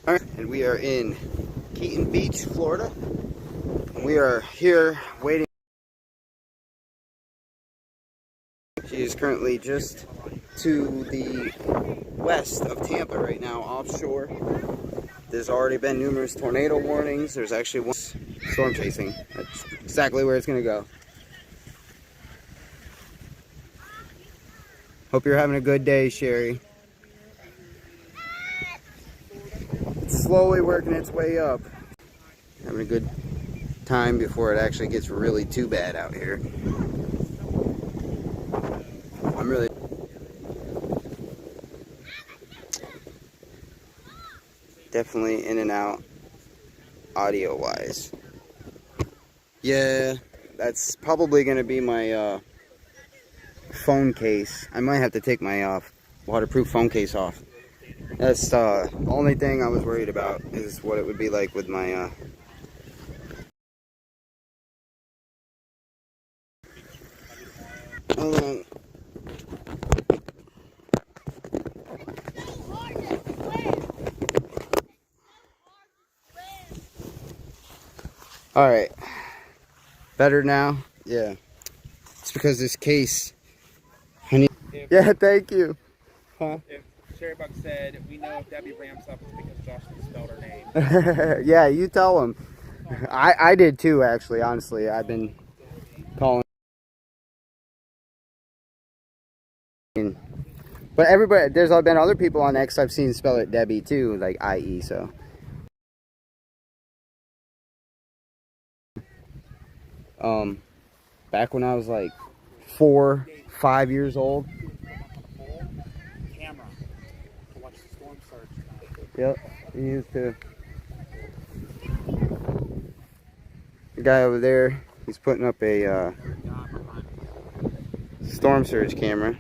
All right, and we are in Keaton Beach, Florida. We are here waiting. She is currently just to the west of Tampa right now, offshore. There's already been numerous tornado warnings. There's actually one storm chasing. That's exactly where it's going to go. Hope you're having a good day, Sherry. It's slowly working its way up. Having a good time before it actually gets really too bad out here. I'm really definitely in and out audio wise. Yeah, that's probably gonna be my phone case. I might have to take my waterproof phone case off. That's the only thing I was worried about, is what it would be like with my Alright. Better now? Yeah. It's because this case. Yeah, thank you. Huh? If Sherry Buck said, we know if Debbie ramps up, it's because Josh misspelled her name. Yeah, you tell him. I did too, actually, honestly. I've been calling. But everybody, there's been other people on X I've seen spell it Debbie too, like IE, so. Back when I was like 4, 5 years old. Camera to watch the storm surge. Yep, he used to. The guy over there, he's putting up a storm surge camera.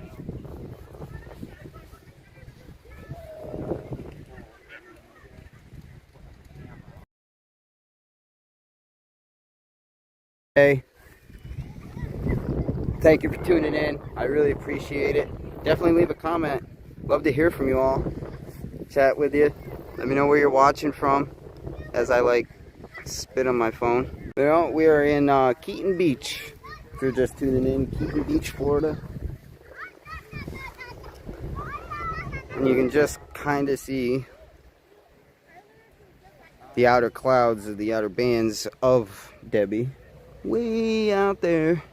Hey, thank you for tuning in. I really appreciate it. Definitely leave a comment. Love to hear from you all. Chat with you. Let me know where you're watching from as I like spit on my phone. Well, we are in Keaton Beach. If you're just tuning in, Keaton Beach, Florida. And you can just kind of see the outer clouds of the outer bands of Debbie way out there.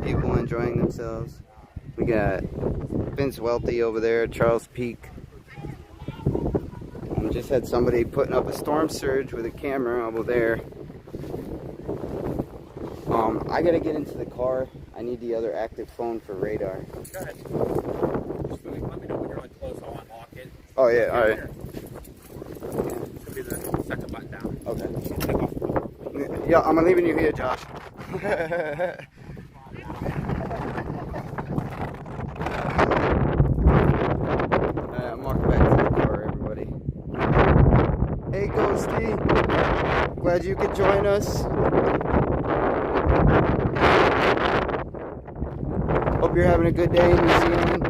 People enjoying themselves. We got Vince Welty over there, Charles Peak. We just had somebody putting up a storm surge with a camera over there. I gotta get into the car. I need the other active phone for radar. Go ahead. Just let me know when you're on close. I'll unlock it. Oh yeah, alright. Should be the second button down. Okay. Take off. Yeah, I'm leaving you here, Josh. I'm walking back to the car, everybody. Hey, Ghosty. Glad you could join us. Hope you're having a good day in New Zealand.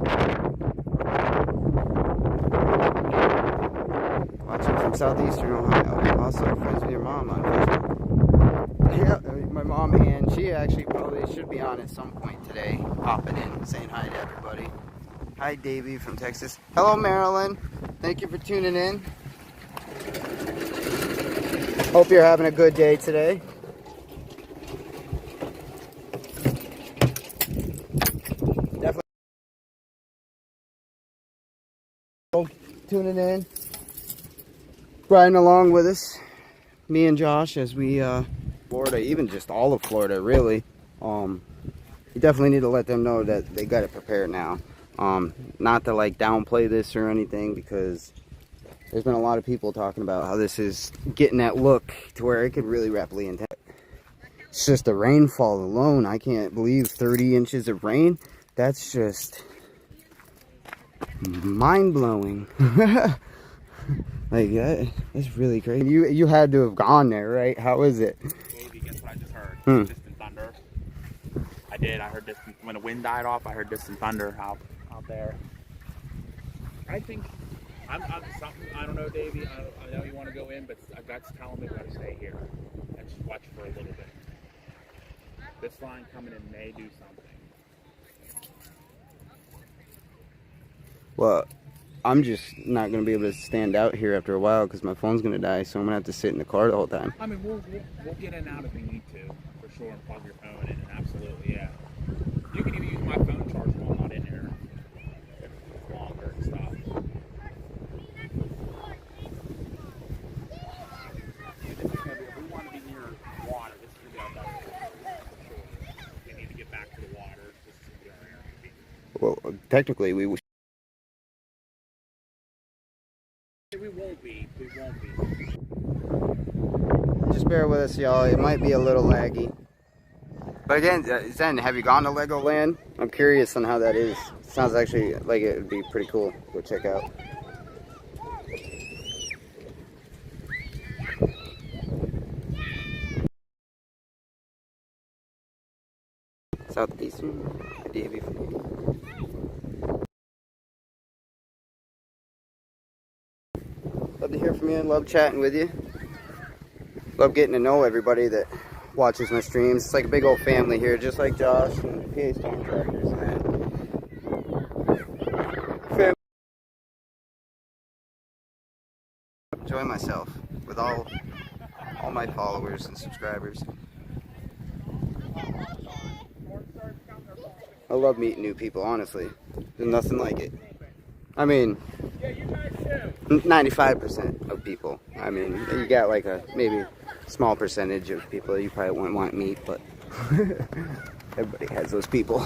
Watching from southeastern Ohio. Also friends with your mom on Facebook. Yeah, my mom, and she actually probably should be on at some point today, popping in, saying hi to everybody. Hi, Davey from Texas. Hello, Marilyn. Thank you for tuning in. Hope you're having a good day today. Definitely tuning in, riding along with us, me and Josh, as we Florida, even just all of Florida, really. You definitely need to let them know that they got to prepare now. Not to like downplay this or anything, because there's been a lot of people talking about how this is getting that look to where it could really rapidly impact. It's just the rainfall alone. I can't believe 30 inches of rain. That's just mind-blowing. Like that's really crazy. You had to have gone there, right? How is it? Davey, guess what I just heard? Hmm. Distant thunder. I did. I heard distant, when the wind died off, I heard distant thunder out there. I think, I'm something, I don't know, Davey. I know you want to go in, but my gut's telling me we got to stay here and just watch for a little bit. This line coming in may do something. Well, I'm just not going to be able to stand out here after a while because my phone's going to die, so I'm going to have to sit in the car the whole time. I mean, we'll get in and out if we need to, for sure, and plug your phone in, and absolutely, yeah. You can even use my phone charger while I'm not in here. If it's longer and stuff. This is gonna be, if we want to be near water, this is going to be our best for sure. We need to get back to the water. This is going to be our area. Well, technically, we won't be. We won't be. just bear with us, y'all. It might be a little laggy. But again, Zen, have you gone to Legoland? I'm curious on how that is. Sounds actually like it would be pretty cool. Go check out. Southeastern Davey. Love to hear from you. Love chatting with you. Love getting to know everybody that watches my streams. It's like a big old family here, just like Josh and PA Storm Tractors and that. Family. Enjoy myself with all my followers and subscribers. I love meeting new people, honestly. There's nothing like it. I mean, 95% of people. I mean, you got like a maybe small percentage of people you probably wouldn't want to meet, but everybody has those people.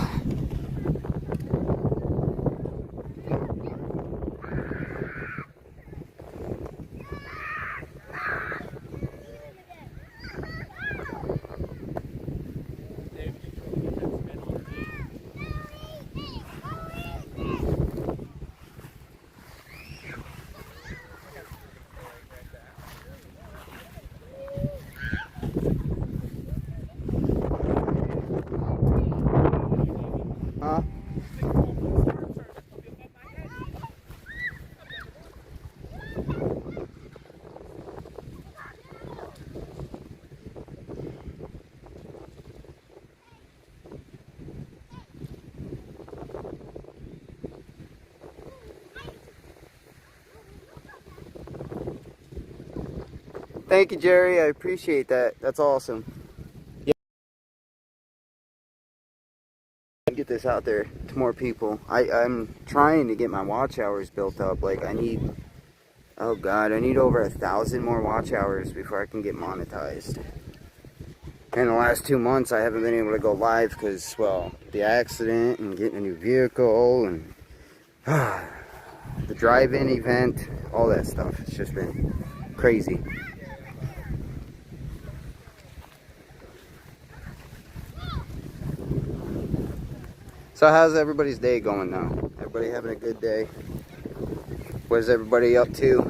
Huh? Thank you, Jerry. I appreciate that. That's awesome. Yeah. Get this out there to more people. I'm trying to get my watch hours built up. Like I need, oh God, I need over 1,000 more watch hours before I can get monetized. In the last 2 months, I haven't been able to go live because, well, the accident and getting a new vehicle and the drive-in event, all that stuff. It's just been crazy. So how's everybody's day going now? Everybody having a good day? What is everybody up to?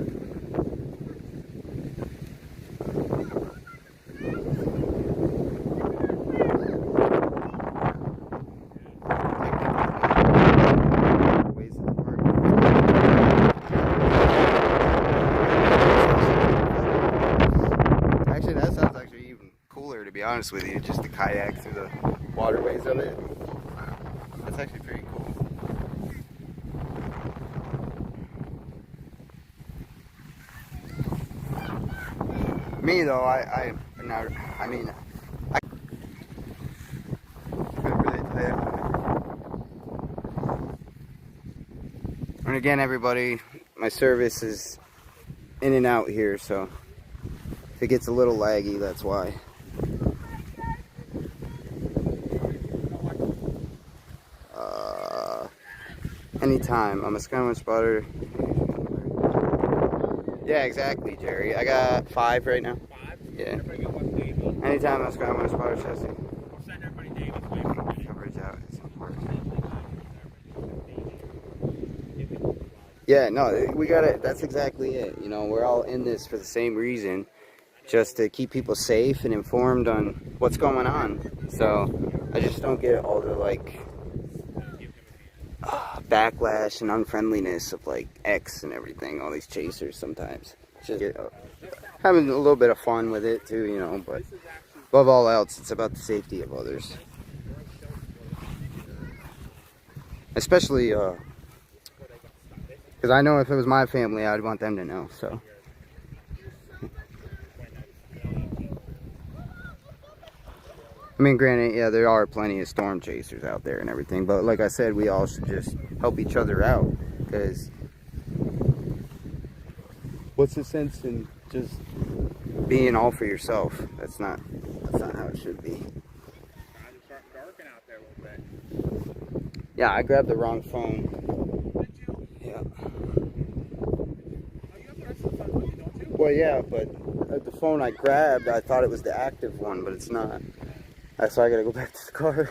Actually, that sounds actually even cooler, to be honest with you, just to kayak through the waterways of it. That's actually pretty cool. Me though, I mean, I couldn't really tell you. And again, everybody, my service is in and out here, so if it gets a little laggy, that's why. Anytime. I'm a Skyline spotter. Yeah, exactly, Jerry. I got 5 right now. 5? Yeah. Everybody got one Davey. Anytime I'm a Skyline spotter chassis. We'll send everybody Davey's way from me. Coverage out. It's important. Yeah, no, we got it. That's exactly it. You know, we're all in this for the same reason, just to keep people safe and informed on what's going on. So I just don't get all the like backlash and unfriendliness of like X and everything. All these chasers sometimes. Just having a little bit of fun with it too, you know. But above all else, it's about the safety of others, especially because I know if it was my family, I'd want them to know. So. I mean, granted, yeah, there are plenty of storm chasers out there and everything, but like I said, we all should just help each other out, because what's the sense in just being all for yourself? That's not how it should be. It's starting darking out there a little bit. Yeah, I grabbed the wrong phone. Did you? Yeah. Oh, you have the rest of the phone with you, don't you? Well, yeah, but the phone I grabbed, I thought it was the active one, but it's not. So I gotta go back to the car.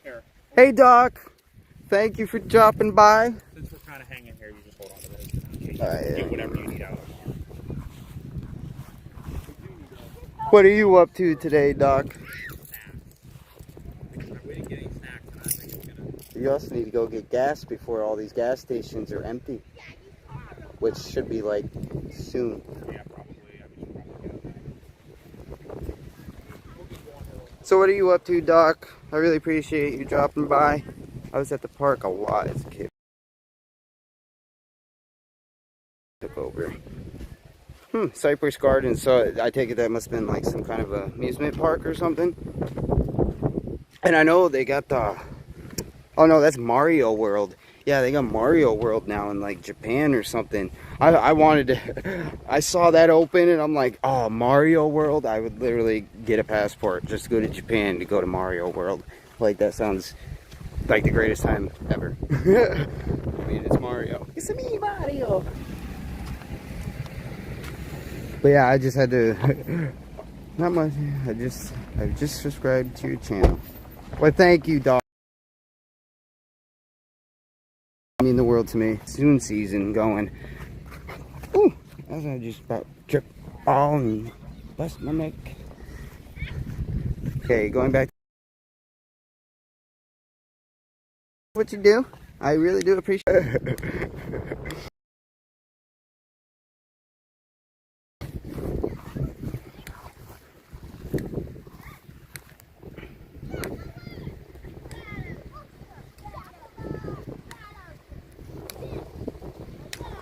Here. Hey, Doc. Thank you for dropping by. Since we're kind of hanging here, you just hold on to this. In case Yeah. get whatever you need out of the car. What are you up to today, Doc? We didn't get any snacks, and I think it's gonna. You also need to go get gas before all these gas stations are empty, which should be like soon. Yeah, probably. I mean, So what are you up to, Doc? I really appreciate you dropping by. I was at the park a lot as a kid. Took over. Cypress Gardens. So I take it that must have been like some kind of a amusement park or something. And I know they got the... Oh no, that's Mario World. Yeah, they got Mario World now in like Japan or something. I wanted to... I saw that open and I'm like, oh, Mario World? I would literally get a passport just to go to Japan to go to Mario World. Like, that sounds like the greatest time ever. I mean, it's Mario. It's me, Mario. But yeah, I just had to... Not much. I just subscribed to your channel. Well, thank you, dog. Mean the world to me. Soon season going. Ooh, I was gonna just about trip all and bust my neck. Okay, going back. What you do? I really do appreciate it.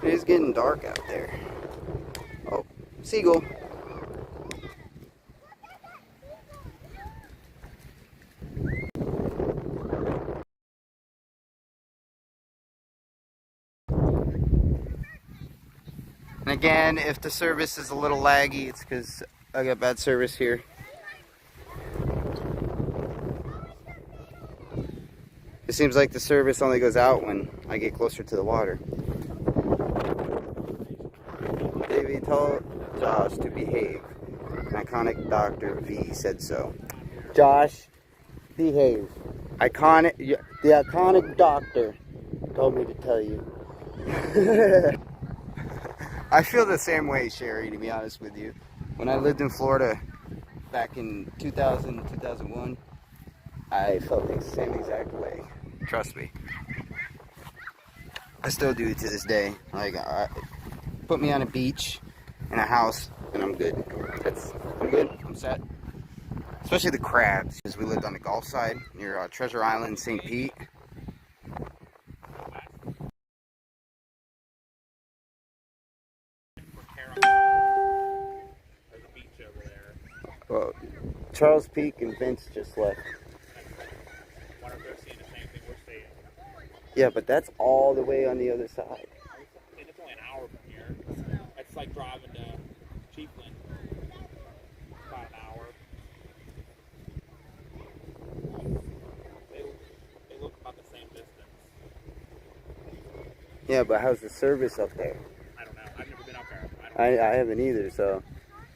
It is getting dark out there. Oh, seagull. And again, if the service is a little laggy, it's because I got bad service here. It seems like the service only goes out when I get closer to the water. Davey, tell Josh to behave. An iconic Dr. V said so. Josh, behave. The iconic doctor told me to tell you. I feel the same way, Sherry, to be honest with you. When I lived in Florida back in 2000, 2001, I felt the same exact way. Trust me. I still do to this day. Like, put me on a beach in a house and I'm good. I'm good. I'm set. Especially the crabs, because we lived on the Gulf side near Treasure Island, St. Pete. Well, Charles Peak and Vince just left. Yeah, but that's all the way on the other side. It's only an hour from here. It's like driving to Chiefland. About an hour. They look about the same distance. Yeah, but how's the service up there? I don't know. I've never been up there. I haven't either, so.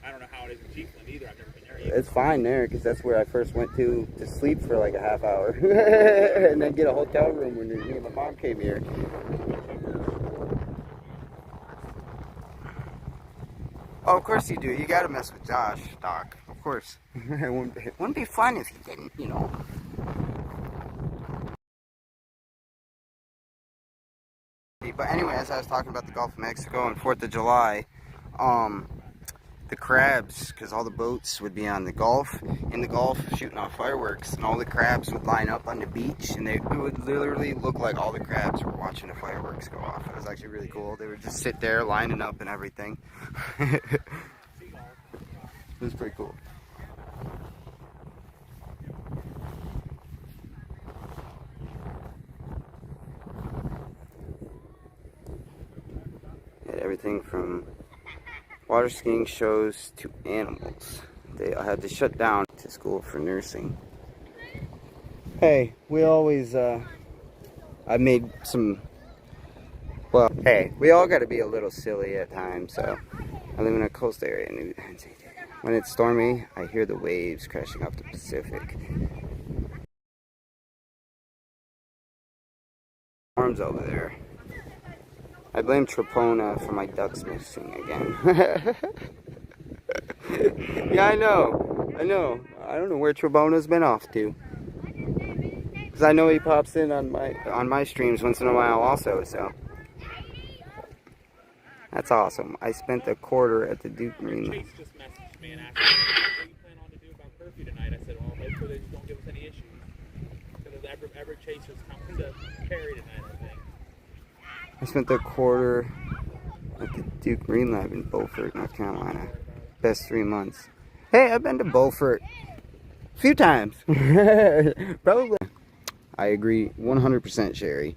I don't know how it is in Chiefland either. I've never been there either. It's fine there, because that's where I first went to sleep for like a half hour. And then get a hotel room when me and my mom came here. Oh, of course you do. You gotta mess with Josh, Doc. Of course. It wouldn't be fun if you didn't, you know. But anyway, as I was talking about the Gulf of Mexico and 4th of July, the crabs, because all the boats would be on the Gulf, in the Gulf shooting off fireworks, and all the crabs would line up on the beach, and it would literally look like all the crabs were watching the fireworks go off. It was actually really cool. They would just sit there lining up and everything. It was pretty cool. Had everything from water skiing shows to animals. I had to shut down to school for nursing. Hey, we always, I made some, well, hey, we all got to be a little silly at times, so I live in a coast area, and when it's stormy, I hear the waves crashing off the Pacific. Arms over there. I blame Trapona for my ducks missing again. Yeah, I know. I don't know where Trabona's been off to. Because I know he pops in on my streams once in a while also, so. That's awesome. I spent a quarter at the Duke Green. Chase just messaged me and asked me, what do you plan on to do about curfew tonight? I said, well, hopefully they just don't give us any issues. Because every Chasers coming to Perry tonight, I think. I spent a quarter at the Duke Green Lab in Beaufort, North Carolina. Best 3 months. Hey, I've been to Beaufort a few times. Probably. I agree 100%, Sherry.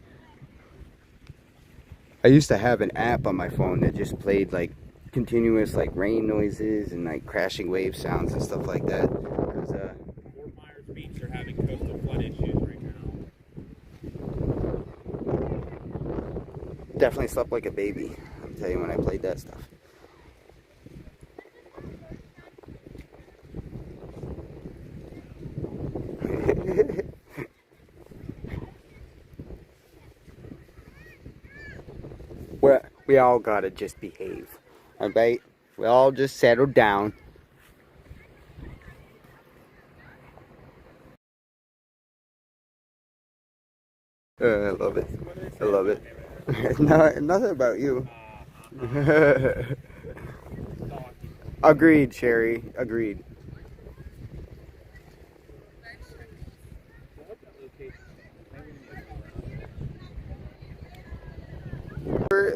I used to have an app on my phone that just played like continuous like rain noises and like crashing wave sounds and stuff like that. Fort Myers Beach are having coastal flood issues right now. Definitely slept like a baby, I'll tell you, when I played that stuff. We all gotta just behave, alright? We all just settle down. I love it. I love it. No, nothing about you. Agreed, Sherry. Agreed.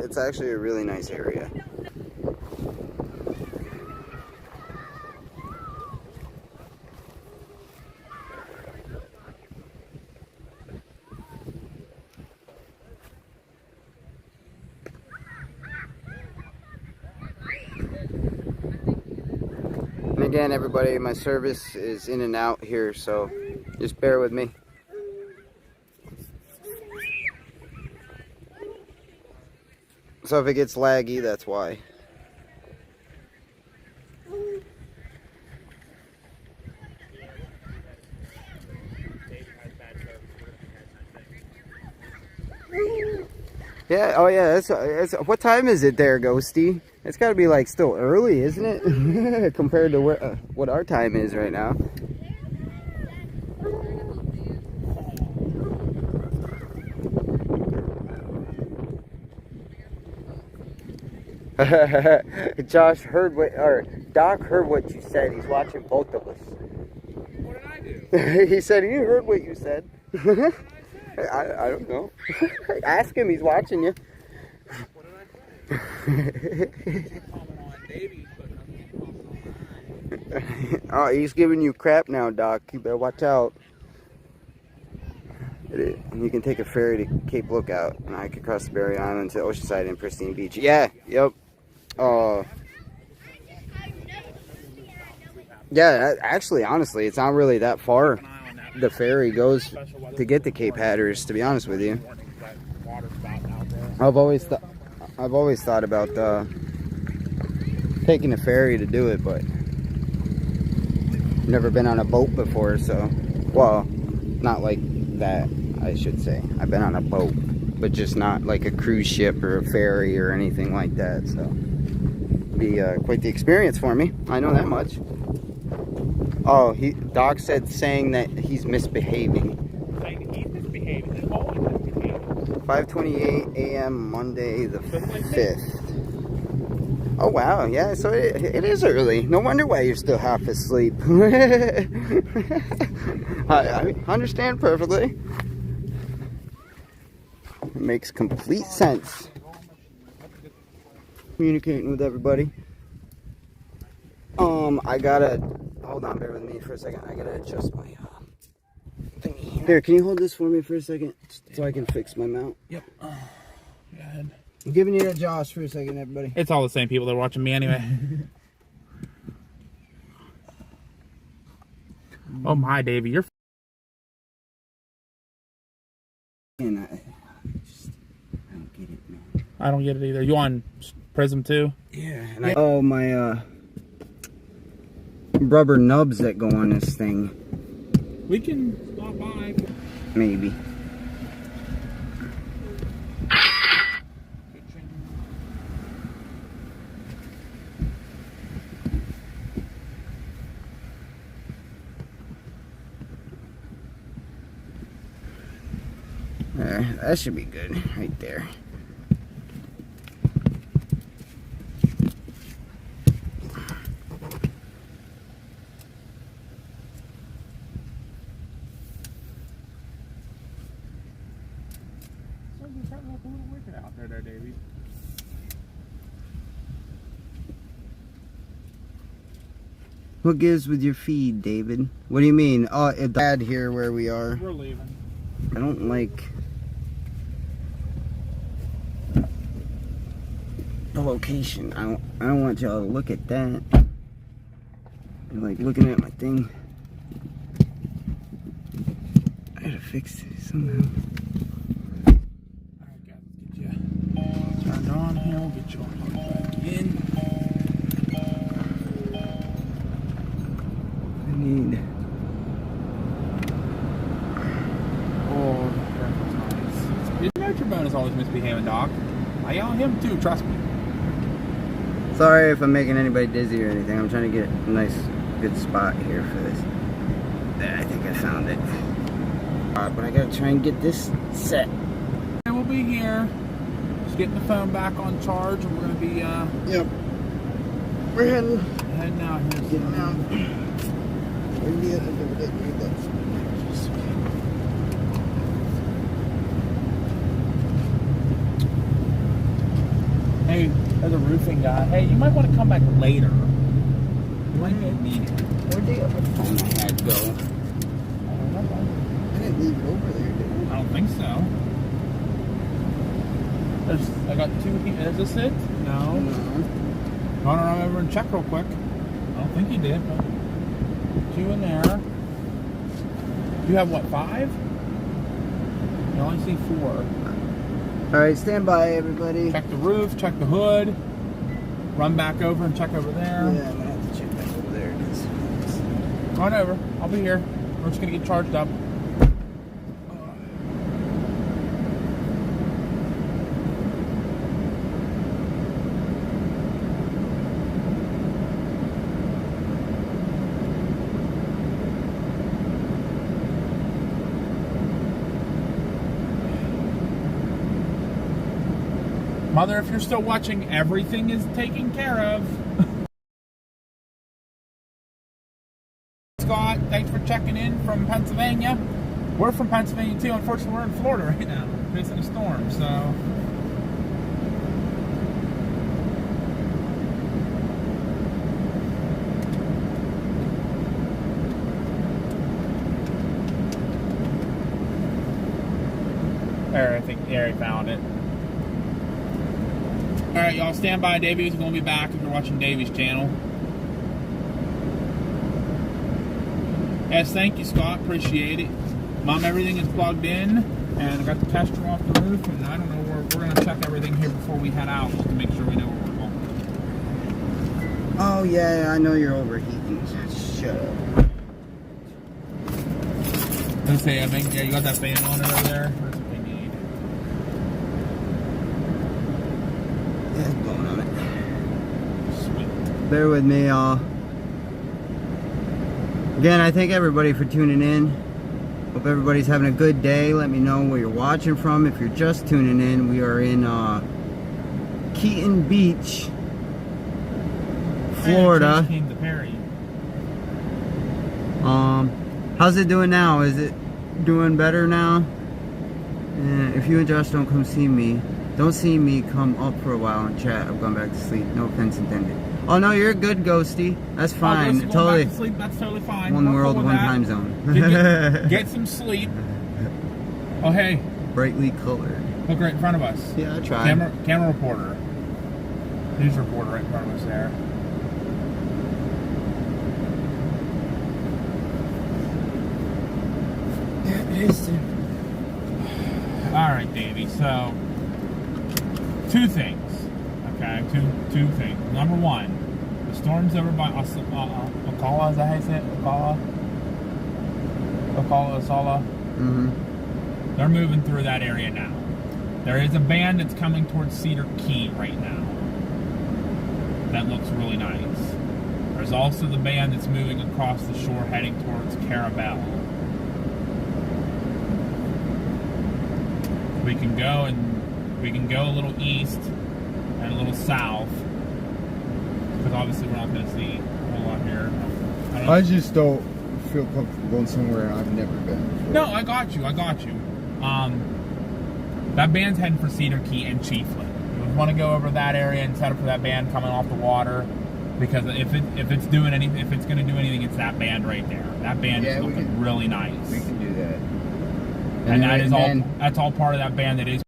It's actually a really nice area. And again, everybody, my service is in and out here, so just bear with me. So if it gets laggy, that's why. Yeah, oh yeah, it's what time is it there, Ghosty? It's got to be like still early, isn't it? Compared to what our time is right now. Josh heard or Doc heard what you said. He's watching both of us. What did I do? He said he heard what you said. I don't know. Ask him, he's watching you. What did I say? Oh, he's giving you crap now, Doc. You better watch out. You can take a ferry to Cape Lookout, and I could cross the Barrier Island to Oceanside and Pristine Beach. Yeah, yep. Yeah, actually, honestly, it's not really that far. The ferry goes to get to Cape Hatteras, to be honest with you. I've always thought about taking a ferry to do it, but never been on a boat before, so, well, not like that, I should say. I've been on a boat, but just not like a cruise ship or a ferry or anything like that, so it'd be quite the experience for me. I know that much. Oh, Doc said saying that he's misbehaving. Saying that he's misbehaving. He's always misbehaving. 5:28 a.m. Monday the 5th. Oh wow, yeah, so it is early. No wonder why you're still half asleep. I understand perfectly. It makes complete sense. Communicating with everybody. I gotta hold on, bear with me for a second. I gotta adjust my thingy. Here, can you hold this for me for a second so I can fix my mount? Yep. Go ahead. I'm giving you to Josh for a second, everybody. It's all the same people that are watching me anyway. Oh my, Davey, you're. And I don't get it, man. I don't get it either. You on Prism too? Yeah. And oh, my rubber nubs that go on this thing. We can stop by. Maybe. There, that should be good right there. Out there, Davey. What gives with your feed, David? What do you mean? Oh, it died here where we are. We're leaving. I don't like the location. I don't want y'all to look at that. You're like looking at my thing. I gotta fix it somehow. Alright guys, let's get you turned on here. We'll get you on back in. I need. Oh, that's nice. Your nurture bone is always misbehaving, Doc. I yell at him too, trust me. Sorry if I'm making anybody dizzy or anything. I'm trying to get a nice, good spot here for this. There, I think I found it. But I gotta try and get this set. We'll be here. Just getting the phone back on charge, and we're gonna be Yep. We're heading out here. Getting out. Where'd the other door get me? Hey, there's a roofing guy. Hey, you might want to come back later. You might need it. Where'd the other phone I had go? I don't know. I didn't leave it over there, did I don't think so. I got two here. Is this it? No. No. Run around over and check real quick. I don't think you did, but two in there. You have what, 5? You only see 4. Alright, stand by, everybody. Check the roof, check the hood. Run back over and check over there. Yeah, I'm gonna have to check back over there. Run over. I'll be here. We're just gonna get charged up. Mother, if you're still watching, everything is taken care of. Scott, thanks for checking in from Pennsylvania. We're from Pennsylvania too. Unfortunately, we're in Florida right now, facing a storm, so. There, I think Gary found it. Alright, y'all, stand by. Davey's going to be back if you're watching Davey's channel. Yes, thank you, Scott. Appreciate it. Mom, everything is plugged in, and I got the tester off the roof, and I don't know where we're going to check everything here before we head out just to make sure we know where we're going. Oh, yeah, I know you're overheating. Shut up. Let's say, I think, yeah, you got that fan on it over there? That's what we need. Yeah, it's blowing on it. Sweet. Bear with me, y'all. Again, I thank everybody for tuning in. Hope everybody's having a good day. Let me know where you're watching from. If you're just tuning in, we are in Keaton Beach, Florida. Came to Perry. How's it doing now? Is it doing better now? If you and Josh don't come see me, come up for a while and chat. I've gone back to sleep. No offense intended. Oh no, you're good, Ghosty. That's fine. Totally. Back to sleep. That's totally fine. One world, one time zone. Get some sleep. Oh hey. Brightly colored. Look right in front of us. Yeah, I tried. Camera reporter. News reporter right in front of us there. Alright, Davey, so 2 things. Okay, two things. Number 1, the storm's over by Ocala, is that how you say it? Ocala? Mm-hmm. They're moving through that area now. There is a band that's coming towards Cedar Key right now. That looks really nice. There's also the band that's moving across the shore heading towards Carabel. We can go a little east and a little south, because obviously we're not going to see a whole lot here. I just don't feel comfortable going somewhere I've never been before. No, I got you. That band's heading for Cedar Key and Chiefland. We want to go over that area and set up for that band coming off the water, because if it's going to do anything, it's that band right there. That band is looking really nice. We can do that. And that's all part of that band that is.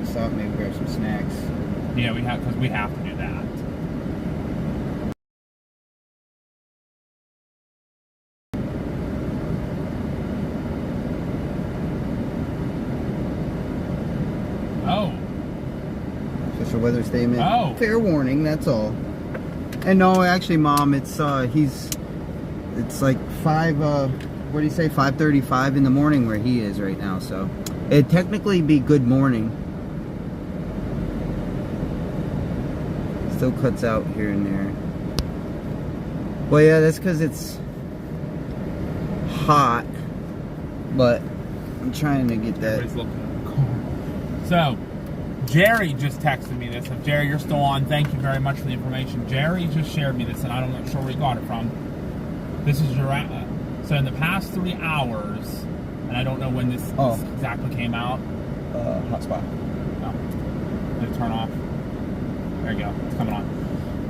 Stop, maybe grab some snacks. Yeah, because we have to do that. Oh. Just a weather statement. Oh. Fair warning, that's all. And no, actually, Mom, it's like 5:35 in the morning where he is right now, so it'd technically be good morning. Still cuts out here and there. Well, yeah, that's because it's hot, but I'm trying to get that. Everybody's looking cool. So, Jerry just texted me this. If Jerry, you're still on, thank you very much for the information. Jerry just shared me this, and I'm not sure where he got it from. This is your so in the past 3 hours, and I don't know when this exactly came out. Hotspot. Oh, did it turn off? There you go. It's coming on.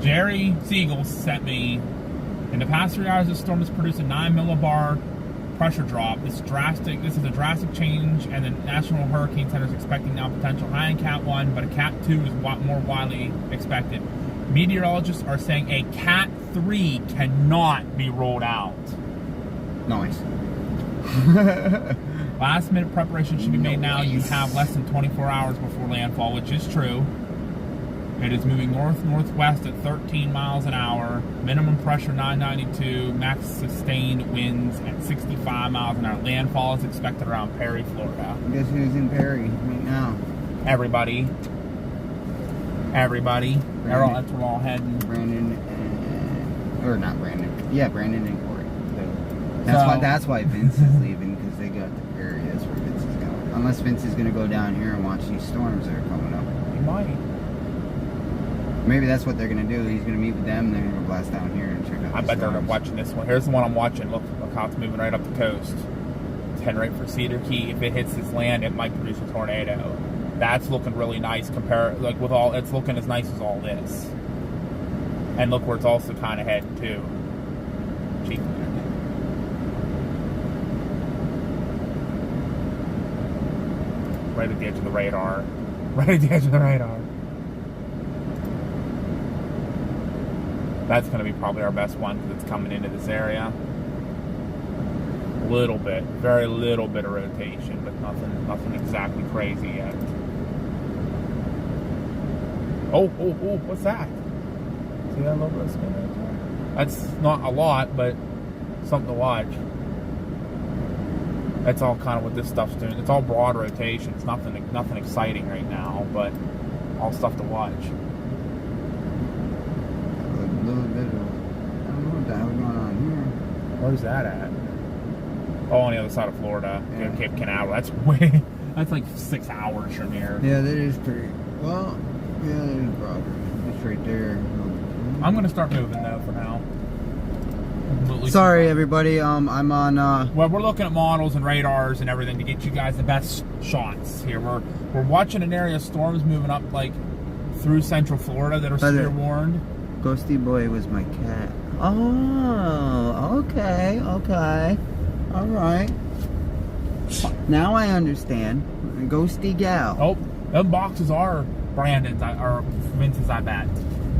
Jerry Siegel sent me, in the past 3 hours, this storm has produced a 9 millibar pressure drop. This is a drastic change, and the National Hurricane Center is expecting now potential high in Cat 1, but a Cat 2 is more widely expected. Meteorologists are saying a Cat 3 cannot be rolled out. Nice. Last minute preparation should be made now. You have less than 24 hours before landfall, which is true. It is moving north-northwest at 13 miles an hour. Minimum pressure 992. Max sustained winds at 65 miles an hour. Landfall is expected around Perry, Florida. Guess who's in Perry right now? Everybody. Brandon. That's where we're all heading. Brandon and Corey. That's why Vince is leaving, because they got to Perry. That's where Vince is going. Unless Vince is going to go down here and watch these storms that are coming up. He might. Maybe that's what they're going to do. He's going to meet with them, they're going to go blast down here and check out I bet they're watching this one. Here's the one I'm watching. Look how it's moving right up the coast. It's heading right for Cedar Key. If it hits this land, it might produce a tornado. That's looking really nice it's looking as nice as all this. And look where it's also kind of heading too. Right at the edge of the radar. That's going to be probably our best one because it's coming into this area. Very little bit of rotation, but nothing exactly crazy yet. Oh, what's that? See that little bit of spin right there? That's not a lot, but something to watch. That's all kind of what this stuff's doing. It's all broad rotation. It's nothing exciting right now, but all stuff to watch. little bit of, I don't know what the hell's going on here. Where's that at? Oh, on the other side of Florida, Yeah. Cape Canaveral. That's like 6 hours from here. Yeah, that is pretty, well, yeah, that is broader. It's right there. I'm gonna start moving though for now. Sorry, everybody. I'm on. Well, we're looking at models and radars and everything to get you guys the best shots here. We're watching an area of storms moving up like through Central Florida that are severe warned. Ghosty Boy was my cat. Oh, okay, okay, all right. Now I understand. Ghosty gal. Oh, those boxes are Brandon's or Vince's, I bet.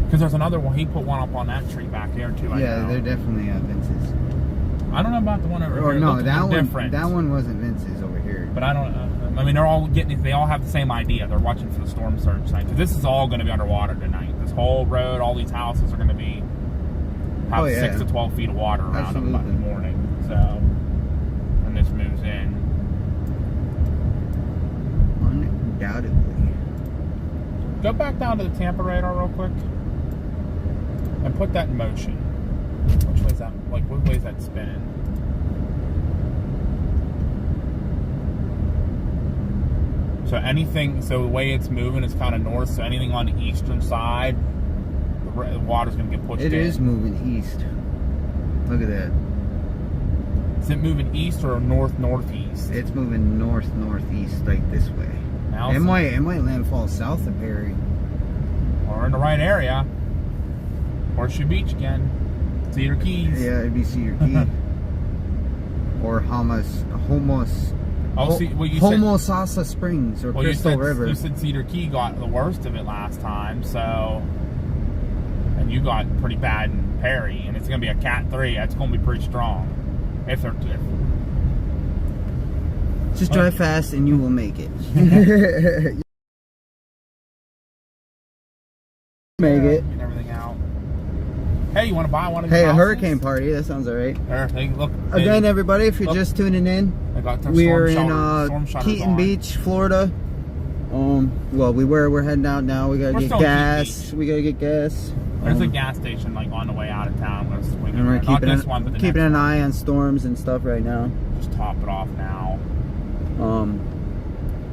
Because there's another one. He put one up on that tree back there too. Yeah, they're definitely Vince's. I don't know about the one over Or here. no, that one. Different. That one wasn't Vince's over here. But I don't. I mean, they're all getting. They all have the same idea. They're watching for the storm surge sign. Because this is all going to be underwater tonight. This whole road, all these houses are going to be have 6 to 12 feet of water around them by the morning. So, and this moves in. Undoubtedly. Go back down to the Tampa radar real quick. And put that in motion. Which way is that? Like, what way is that spinning? So anything, so the way it's moving is kind of north. So anything on the eastern side, the water's going to get pushed in. It is moving east. Look at that. Is it moving east or northeast? It's moving northeast, like this way. Now It might landfall south of Perry. We're in the right area. Horseshoe Beach again. Cedar Keys. Yeah, it'd be Cedar Key. Or Homos. Oh, see, well, you Homosassa Springs or Crystal River. You said Cedar Key got the worst of it last time, so. And you got pretty bad in Perry, and it's going to be a Cat 3. That's going to be pretty strong. If they're. Just drive fast and you will make it. Make it. Get everything out. Hey, you want to buy one of these Hey, a houses? hurricane party. That sounds alright. Look. Again, everybody, if you're just tuning in, we're in Keaton Beach, Florida. Well, we're heading out now. We gotta get gas. We gotta get gas. There's a gas station like on the way out of town. And we're keeping an eye on storms and stuff right now. Just top it off now.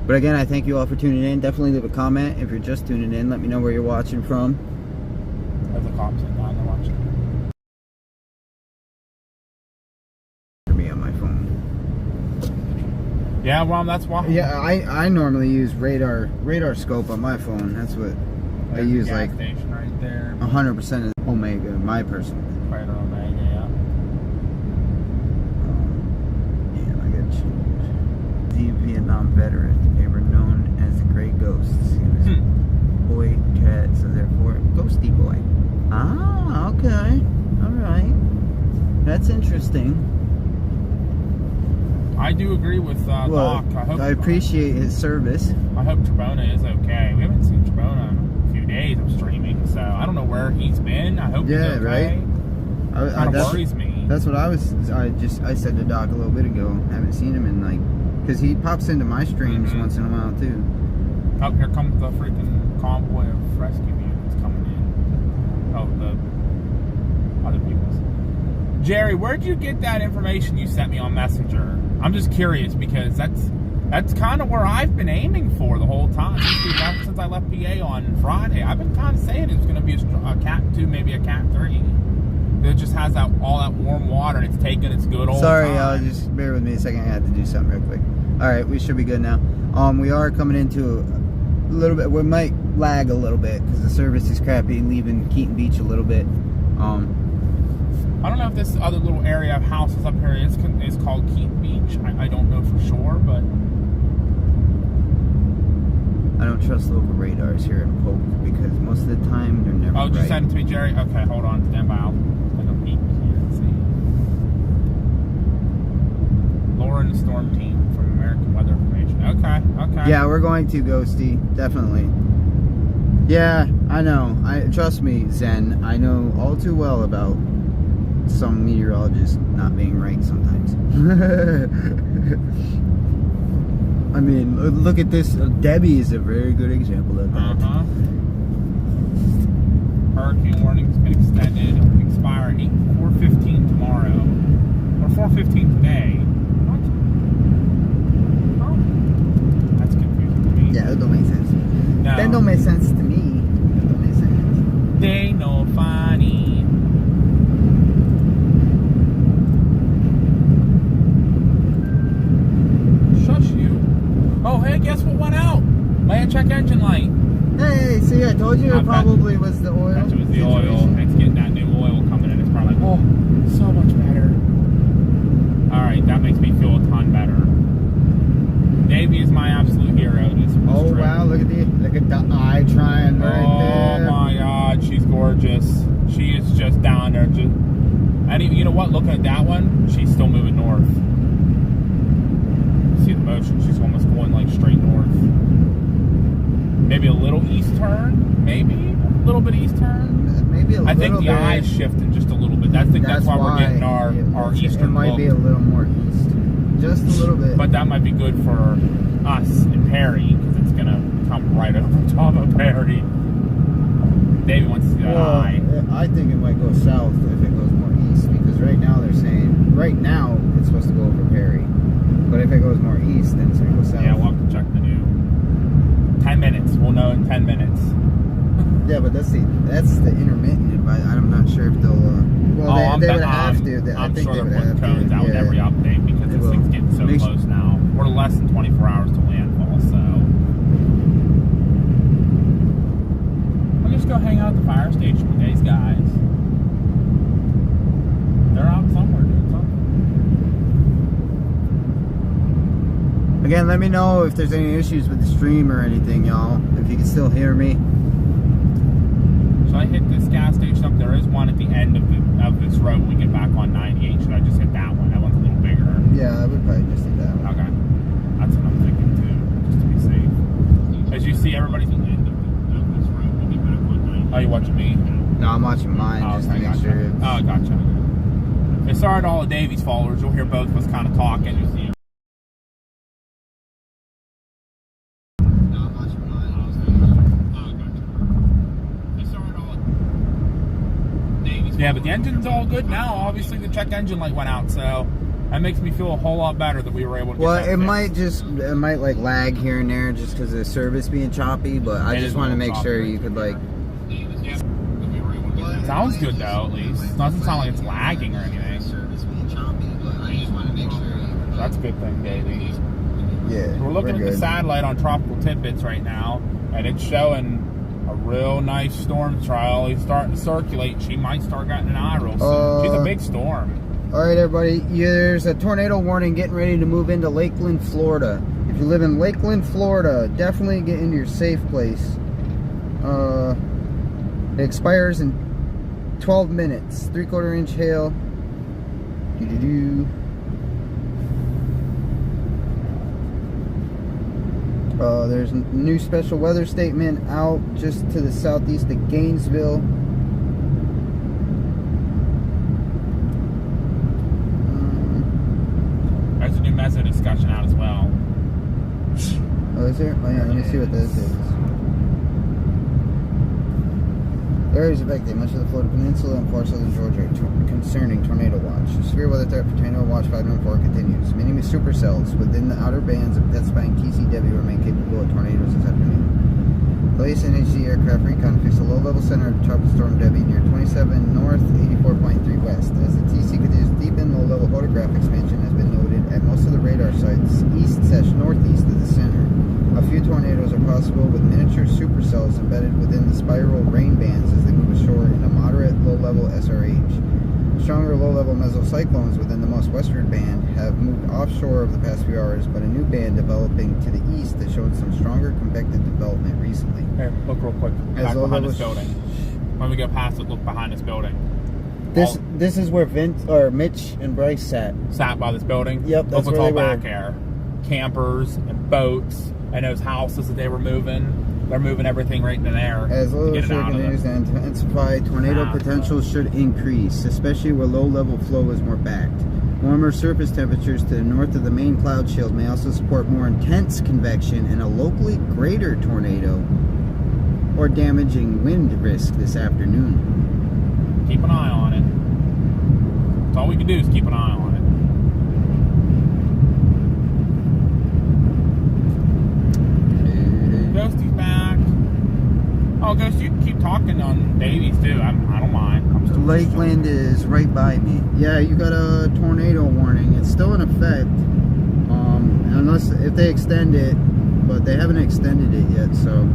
But again, I thank you all for tuning in. Definitely leave a comment if you're just tuning in. Let me know where you're watching from. There's a cops in down there watching. For me on my phone. Yeah, well, that's why. Yeah, I normally use radar scope on my phone. That's what I use, like station right there. 100% of Omega, my personal. Right on Omega, yeah. Yeah, I got you. The Vietnam veteran. They were known as the Gray Ghosts. He was boy, cat, so therefore Ghosty Boy. Ah, okay. Alright. That's interesting. I do agree with Doc. I appreciate his service. I hope Trebona is okay. We haven't seen Trebona in a few days of streaming, so I don't know where he's been. I hope he's okay. Right? Kind of worries me. That's what I said to Doc a little bit ago. Haven't seen him in because he pops into my streams once in a while too. Oh, here comes the freaking convoy of rescue units coming in. Oh, the other people's. Jerry, where'd you get that information you sent me on Messenger? I'm just curious because that's kind of where I've been aiming for the whole time since I left PA on Friday. I've been kind of saying it's going to be a Cat 2, maybe a Cat 3. It just has all that warm water and it's taking its good old Sorry, time. y'all, just bear with me a second. I had to do something real quick. All right, we should be good now. We are coming into a little bit. We might lag a little bit because the service is crappy, leaving Keaton Beach a little bit. I don't know if this other little area of houses up here is called Keaton Beach. I don't know for sure, but I don't trust local radars here in Polk because most of the time they're never right. Oh, just send it to me, Jerry? Okay, hold on. Stand by. I'll take a peek here and see. Laura and the storm team from American Weather Information. Okay. Yeah, we're going to Ghosty, definitely. Yeah, I know. Trust me, Zen. I know all too well about some meteorologists not being right sometimes. I mean, look at this. Debbie is a very good example of that. Hurricane warning's been extended. Expire 4:15 tomorrow. Or 4:15 today. What? Oh. That's confusing to me. Yeah, that don't make sense. No. That don't make sense to me. That don't make sense. They no funny. Shush you. Oh, hey, guess what went out? Land check engine light. Hey, see, I told you it probably was the oil. It was the oil. It's getting that new oil coming in. It's probably like, oh, so much better. Alright, that makes me feel a ton better. Davey is my absolute hero this trip. Wow, look at the eye trying right there. Oh my god, she's gorgeous. She is just down there. And you know what? Looking at that one, she's still moving north. See the motion? She's almost going like straight north. Maybe a little east turn. Maybe a little bit east turn. Maybe a little bit. I think the eye's shifting just a little bit. That's why we're getting our eastern It might look. be a little more east. Just a little bit. But that might be good for us in Perry because it's going to come right over top of Perry. Davey wants to see that eye. I think it might go south if it goes more east because right now they're saying, right now it's supposed to go over Perry. But if it goes more east, then it's going to go south. Yeah, we'll have to check the new. 10 minutes. We'll know in 10 minutes. Yeah, but that's the intermittent. But I'm not sure if they'll. They would have to. I'm think sure they they're would putting have codes to. out with every update because They this will. thing's getting so close now. We're less than 24 hours to landfall, so we'll just go hang out at the fire station with these guys. They're out somewhere doing something. Again, let me know if there's any issues with the stream or anything, y'all. If you can still hear me. Should I hit this gas station up? There is one at the end of this road when we get back on 98. Should I just hit that one? That one's a little bigger. Yeah, I would probably just do that one. Okay. That's what I'm thinking too, just to be safe. As you see, everybody's at the end of this road. We'll get back on 98. Oh, you watching me? No, I'm watching mine just to make sure. Oh, gotcha. Hey, sorry to all of Davey's followers. You'll hear both of us kind of talking. Yeah, but the engine's all good now. Obviously, the check engine light went out, so that makes me feel a whole lot better that we were able to get that fixed. It might like lag here and there just because of the service being choppy, but I just want to make sure you could like. It sounds good though, at least. It doesn't sound like it's lagging or anything. That's a good thing, Davey. Yeah. We're looking at the satellite on Tropical Tidbits right now, and it's showing a real nice storm trial. He's starting to circulate. She might start getting an eye real soon. She's a big storm. All right, everybody. There's a tornado warning getting ready to move into Lakeland, Florida. If you live in Lakeland, Florida, definitely get into your safe place. It expires in 12 minutes. 3/4 inch hail. There's a new special weather statement out just to the southeast of Gainesville. There's a new mesa discussion out as well. Oh, is there? Oh, yeah, let me see what this is. Areas affected much of the Florida Peninsula and far southern Georgia concerning tornado watch. Severe weather threat for tornado watch 594 continues. Many supercells within the outer bands of intensifying TCW remain capable of tornadoes this afternoon. The latest NHC aircraft recon fixed a low-level center of Tropical Storm Debbie near 27 north, 84.3 west. As the TC continues to deepen, low-level photograph expansion has been noted at most of the radar sites east/northeast of the center. A few tornadoes are possible with miniature supercells embedded within the spiral rain bands as they move ashore in a moderate low-level SRH. Stronger low-level mesocyclones within the most western band have moved offshore over the past few hours, but a new band developing to the east has shown some stronger convective development recently. Here, look real quick. Back behind this building. When we go past it, look behind this building. This is where Mitch and Bryce sat. Sat by this building? Yep, that's what's where all they were. back here. Campers and boats and those houses that they were moving. They're moving everything right into there. As low to get it level out of continues to intensify, tornado potential should increase, especially where low-level flow is more backed. Warmer surface temperatures to the north of the main cloud shield may also support more intense convection and a locally greater tornado or damaging wind risk this afternoon. Keep an eye on it. That's all we can do is keep an eye on it. Ghosty's back. Oh, Ghost, you can keep talking on Davies too. I don't mind. I'm still Lakeland is right by me. Yeah, you got a tornado warning. It's still in effect, unless if they extend it, but they haven't extended it yet. So,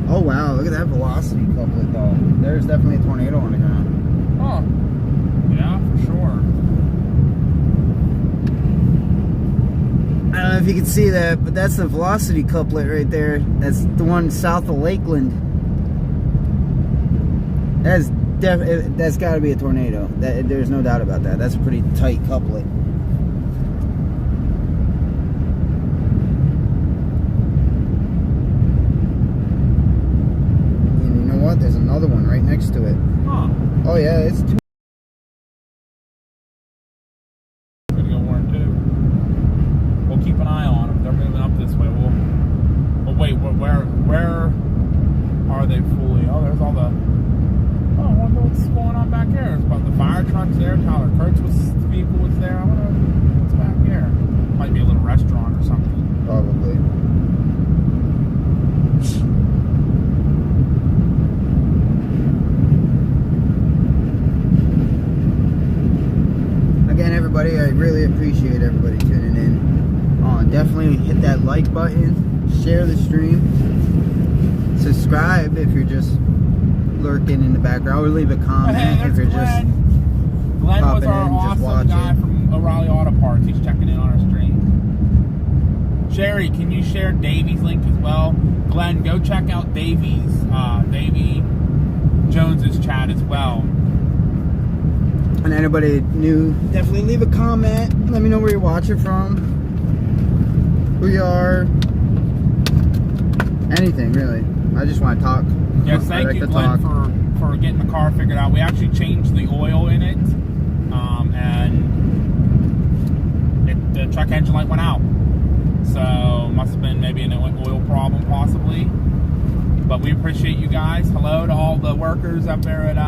oh wow, look at that velocity couplet though. There's definitely a tornado on the ground. Oh, yeah, for sure. I don't know if you can see that, but that's the velocity couplet right there. That's the one south of Lakeland. That's got to be a tornado. There's no doubt about that. That's a pretty tight couplet. And you know what? There's another one right next to it. Huh. Oh yeah, it's two. Keep an eye on them. They're moving up this way. Well, wait. Where are they fully? Oh, there's all the. Oh, I wonder what's going on back here. It's about the fire trucks there. Tyler Kurtz's vehicle was there. I wonder what's back here. Might be a little restaurant or something. Probably. Again, everybody, I really appreciate everybody tuning in. Definitely hit that like button, share the stream, subscribe if you're just lurking in the background, or leave a comment if you're just Glenn was our awesome guy from O'Reilly Auto Parts. He's checking in on our stream. Sherry, can you share Davy's link as well? Glenn, go check out Davy Jones's chat as well. And anybody new, definitely leave a comment. Let me know where you're watching from. Who you are, anything really. I just want to talk. Yes, thank you, Glenn, for getting the car figured out. We actually changed the oil in it, and the check engine light went out. So must have been maybe an oil problem, possibly. But we appreciate you guys. Hello to all the workers up there at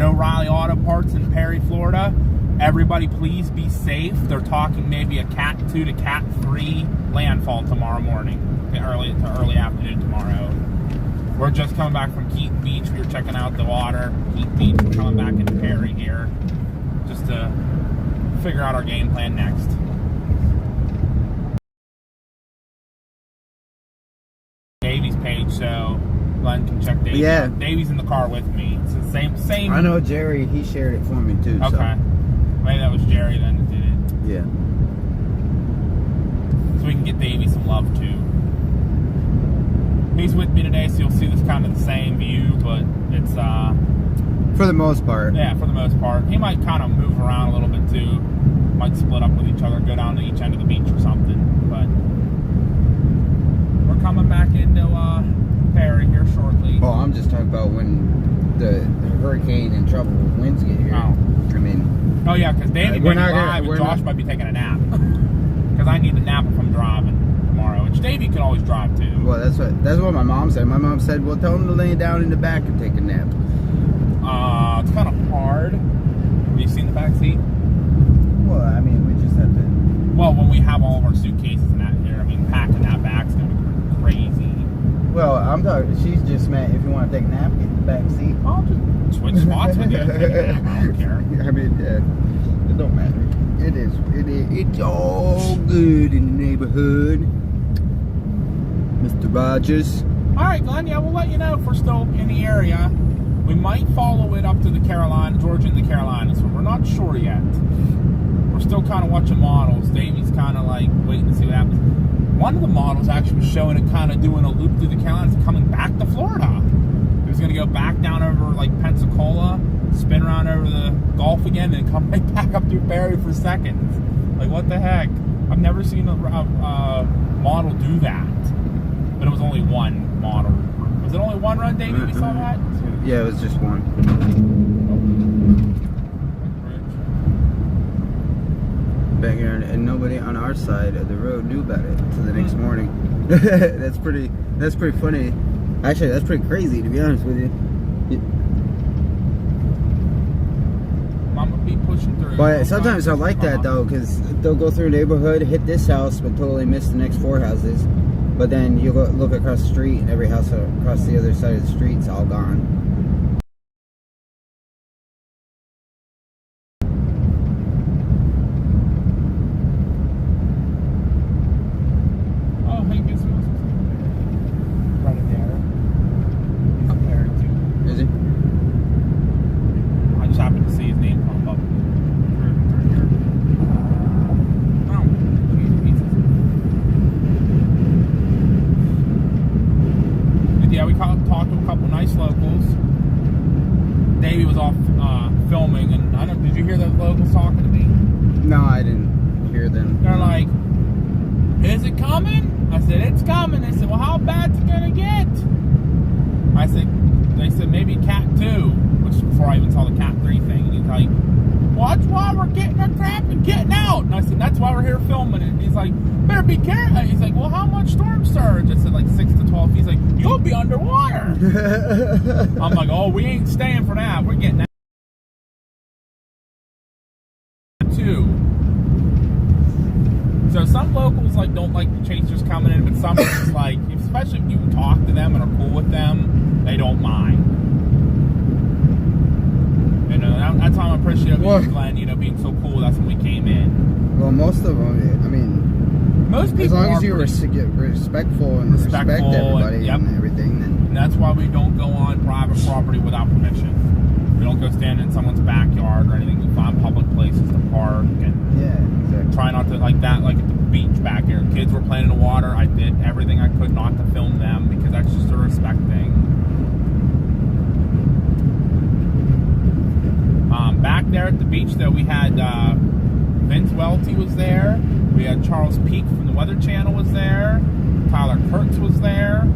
O'Reilly Auto Parts in Perry, Florida. Everybody, please be safe. They're talking maybe a Cat 2 to Cat 3 landfall tomorrow morning, early afternoon tomorrow. We're just coming back from Keaton Beach. We were checking out the water. Keaton Beach. We're coming back into Perry here, just to figure out our game plan next. Davy's page, so Glenn can check Davy. Yeah, Davy's in the car with me. It's the same. I know Jerry. He shared it for me too. Okay. So. Maybe that was Jerry then that did it. Yeah. So we can get Davey some love too. He's with me today, so you'll see this kind of the same view, but it's for the most part. Yeah, for the most part. He might kind of move around a little bit too. Might split up with each other, go down to each end of the beach or something. But we're coming back into Perry here shortly. Oh, I'm just talking about when the hurricane and trouble winds get here. Oh. I mean. Oh yeah, because Davey might be live and Josh might be taking a nap. Because I need to nap if I'm driving tomorrow, which Davey can always drive too. Well, that's what my mom said. My mom said, "Well, tell him to lay down in the back and take a nap." It's kind of hard. Have you seen the back seat? Well, I mean, we just have to. Well, when we have all of our suitcases and that here, I mean, packing that back's gonna be crazy. Well, I'm talking. She's just meant if you want to take a nap, get in the back seat. I'll just switch spots with you. I don't care. I mean, it don't matter. It's all good in the neighborhood, Mr. Rogers. All right, Glenn. Yeah, we'll let you know if we're still in the area. We might follow it up to the Georgia and the Carolinas, so we're not sure yet. We're still kind of watching models. Davey's kind of like waiting to see what happens. One of the models actually was showing it kind of doing a loop through the Carolinas, coming back to Florida. It was going to go back down over like Pensacola, spin around over the Gulf again, and come right back up through Perry for seconds. Like, what the heck? I've never seen a model do that. But it was only one model. Was it only one run, Davey? We saw that? Yeah, it was just one. Back here, and and nobody on our side of the road knew about it until the next morning. That's pretty funny. Actually, that's pretty crazy, to be honest with you. Mama be pushing through. But sometimes I like that though, because they'll go through a neighborhood, hit this house, but totally miss the next 4 houses. But then you go look across the street, and every house across the other side of the street's all gone. Oh, hey, guess who else was right there? He's there too. Is he? I just happened to see his name pop up. Right here. Oh, pieces. But yeah, we talked to a couple nice locals. Davey was off filming, and I don't. Did you hear those locals talking to me? No, I didn't hear them. They're like, "Is it coming?" I said, "It's coming." They said, "Well, how bad's it gonna get?" I said, "They said maybe Cat 2," which is before I even saw the Cat 3 thing. And he's like, "Well, that's why we're getting our crap and getting out." And I said, "That's why we're here filming it." And he's like, "Better be careful." He's like, "Well, how much storm surge?" I said, like 6 to 12. He's like, "You'll be underwater." I'm like, "Oh, we ain't staying for that. We're getting out too." So some locals like don't like the chasers coming in, but some just like, especially if you talk to them and are cool with them, they don't mind. You know, that's how I'm appreciative of you, Glenn, you know, being so cool with us when we came in. Well, most of them, I mean, Most people as long are as you're respectful and respect everybody yep. and everything, then And that's why we don't go on private property without permission. We don't go stand in someone's backyard or anything. We find public places to park and yeah, exactly. try not to, like that, like at the beach back here. Kids were playing in the water. I did everything I could not to film them because that's just a respect thing. Back there at the beach, though, we had Vince Welty was there. We had Charles Peak from the Weather Channel was there. Tyler Kurtz was there.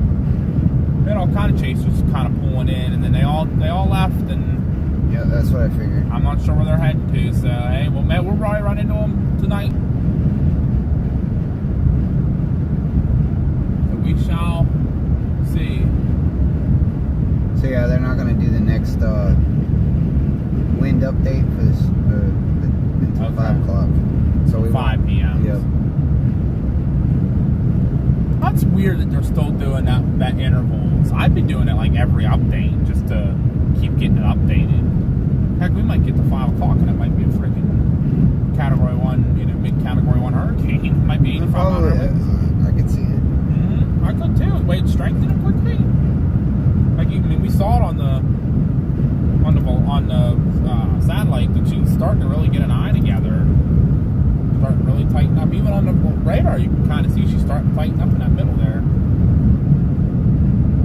We had all kind of chasers kind of pulling in, and then they all left, and Yeah, that's what I figured. I'm not sure where they're heading to. So hey, well, we'll probably run into them tonight. So we shall see. So yeah, they're not going to do the next wind update for this until Okay. 5 o'clock. So we 5 p.m. Yep. That's weird that they're still doing that intervals. I've been doing it like every update just to keep getting it updated. Heck, we might get to 5 o'clock and it might be a freaking Category 1, you know, mid-Category 1 hurricane. It might be 85 Probably, I could see it. I could too. Wait, strengthen it quickly. Like, I mean, we saw it on the satellite that she's starting to really get an eye together. Starting to really tighten up. Even on the radar, you can kind of see she's starting to tighten up in that middle there.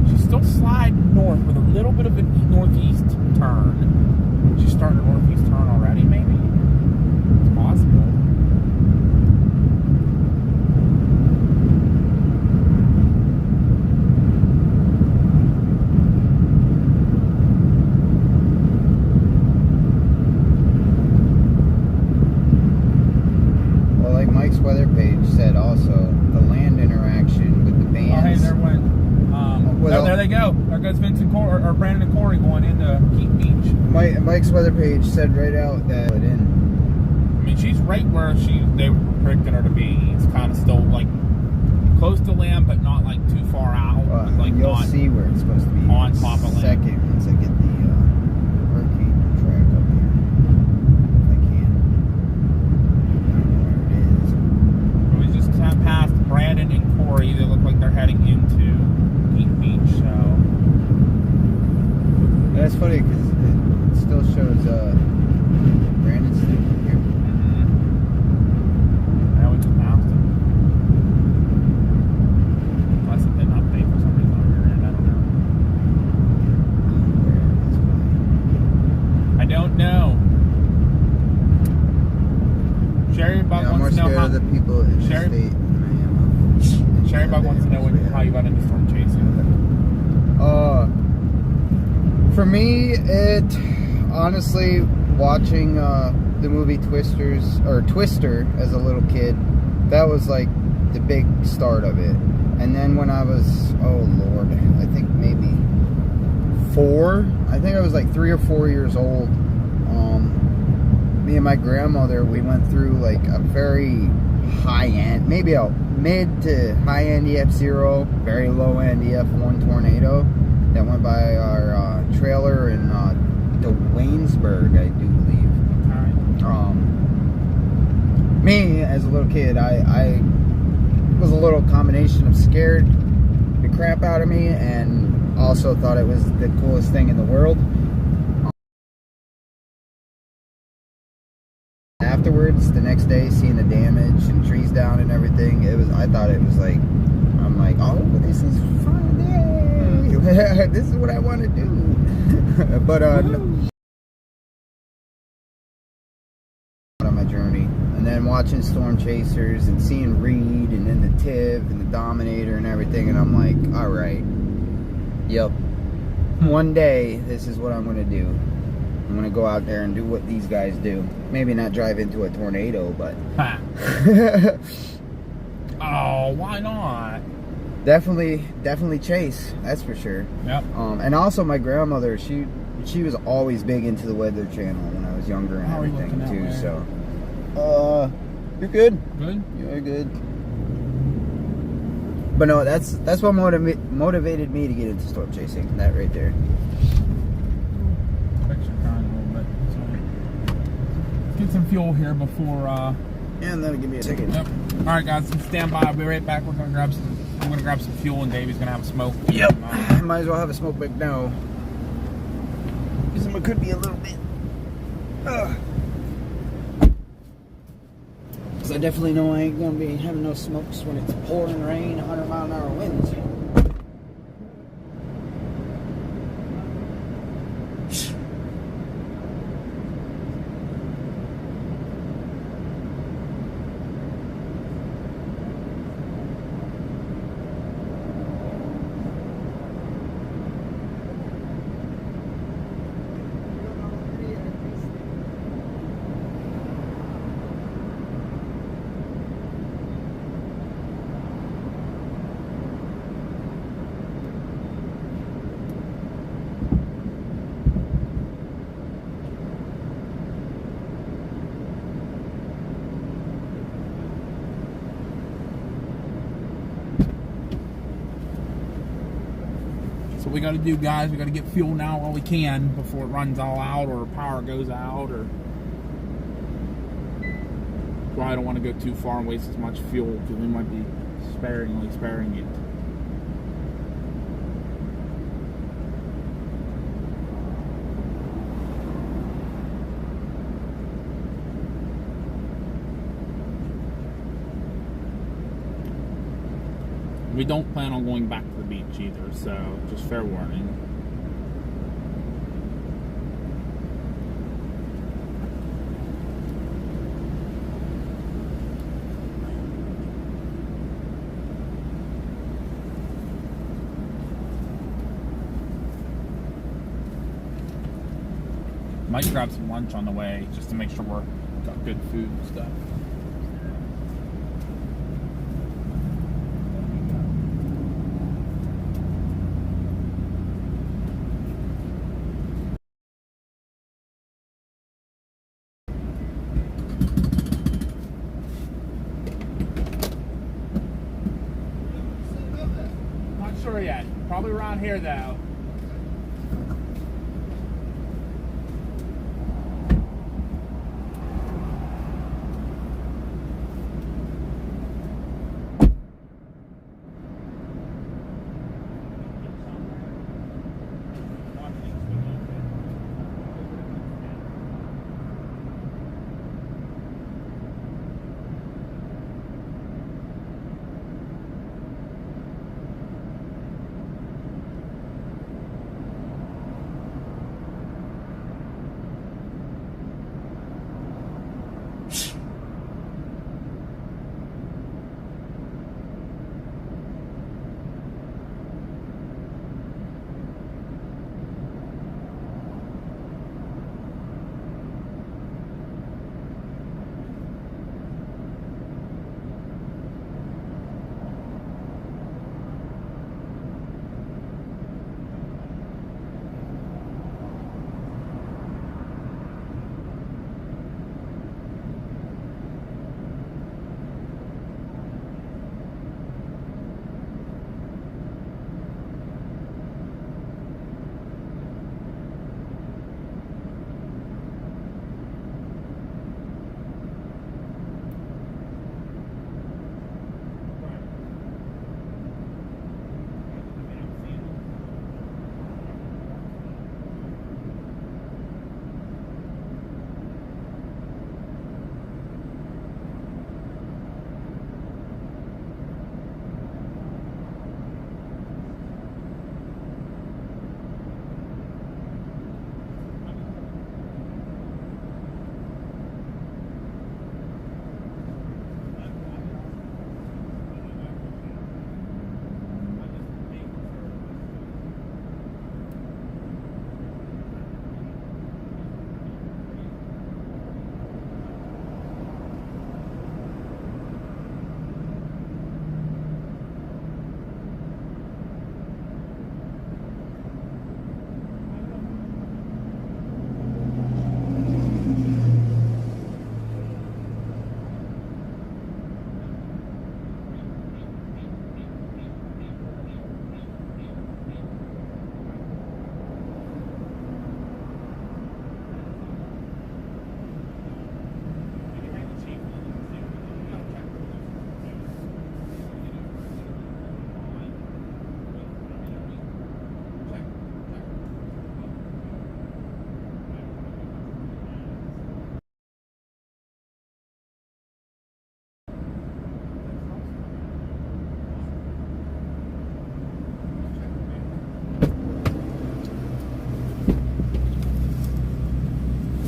She's still sliding north with a little bit of a northeast turn. She's starting a northeast turn already, maybe? It's possible. Well, like Mike's weather page said also, the land interaction with the bands. Oh, hey, there went. Well, there they go. There goes Vince and Corey, or Brandon and Corey going into Keat Beach. Mike's weather page said right out that it in. I mean, she's right where they were predicting her to be. It's kind of still like close to land, but not like too far out. But, like You'll not see where it's supposed to be on top of land. second once I get the hurricane track up here. If I can. I don't know where it is. We just passed Brandon and Corey. They look like they're heading into Keat Beach. So That's funny because it still shows Brandon's here. now we just passed him. Unless it didn't update for some reason on your end. I don't know. I don't know. Sherry Bug I'm more wants to know scared how. of the people in the Sherry- state than I am of Sherry Bug wants to know how you got into storm chasing. For me, it honestly watching the movie Twister as a little kid. That was like the big start of it. And then when I was, oh Lord, I think maybe 4. I think I was like 3 or 4 years old. Me and my grandmother, we went through like a very high end, maybe a mid to high end EF0, very low end EF1 tornado that went by our trailer in Waynesburg, I do believe. Me as a little kid, I was a little combination of scared the crap out of me and also thought it was the coolest thing in the world. Afterwards, the next day, seeing the damage and trees down and everything, I thought it was like, I'm like, oh, this is fun, yay! This is what I want to do. But on my journey, and then watching Storm Chasers and seeing Reed and then the Tiv and the Dominator and everything, and I'm like, all right, yep, one day this is what I'm gonna do. I'm gonna go out there and do what these guys do. Maybe not drive into a tornado, but oh, why not? Definitely chase. That's for sure. Yep. And also my grandmother, she was always big into the Weather Channel when I was younger and everything too. So, you're good. Good. You're good. But no, that's what motivated me to get into storm chasing. That right there. Get some fuel here before And that'll give me a second. Yep. Alright guys, stand by, I'll be right back. I'm gonna grab some fuel and Davey's gonna have a smoke. Yep. Might as well have a smoke break now. Because it could be a little bit. Because I definitely know I ain't gonna be having no smokes when it's pouring rain, 100-mile-an-hour winds. So we gotta do, guys, we gotta get fuel now while we can before it runs all out or power goes out, or well, I don't want to go too far and waste as much fuel because we might be sparing it. We don't plan on going back to the beach either, so just fair warning. Might grab some lunch on the way just to make sure we're got good food and stuff. Not sure yet. Probably around here though.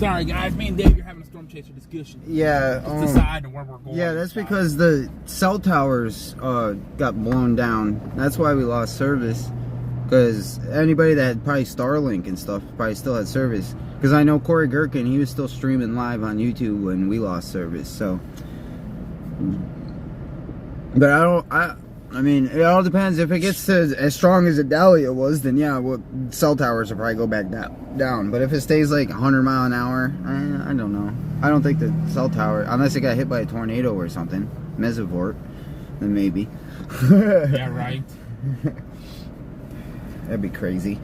Sorry, guys. Me and Dave are having a storm chaser discussion. Yeah. Let's decide where we're going. Yeah, that's because the cell towers got blown down. That's why we lost service. Because anybody that had probably Starlink and stuff probably still had service. Because I know Corey Gherkin, he was still streaming live on YouTube when we lost service. So, but I mean, it all depends. If it gets to as strong as Adalia was, then yeah, cell towers will probably go back down. But if it stays like 100 mile an hour, I don't know. I don't think the cell tower, unless it got hit by a tornado or something, mesovort, then maybe. Yeah, right. That'd be crazy.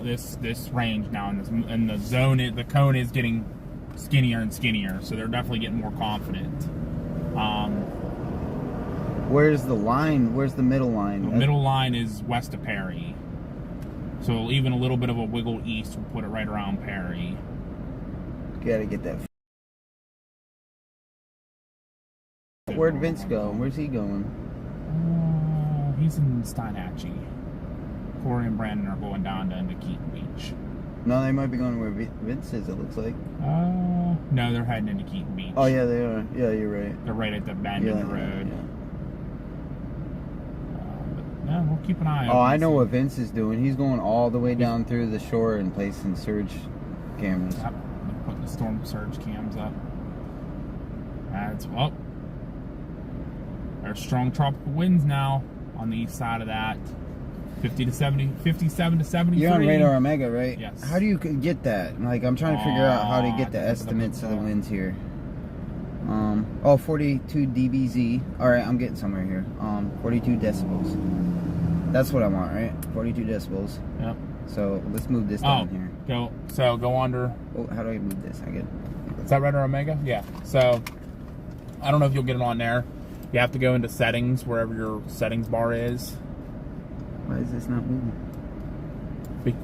This range now, and the zone, the cone is getting skinnier and skinnier, so they're definitely getting more confident. Where's the line? Where's the middle line? The middle line is west of Perry, so even a little bit of a wiggle east will put it right around Perry. Gotta get that. Where'd Vince go? Where's he going? He's in Steinhatchee. Corey and Brandon are going down to Keaton Beach. No, they might be going where Vince is, it looks like. No, they're heading into Keaton Beach. Oh, yeah, they are. Yeah, you're right. They're right at the bend in the road. Yeah. But, yeah, we'll keep an eye on. Oh, I know what Vince is doing. He's going all the way down through the shore and placing surge cameras. Yep, putting the storm surge cams up. That's, well, there's strong tropical winds now on the east side of that. 57 to 73. You're on Radar Omega, right? Yes. How do you get that? Like, I'm trying to figure out how to get the estimates of the winds here. 42 dBz. All right, I'm getting somewhere here. 42 decibels. That's what I want, right? 42 decibels. Yep. So let's move this down here. Go under. Oh, how do I move this? I get. Is that Radar Omega? Yeah. So I don't know if you'll get it on there. You have to go into settings, wherever your settings bar is. Why is this not moving?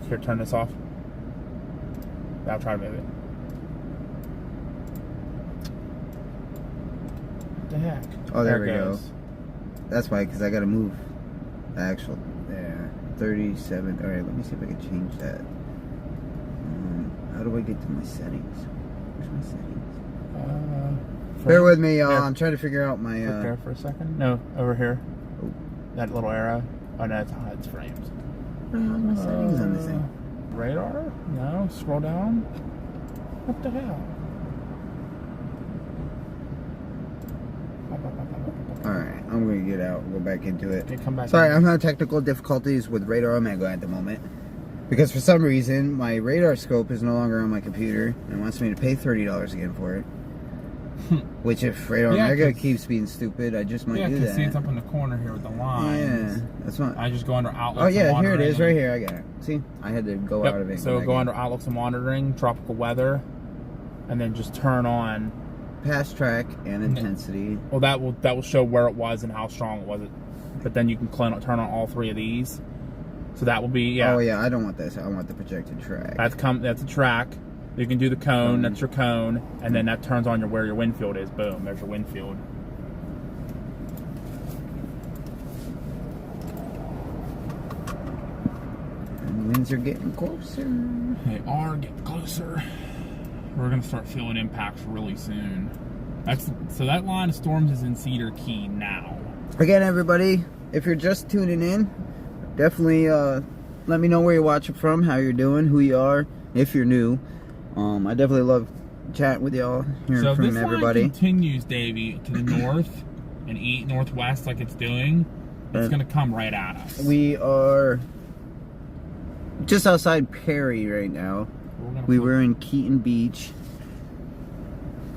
Here, turn this off. I'll try to move it. What the heck? Oh, there we go. That's why, because I got to move the actual. There. 37. Alright, let me see if I can change that. How do I get to my settings? Where's my settings? Bear with me, y'all. I'm trying to figure out my. Look there for a second. No, over here. Oh. That little arrow. Oh no, it's frames. Where are my settings on this thing? Radar? No, scroll down. What the hell? Alright, I'm gonna get out and go back into it. Okay, come back. Sorry, I'm having technical difficulties with Radar Omega at the moment. Because for some reason, my radar scope is no longer on my computer and wants me to pay $30 again for it. Which, if Radar Omega keeps being stupid, I just might do that. See, it's up in the corner here with the lines. Yeah, that's what. I just go under outlooks. Oh yeah, here it is, right here. I got it. See, I had to go out of it. So go under outlooks and monitoring, tropical weather, and then just turn on past track and intensity. Well, that will show where it was and how strong it was. But then you can turn on all three of these. So that will be Oh yeah, I don't want this. I want the projected track. That's a track. You can do the cone. That's your cone, and then that turns on where your wind field is. Boom, there's your wind field. And winds are getting closer. They are getting closer. We're gonna start feeling impacts really soon. So that line of storms is in Cedar Key now. Again, everybody, if you're just tuning in, definitely let me know where you're watching from, how you're doing, who you are, if you're new. I definitely love chatting with y'all, hearing from everybody. So this line continues, Davey, to the north and northwest like it's doing. It's going to come right at us. We are just outside Perry right now. We were in Keaton Beach.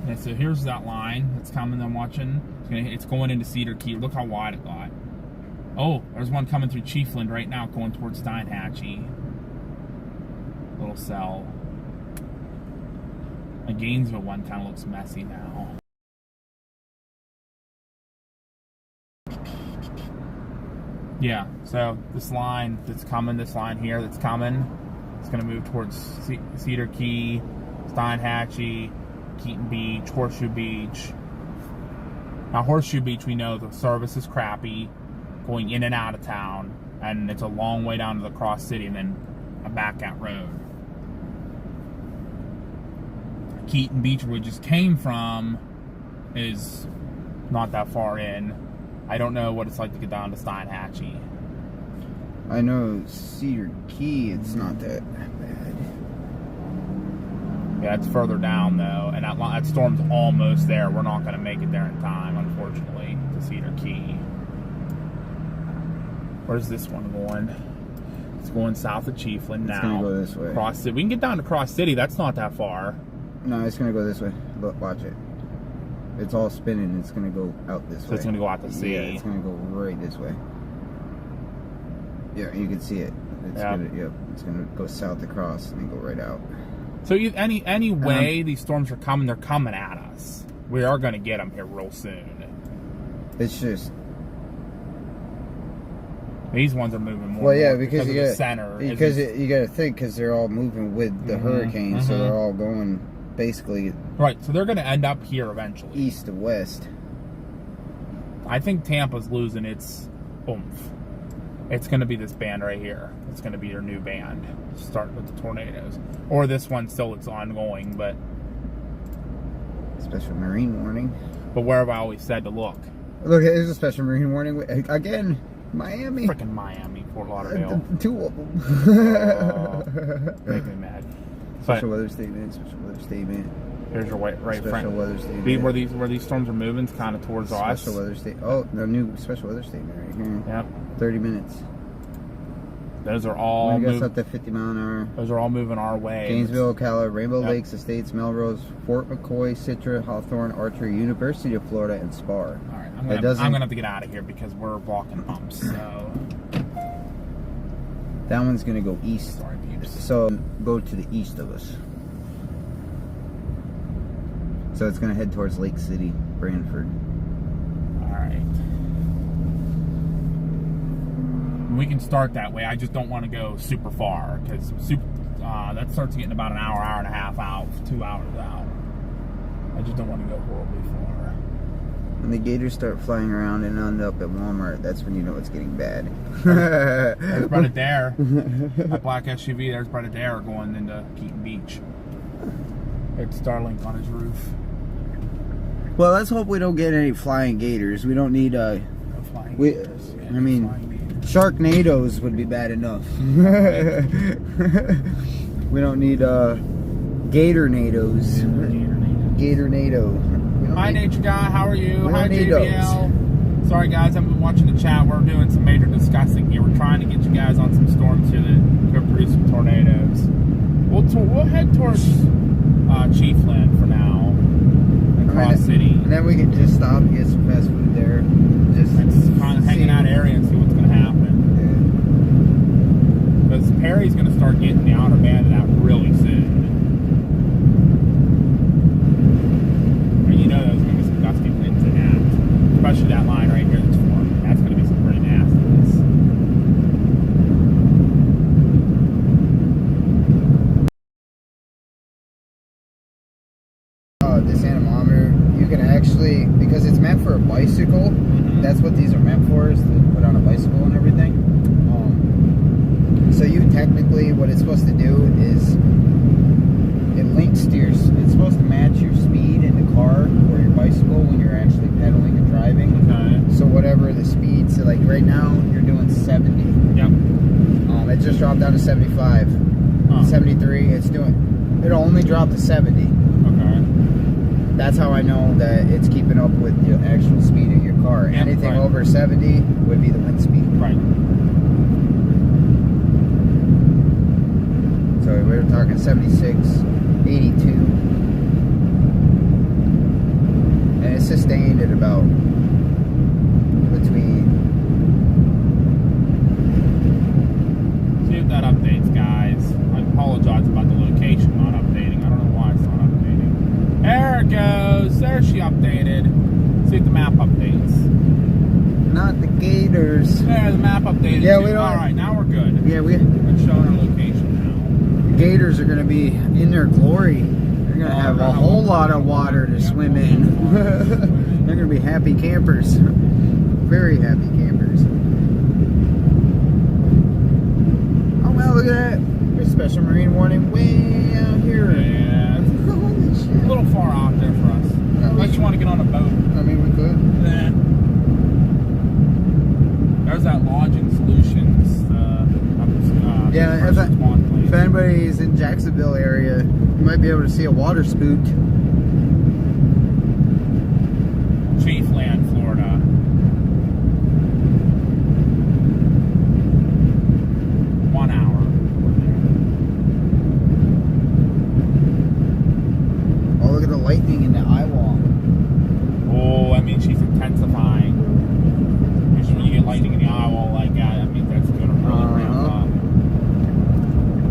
Okay, so here's that line that's coming. I'm watching. It's going into Cedar Key. Look how wide it got. Oh, there's one coming through Chiefland right now, going towards Steinhatchee. Little cell. The Gainesville one kind of looks messy now. Yeah, so this line that's coming, this line here that's coming, it's going to move towards Cedar Key, Steinhatchee, Keaton Beach, Horseshoe Beach. Now, Horseshoe Beach, we know the service is crappy, going in and out of town, and it's a long way down to the Cross City, and then back at road. Keaton Beach, where we just came from, is not that far in. I don't know what it's like to get down to Steinhatchee. I know Cedar Key, it's not that bad. Yeah, it's further down though, and that storm's almost there. We're not going to make it there in time, unfortunately, to Cedar Key. Where's this one going? It's going south of Chiefland now. It's going to go this way. Cross City. We can get down to Cross City. That's not that far. No, it's going to go this way. Look, watch it. It's all spinning. It's going to go out this way. So it's going to go out to sea. Yeah, it's going to go right this way. Yeah, you can see it. It's going to go south across and then go right out. So any way these storms are coming, they're coming at us. We are going to get them here real soon. It's just... These ones are moving more. Well, yeah, because of the center. Because you got to think, because they're all moving with the hurricane, so they're all going basically... Right, so they're going to end up here eventually. East to west. I think Tampa's losing its oomph. It's going to be this band right here. It's going to be your new band. Start with the tornadoes. Or this one still, it's ongoing, but... Special marine warning. But where have I always said to look? Look, there's a special marine warning. Again, Miami. Freaking Miami, Fort Lauderdale. Two of them. Make me mad. Special weather statement, special weather statement. Here's your right special front. Weather statement. Where these storms are moving, it's kind of towards us. Special weather statement. Oh, the new special weather statement right here. Yep. 30 minutes. Those are all moving. Up to 50 mile an hour. Those are all moving our way. Gainesville, Ocala, Rainbow Lakes, Estates, Melrose, Fort McCoy, Citra, Hawthorne, Archer, University of Florida, and Spar. All right, I'm gonna have to get out of here because we're walking bumps. So that one's gonna go east. Sorry, peeps. So go to the east of us. So it's gonna head towards Lake City, Branford. All right. We can start that way. I just don't want to go super far because that starts getting about an hour, hour and a half out, 2 hours out. I just don't want to go horribly far. When the gators start flying around and end up at Walmart, that's when you know it's getting bad. There's Brett Adair. That black SUV, there's Brett Adair going into Keaton Beach. It's Starlink on his roof. Well, let's hope we don't get any flying gators. We don't need flying gators. I mean, Sharknadoes would be bad enough. We don't need Gatornadoes. Gatornado. Hi, Nature Guy. How are you? Hi, JBL. Sorry, guys. I've been watching the chat. We're doing some major discussing here. We're trying to get you guys on some storms here that could produce some tornadoes. We'll head towards Chiefland for now. Cross City. And then we can just stop and get some fast food there. Just kind of hanging out area and see what's going to happen. Because Perry's going to start getting the outer band of that really soon. And you know there's going to be some gusty winds in that. Especially that line right here that's forming. That's going to be some pretty nastiness. This anemometer, you can actually, because it's meant for a bicycle, that's what these are meant for, is to put on a bicycle and everything. So you technically, what it's supposed to do is it links to it's supposed to match your speed in the car or your bicycle when you're actually pedaling and driving. Okay. So whatever the speed, so like right now you're doing 70. Yep. It just dropped down to 75. 73, it'll only drop to 70. Okay. That's how I know that it's keeping up with the actual speed of your car. Yeah, Anything right. over 70 would be the wind speed. Right. So we were talking 76, 82. And it's sustained at about between... See if that updates, guys. I apologize about the location not updating. I don't know why it's not updating. There it goes. There she updated. See if the map updates. Not the gators. There, the map updated. Yeah, too. we don't... Alright, now we're good. Yeah, It's showing our location now. the gators are going to be in their glory. They're going to have a whole lot of water to swim in. They're going to be happy campers. Very happy campers. Oh, well, look at that. special marine warning way out here. Yeah. Holy shit. A little far out there for us. Unless you want to get on a boat. I mean, we could. Nah. There's that Lodging Solutions. Yeah, if anybody's in Jacksonville area, you might be able to see a water spook. Chiefland, Florida. Oh, look at the lightning in the eye wall. Oh, I mean, she's intensifying. Usually when you get lightning in the eye wall like that, I mean, that's going to really ramp up.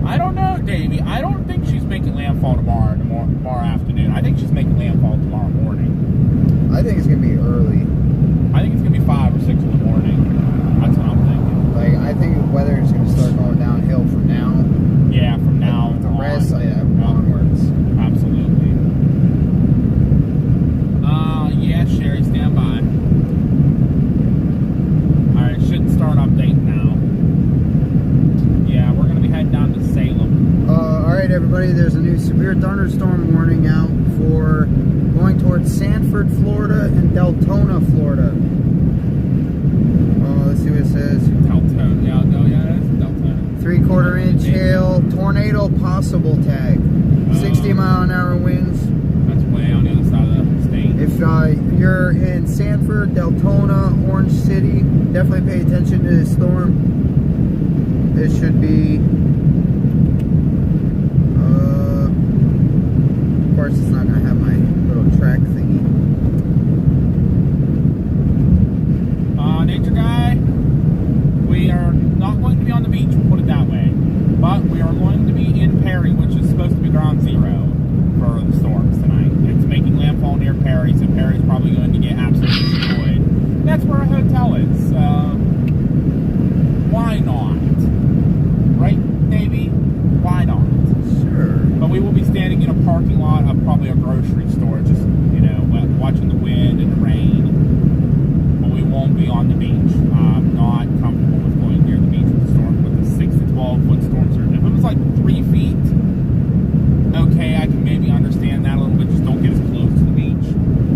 I don't know, Davey. I don't think she's making landfall tomorrow afternoon. I think she's making landfall tomorrow morning. I think it's going to be early. I think it's going to be 5 or 6 in the morning. That's what I'm thinking. Like, I think the weather is going to start going downhill from now. Yeah, from now the on. rest, onwards. Absolutely. Yeah, Sherry, stand by. Alright, should start updating now. Yeah, we're going to be heading down to Salem. Alright, everybody, there's a new severe thunderstorm warning out for going towards Sanford, Florida, and Deltona, Florida. Let's see what it says. Deltona, yeah, that's Deltona. 3/4 inch hail, tornado possible tag. 60 mile an hour winds. That's way on the other side of the state. If you're in Sanford, Deltona, Orange City, definitely pay attention to this storm. It should be, of course it's not going to have my little track thingy. Nature guy, we are not going to be on the beach, we'll put it that way. But we are going to be in Perry, which is supposed to be ground zero for the storms tonight. It's making landfall near Perry, so Perry's probably going to get absolutely destroyed. That's where our hotel is. Why not? Right, Davey? Why not? Sure. But we will be standing in a parking lot of probably a grocery store, just, watching the wind and the rain. But we won't be on the beach. I'm not comfortable with going near the beach with the storm, with the 6 to 12 foot storm surge. If it was like 3 feet, okay, I can maybe understand that a little bit. Just don't get as close to the beach.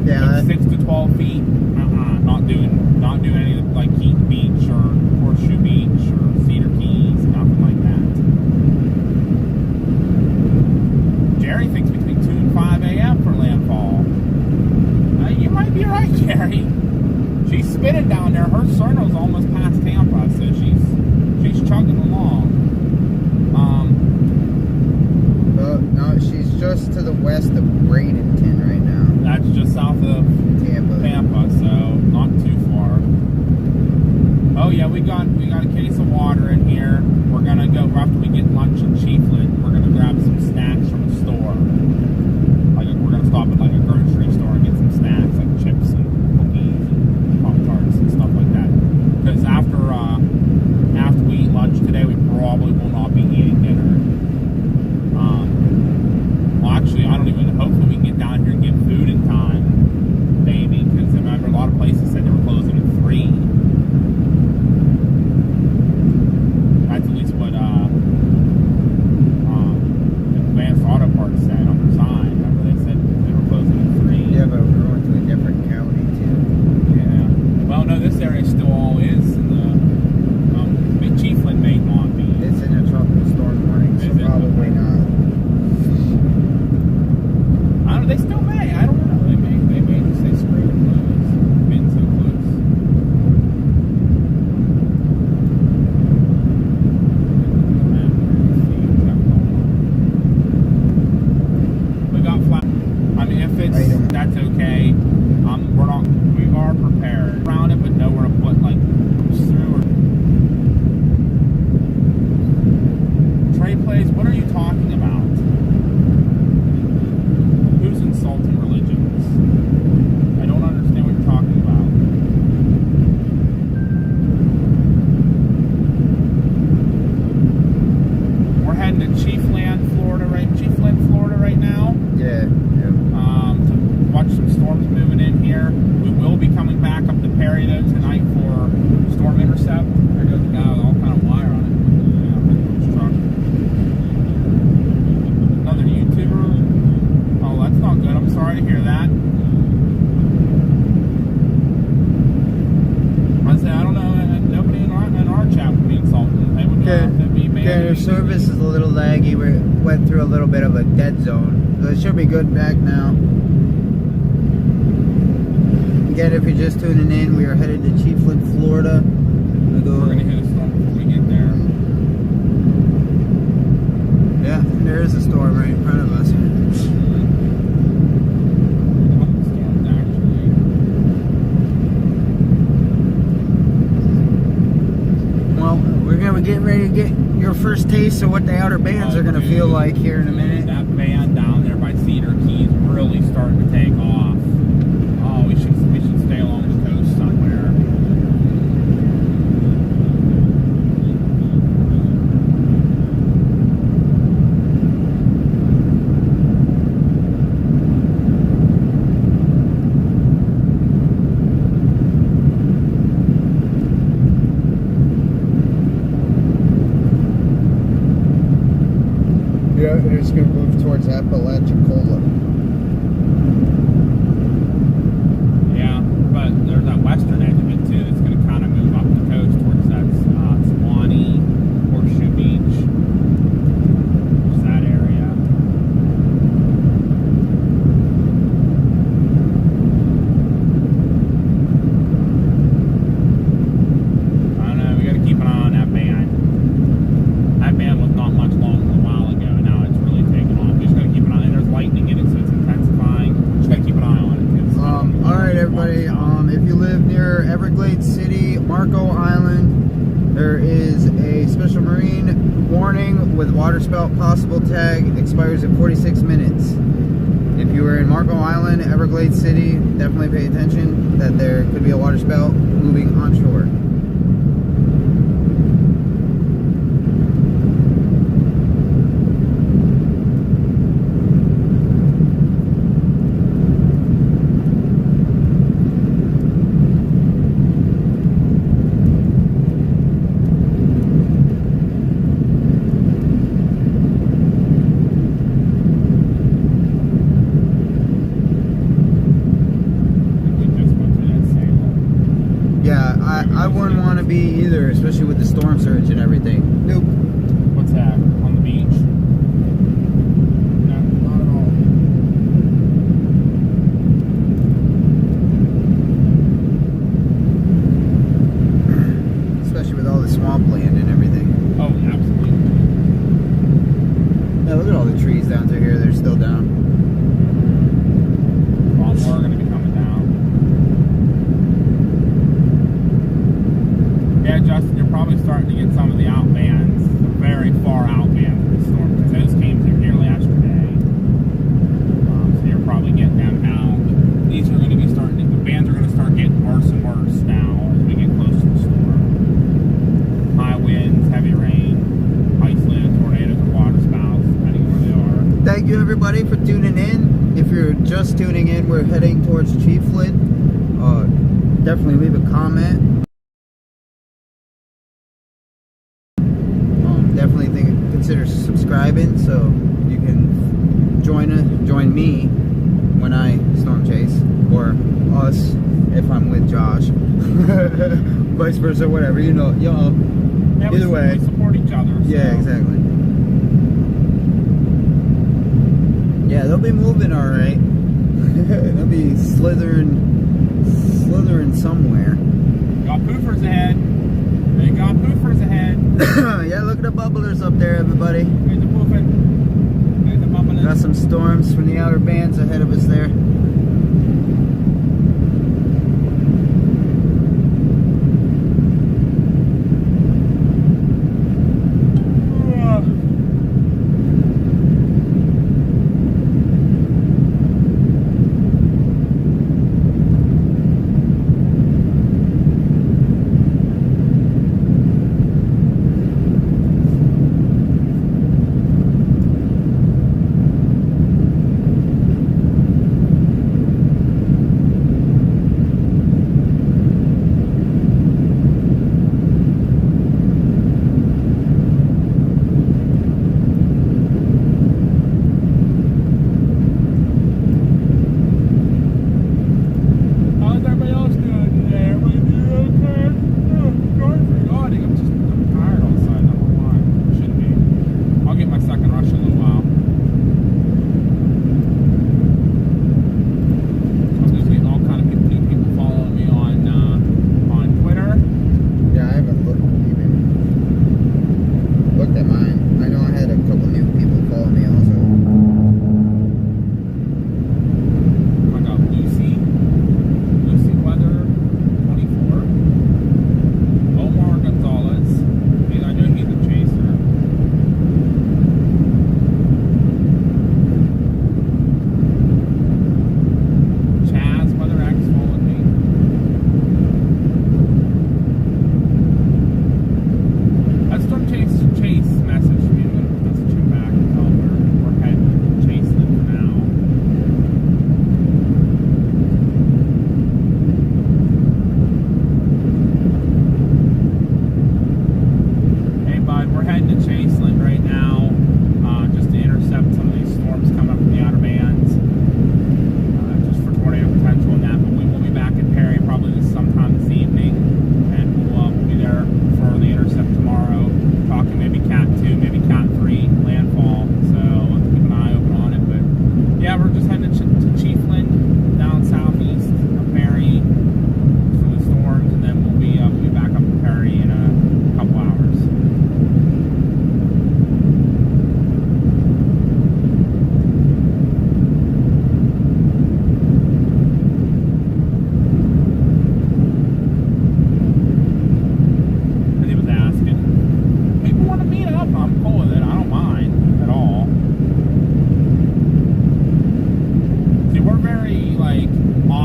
Yeah. But 6 to 12 feet, not doing any of like Keaton Beach or Horseshoe Beach or Cedar Keys, nothing like that. Jerry thinks between 2 and 5 a.m. for landfall. You might be right, Jerry. She's spinning down there. Her Cerno's almost past Tampa, so she's chugging along. No, she's just to the west of Bradenton right now. That's just south of Tampa, so not too far. Oh yeah, we got a case of water in here. We're gonna go after we get lunch in Chiefland. We're gonna grab some snacks from the store. We're gonna stop at like a grocery store and get some snacks like chips and cookies and Pop-Tarts and stuff like that. Because after we eat lunch today, we probably will not be eating dinner. Well, actually, I don't even. Hopefully, we can get down here and get food in time, maybe. Because I remember a lot of places said they were closing at 3. That's at least what Advanced Auto Parts said on their sign. Remember, they said they were closing at 3. Yeah, but we're going to a different county too. Yeah. Well, no, this area still all is in the Chiefland may not be. It's in a tropical storm warning, so probably not. I don't know. They still may. I don't know. They may just say screw it, close. Been so close. We got flat. I mean, if it's that's okay. We are prepared around it, but nowhere to put like through or. Trey plays. What are you talking about? Who's insulting religions? I don't understand what you're talking about. We're heading to Chiefland, Florida right now. Yeah. To watch some storms moving in here. We will be coming back up to Perry though tonight for storm intercept. There goes the guy with all kind of wire on it. went through a little bit of a dead zone. So it should be good back now. Again, if you're just tuning in, we are headed to Chiefland, Florida. We're going to hit a storm before we get there. Yeah, there is a storm right in front of us. Storms, actually. Well, we're going to be getting ready to get your first taste of what the outer bands are going to feel like here in a minute. That band down there by Cedar Key is really starting to take off. Oh, we should stay along the coast somewhere. Yeah, it's going to move towards Apalachicola. Yeah, but there's that western edge of it too that's going to kind of move up the coast towards that Swanee, Horseshoe Beach, just that area. I don't know, we got to keep an eye on that band. That band was not much longer a while ago. Now it's really taken off. We just got to keep an eye on it. There's lightning in it, so it's intensifying. Just got to keep an eye on it. All right, everybody. If you live near Everglades City, Marco Island, there is a special marine warning with waterspout possible tag. Expires in 46 minutes. If you are in Marco Island, Everglades City, definitely pay attention that there could be a waterspout moving onshore. I wouldn't want to be either, especially with the storm surge and everything. Nope. What's that? On the beach? No, not at all. Especially with all the swampland and everything. Oh, absolutely. Yeah, look at all the trees down through here. They're still down. Well, more are going to be coming down. Yeah, Justin, you're probably starting to get some of the out bands, the very far out bands of the storm, because those came through here yesterday. So you're probably getting them now. But these are going to be starting to, the bands are going to start getting worse and worse now as we get close to the storm. High winds, heavy rain, isolated tornadoes or water spouts, depending on where they are. Thank you, everybody, for tuning in. If you're just tuning in, we're heading towards Chiefland. Definitely leave a comment. Definitely consider subscribing so you can join me when I storm chase, or us if I'm with Josh. Vice versa, whatever, you know, y'all. Yeah, Either way, we support each other. So. yeah, exactly. Yeah, they'll be moving all right. They'll be slithering somewhere. Got poofers ahead. They got poofers ahead. Yeah, look at the bubblers up there, everybody. There's the poofing. There's the bubbling. Got some storms from the outer bands ahead of us there.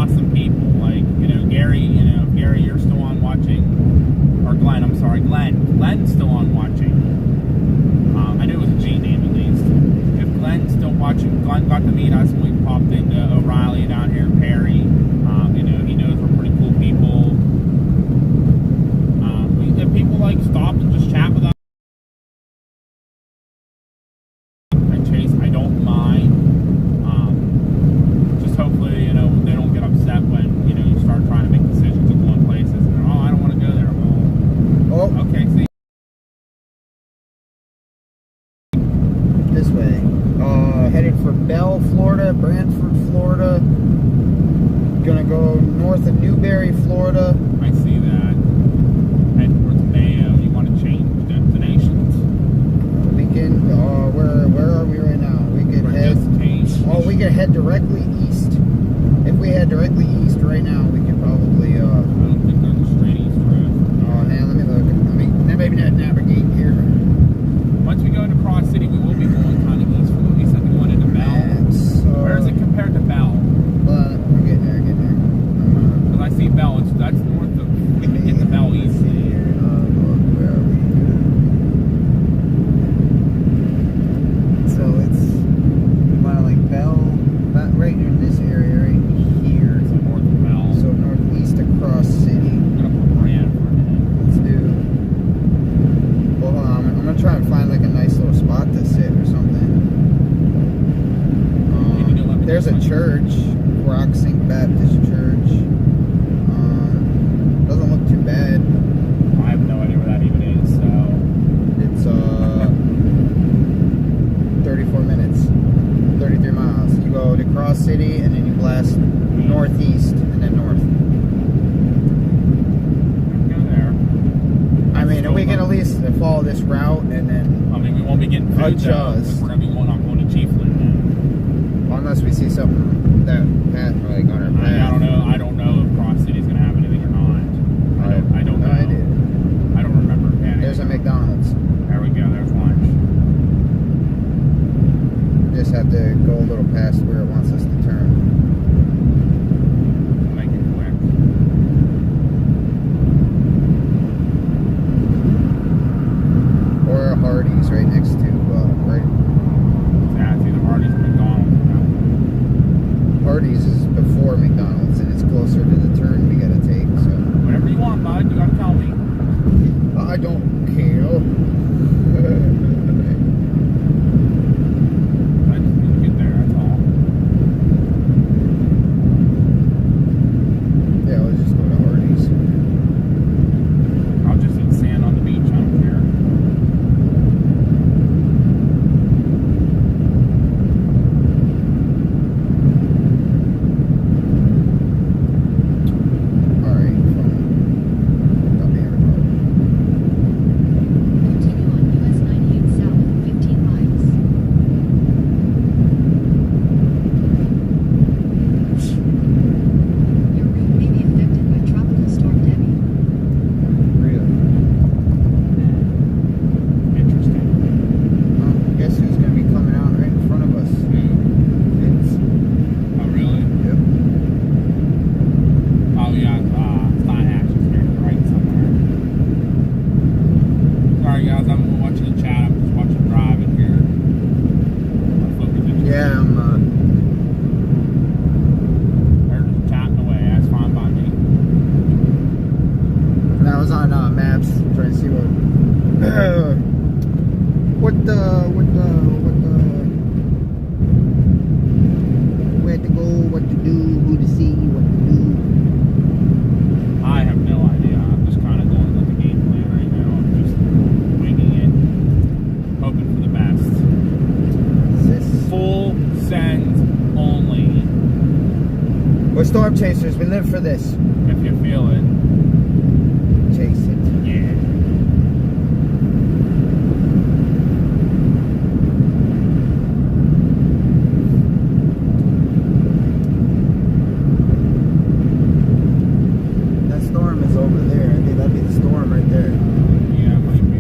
awesome people. Like, Gary, if Gary, you're still on watching, or Glenn, I'm sorry, Glenn's still on watching. I knew it was a G name at least. If Glenn's still watching, Glenn got to meet us when we popped into O'Reilly down here in Perry. He knows we're pretty cool people. If people like stop and just chat with us and Chase, I don't mind. Just hopefully, they don't get upset when, you start trying to make decisions and going places and they're, I don't want to go there. Well, okay, see. This way. Headed for Bell, Florida, Brantford, Florida. Gonna go north of Newberry, Florida. I see that. Head towards Mayo. You want to change destinations? We can, where are we right now? We could head, we could head directly east. If we head directly east right now, we could probably, I don't think there's a straight east road. Oh, man, let me look. Maybe not navigate here. Once we go into Cross City, we will be going kind of east from what we said we wanted to Bell. Where is it compared to Bell? We're getting there, Because I see Bell, that's north of, we can get to Bell easily. Where are we? So it's kind of like Bell, right in this area, right here. So north of Bell. So northeast across city. I'm going to put Brantford in. Let's do. Well, hold on. I'm going to try and find like a nice little spot to sit or something. There's a church, Rock St. Baptist Church. Doesn't look too bad. I have no idea where that even is, so. It's 34 minutes, 33 miles. You go to Cross City and then you blast northeast and then north. Go there. I mean, we can at least follow this route and then. We won't be getting food adjust. though, 'cause we're going to be going to Chiefland then. Unless we see something that path, like on our path. I don't know if Cross City's going to have anything or not. I don't know. No idea. I don't remember. Yeah, There's a McDonald's. There we go. There's lunch. Just have to go a little past where it wants us to turn. Make it quick. Or a Hardee's right next to, right? Yeah, it's either Hardee's or McDonald's. Hardee's is before McDonald's and it's closer to the turn we gotta take, so. Whatever you want, bud. You gotta tell me. I don't care. I just need to get there, that's all. Yeah, let's just go to Hardee's. I'll just eat sand on the beach. I don't care. Where to go, what to do, who to see, what to do. I have no idea. I'm just kind of going with the game plan right now. I'm just winging it, hoping for the best. Full send only. We're storm chasers. We live for this. If you feel it. Chase it. Yeah. Over there. I think that'd be the storm right there. Yeah, it might be.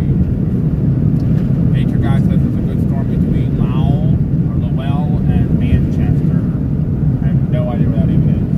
Nature guy says there's a good storm between Lowell and Manchester. I have no idea where that even is.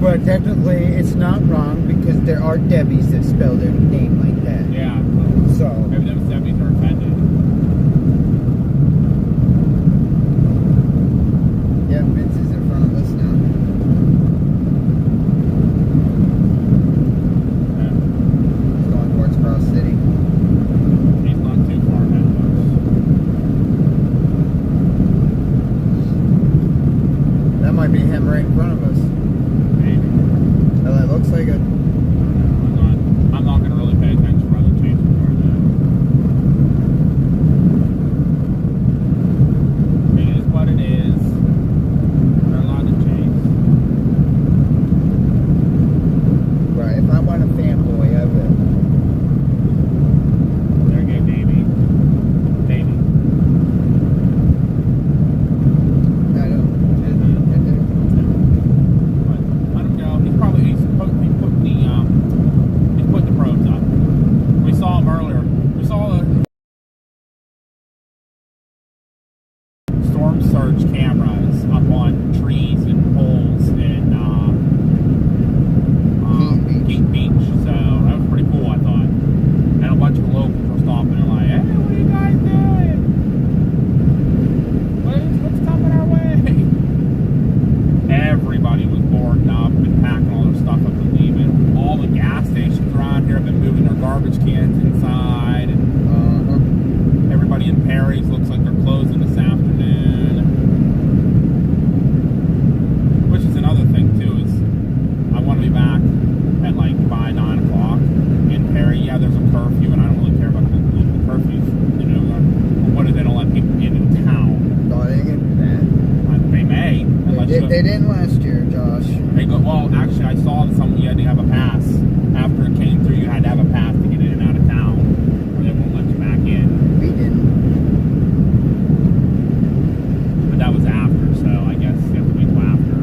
But technically, it's not wrong because there are Debbies that spell their name like that. Yeah. So Maybe them 70s are offended. yeah, Vince is in front of us now. He's going towards Cross City. He's not too far ahead of us. That might be him right in front of us. Maybe. Well, it looks like a. I'm not going to really pay attention where they're chasing for that. It is what it is. They're allowed to chase. Right, if I want a fanboy, I will. There you go, Davey. Davey. I don't. Let him go. He's putting the probes up. We saw him earlier. We saw the storm surge cameras up on trees and poles in Keaton Beach. So that was pretty cool, I thought. And a bunch of locals were stopping and like, hey, what are you guys doing? What's coming our way? Everybody was boarding up and packing all their stuff up and leaving. All the gas stations around here have been moving their garbage cans inside. And everybody in Perry's looks like they're closing this afternoon. Which is another thing too, is I want to be back at like by 9 o'clock in Perry. Yeah, there's a curfew and I don't really care about the curfews. You know, what if they don't let people in town? No, they ain't gonna do that. They may. They didn't last year, Josh. They go, well, actually, I saw that you had to have a pass. After it came through, you had to have a pass to get in and out of town, or they won't let you back in. We didn't. But that was after, so I guess you have to wait till after.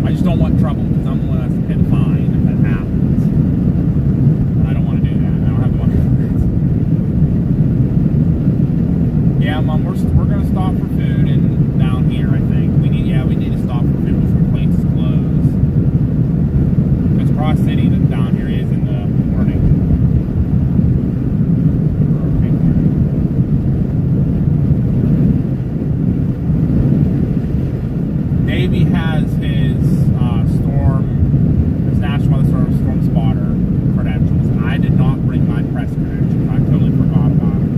I just don't want trouble, because I'm the one that's pay the fine if that happens. And I don't want to do that. I don't have the money for it. Yeah, Mom, we're going to stop for food and down here, I think. We need to stop for food before places close. Because Cross City that's down here is in the morning. Davey has his National Weather Service storm spotter credentials. I did not bring my press credentials. I totally forgot about it.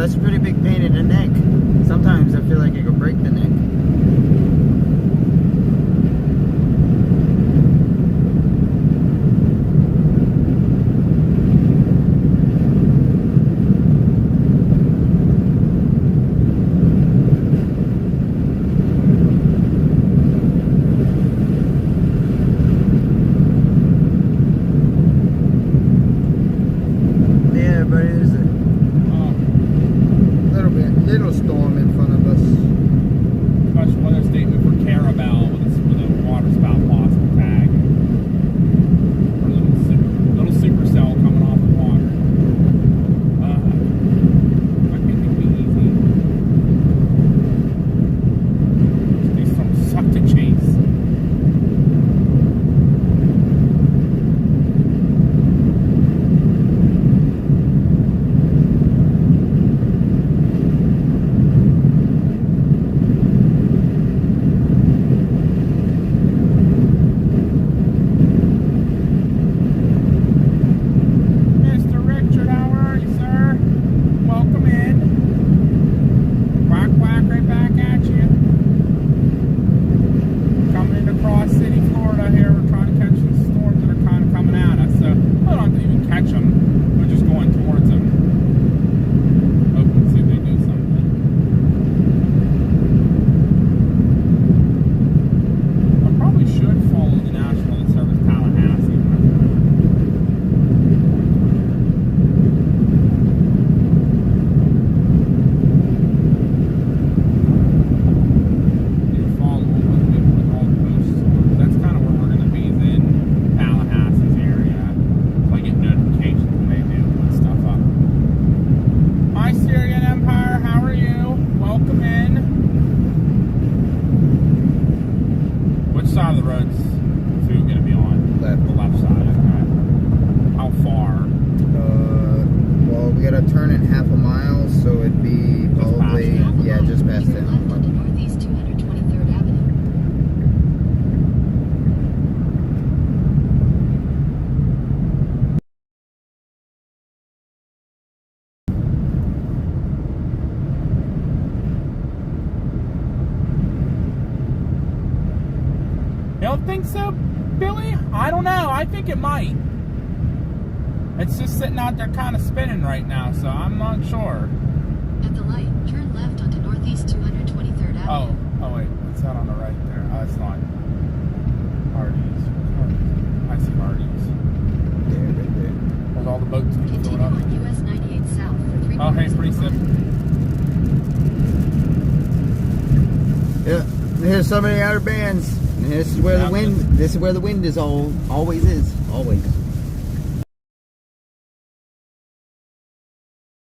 that's a pretty big pain in the neck. Sometimes I feel like it could break the neck. Little storm in front of us. Special weather statement for Carabel with a water spout possible tag. Or a little supercell coming off the water. I think it'd be easy. These some suck to chase. Side of the road's food going to be on? The left side. Okay. How far? Well, we got to turn in half a mile, so it'd be probably just past it. Northeast 223rd Avenue. You don't think so, Billy? I don't know. I think it might. It's just sitting out there kind of spinning right now, so I'm not sure. At the light, turn left onto Northeast 223rd Avenue. Oh wait. What's that on the right there? Oh, it's not. Hardee's. I see Hardee's. There, right there. There's all the boats Continue going up. on US 98 South for 3 Oh, hey, pretty simple. Yeah, here's some of the outer bands. And this is where the wind. This is where the wind is always is. Always.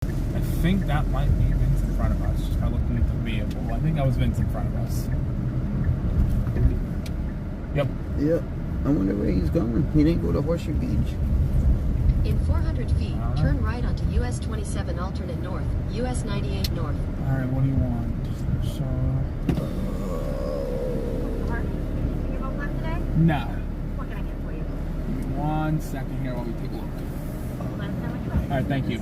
I think that might be Vince in front of us. Just by looking at the vehicle, I think that was Vince in front of us. Yep. Yep. I wonder where he's going. He didn't go to Horseshoe Beach. In 400 feet, turn right onto US 27 alternate north, US 98 north. All right. What do you want? So. No. What can I get for you? Give me 1 second here while we take a look. Let us know what you want. All right. Thank you.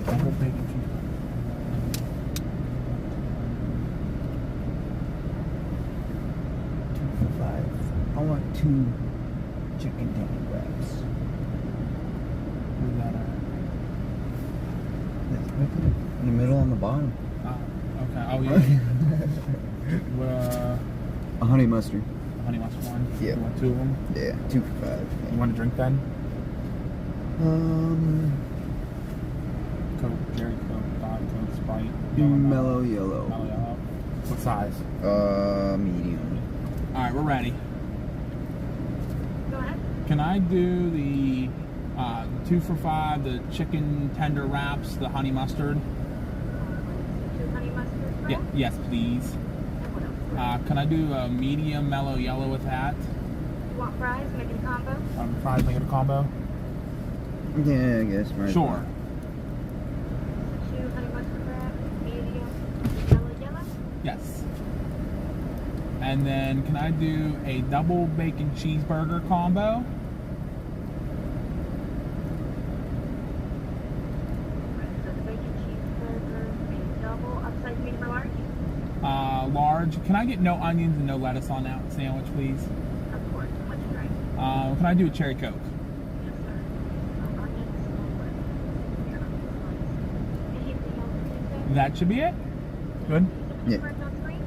Double bacon cheeseburger. 2 for $5. I want 2 chicken tender wraps. Where's that at? That's right there. In the middle on the bottom. Okay. Oh yeah. A honey mustard. Honey mustard one. Yeah. You want 2 of them? Yeah, 2 for $5. You want a drink then? Coke, Jerry Coke, Diet Coke, Sprite, Mellow yellow. Mellow yellow. What size? Medium. All right, we're ready. Go ahead. Can I do the 2 for $5, the chicken tender wraps, the honey mustard? 2 honey mustard wraps? Yeah. Yes, please. And what else? Can I do a medium mellow yellow with that? You want fries? Make it a combo? Fries, make it a combo. Yeah, I guess. Right. Sure. 2 honey mustard wraps, medium, yellow. Yes. And then can I do a double bacon cheeseburger combo? large. Can I get no onions and no lettuce on that sandwich, please? Of course. How much price? Can I do a cherry Coke? Yes, sir. Onions, no lettuce. Anything else you say? That should be it. Good. Is Yeah. it correct on screen?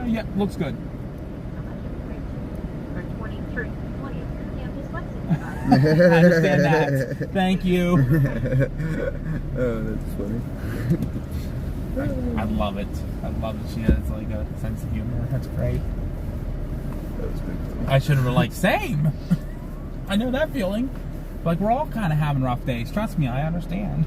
Yeah, looks good. How much is it? For 20, true. 20 if you're damn dyslexic. I understand that. Thank you. Oh, that's funny. I love it. I love that she has like a sense of humor. That's great. That was pretty funny. I should have been like, same. I know that feeling. Like, we're all kind of having rough days. Trust me, I understand.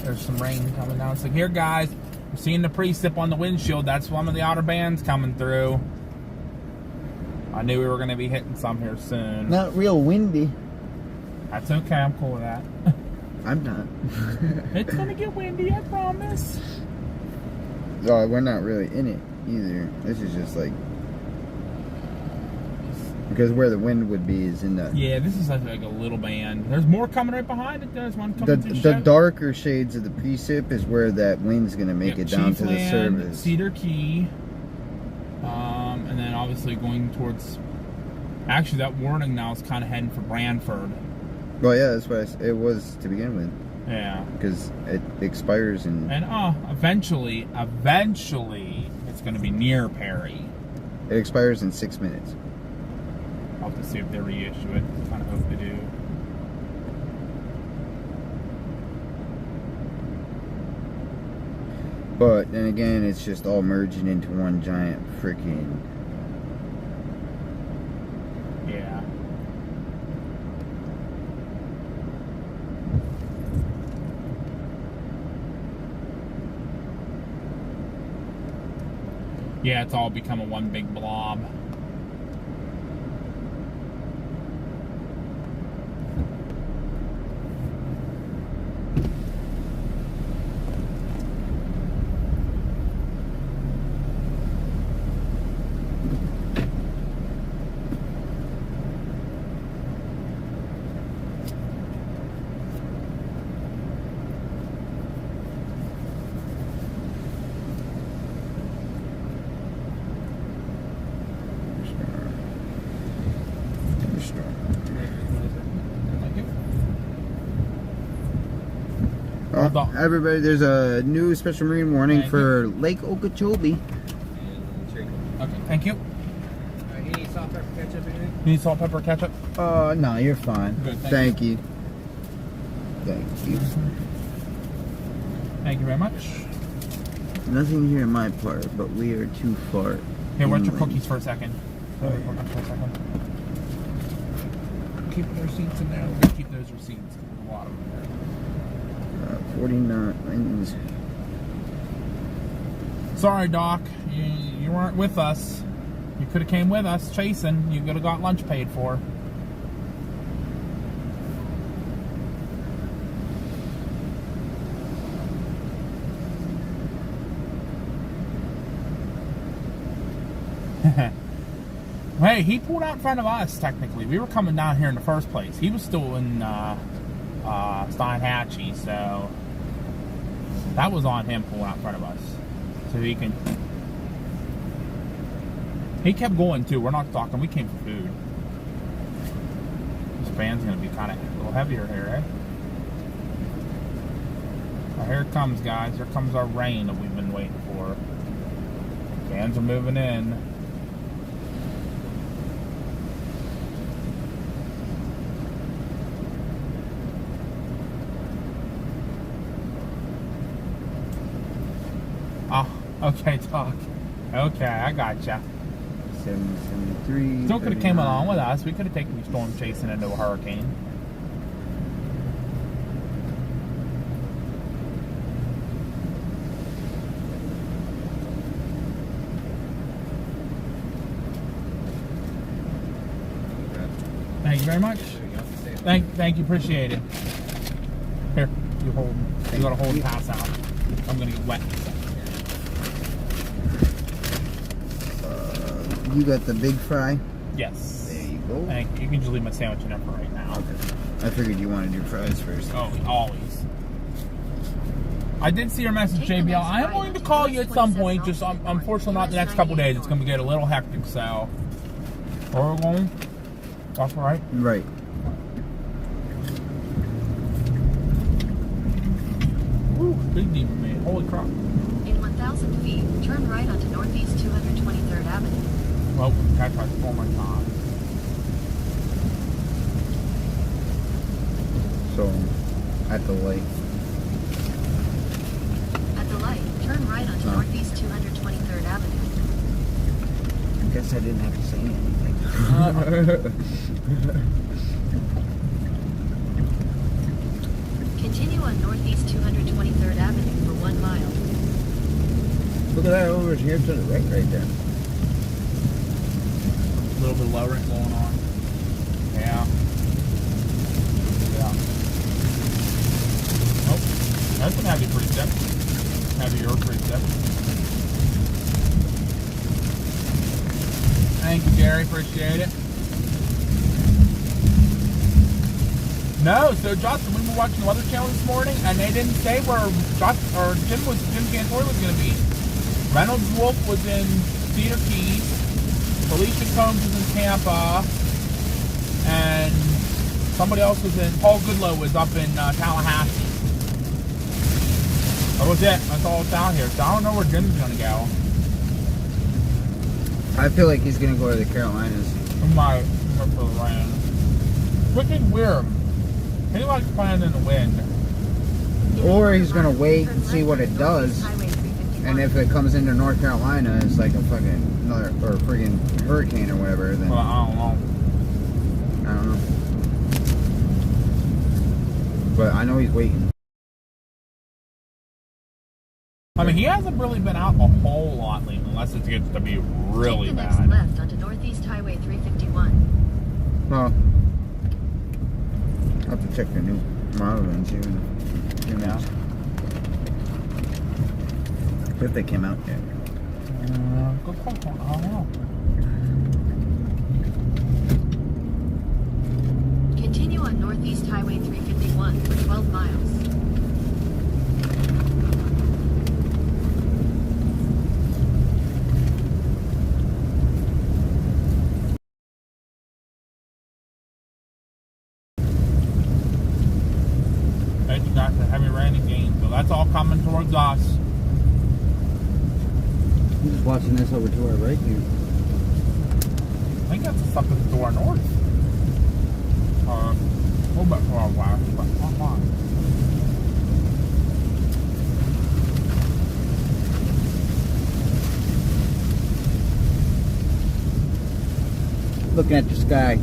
There's some rain coming down. It's like, here, guys, we're seeing the precip on the windshield. That's one of the outer bands coming through. I knew we were going to be hitting some here soon. Not real windy. That's okay. I'm cool with that. I'm not. It's going to get windy, I promise. Oh, we're not really in it either. This is just like because where the wind would be is in the Yeah, this is like a little band. There's more coming right behind it. There's one coming through the darker shades of the precip is where that wind's gonna make it down to the Chiefland, surface. Cedar Key, and then obviously going towards. Actually, that warning now is kind of heading for Brantford. Well, yeah, that's what it was to begin with Yeah, because it expires in. and eventually, it's going to be near Perry. It expires in 6 minutes. I'll have to see if they reissue it. Kind of hope they do. But then again, it's just all merging into one giant freaking. Yeah. Yeah, it's all become one big blob. Oh, everybody, there's a new special marine warning Thank for Lake Okeechobee. Okay, thank you. You need salt, pepper, ketchup, anything? You need salt, pepper, ketchup? No, you're fine. Good, Thank you. Thank you. Thank you very much. Nothing here in my part, but we are too far. Here, watch your inland. cookies for a second. Hold your cookies for a second. Keep the receipts in there. We're gonna keep those receipts. There's a lot of them there. 49. Sorry, Doc. You weren't with us. You could have came with us chasing. You could have got lunch paid for. Hey, he pulled out in front of us, technically. We were coming down here in the first place. He was still in Steinhatchee, so that was on him pulling out in front of us. So he can... He kept going, too. We're not talking. We came for food. This van's going to be kind of a little heavier here, eh? Well, here it comes, guys. Here comes our rain that we've been waiting for. Vans are moving in. Oh, okay, Doc. Okay, I gotcha. 73. Still could have came along with us. We could have taken the storm chasing into a hurricane. Thank you very much. Thank you, appreciate it. Here, you hold. You gotta hold and pass out. I'm gonna get wet. You got the big fry? Yes. There you go. Thank you. You can just leave my sandwich in there for right now. Okay. I figured you wanted to do fries first. Oh, always. I did see your message, Take the JBL. next I am right going to onto call you at some 27 point. Just alternate unfortunately not the north, next couple days. It's 98 going to get a little hectic. So, where are we going? That's all right. Right. Woo, big demon man. Holy crap. In 1,000 feet, turn right onto Northeast 223rd Avenue. Well, catch my one more time. So, at the lake. At the light, turn right onto Oh. Northeast 223rd Avenue. I guess I didn't have to say anything. Continue on Northeast 223rd Avenue for 1 mile. Look at that over here to the right there. A little bit of lowering going on. Yeah. Yeah. Oh, that's some heavy precip. Heavier precip. Thank you, Gary. Appreciate it. No, so Justin, we were watching the Weather Channel this morning, and they didn't say where Jim Cantori was going to be. Reynolds Wolf was in Cedar Keys. Felicia Combs was in Tampa, and somebody else was in. Paul Goodlow was up in Tallahassee. That was it. That's all it's out here. So I don't know where Jim's going to go. I feel like he's gonna go to the Carolinas. We might for the rain. Which is weird. He likes playing in the wind. Or he's gonna wait and see what it does. And if it comes into North Carolina, it's like a fucking another or a friggin' hurricane or whatever. Then Well, I don't know. I don't know. But I know he's waiting. I mean, he hasn't really been out a whole lot lately, unless it gets to be really Take the next bad. left onto Northeast Highway 351. Well, I'll have to check the new model and see when if they came out yet. Good question. I don't know. Continue on Northeast Highway 351 for 12 miles. You got the heavy rain again, so that's all coming towards us. I'm just watching this over to our right here. I think that's the stuff that's to our north. A little bit to our west, but not much. Looking at the sky.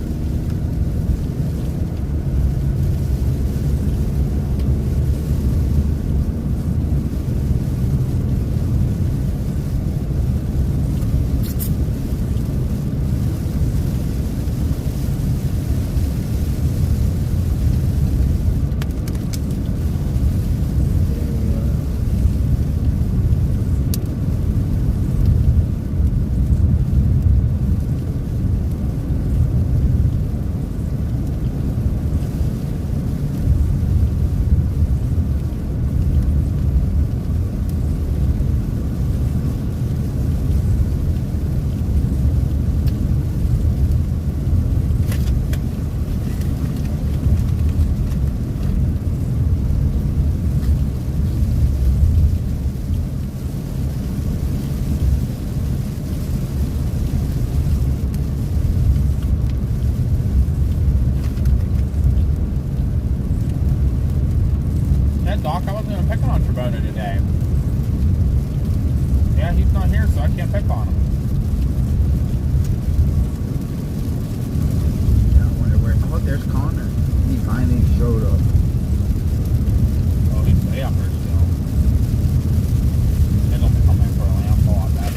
Doc, I wasn't even picking on Trebona today. Yeah, he's not here, so I can't pick on him. Yeah, I wonder where. Oh, there's Connor. He finally showed up. Oh, he's way up there still. They don't come in for a landfall on that.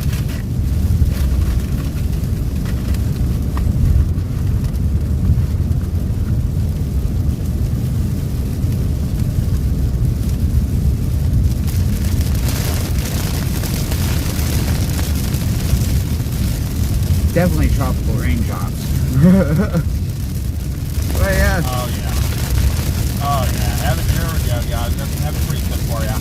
Definitely tropical raindrops. But yeah, Oh, yeah. Have it here, yeah. Have it pretty good for you.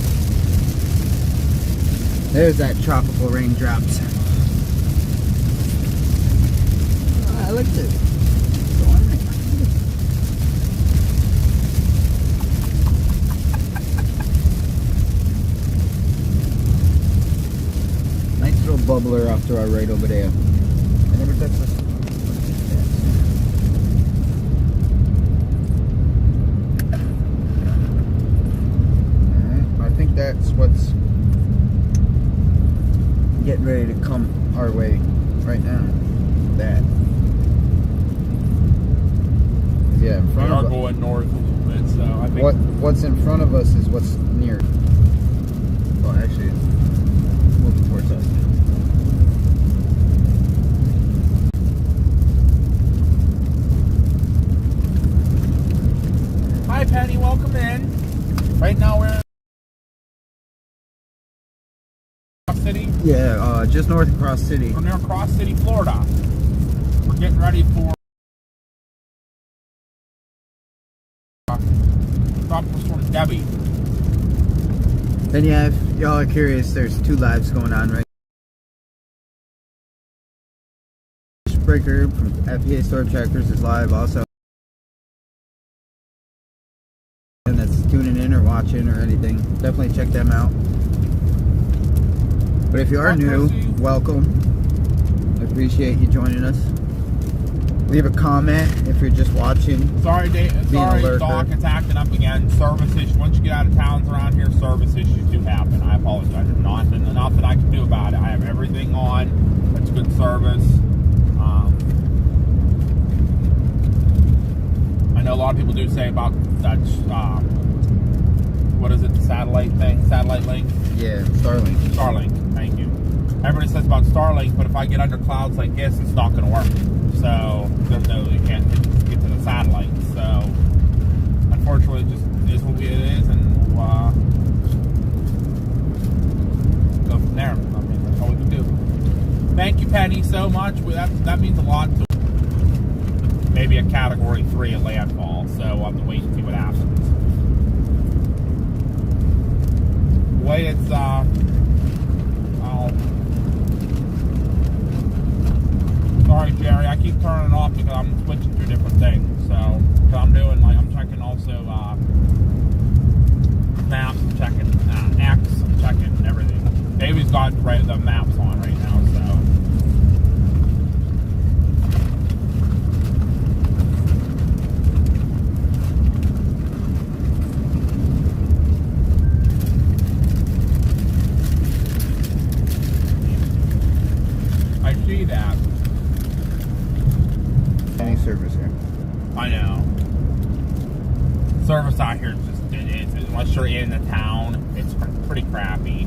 There's that tropical raindrops. I like the storming. Nice little bubbler off to our right over there. I never touched this. I think that's what's getting ready to come our way right now. That. Yeah, in We front are of us. going north a little bit, so I think. What's in front of us is what's near. Well, actually, it's moving towards us now. Hi, Penny. Welcome in. Right now we're in Cross City. Yeah, just north of Cross City. We're near Cross City, Florida. We're getting ready for Tropical Storm Debbie. Then yeah, if y'all are curious, there's 2 lives going on right. Breaker from FPA Storm Trackers is live also. And that's tuning in or watching or anything. Definitely check them out. But if you are new, welcome. I appreciate you joining us. Leave a comment if you're just watching. Sorry, sorry, lurker. Doc. It's acting up again. Service issues. Once you get out of towns around here, service issues do happen. I apologize. Nothing I can do about it. I have everything on. It's good service. I know a lot of people do say about that. What is it? The satellite thing? Satellite link? Yeah, Starlink. Starlink. Thank you. Everybody says about Starlink, but if I get under clouds like this, it's not going to work. So there's no, you can't get to the satellite. So unfortunately, it just is what it is, and we'll go from there. I mean, that's all we can do. Thank you, Penny, so much. That means a lot to maybe a Category 3 at landfall. So we'll have to wait and see what happens. The way it's sorry, Jerry, I keep turning it off because I'm switching through different things. So, I'm doing, like, I'm checking also, maps, I'm checking, X, I'm checking everything. David's got the maps on right now, so. I see that. Any service here. I know. Service out here is just, unless you're in the town, it's pretty crappy.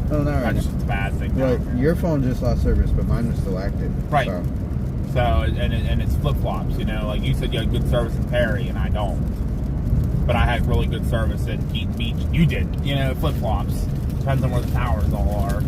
Oh, no, right. That's just a bad thing. Well, down here. your phone just lost service, but mine was still active. Right. So. And it's flip-flops, you know, like you said you had good service in Perry, and I don't. But I had really good service at Keaton Beach. You did, you know, flip-flops. Depends on where the towers all are.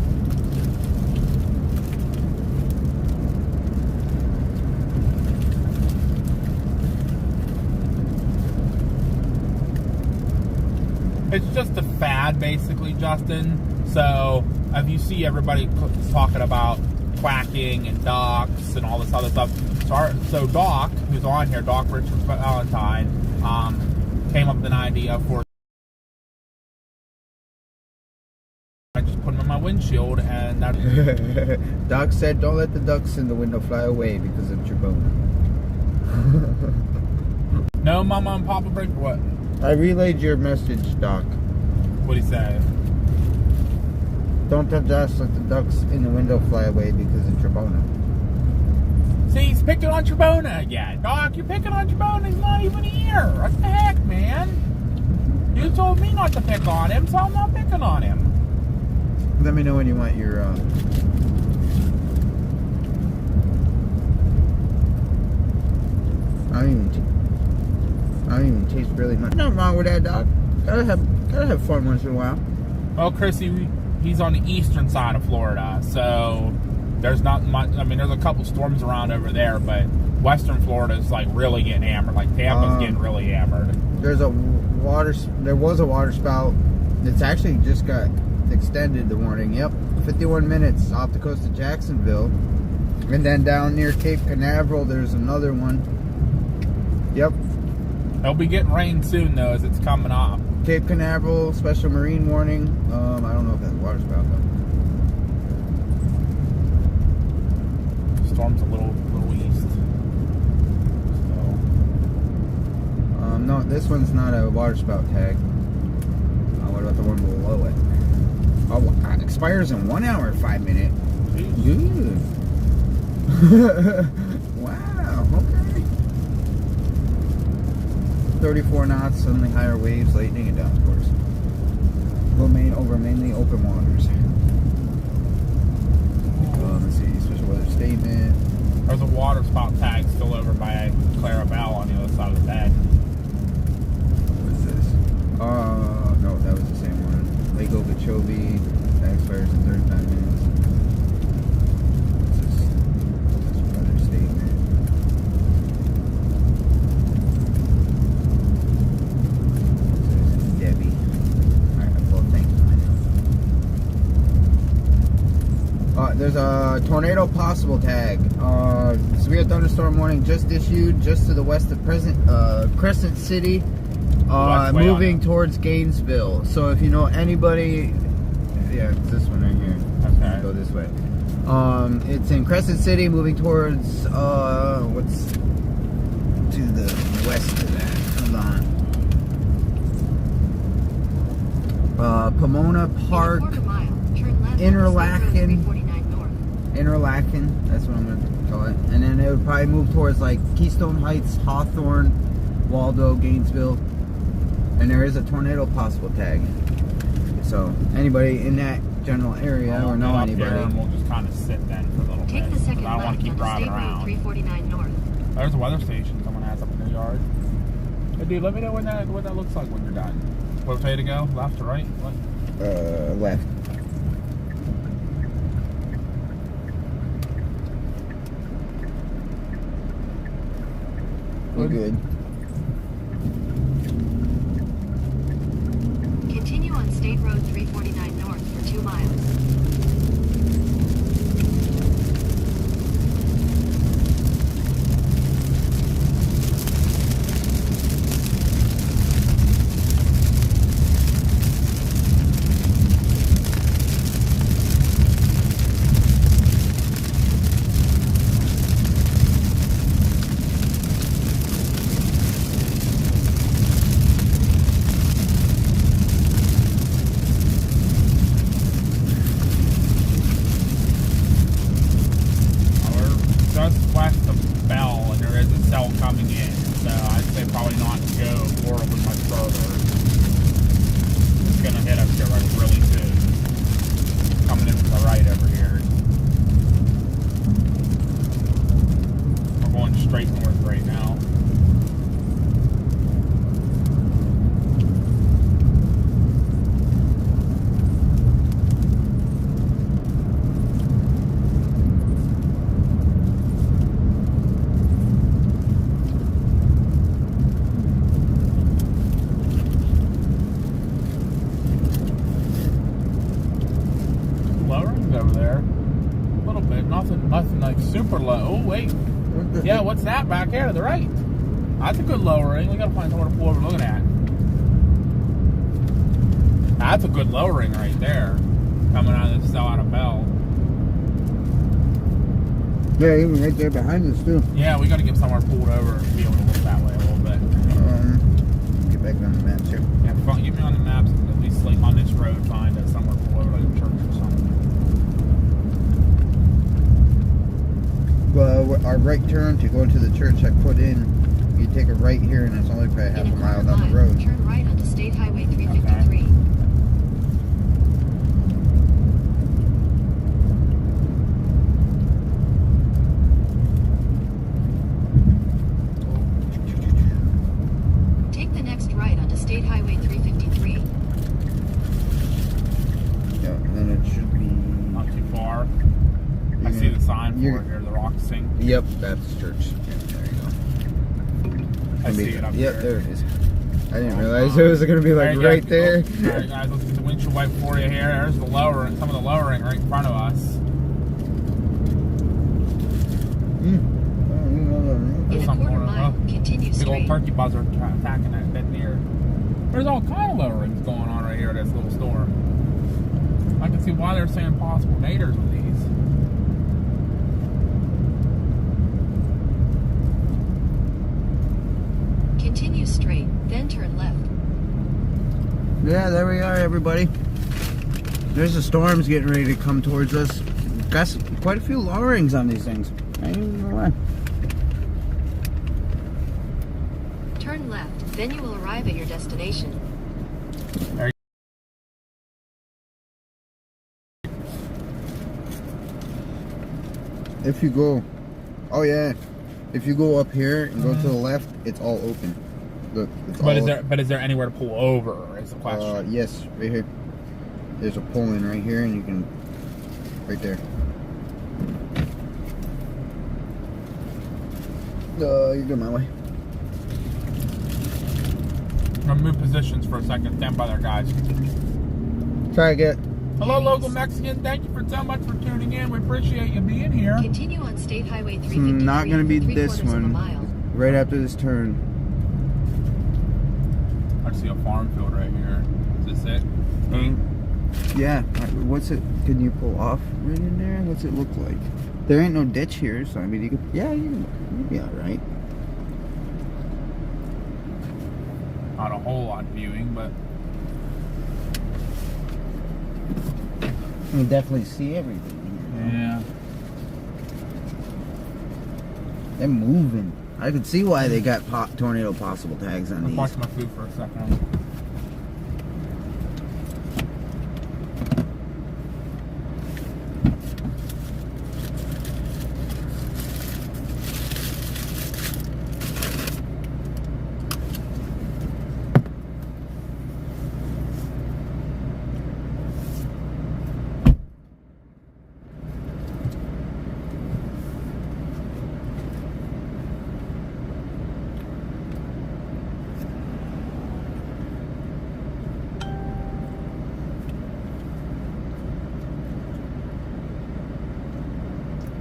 It's just a fad, basically, Justin. So, if you see everybody talking about quacking and ducks and all this other stuff, so Doc, who's on here, Doc Richard Valentine, came up with an idea for. I just put them in my windshield, and that. Doc said, "Don't let the ducks in the window fly away because of your bone." No, Mama and Papa break or what? I relayed your message, Doc. What'd he say? Don't just let the ducks in the window fly away because of Trebona. See, he's picking on Trebona again. Doc, you're picking on Trebona. He's not even here. What the heck, man? You told me not to pick on him, so I'm not picking on him. Let me know when you want your, I don't even taste really much. Nothing wrong with that, Doc. Gotta have fun once in a while. Well, Chrissy, he's on the eastern side of Florida, so there's not much. I mean, there's a couple storms around over there, but Western Florida is like really getting hammered. Like Tampa's getting really hammered. There was a water spout. It's actually just got extended, the warning. Yep, 51 minutes off the coast of Jacksonville. And then down near Cape Canaveral, there's another one. Yep. They'll be getting rain soon, though, as it's coming off. Cape Canaveral, special marine warning. I don't know if that's a water spout, though. Storm's a little east. So. No, this one's not a water spout tag. What about the one below it? Oh, it expires in 1 hour and 5 minutes. Good. Wow, okay. 34 knots, suddenly higher waves, lightning, and downpours. Remain over mainly open waters. Let's see, special weather statement. There's a water spout tag still over by Clarabelle on the other side of the bed. What's this? No, that was the same one. Lake Okeechobee, that expires in 35 minutes. What's this weather statement? Debbie. Alright, well, thank you. There's a tornado possible tag. Severe thunderstorm warning just issued just to the west of Crescent City. Moving towards Gainesville. So if you know anybody, yeah, it's this one right here. Okay. Go this way. It's in Crescent City, moving towards what's to the west of that? Hold on. Pomona Park, Interlaken. Interlaken. That's what I'm gonna call it. And then it would probably move towards like Keystone Heights, Hawthorne, Waldo, Gainesville. And there is a tornado possible tag. So anybody in that general area or know anybody. And we'll just kind of sit then for a little bit. Take the second I don't want left to keep on driving State Road around. 349 North. There's a weather station someone has up in their yard. Hey, dude, let me know what that looks like when you're done. What way to go? Left or right? What? Left. We're good. Continue on State Road 349 North for 2 miles. Coming in, so I'd say probably not go horribly much further. It's gonna hit us here like really soon. Coming in from the right over here. We're going straight north right now. Over there, a little bit, nothing like super low. Oh wait, yeah, what's that back here to the right? That's a good lowering. We gotta find somewhere to pull over. Looking at. That's a good lowering right there, coming out of the cell out of Bell. Yeah, even right there behind us too. Yeah, we gotta get somewhere pulled over and be able to look that way a little bit. Get back on the maps here. Yeah, get me on the maps and at least like on this road, find somewhere pull over like a church or something. Well, our right turn to go to the church I put in, you take a right here and it's only probably half a mile down the road. Turn right onto State Highway 353. Take the next right onto State Highway 353. Yeah, and then it should be... Not too far. I You're see sign for You're- it here, the rock sink. Yep, Baptist Church. Yeah, there you go. I see it up Yep, there. there it is. I didn't realize it was gonna be like There you right go. there. All right, guys, let's get the windshield wipe for you here. There's the lowering, some of the lowering right in front of us. In a Something quarter going on. mile, continue Big old straight. turkey buzzer attacking that bed near. There's all kind of lowerings going on right here at this little store. I can see why they're saying possible naders with these. Continue straight, then turn left. Yeah, there we are, everybody. There's the storms getting ready to come towards us. Got quite a few lowerings on these things. I don't even know why. Turn left, then you will arrive at your destination. If you go, oh yeah, if you go up here and go to the left, it's all open. Look, it's But all is there anywhere to pull over? Is the question. yes, right here. There's a pull in right here, and you can, right there. You go my way. I'm gonna move positions for a second. Stand by there, guys. Try again. Hello, local Mexican. Thank you for so much for tuning in. We appreciate you being here. Continue on State Highway It's 353 not gonna be for this 3/4 of a one. mile. Right after this turn. I see a farm field right here. Is this it? Yeah. What's it? Can you pull off right in there? What's it look like? There ain't no ditch here, so I mean, you could. Yeah, you'll be all right. Not a whole lot viewing, but You can definitely see everything. You know? yeah. They're moving. I can see why they got tornado possible tags on Let's these. watch my food for a second.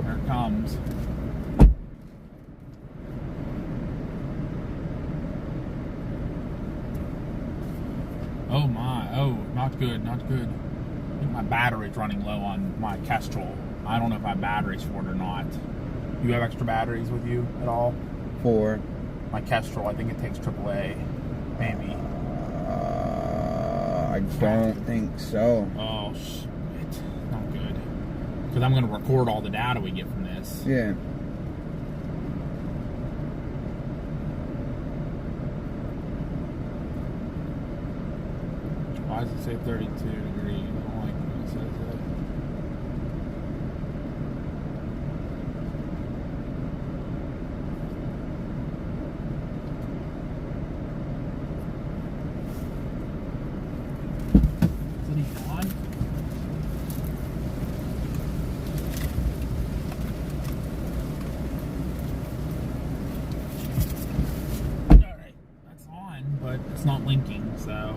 Here it comes. Oh my, oh, not good, not good. I think my battery's running low on my Kestrel. I don't know if I have batteries for it or not. You have extra batteries with you at all? For My Kestrel, I think it takes AAA. Maybe. I don't think so. Oh, shit. Not good. Because I'm going to record all the data we get from this. Yeah. Why does it say 32 degrees? I don't like when it says that. Is it even on? Alright, that's on, but it's not linking, so.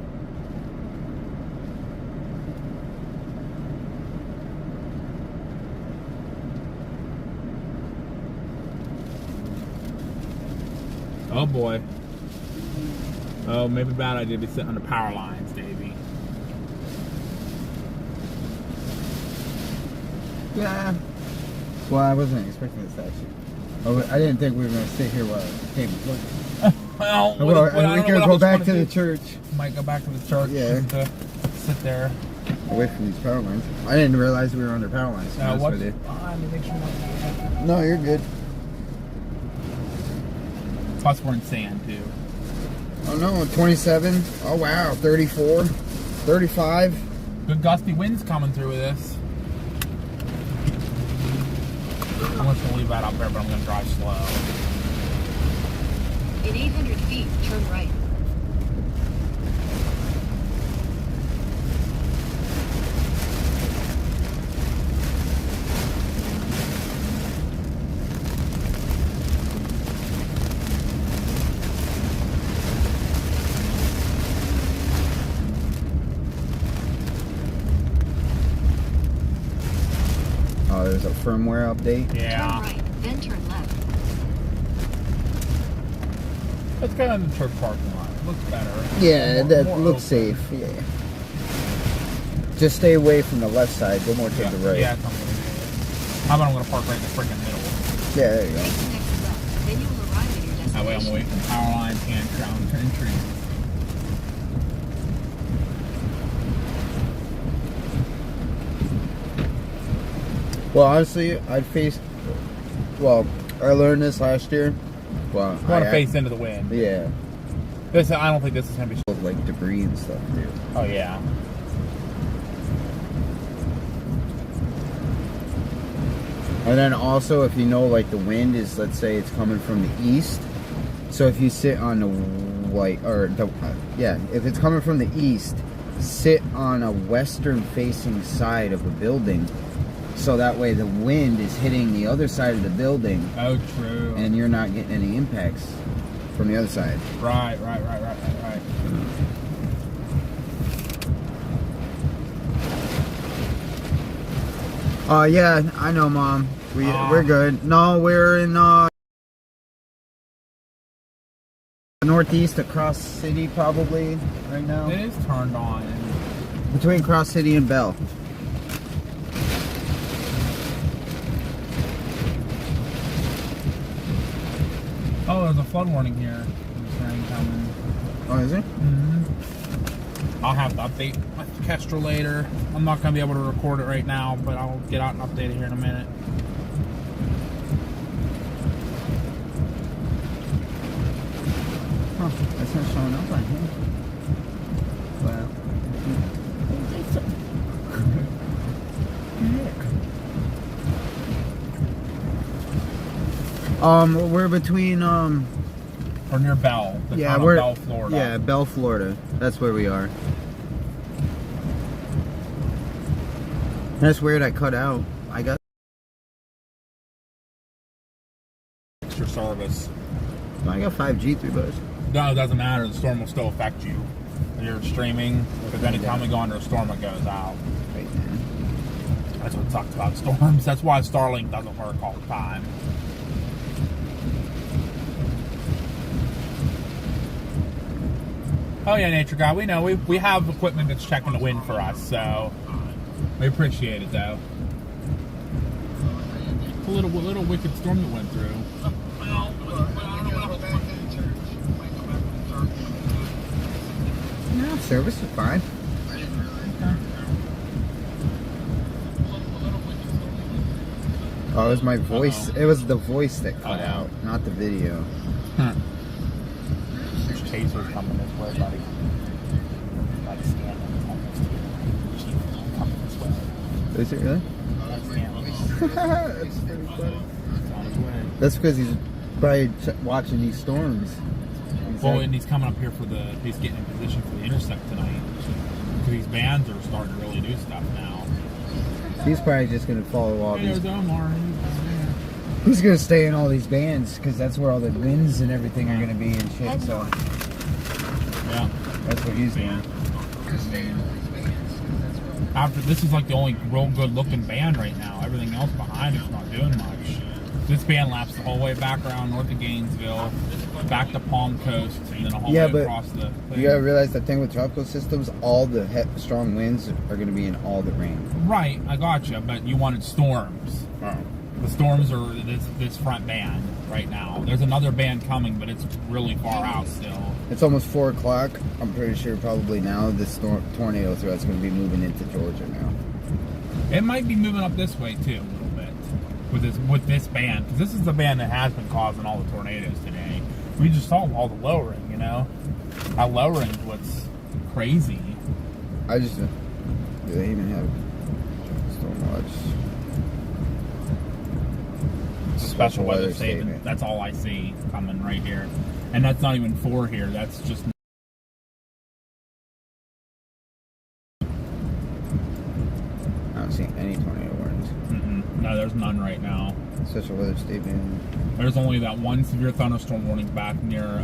Oh boy. Oh, maybe bad idea to be sitting on the power lines, Davey. Yeah. Well, I wasn't expecting this actually. Oh, I didn't think we were going to sit here while it came. Well, We could go back to the church. Might go back to the church. Yeah. Just to sit there. Away from these power lines. I didn't realize we were under power lines. to be honest What's with you. on to make sure not. No, you're good. Plus, we're in sand too. Oh no, 27. Oh wow, 34. 35. Good gusty winds coming through with this. I'm just gonna leave that up there, but I'm gonna drive slow. In 800 feet, turn right. Oh, there's a firmware update. Yeah. Turn right, then turn left. Let's go in the church parking lot. It looks better. Yeah, that More looks open. safe. Yeah. Just stay away from the left side. Go more to the right. Yeah, it's not gonna be. How about I'm gonna park right in the freaking middle? Yeah, there you go. Take the next left, then you will arrive at your destination. That way I'm away from power lines and ground entry. Well, honestly, well, I learned this last year. Well, You want to face into the wind. Yeah. I don't think this is gonna be. Like debris and stuff, too. Oh yeah. And then also, if you know, like the wind is, let's say it's coming from the east. So if you sit on the if it's coming from the east, sit on a western facing side of a building. So that way the wind is hitting the other side of the building Oh, true. and you're not getting any impacts from the other side. Right. Yeah, I know, Mom. We're good. No, we're in northeast of Cross City probably right now. It is turned on. Between Cross City and Bell. Oh, there's a flood warning here. There's rain coming. Oh, is it? I'll have to update my Kestrel later. I'm not going to be able to record it right now, but I'll get out and update it here in a minute. Huh, that's not showing up on here. Well. We're between Or near Bell. The yeah, town of we're Bell, Florida. Yeah, Bell, Florida. That's where we are. That's weird. I cut out. I got. Extra service. I got 5G through those. No, it doesn't matter. The storm will still affect you. When you're streaming, because anytime we go under a storm, it goes out. Right there. That's what sucks about storms. That's why Starlink doesn't work all the time. Oh yeah, Nature Guy, we know. We have equipment that's checking the wind for us, so we appreciate it, though. It's a little wicked storm that went through. No, service is fine. Oh, it was my voice. It was the voice that cut out, not the video. There's chasers coming this way, buddy. Gotta scan them. It's almost here. Chief, coming this way. Is it really? Gotta scan them. That's pretty funny. It's on his way. That's because he's probably watching these storms. Well, and he's coming up here he's getting in position for the intersect tonight. Because these bands are starting to really do stuff now. He's probably just gonna follow all Hey, these. there's Omar. He's gonna stay in all these bands because that's where all the winds and everything are gonna be and shit. Head So north. Yeah. that's what he's doing. After this is like the only real good looking band right now. Everything else behind it's not doing much. This band laps the whole way back around north of Gainesville, back to Palm Coast, and then a whole Yeah, way but across the thing. You gotta realize the thing with tropical systems, all the strong winds are gonna be in all the rain. Right, I gotcha, but you wanted storms. The storms are this front band right now. There's another band coming, but it's really far out still. It's almost 4 o'clock. I'm pretty sure probably now this tornado threat's gonna be moving into Georgia now. It might be moving up this way too a little bit with this band, because this is the band that has been causing all the tornadoes today. We just saw all the lowering, you know. That lowering is what's crazy. I just do they even have so much? It's a special weather statement. That's all I see coming right here, and that's not even 4 here. That's just. I don't see any tornado warnings. No, there's none right now. Special weather statement. There's only that one severe thunderstorm warning back near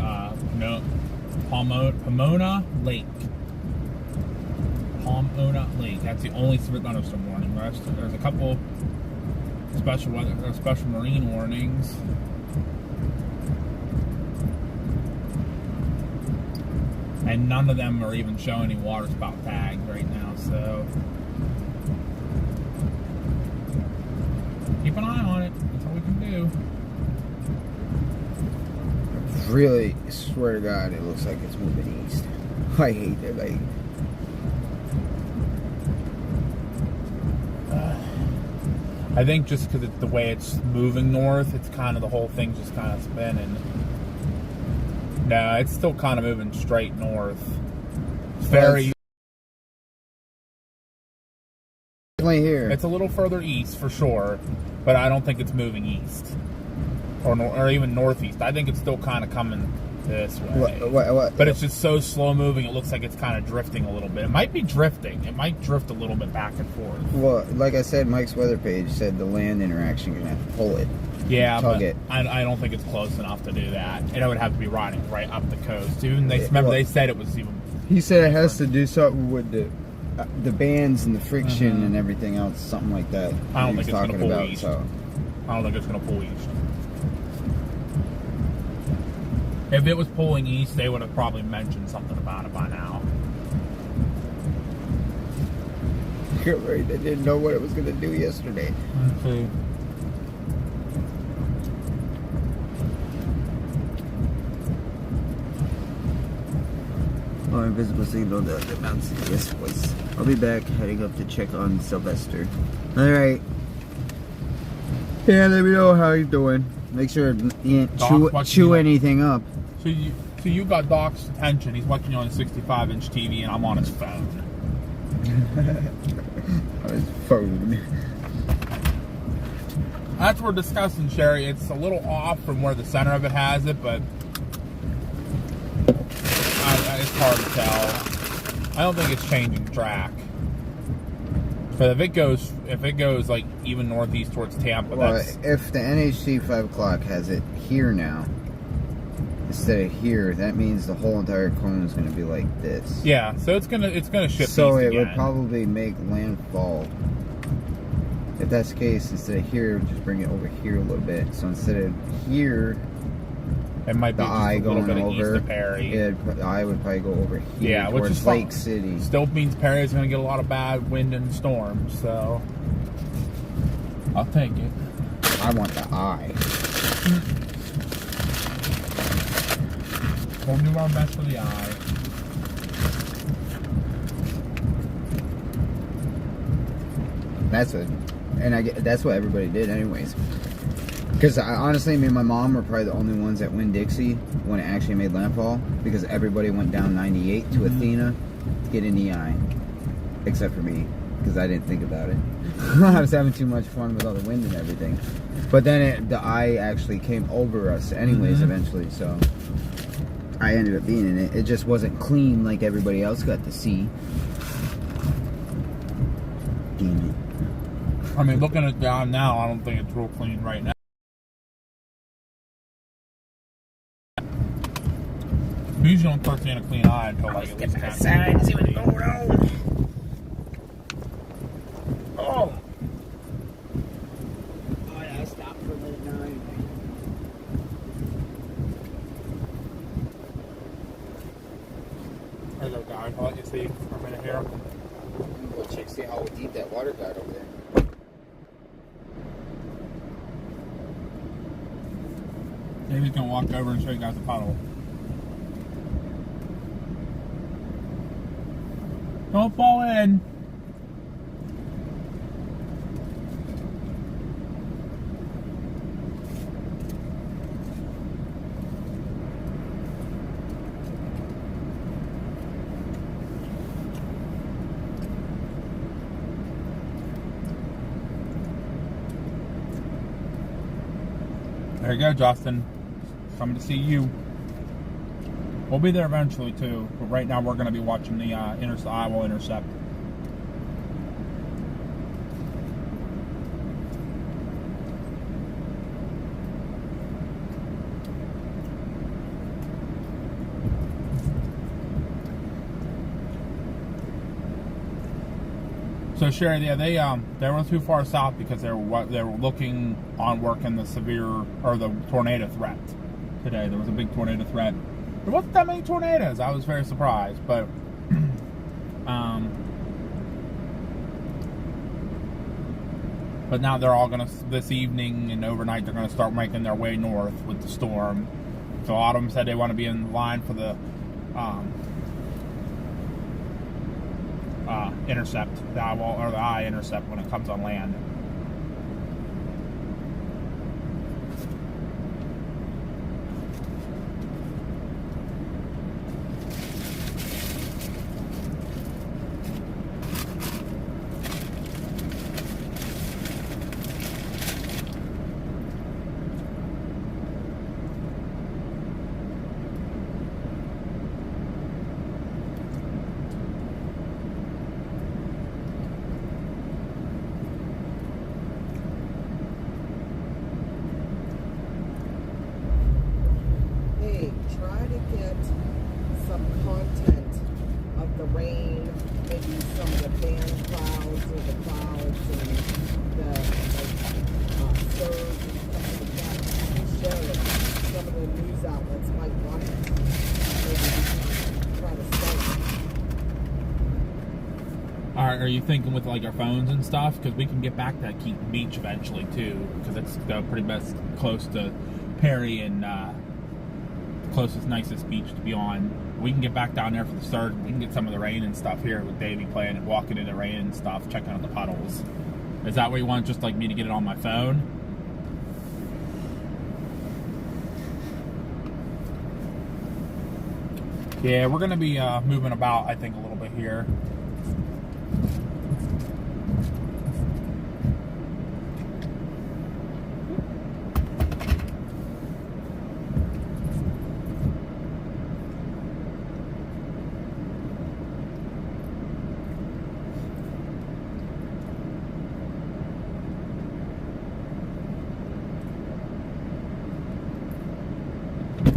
Pomona Lake. Pomona Lake. That's the only severe thunderstorm warning. There's a couple special weather or special marine warnings. And none of them are even showing any water spout tags right now, so keep an eye on it. That's all we can do. Really, swear to God, it looks like it's moving east. I hate it. Like, I think just because the way it's moving north, it's kind of the whole thing's just kind of spinning. No, it's still kind of moving straight north. It's very. definitely here. It's a little further east for sure, but I don't think it's moving east or even northeast. I think it's still kind of coming this way. What? But it's just so slow moving. It looks like it's kind of drifting a little bit. It might be drifting. It might drift a little bit back and forth. Well, like I said, Mike's weather page said the land interaction you're gonna have to pull it. Yeah, tug but it. I don't think it's close enough to do that. And it would have to be riding right up the coast. Even they said it was even. He said it has to do something with the bands and the friction and everything else, something like that. I don't think it's talking gonna pull about. east. So I don't think it's going to pull east. If it was pulling east, they would have probably mentioned something about it by now. you're right. They didn't know what it was gonna do yesterday. Okay. Oh, invisible signal the mountain. Yes, boys. I'll be back heading up to check on Sylvester. Alright. Yeah, let me know how he's doing. Make sure you didn't chew anything up. So you got Doc's attention. He's watching you on a 65-inch TV, and I'm on his phone. On his phone. That's what we're discussing, Sherry. It's a little off from where the center of it has it, but it's hard to tell. I don't think it's changing track. But if it goes like even northeast towards Tampa, Well, if the NHC 5 o'clock has it here now instead of here, that means the whole entire cone is going to be like this. yeah. So it's gonna shift. So east it again. would probably make landfall. If that's the case, instead of here, just bring it over here a little bit. So instead of here, It might be the just eye a little going bit of east over, of Perry. the eye would probably go over here Yeah, which towards is Lake fine. City. Still means Perry's going to get a lot of bad wind and storms, so I'll take it. I want the eye. We'll do our best for the eye. That's what everybody did anyways. Because honestly, me and my mom were probably the only ones at Winn-Dixie when it actually made landfall, because everybody went down 98 to Athena to get an EI. Except for me, because I didn't think about it. I was having too much fun with all the wind and everything. But then the eye actually came over us anyways eventually, so I ended up being in it. It just wasn't clean like everybody else got to see. Damn it. I mean, looking at it down now, I don't think it's real clean right now. We usually don't start seeing a clean eye until like at least 10 Outside, see what's going on. Oh! Oh yeah, stop for a minute now. Hello, guys. I'll let you see for a minute here. Go check, see how deep that water got over there. Maybe he's gonna walk over and show you guys the puddle. Don't fall in. There you go, Justin. Coming to see you. We'll be there eventually too, but right now we're going to be watching the Iowa intercept. So Sherry, yeah, they were too far south because they were looking on working the the tornado threat today. There was a big tornado threat. There wasn't that many tornadoes. I was very surprised, but but now they're all gonna this evening and overnight they're gonna start making their way north with the storm. So a lot of them said they want to be in line for the intercept, the eye intercept when it comes on land. Hey, try to get some content of the rain, maybe some of the band clouds or the clouds and the surge and stuff like that. And share it. Some of the news outlets might want it. Maybe we can try to start it. Are you thinking with like our phones and stuff? Because we can get back to Keaton Beach eventually too, because it's pretty best close to Perry and the closest, nicest beach to be on. We can get back down there for the surge. We can get some of the rain and stuff here with Davey playing and walking in the rain and stuff, checking out the puddles. Is that what you want? Just like me to get it on my phone? Yeah, we're gonna be moving about, I think, a little bit here.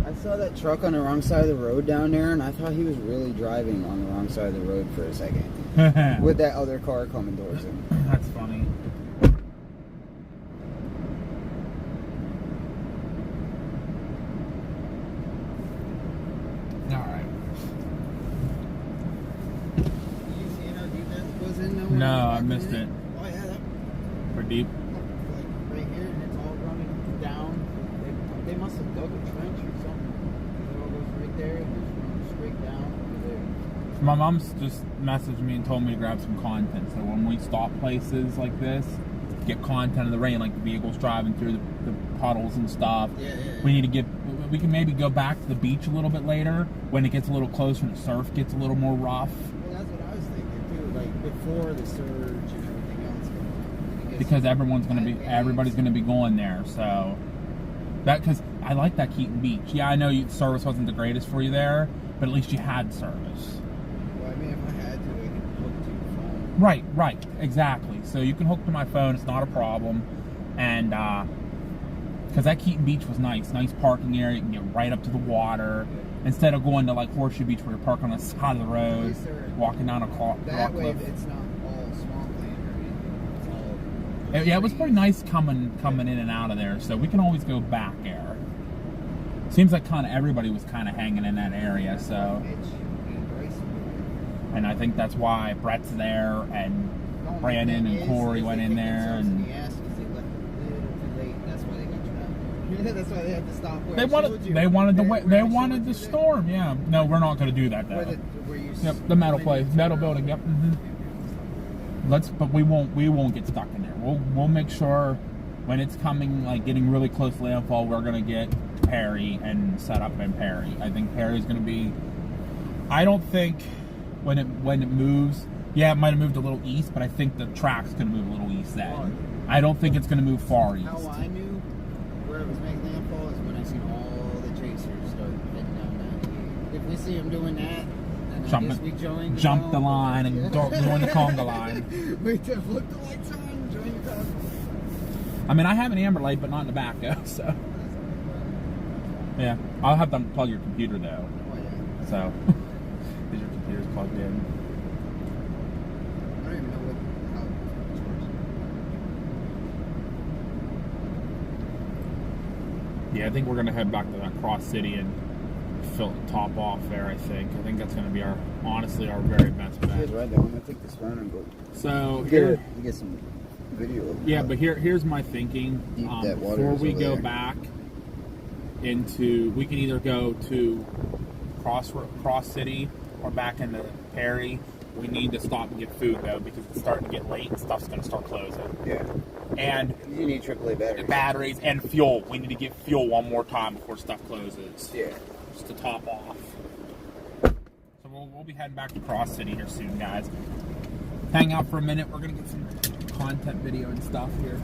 I saw that truck on the wrong side of the road down there, and I thought he was really driving on the wrong side of the road for a second. With that other car coming towards him. That's funny. Alright. Did you see how deep that was in? No, I missed it. Oh yeah, that Pretty deep. like right here, and it's all running down. They must have dug a trench or something. It all goes right there and just runs straight down over there. My mom's just messaged me and told me to grab some content. So when we stop places like this, get content of the rain, like the vehicles driving through the puddles and stuff. Yeah. We need to we can maybe go back to the beach a little bit later when it gets a little closer and the surf gets a little more rough. Well, that's what I was thinking too. Like before the surge and everything else. Because everybody's gonna be going there. So because I like that Keaton Beach. Yeah, I know service wasn't the greatest for you there, but at least you had service. Well, I mean, if I had to, I could hook to your phone. Right, exactly. So you can hook to my phone, it's not a problem. And because that Keaton Beach was nice parking area, you can get right up to the water instead of going to like Horseshoe Beach where you're parking on the side of the road, walking down a rock That way, cliff. it's not all swampland or anything. It's all Yeah, it was pretty nice coming in and out of there, so we can always go back there. Seems like kind of everybody was kind of hanging in that area, so. And I think that's why Brett's there, and Brandon and Corey went in there, and that's why they got trapped. That's why they had to stop. they wanted the storm. Yeah, no, we're not going to do that though. Yep, the metal place, metal building. Yep. But we won't get stuck in there. We'll make sure when it's coming, like getting really close to landfall, we're gonna get Perry and set up in Perry. I think Perry's gonna be. I don't think when it moves. Yeah, it might have moved a little east, but I think the track's gonna move a little east then. I don't think it's gonna move far east. How I knew where it was making landfall is when I seen all the chasers start heading down that here. If we see them doing that. Jump the line and join the conga line. We just look the lights on, join the conga. I mean, I have an amber light, but not in the back, though, so. Yeah, I'll have to unplug your computer, though. Oh, yeah. So, is your computer's plugged in? I don't even know how Yeah, I think we're gonna head back to that Cross City and top off there. I think that's gonna be honestly our very best bet. Right there. I'm gonna take this phone and go. So Get some video. Yeah, but here's my thinking. That water Before is we over go there. back we can either go to Cross City or back into Perry. We need to stop and get food though because it's starting to get late and stuff's going to start closing. Yeah. And you need AAA batteries. Batteries and fuel. We need to get fuel one more time before stuff closes. Yeah. Just to top off. So we'll be heading back to Cross City here soon, guys. Hang out for a minute. We're going to get some content video and stuff here.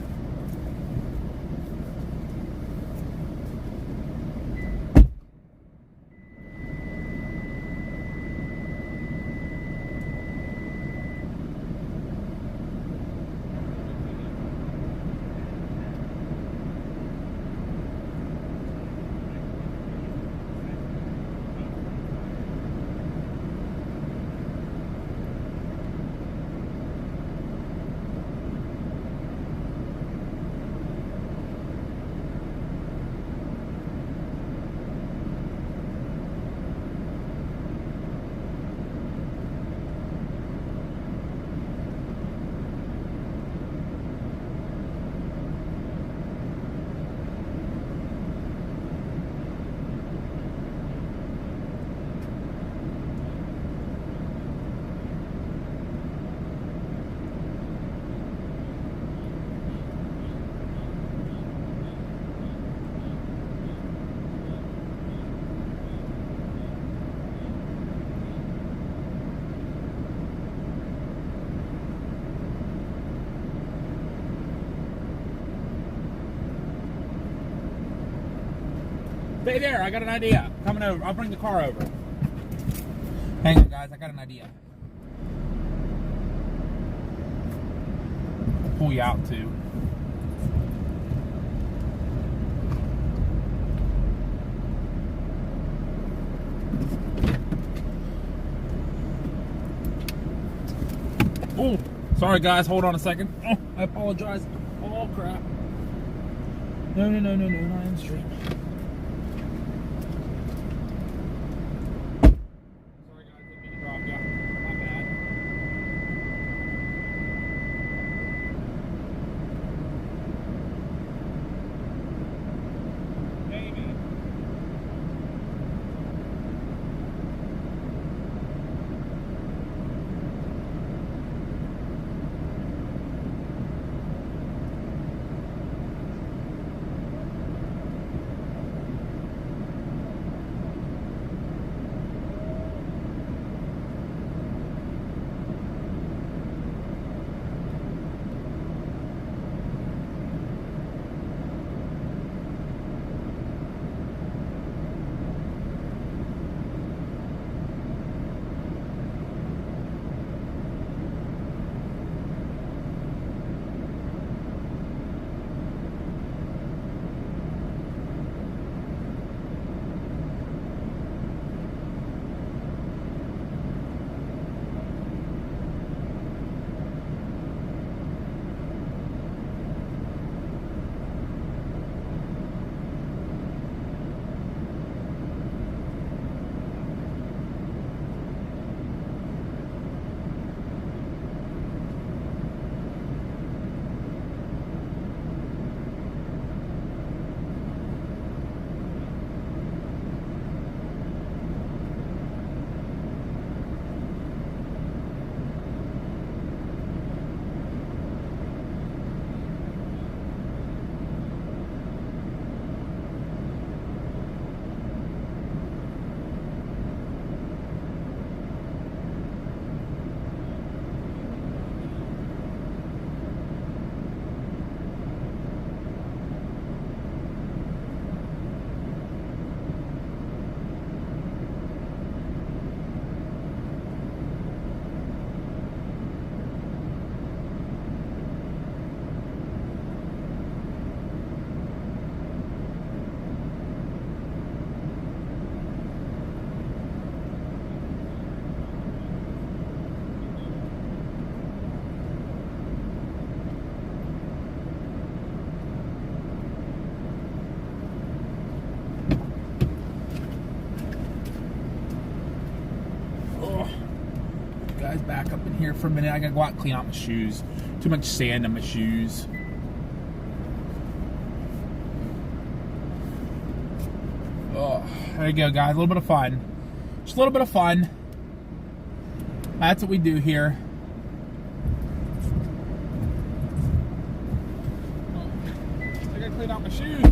Stay there, I got an idea. Coming over. I'll bring the car over. Hang on, guys, I got an idea. I'll pull you out too. Oh, sorry guys, hold on a second. Oh, I apologize. Oh crap. No, not in the street. Sorry guys, didn't mean to drop ya. My bad. Maybe. here for a minute. I gotta go out and clean out my shoes. Too much sand in my shoes. Oh, there you go, guys. A little bit of fun. Just a little bit of fun. That's what we do here. Oh, I gotta clean out my shoes.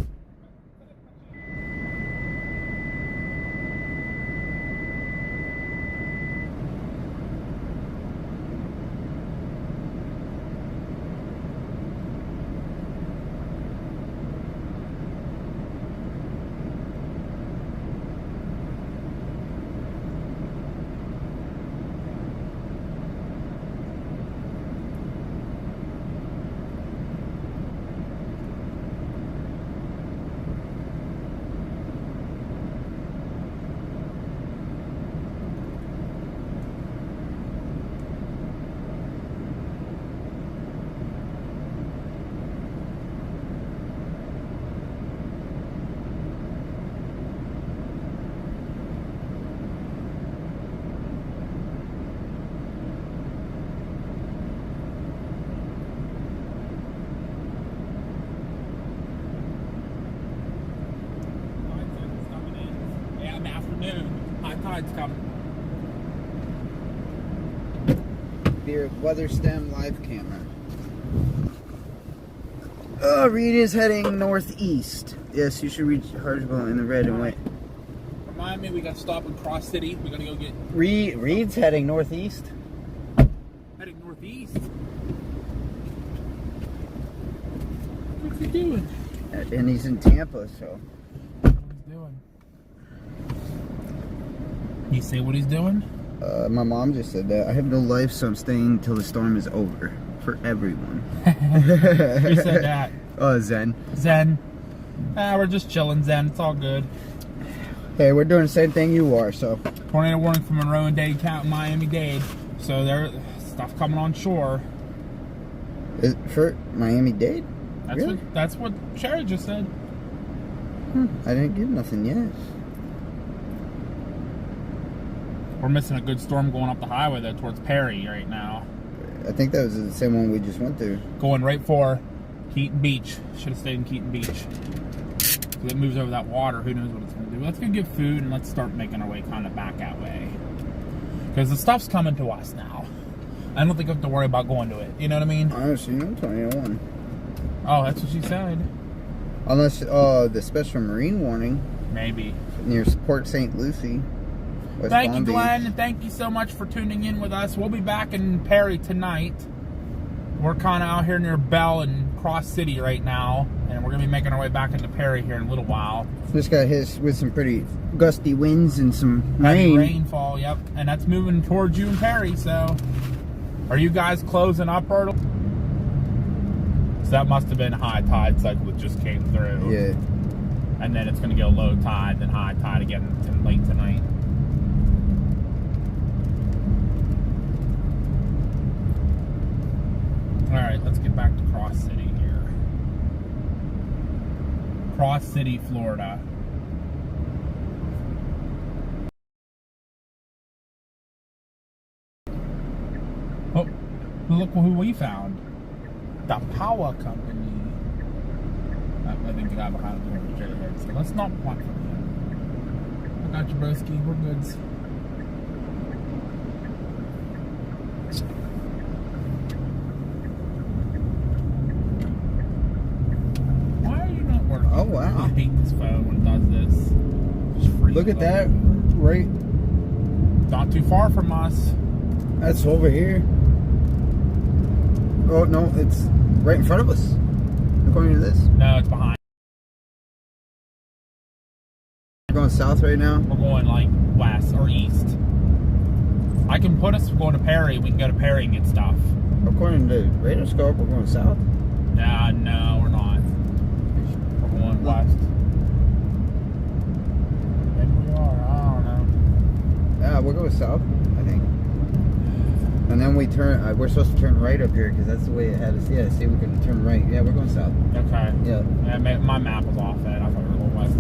High tide's coming. Your weather stem live camera. Reed is heading northeast. Yes, you should reach Hartsville in the red and white. Remind me, we got to stop in Cross City. We got to go get Reed's heading northeast. heading northeast. What's he doing? And he's in Tampa, so. What's he doing? You say what he's doing? My mom just said that. I have no life, so I'm staying until the storm is over. For everyone. Who said that? Zen. Zen. We're just chilling, Zen. It's all good. Hey, we're doing the same thing you are, so. Tornado warning from Monroe and Dade County, Miami-Dade. So there's stuff coming on shore. Is it for Miami-Dade? That's Really? that's what Sherry just said. I didn't get nothing yet. We're missing a good storm going up the highway there towards Perry right now. I think that was the same one we just went through. Going right for Keaton Beach. Should have stayed in Keaton Beach. If it moves over that water, who knows what it's going to do. Let's go get food and let's start making our way kind of back that way. Because the stuff's coming to us now. I don't think I have to worry about going to it. You know what I mean? Honestly, no tornado one. Oh, that's what she said. Unless, the special marine warning Maybe. near Port St. Lucie. West Thank Palm you, Beach. Glenn, and thank you so much for tuning in with us. We'll be back in Perry tonight. We're kind of out here near Bell and Cross City right now, and we're going to be making our way back into Perry here in a little while. Just got hit with some pretty gusty winds and some Heavy rain. rainfall, yep. And that's moving towards you and Perry, so... Are you guys closing up, Bertle? So that must have been high tide cycle that just came through. Yeah. And then it's going to go low tide, then high tide again late tonight. Alright, let's get back to Cross City here. Cross City, Florida. Oh, look who we found. The Power Company. I think the guy behind the door is Jerry Head, so let's not point from him. I got you, broski. We're goods. Why are you not working? Oh, wow. I hate this phone when it does this. Just freezes Look at up. that. Right. Not too far from us. That's over here. Oh, no. It's right in front of us. According to this. No, it's behind. We're going south right now. We're going like west or east. I can put us going to Perry. We can go to Perry and get stuff. According to radar scope, we're going south. Nah, no, we're not. We're going west. Maybe we are. I don't know. Yeah, we're going south, I think. And then we turn, we're supposed to turn right up here because that's the way it had us. Yeah, see, we can turn right. Yeah, we're going south. Okay. Yeah. Yeah, my map was off that. I thought we were going west.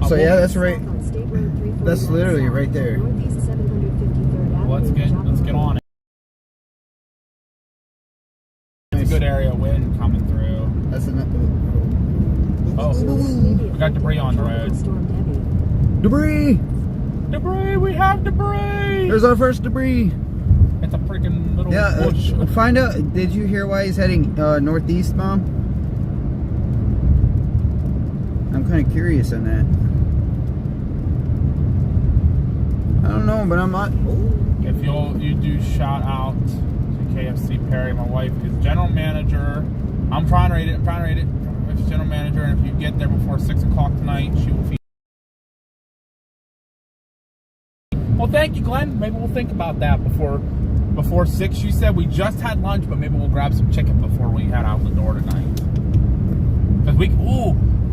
So Well, yeah, that's right. South on State Road 349 That's literally south, right there. Northeast 753rd Avenue, Let's get on it. good area of wind coming through. That's enough. Oh, we got debris on the road. Debris! Debris! We have debris! There's our first debris. It's a freaking little Yeah, bush. find out. Did you hear why he's heading northeast, Mom? I'm kind of curious on that. I don't know, but I'm not. If you do shout out to KFC Perry, my wife is general manager. I'm trying to rate it. If she's general manager, and if you get there before 6 o'clock tonight, she will feed. Well, thank you, Glenn. Maybe we'll think about that before 6. You said we just had lunch, but maybe we'll grab some chicken before we head out the door tonight. Because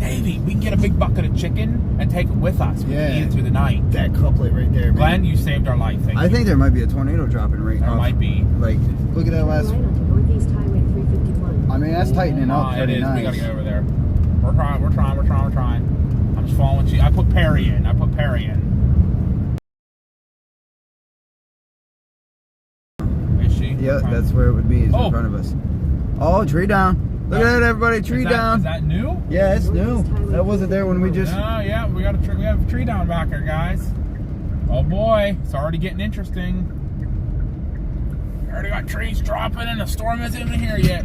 Davey, we can get a big bucket of chicken and take it with us. We can eat it through the night. That couplet right there, man. Glenn, you saved our life. Thank you. I think there might be a tornado dropping right now. There might be. Like, look at that last. Right onto Northeast Highway 351. I mean, that's tightening up It pretty is. nice. We gotta get over there. We're trying. I'm just following you. I put Perry in. Is she? Yeah, Okay. that's where it would be. Is Oh. in front of us. Oh, tree down. Look at that, everybody. Tree down. Is that new? Yeah, it's new. That wasn't there when we just. Oh yeah, we have a tree down back here, guys. Oh boy, it's already getting interesting. We already got trees dropping and the storm isn't even here yet.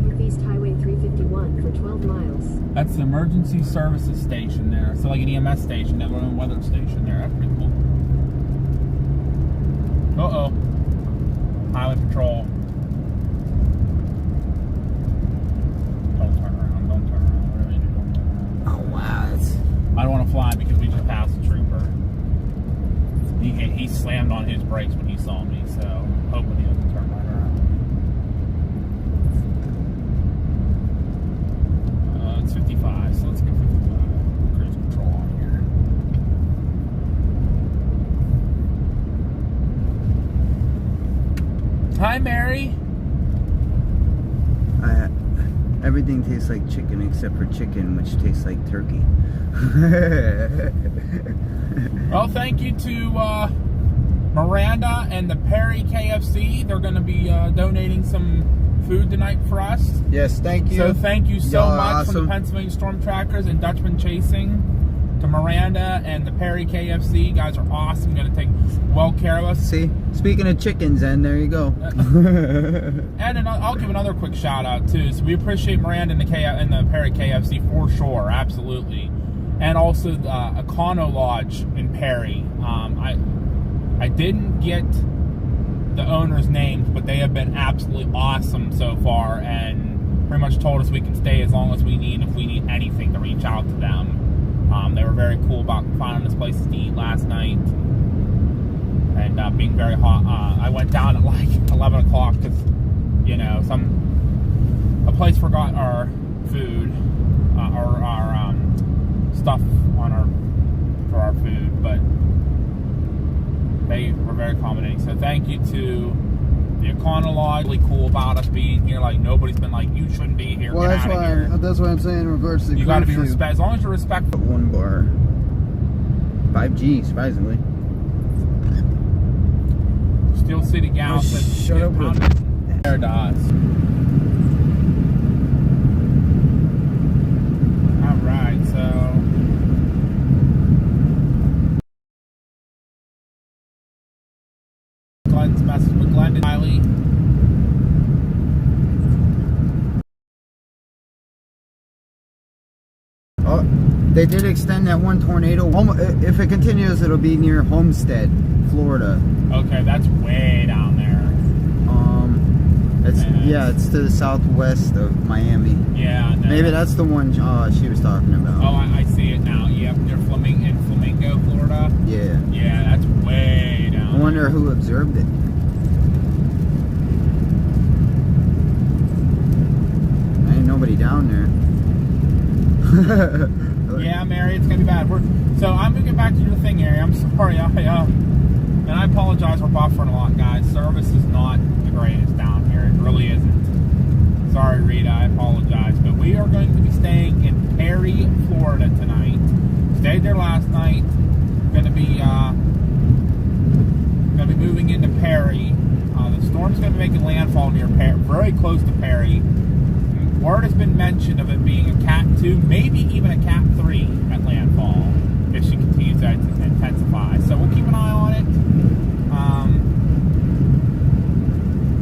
Northeast Highway 351 for 12 miles. That's the emergency services station there. So like an EMS station, that one weather station there. That's pretty cool. Uh-oh. Highway patrol. Don't turn around. Whatever you do, don't turn around. Oh wow, that's. I don't want to fly because we just passed a trooper. He slammed on his brakes when he saw me, so hoping he doesn't turn right around. It's 55, so let's get 55. Cruise control on here. Hi, Mary. Everything tastes like chicken except for chicken, which tastes like turkey. Well, thank you to Miranda and the Perry KFC. They're going to be donating some food tonight for us. Yes, thank you. So thank you so Y'all are much from awesome. the Pennsylvania Storm Trackers and Dutchman Chasing to Miranda and the Perry KFC. You guys are awesome. You're going to take well care of us. See, speaking of chickens, and there you go. And I'll give another quick shout out too. So we appreciate Miranda and the Perry KFC for sure, absolutely. And also the Econo Lodge in Perry. I didn't get the owner's names, but they have been absolutely awesome so far, and pretty much told us we can stay as long as we need. If we need anything, to reach out to them. They were very cool about finding us places to eat last night, and being very hot. I went down at like 11 o'clock because, you know, a place forgot our food, or our stuff for our food, but they were very accommodating. So thank you to the Econo Lodge. Really cool about us being here. Like, nobody's been like, you shouldn't be here. Well, Get that's out of why here. that's what I'm saying in regards to the You got to be curfew. respect. As long as you're respectful. 1 bar. 5G, surprisingly. Steel City Gal said, shut up. There to us. All right, so. Glenn's message with Glenn and Riley. Oh, they did extend that one tornado. If it continues, it'll be near Homestead, Florida. Okay, that's way down there. It's to the southwest of Miami. Yeah. No, Maybe that's the one she was talking about. Oh, I see it now. Yep, near Flamingo, Florida. Yeah. Yeah, that's way down. I wonder who observed it. Ain't nobody down there. Yeah, Mary, it's gonna be bad. So I'm gonna get back to your thing, Mary. I'm sorry. And I apologize for buffering a lot, guys. Service is not the greatest down here. It really isn't. Sorry, Rita. I apologize. But we are going to be staying in Perry, Florida tonight. Stayed there last night. Gonna be moving into Perry. The storm's gonna be making landfall near Perry, very close to Perry. Word has been mentioned of it being a Cat 2, maybe even a Cat 3 at landfall if she continues to intensify. So we'll keep an eye on it.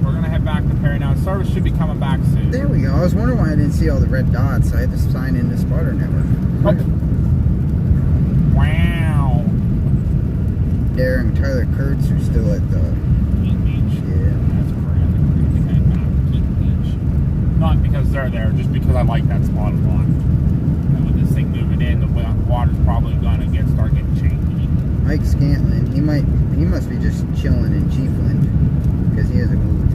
We're going to head back to Perry now. Service should be coming back soon. There we go. I was wondering why I didn't see all the red dots. I had to sign in the spotter network. Oh. Wow. Darren and Tyler Kurtz are still at the Beach. Yeah. That's crazy. Beach. Not because they're there, just because I like that spot a lot. And with this thing moving in, the water's probably gonna start getting shaky. Mike Scantlin. He must be just chilling in Chiefland because he hasn't moved.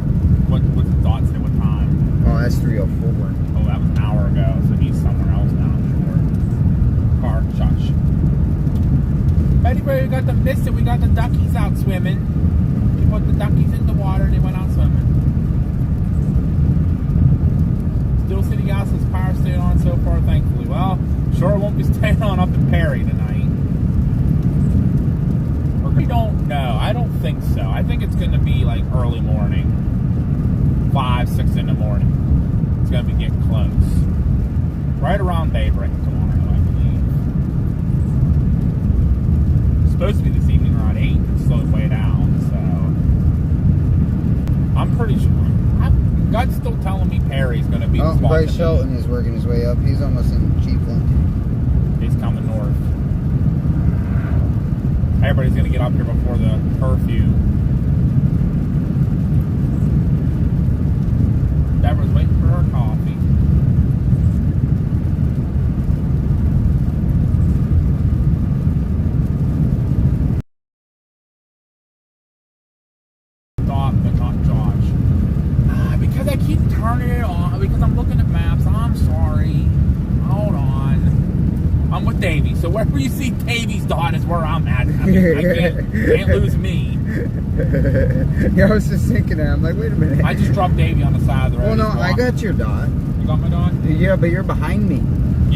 What's the thoughts at what time? Oh, that's 304. Oh, that was an hour ago, so he's somewhere else now, I'm sure. Car, shush. Anyway, we got the mist and we got the duckies out swimming. We put the duckies in the water and they went out swimming. Still City Gas's power staying on so far, thankfully. Well, sure it won't be staying on up in Perry tonight. We don't know. I don't think so. I think it's going to be like early morning. 5, 6 in the morning. It's going to be getting close. Right around daybreak tomorrow, I believe. It's supposed to be this evening around 8. It's slowing way down, so I'm pretty sure. Gut's still telling me Perry's going to be the spot. Bryce Shelton is working his way up. He's almost in Chiefland. He's coming north. Everybody's going to get up here before the curfew. Deborah's waiting for her coffee. Stop, but not Josh. Because I keep turning it on, because I'm looking at maps. I'm sorry. Hold on. I'm with Davey, so wherever you see Davey's dot is where I'm at. I mean, I can't lose me. Yeah, I was just thinking that. I'm like, wait a minute. I just dropped Davey on the side of the road. Well, no, I got your dot. You got my dot? Yeah, but you're behind me.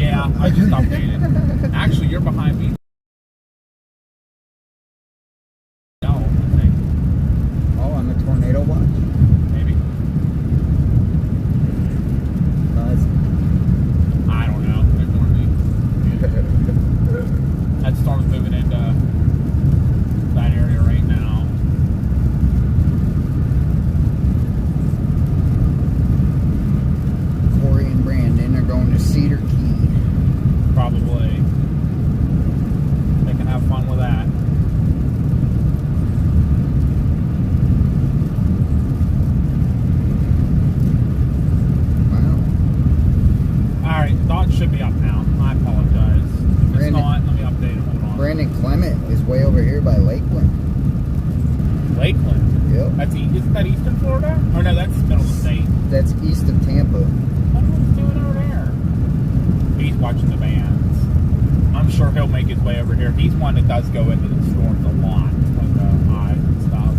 Yeah, I just updated. Actually, you're behind me. No, I think. Oh, I'm a tornado watch. Maybe. I don't know. Ignore me. That storm's moving into that area right now. Corey and Brandon are going to Cedar Key. Probably. They can have fun with that. Wow. Alright, the dot should be up now. I apologize. If it's not, let me update it. Hold on. Brandon Clement is way over here by Lakeland. Lakeland? Yep. Isn't that Eastern Florida? Or no, that's middle of the state. That's east of Tampa. What was he doing over there? He's watching the bands. I'm sure he'll make his way over here. He's one that does go into the storms a lot with the eyes and stuff.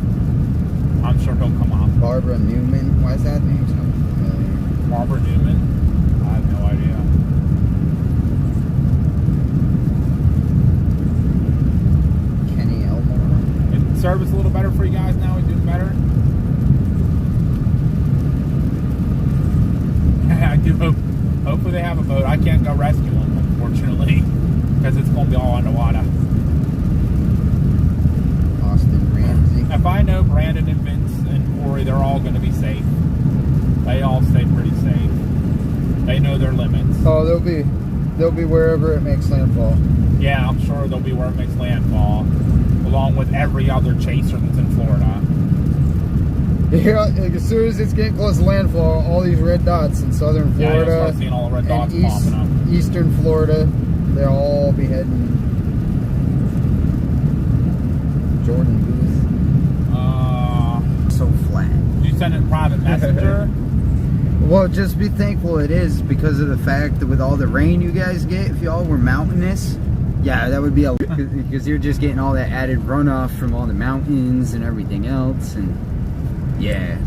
I'm sure he'll come up. Barbara Newman. Why is that name sound familiar? Barbara Newman? I have no idea. Kenny Elmore. Is service a little better for you guys now? He's doing better? I do hope. Hopefully they have a boat. I can't go rescue them, unfortunately, because it's going to be all underwater. Austin Ramsey. If I know Brandon and Vince and Corey, they're all going to be safe. They all stay pretty safe. They know their limits. Oh, they'll be wherever it makes landfall. Yeah, I'm sure they'll be where it makes landfall, along with every other chaser that's in Florida. Yeah, like as soon as it's getting close to landfall, all these red dots in southern Yeah, you'll Florida start seeing all the red dots and popping up. eastern Florida, they'll all be heading. Jordan Booth. So flat. Did you send it in private messenger? Well, just be thankful it is because of the fact that with all the rain you guys get, if y'all were mountainous, yeah, that would be a because you're just getting all that added runoff from all the mountains and everything else, and yeah.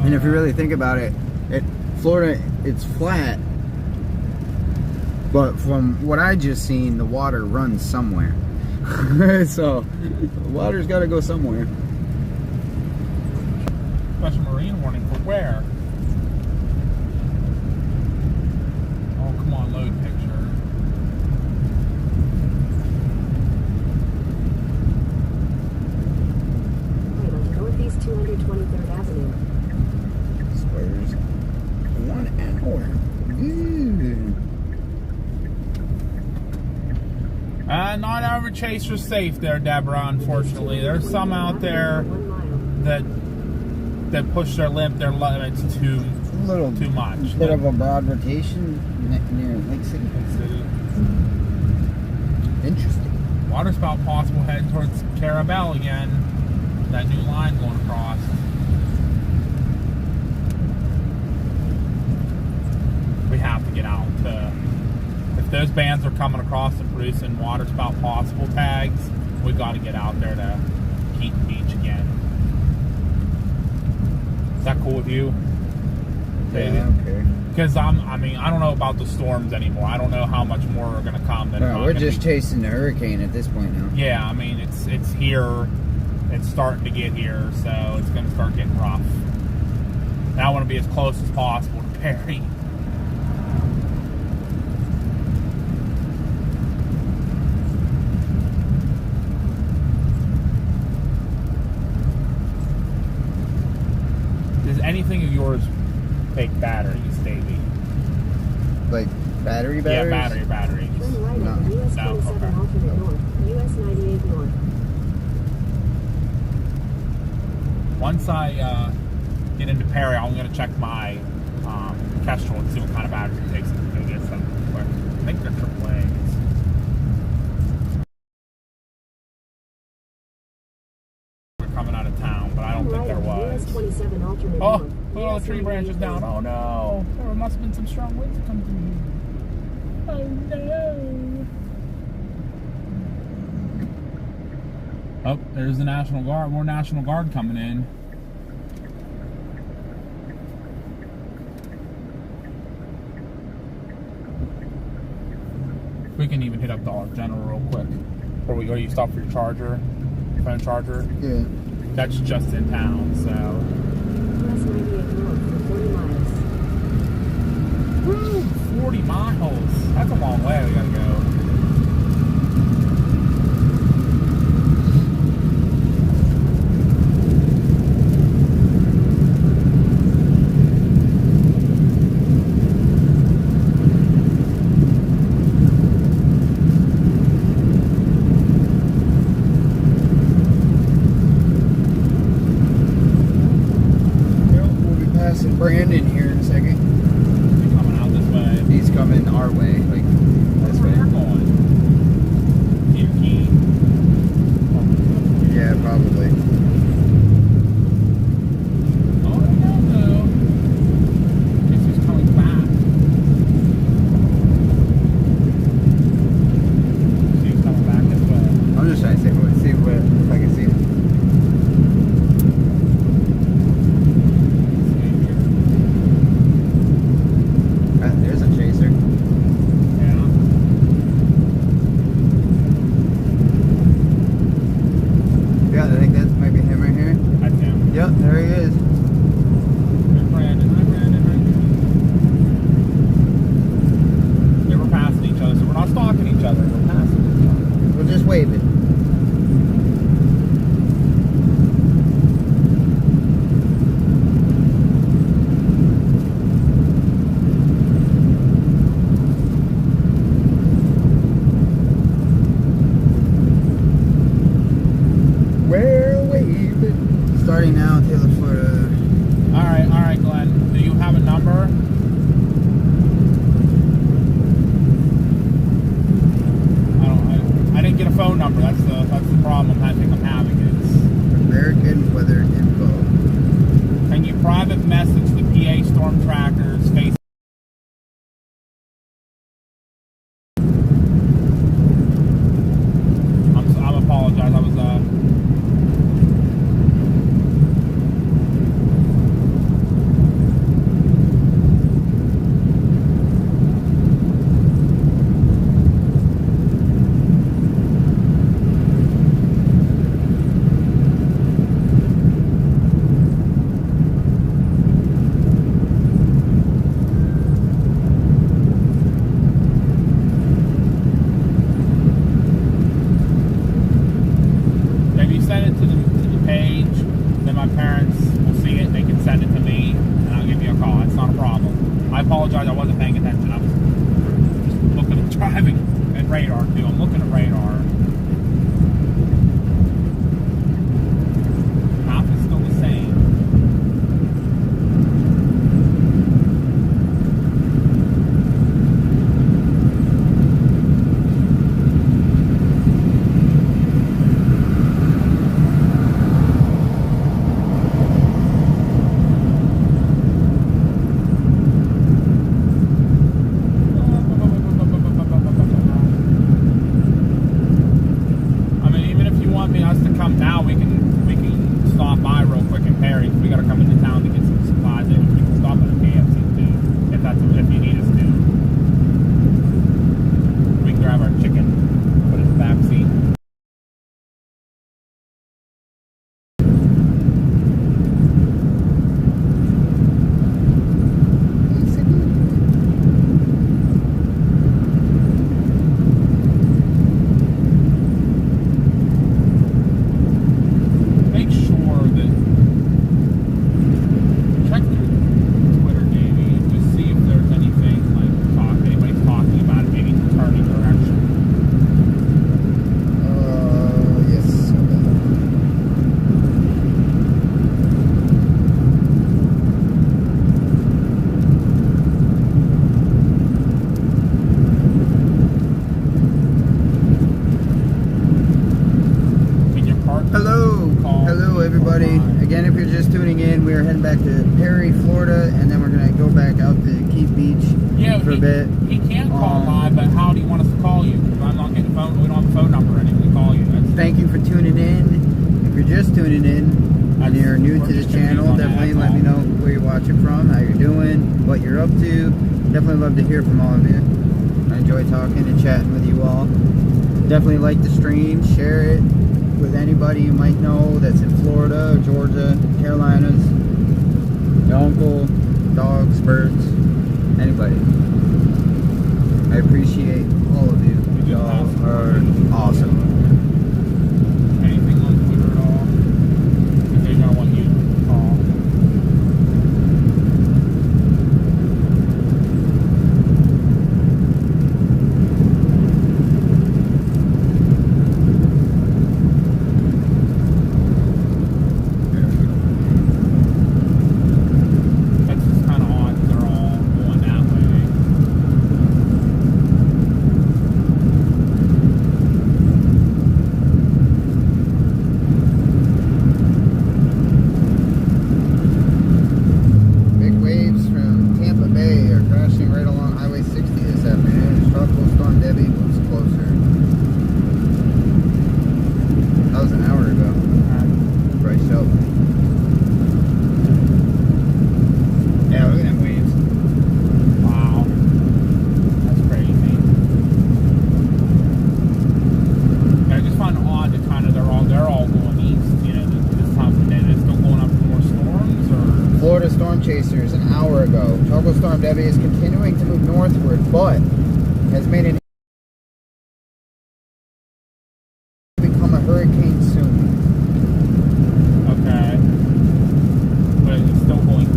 And if you really think about it, Florida, it's flat. But from what I just seen, the water runs somewhere. So the water's got to go somewhere. Special marine warning for where? Oh, come on, load picture. Right on Northeast 223rd Avenue. Swears 1 hour. Not every chaser's safe there, Deborah, unfortunately. There's some out there 1 mile. that push their limits too much. Instead of a broad rotation near Lake City. Interesting. Waterspout possible heading towards Carabel again. That new line going across. We have to get out to... If those bands are coming across and producing waterspout possible tags, we got to get out there to Keaton Beach again. Is that cool with you? Yeah, okay. Because I don't know about the storms anymore. I don't know how much more are going to come. We're just chasing the hurricane at this point now. Yeah, I mean it's here. It's starting to get here, so it's going to start getting rough. And I want to be as close as possible to Perry. Does anything of yours take batteries, Davey? Like batteries? Yeah, batteries. Turn right No. on US No, 27 okay. alternate north, US 98 north. Once I get into Perry, I'm going to check my Kestrel and see what kind of batteries it takes to go get some quick. I think they're AAAs. We're coming out of town, but I don't think there was. US 27 alternate Oh, north. look at all the tree branches down. Oh no, there must have been some strong winds coming through here. Oh no. Oh, there's the National Guard. More National Guard coming in. We can even hit up Dollar General real quick. Or you stop for your charger, phone charger. Yeah. That's just in town, so. US 98 north for 40 miles. Woo, 40 miles. That's a long way we gotta go. We'll be passing Brandon here in a second. They're coming out this way. He's coming our way, like this Where way. they're going. Deer Key. Yeah, probably. Oh, no. Guess he's coming back. He's coming back this way. I'm just trying to see if I can see him. There's a chaser. Yeah. Yeah, I think that might be him right here. That's him. Yep, there he is. There's Brandon. Hi, Brandon. Right there. Yeah, we're passing each other, so we're not stalking each other. We're passing each other. We're just waving. We're waving. Starting now, Taylor Florida. All right, Glenn. Do you have a number? I didn't get a phone number. That's the problem I think I'm having. Is American Weather Info. can you private message the PA storm trackers face? I'm apologize. I was my parents will see it. They can send it to me, and I'll give you a call. It's not a problem. I apologize. I wasn't paying attention. I was just looking at driving and radar too. I'm looking at radar. Map is still the same. Again, if you're just tuning in, we're heading back to Perry, Florida, and then we're going to go back out to Keith Beach for a bit. He can't call live, but how do you want us to call you? Because I'm not getting the phone. We don't have a phone number, and we call you. Thank you for tuning in. If you're just tuning in and you're new to the channel, definitely let me know where you're watching from, how you're doing, what you're up to. Definitely love to hear from all of you. I enjoy talking and chatting with you all. Definitely like the stream, share it with anybody you might know that's in Florida, Georgia, Carolinas, your uncle, dogs, birds, anybody. I appreciate all of you. Y'all are awesome. Anything on Twitter at all? If they're gonna want you to call. Chasers an hour ago. Tropical Storm Debbie is continuing to move northward, but has made an become a hurricane soon. Okay. But it's still going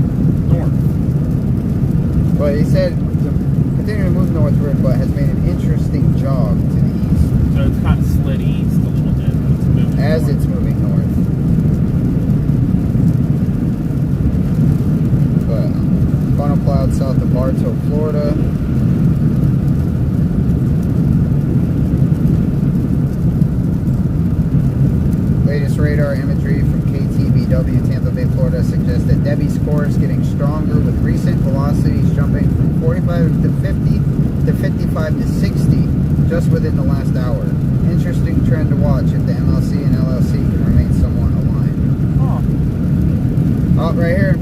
north. Well, he said to continue to move northward, but has made an interesting jog to the east. So it's kind of slid east a little bit. But it's moving as north. It's moving north. Funnel cloud south of Bartow, Florida. Latest radar imagery from KTVW Tampa Bay, Florida suggests that Debbie's course getting stronger with recent velocities jumping from 45 to 50 to 55 to 60 just within the last hour. Interesting trend to watch if the MLC and LLC can remain somewhat aligned. Oh, right here.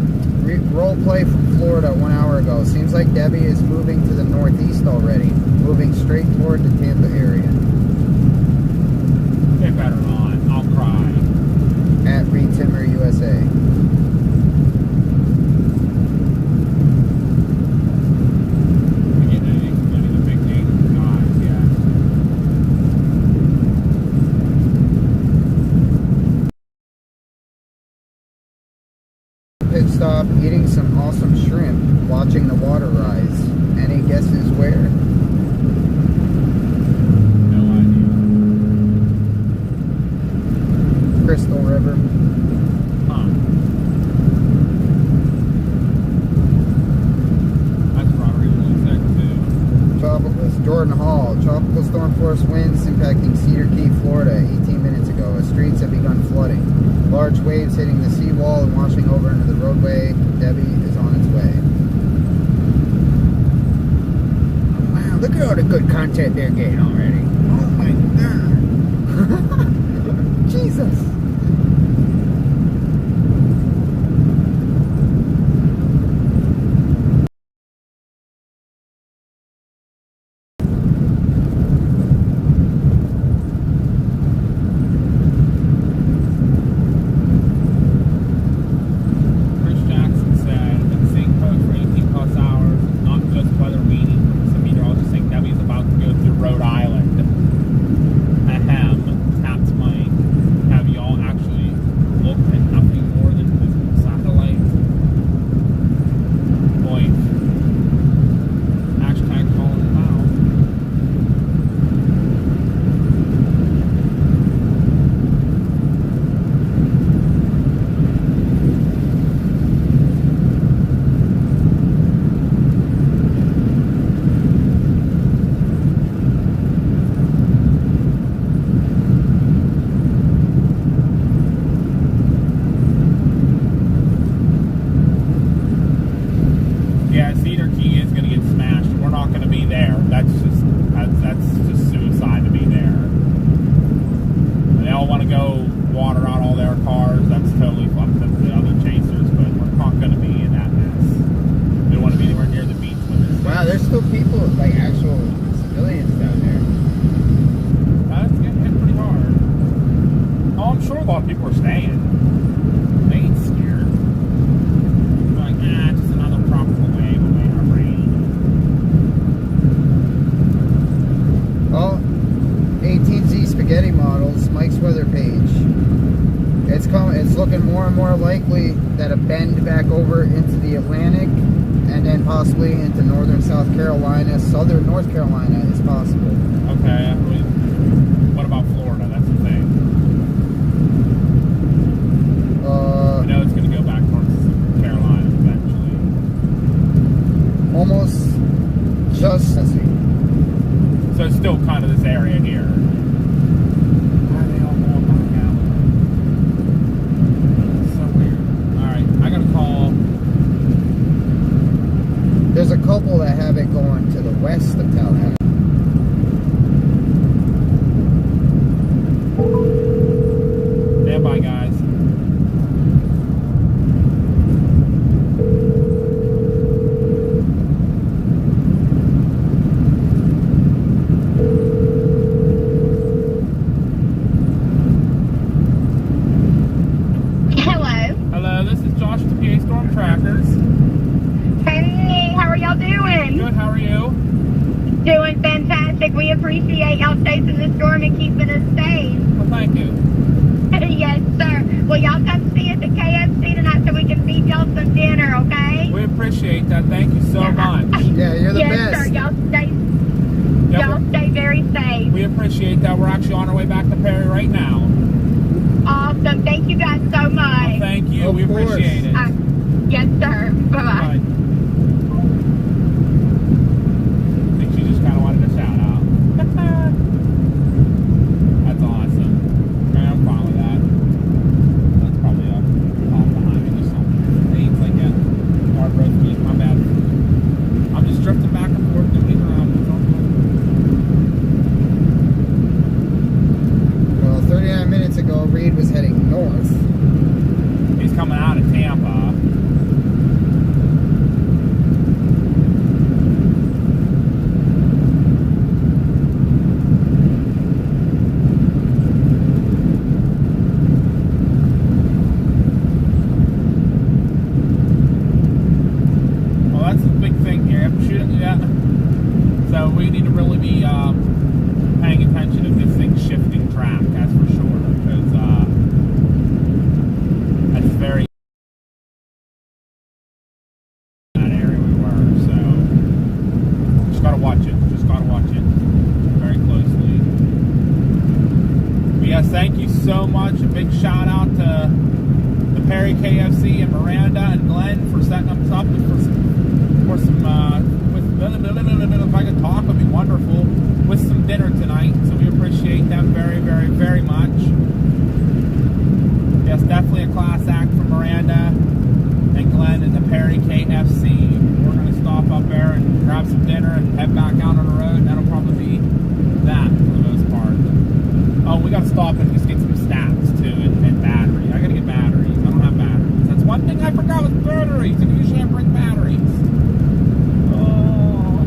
Roll play from Florida 1 hour ago. Seems like Debbie is moving to the northeast already, moving straight toward the Tampa area. They better not. I'll cry. At Reed Timmer USA. pit stop, eating some awesome shrimp, watching the water rise. Any guesses where? No idea. Crystal River. Huh. That's probably really sick too. Tropical, Jordan Hall. Tropical storm force winds impacting Cedar Key, Florida 18 minutes ago. The streets have begun flooding. Large waves hitting the seawall and washing over into the roadway. Debbie is on its way. Oh, wow, look at all the good content they're getting already. Oh my god. Jesus. Chris Jackson said, I've been seeing posts for 18 plus hours, not just weather meaning. Some meteorologists think Debbie's about to go through Rhode Island. Ahem. Taps Mike. Have y'all actually looked at nothing more than visible satellites? Boy. Hashtag calling them out. Yeah, Cedar Key is going to get smashed. We're not going to be there. That's just suicide to be there. They all want to go water out all their cars. That's totally up to the other chasers, but we're not going to be in that mess. We don't want to be anywhere near the beach with it. Wow, there's still people, like actual civilians down there. That's getting hit pretty hard. Oh, I'm sure a lot of people are staying. They ain't scared. They're like, it's just another tropical wave away our rain. Oh, 18Z spaghetti models, Mike's weather page. It's looking more and more likely that a bend back over into the Atlantic and then possibly into northern South Carolina, southern North Carolina is possible. Okay, what about Florida? That's the thing. I know it's going to go back towards Carolina eventually. Almost just, let's see. So it's still kind of this area here. Why are they all going back out? So weird. Alright, I got to call. There's a couple that have it going to the west of Tallahassee. Stand by, guys. Hello. Hello, this is Josh with the PA Storm Trackers. Hey, how are y'all doing? Good, how are you? Doing fantastic. We appreciate y'all facing the storm and keeping us safe. Well, thank you. Yes, sir. Well, y'all come see us at KFC tonight so we can feed y'all some dinner, okay? We appreciate that. Thank you so much. Yeah, you're the yes, best. sir. Y'all Yeah, stay very safe. we appreciate that. We're actually on our way back to Perry right now. Awesome. Thank you guys so much. Thank you. Of We course. appreciate it. Yes, sir. Bye-bye. Bye. I think she just kind of wanted a shout out. That's awesome. Okay, I'm fine with that. That's probably a call behind me or something. Hey, it's like a hard road speed. My bad. I'm just drifting back and forth, moving around. Well, 39 minutes ago, Reed was heading north. He's coming out of Tampa. Well, that's the big thing here. Yeah. So we need to really be paying attention to this thing shifting track, that's for sure. Because that's very Perry KFC and Miranda and Glenn for setting us up if I could talk, would be wonderful, with some dinner tonight. So we appreciate them very, very, very much. Yes, definitely a class act from Miranda and Glenn and the Perry KFC. We're going to stop up there and grab some dinner and head back out on the road. And that'll probably be that for the most part. Oh, we got to stop and just get some stats too and batteries. I got to get batteries. I don't have batteries. That's one thing I forgot was batteries. And usually I bring batteries. Oh,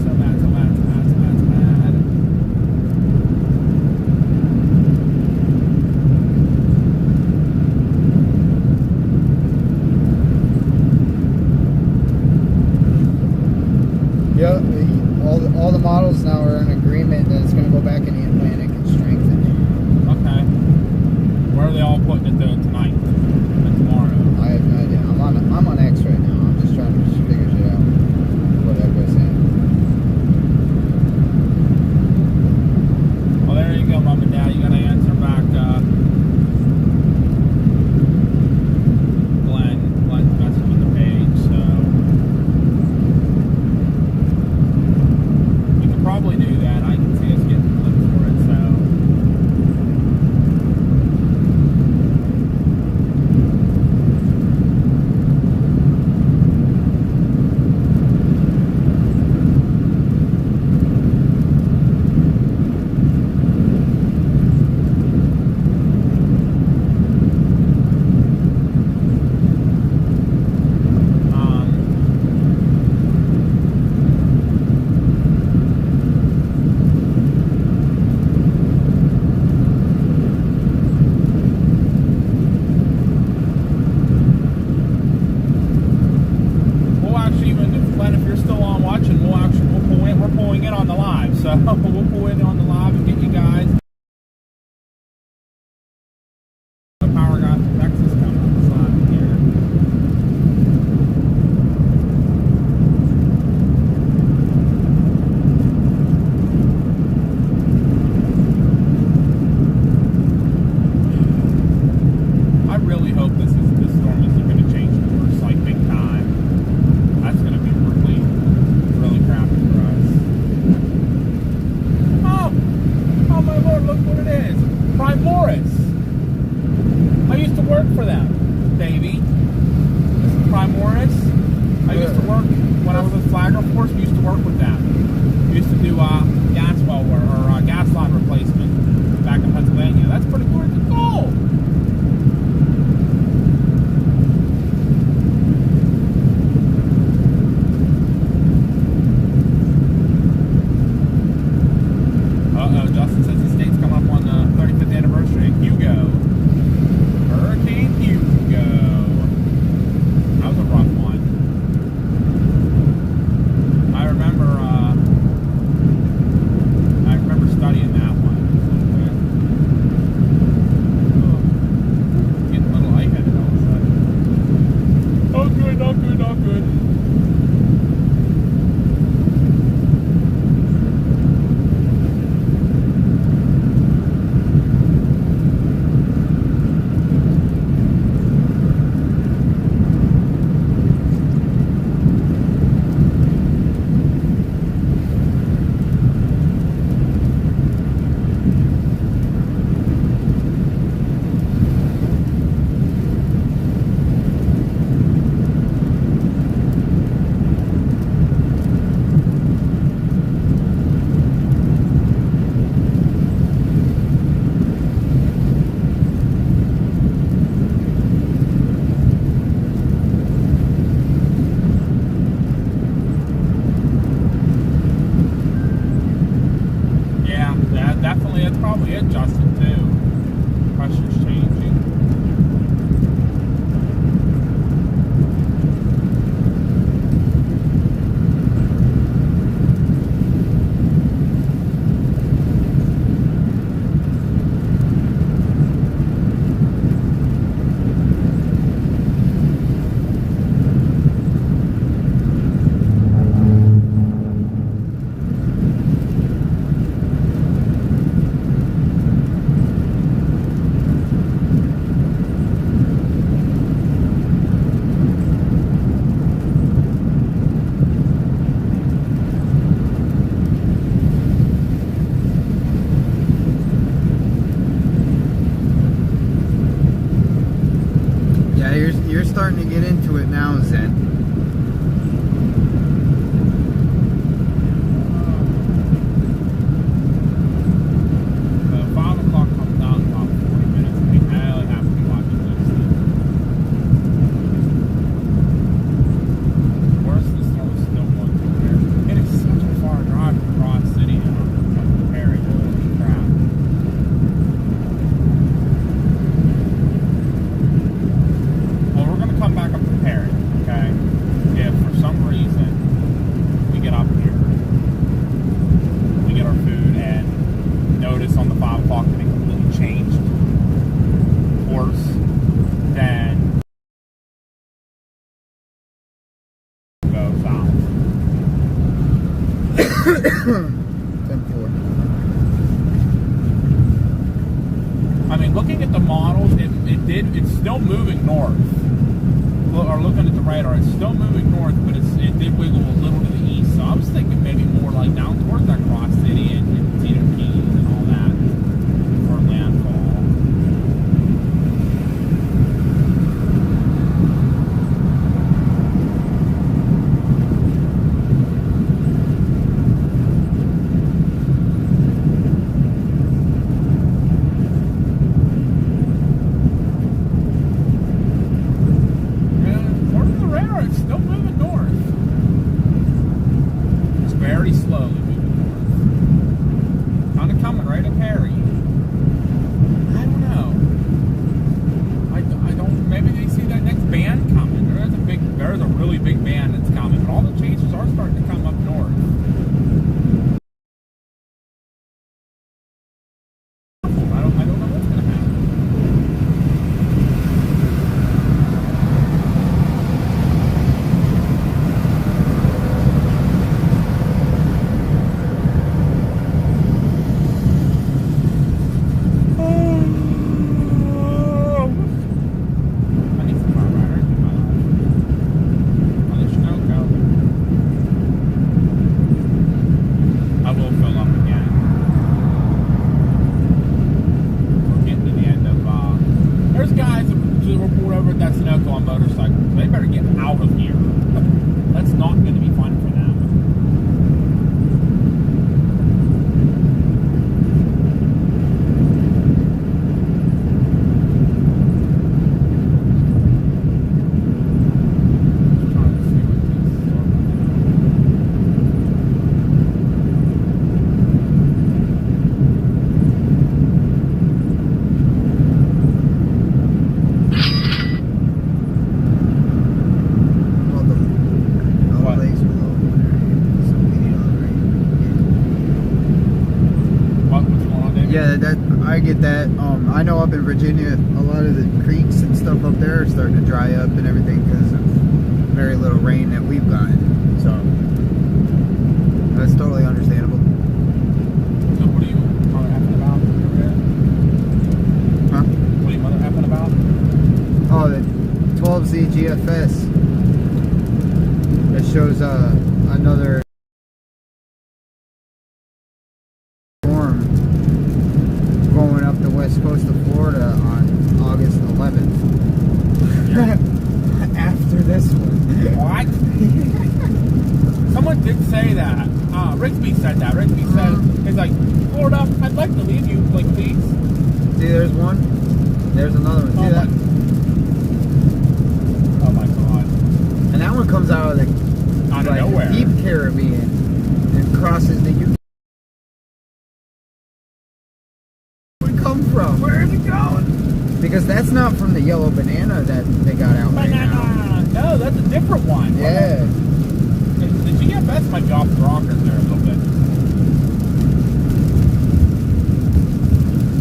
so bad, so bad, so bad, so bad, so bad. Yeah, all the models now are in agreement that it's going to go back in the Atlantic and strengthen. Okay. Where are they all putting it though tonight and tomorrow? I have no idea. I'm on X right now. I'm just trying to figure shit out. What everybody's saying. Well, there you go, Mom and Dad. You got to answer back. Glenn's messing with the page, so we could probably do that. I can see us getting clips for it, so. We'll actually, Glenn, if you're still on watching, we'll pull in. We're pulling in on the live, so we'll pull in on the live and get you guys. The power guy from Texas coming on the side here. I really hope this storm isn't going to change course like big time. That's going to be really, really crappy for us. Oh my Lord! Look what it is. Prime Morris. I used to work for them, baby. This is Prime Morris. I used to work when I was with Flagler Force. We used to work with them. We used to do gas well or gas line replacement back in Pennsylvania. That's pretty cool. It's cool. Justin says the state's coming up on the 35th anniversary of Hugo. Hurricane Hugo. That was a rough one. I remember studying that one a little bit. Getting a little lightheaded all of a sudden. Oh good, not good, not good. Yeah, you're starting to get into it now, Zen. I mean, looking at the models, it's still moving north. Or looking at the radar, it's still moving north, but it did wiggle a little to the east. So I was thinking maybe more like down towards that Cross City and Cedar Keys and all that for landfall. It's still moving north. It's very slowly moving north. Kind of coming right up Harry. I don't know. I don't. Maybe they see that next band coming. There's a really big band that's coming. But all the changes are starting to come up north. I don't know what's going to happen. On motorcycles, they better get out of here. That's not going to be fun for them. Yeah, I get that. I know up in Virginia, a lot of the creeks and stuff up there are starting to dry up and everything because of very little rain that we've gotten. So that's totally understandable. So what are you mother effing about? Huh? What are you mother effing about? Oh, the 12Z GFS. It shows another storm going up the west coast of Florida on August 11th. After this one. What? Someone did say that. Rigsby said that. Rigsby said, he's like, Florida, I'd like to leave you, like, please. See, there's one. There's another one. See that? Oh my god. And that one comes out of the nowhere. Deep Caribbean and crosses the UK. Come from? Where is it going? Because that's not from the yellow banana that they got out right now. No, that's a different one. Yeah. The GFS might be off the rockers there a little bit.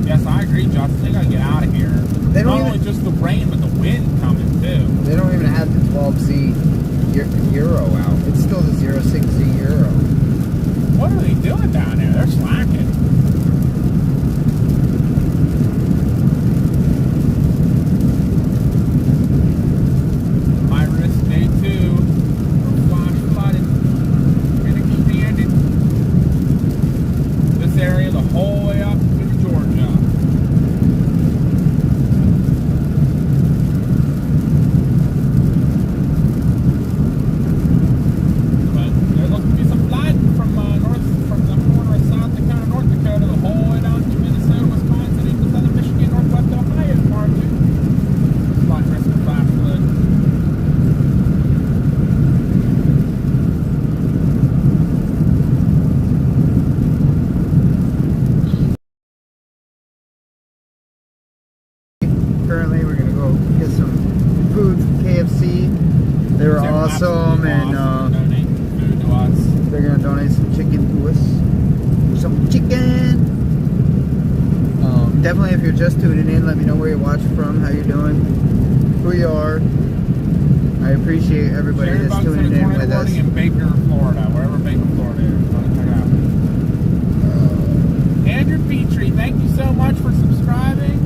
Yes, I agree, Josh. They gotta get out of here. They don't Not only just the rain, but the wind coming too. They don't even have the 12Z Euro out. It's still the 06Z Euro. What are they doing down there? They're slacking. Day 2, flash flooded, and extended this area the whole way up to Georgia. They were They were awesome, absolutely and awesome. Donating food to us. they're gonna donate some chicken to us. Some chicken. Definitely, if you're just tuning in, let me know where you watch from, how you're doing, who you are. I appreciate everybody Sherry that's Bugs tuning had a in tornado with us. warning in Baker, Florida, wherever Baker, Florida is. Want to check it out. Andrew Petrie, thank you so much for subscribing.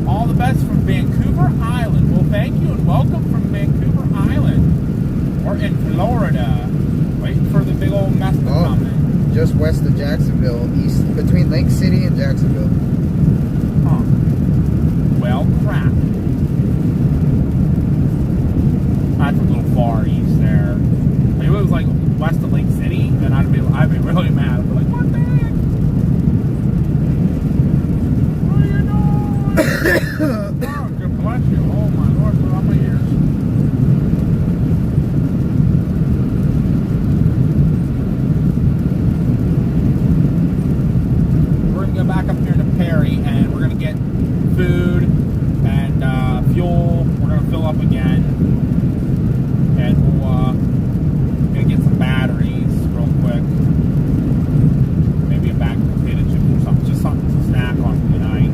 All the best from Vancouver Island. Well, thank you and welcome from Vancouver Island. We're in Florida, waiting for the big old mess to come in. Just west of Jacksonville, east between Lake City and Jacksonville. Huh. Well, crap. That's a little far east there. Like, if it was like west of Lake City, then I'd be really mad. I'd be like, what the heck? What are you doing? Oh, God bless you. Oh my Lord, they're on my ears. We're gonna go back up here to Perry, and we're gonna get food and fuel. We're gonna fill up again, and we'll gonna get some batteries real quick. Maybe a bag of potato chips or something, just something to snack on for the night.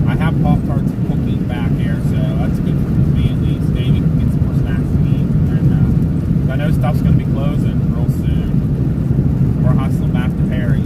I have Pop-Tarts and cookies back here, so that's good for me at least. Maybe we can get some more snacks to eat. And I know stuff's gonna be closing real soon. We're hustling back to Perry.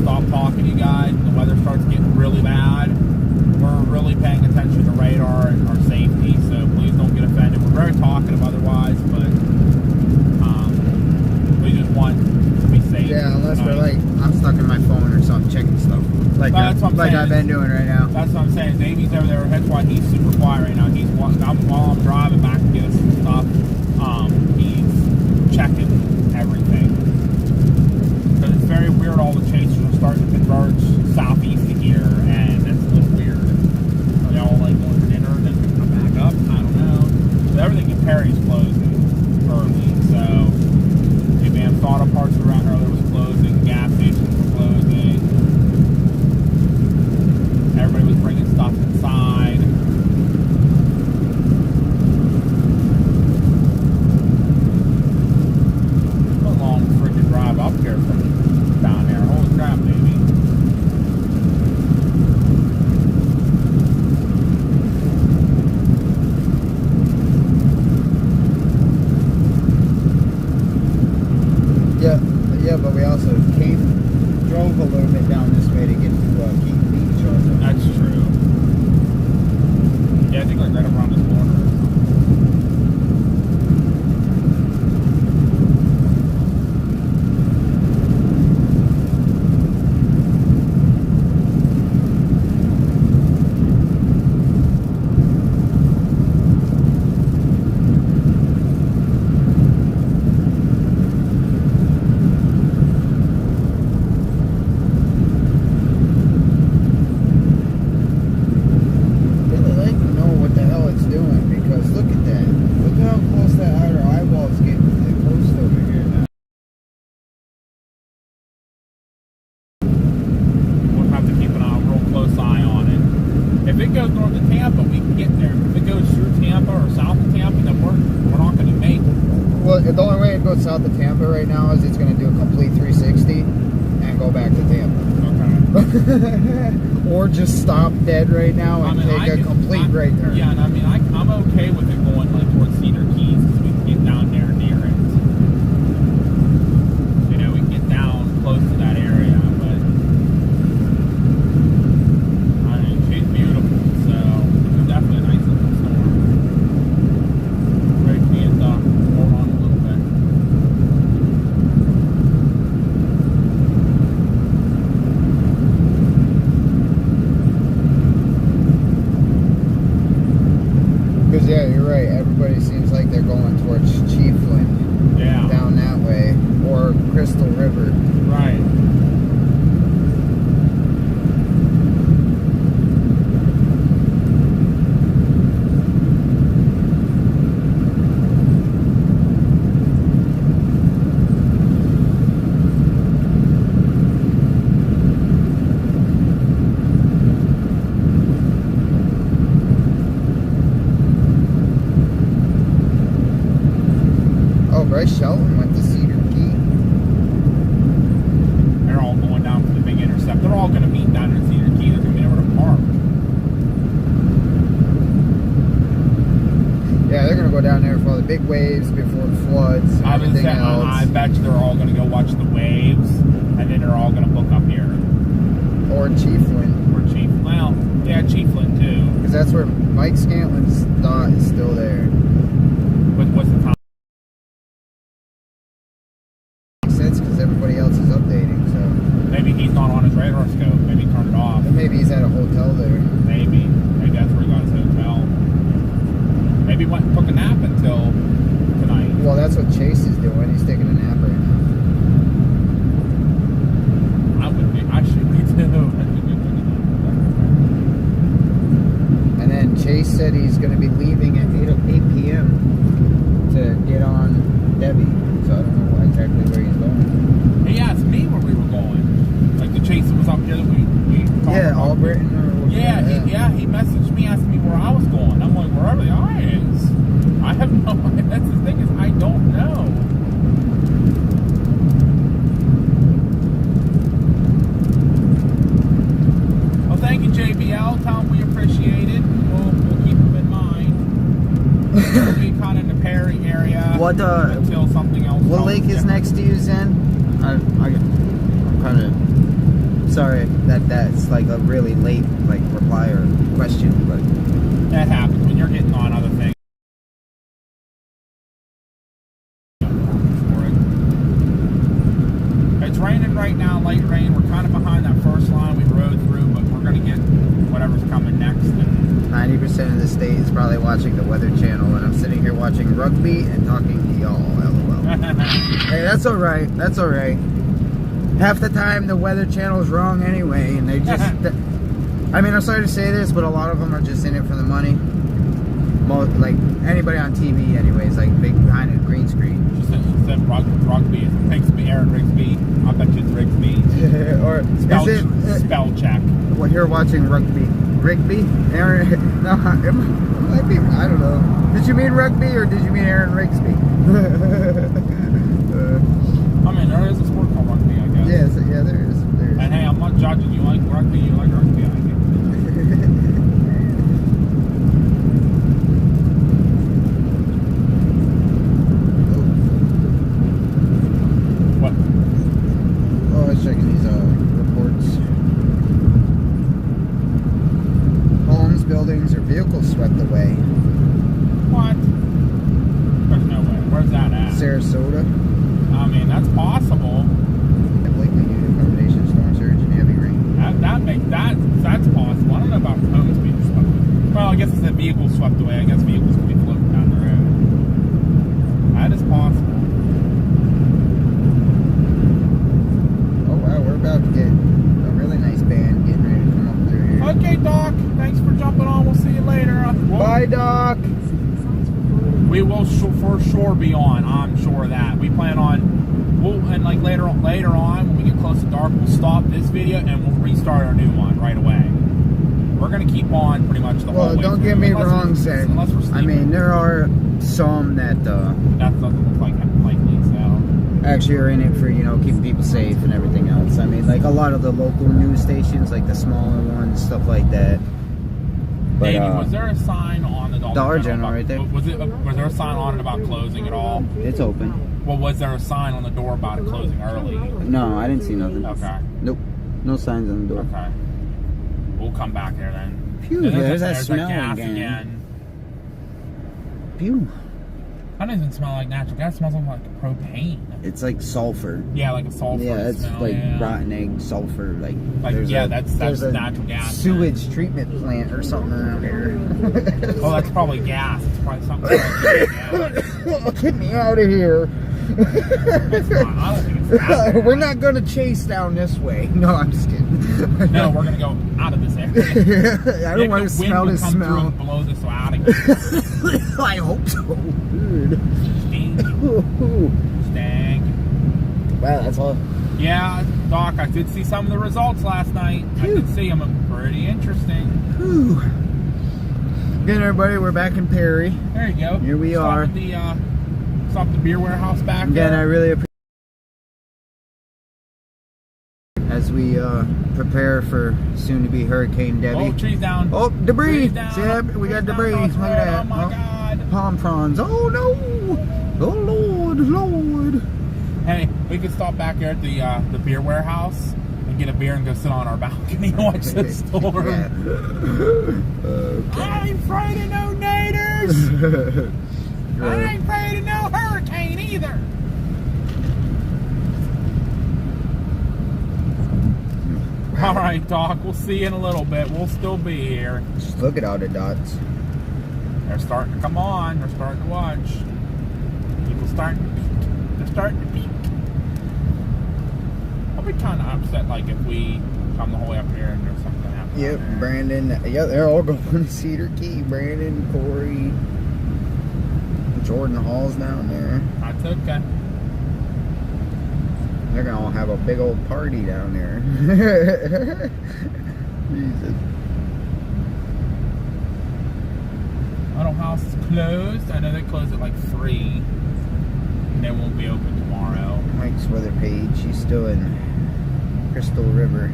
Stop talking to you guys. The weather starts getting really bad. We're really paying attention to radar and our safety, so please don't get offended. We're very talkative otherwise, but we just want to be safe. Yeah, unless we're like, I'm stuck in my phone or something, checking stuff. Like, that's what I'm saying. I've been doing right now. That's what I'm saying. Davey's over there. That's why he's super quiet right now. While I'm driving back to get us some stuff, he's checking everything. Because it's very weird, all the chasers are starting to converge southeast of here, and it's a little weird. Are they all like going for dinner and then come back up? I don't know. So everything in Perry's closing early, so the Van Auto Parts around earlier was closing, gas stations were closing. Everybody was bringing stuff inside. A long freaking drive up here from down there. Holy crap, baby. Yeah, but we also drove a little bit down this way to get to Keaton Beach. Also. That's true. Yeah, I think like right around this corner. If it goes north of Tampa, we can get there. If it goes through Tampa or south of Tampa, then we're not going to make it. Well, the only way it goes south of Tampa right now is it's going to do a complete 360 and go back to Tampa. Okay. Or just stop dead right now and take a complete right turn. Yeah, and I mean, I'm okay with it going like towards Cedar Keys because we can get down there near it. You know, we can get down close to that area, but I mean, she's beautiful, so it's definitely a nice little storm. Ready for me to hold on a little bit. Because, yeah, you're right. Everybody seems like they're going towards Chiefland. Yeah. Down that Crystal River. Right. Oh, Bryce Shelton went to Cedar Key. They're all going down for the big intercept. They're all going to meet down in Cedar Key. They're going to be able to park. Yeah, they're gonna go down there for all the big waves before it floods and I was everything saying, else. I bet you they're all going to go watch the waves, and then they're all going to book up here. Or Chiefland, Or Chief. Well, yeah, Chiefland too. because that's where Mike Scantlin's dot is still there. But what's the time? Makes sense because everybody else is updating. So Maybe he's not on his radar scope. Maybe he turned it off. but maybe he's at a hotel there. Maybe. Maybe that's where he got his hotel. Maybe he went and took a nap until tonight. Well, that's what Chase is doing. He's taking a nap right now. I would be. I should be too. And then Chase said he's going to be leaving at 8 p.m. to get on Debbie. So I don't know exactly where he's going. He asked me where we were going. Like the chase that was up here that we talked Yeah, about. Albritton or Yeah, he messaged me asking me where I was going. I'm like, where are the eyes? I have no idea. That's the thing is I don't know. Well, thank you, JBL. Tell him we appreciate it. We'll keep him in mind. We'll be kind of in the Perry area. What, until something else. What comes lake is different. next to you, Zen? I'm kind of sorry that's like a really late like reply or question, but That happens when you're getting on other things. It's raining right now, light rain. We're kind of behind that first line we rode through, but we're going to get whatever's coming next. And 90% of the state is probably watching the Weather Channel, and I'm sitting here watching rugby and talking to y'all. LOL. Hey, that's all right. That's all right. Half the time, the Weather Channel is wrong anyway, and they just. I mean, I'm sorry to say this, but a lot of them are just in it for the money. Like anybody on TV, anyways, like big behind a green screen. she said rugby is Rigsby, Aaron Rigsby. I bet you it's Rigsby. Or Spell, is it? spell check. Well, here watching rugby. Rigby? Aaron? No, it might be. I don't know. Did you mean rugby or did you mean Aaron Rigsby? I mean, there is a sport called rugby, I guess. Yes, yeah, there is. And hey, I'm not judging. You like rugby, you like rugby. I think. What? Oh, I was checking these reports. Homes, buildings, or vehicles swept away. What? There's no way. Where's that at? Sarasota. I mean, that's possible. Blakely due to combination storm surge and heavy rain. That's possible. I don't know about homes being swept away. Well, I guess it's a vehicle swept away. I guess vehicles can be floating down the road. That is possible. Oh wow, we're about to get a really nice band getting ready to come up through here. Okay, Doc. Thanks for jumping on. We'll see you later. Bye, Doc. We will for sure be on. I'm sure of that. We plan on. And like later on, when we get close to dark, we'll stop this video and we'll restart our new one right away. We're gonna keep on pretty much the whole way. Well, don't get me wrong, Zach. Unless we're sleeping. I mean, there are some that that doesn't look like likely. So actually are in it for, you know, keeping people safe and everything else. I mean, like a lot of the local news stations, like the smaller ones, stuff like that. But, Davey, was there a sign on the Dollar General right there? Was there a sign on it about closing at all? It's open. Well, was there a sign on the door about it closing early? No, I didn't see nothing. Okay. Nope. No signs on the door. Okay. We'll come back there then. Phew, there's that smell gas again. Phew. That doesn't smell like natural gas. It smells like propane. It's like sulfur. Yeah, like a sulfur Yeah, it's smell. like yeah. rotten egg sulfur. Like That's a natural gas. sewage treatment plant or something around here. Oh, that's probably gas. It's probably something like gas. Get me out of here. It's not. I don't think it's that bad. We're not gonna chase down this way. No, I'm just kidding. No, we're gonna go out of this area. I don't want to smell this smell. And blow this out again. I hope so. Dude. Dang. Wow, that's all. Yeah, Doc, I did see some of the results last night. I did see them. Pretty interesting. Whew. Again, everybody, we're back in Perry. There you go. Here we are. Stop the beer warehouse back Again, there. I really appreciate as we prepare for soon-to-be Hurricane Debbie. Oh, trees down. Oh, debris! Trees down. See that? We got Trees down debris. across Look the at road. that. Oh my God. Palm fronds. Oh no! Oh Lord, Lord. Hey, we could stop back there at the beer warehouse and get a beer and go sit on our balcony and watch the storm. Yeah. I ain't afraid of no naders. I ain't afraid of no hurricane either. All right, Doc. We'll see you in a little bit. We'll still be here. Just look at all the dots. They're starting to come on. They're starting to watch. People starting to peek. They're starting to peek. I'll be kind of upset, like, if we come the whole way up here and there's something happening. Yep, there. Brandon. Yeah, they're all going to Cedar Key. Brandon, Corey, Jordan Hall's down there. That's okay. They're going to all have a big old party down there. Jesus. Auto house is closed. I know they close at like 3. And they won't be open tomorrow. Mike's weather page. She's still in Crystal River.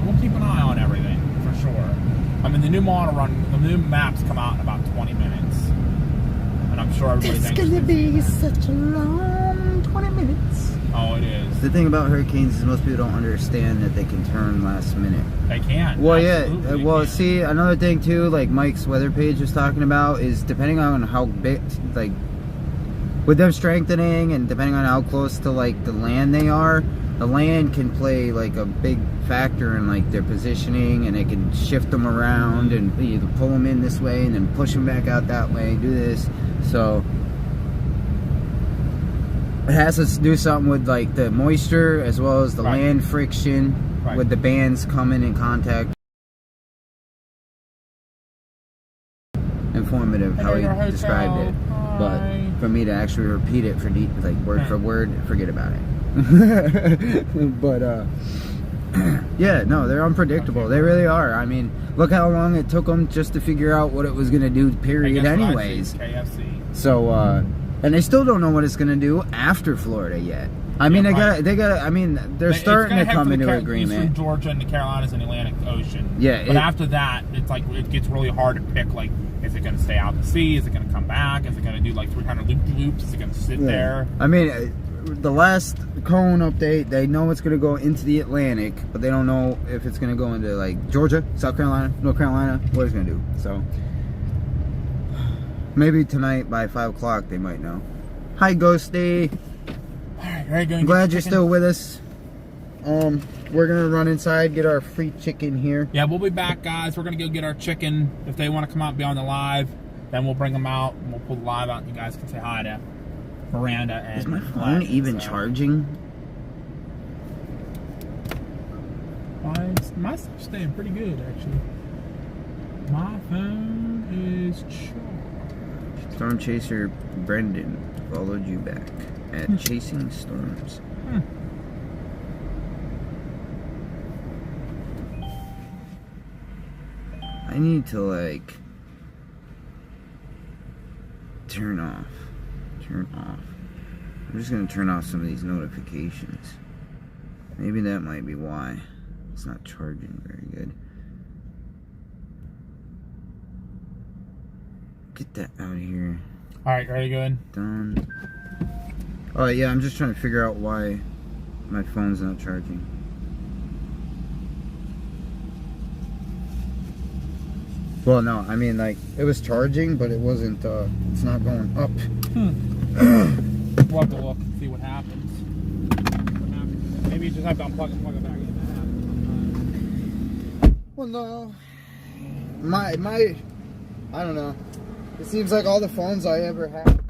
We'll keep an eye on everything for sure. I mean, the new the new maps come out in about 20 minutes, and I'm sure everybody It's thinks gonna be it's- such a long 20 minutes. Oh, it is. The thing about hurricanes is most people don't understand that they can turn last minute. They can. Well, Absolutely yeah. Well, can. see, another thing too, like Mike's weather page was talking about, is depending on how big, like, with them strengthening and depending on how close to like the land they are, the land can play like a big factor in like their positioning, and it can shift them around and either pull them in this way and then push them back out that way, do this. So it has to do something with like the moisture as well as the Right. land friction Right. with the bands coming in contact. Informative how he described it, but for me to actually repeat it for like word for word, forget about it. But yeah, no, they're unpredictable. They really are. I mean, look how long it took them just to figure out what it was gonna do. Period. Anyways, KFC. so and they still don't know what it's gonna do after Florida yet. I mean, Yeah, they got. I mean, they're starting to come into agreement. Eastern Georgia and the Carolinas and the Atlantic Ocean. Yeah, but after that, it's like it gets really hard to pick. Like, is it going to stay out in the sea? Is it going to come back? Is it going to do like 300 loop-de-loops? Is it going to sit there? I mean, the last cone update, they know it's going to go into the Atlantic, but they don't know if it's going to go into like Georgia, South Carolina, North Carolina, what it's going to do. So maybe tonight by 5 o'clock they might know. Hi, Ghosty. I'm glad you're still with us. We're gonna run inside, get our free chicken here. Yeah, we'll be back, guys. We're gonna go get our chicken. If they want to come out and be on the live, then we'll bring them out and we'll pull the live out and you guys can say hi to Miranda and Is my phone even charging? My stuff's staying pretty good, actually. My phone is charged. Storm Chaser Brendan followed you back at Chasing Storms. I need to like turn off. I'm just gonna turn off some of these notifications. Maybe that might be why it's not charging very good. Get that out of here. Alright, ready to go in? Done. Oh yeah, I'm just trying to figure out why my phone's not charging. Well, no, I mean like it was charging, but it wasn't. It's not going up. We'll have to look and see what happens. Maybe you just have to unplug and plug it back in. Well, no. My, I don't know. It seems like all the phones I ever had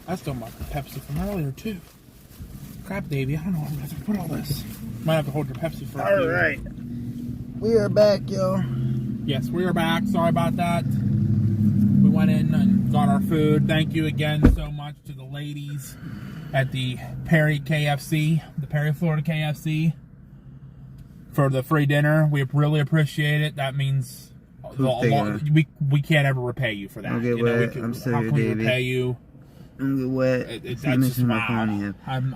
I still want the Pepsi from earlier too. Crap, Davey. I don't know where I'm going to put all this. Might have to hold your Pepsi for a few. All right. We are back, yo. Yes, we are back. Sorry about that. We went in and got our food. Thank you again so much to the ladies at the Perry KFC, the Perry, Florida KFC, for the free dinner. We really appreciate it. That means we can't ever repay you for that. I'll get wet. I'm sorry, how can we Davey. repay you? I'm get wet. That's I'm just missing my wow. phone here. I'm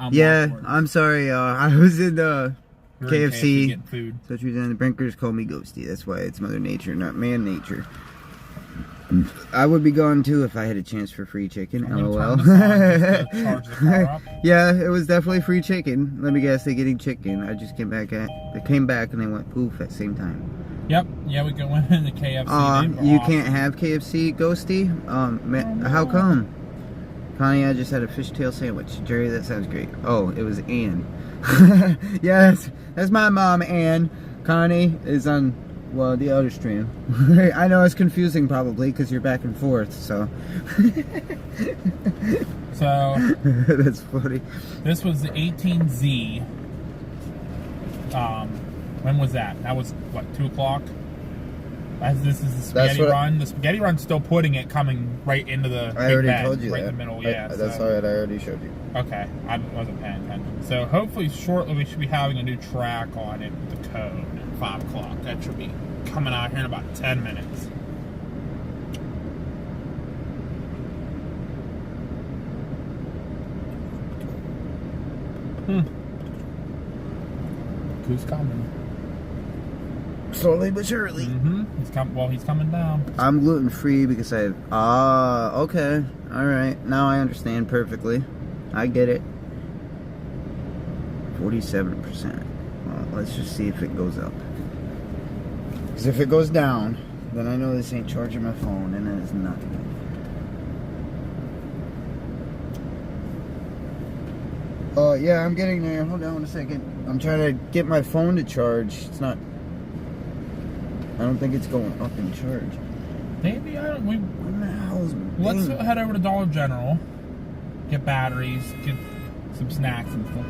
I'm sorry, y'all. I was in the You're in KFC. getting food. So the Brinkers call me Ghosty. That's why it's Mother Nature, not man nature. I would be gone too if I had a chance for free chicken. I'm gonna LOL. turn this on just to charge the car up. Yeah, it was definitely free chicken. Let me guess, they getting chicken. I just came back and they went poof at the same time. Yep. Yeah, we went in the KFC. You can't have KFC, Ghosty. How come? Connie, I just had a fishtail sandwich. Jerry, that sounds great. Oh, it was Ann. Yes, that's my mom, Ann. Connie is on, well, the other stream. I know it's confusing probably because you're back and forth, so. So. That's funny. This was the 18Z. When was that? That was, what, 2 o'clock? This is the spaghetti run. The spaghetti run's still putting it coming right into the I already bed, told you right that. in the middle. Yeah, That's all right. I already showed you. Okay, I wasn't paying attention. So hopefully shortly we should be having a new track on it, the code, at 5 o'clock. That should be coming out here in about 10 minutes. Who's coming? Slowly but surely. He's coming down. I'm gluten free because I have. Okay. Alright. Now I understand perfectly. I get it. 47%. Well, let's just see if it goes up. Because if it goes down, then I know this ain't charging my phone, and it is not good. Yeah, I'm getting there. Hold on a second. I'm trying to get my phone to charge. It's not. I don't think it's going up in charge. Maybe Let's head over to Dollar General, get batteries, get some snacks and stuff.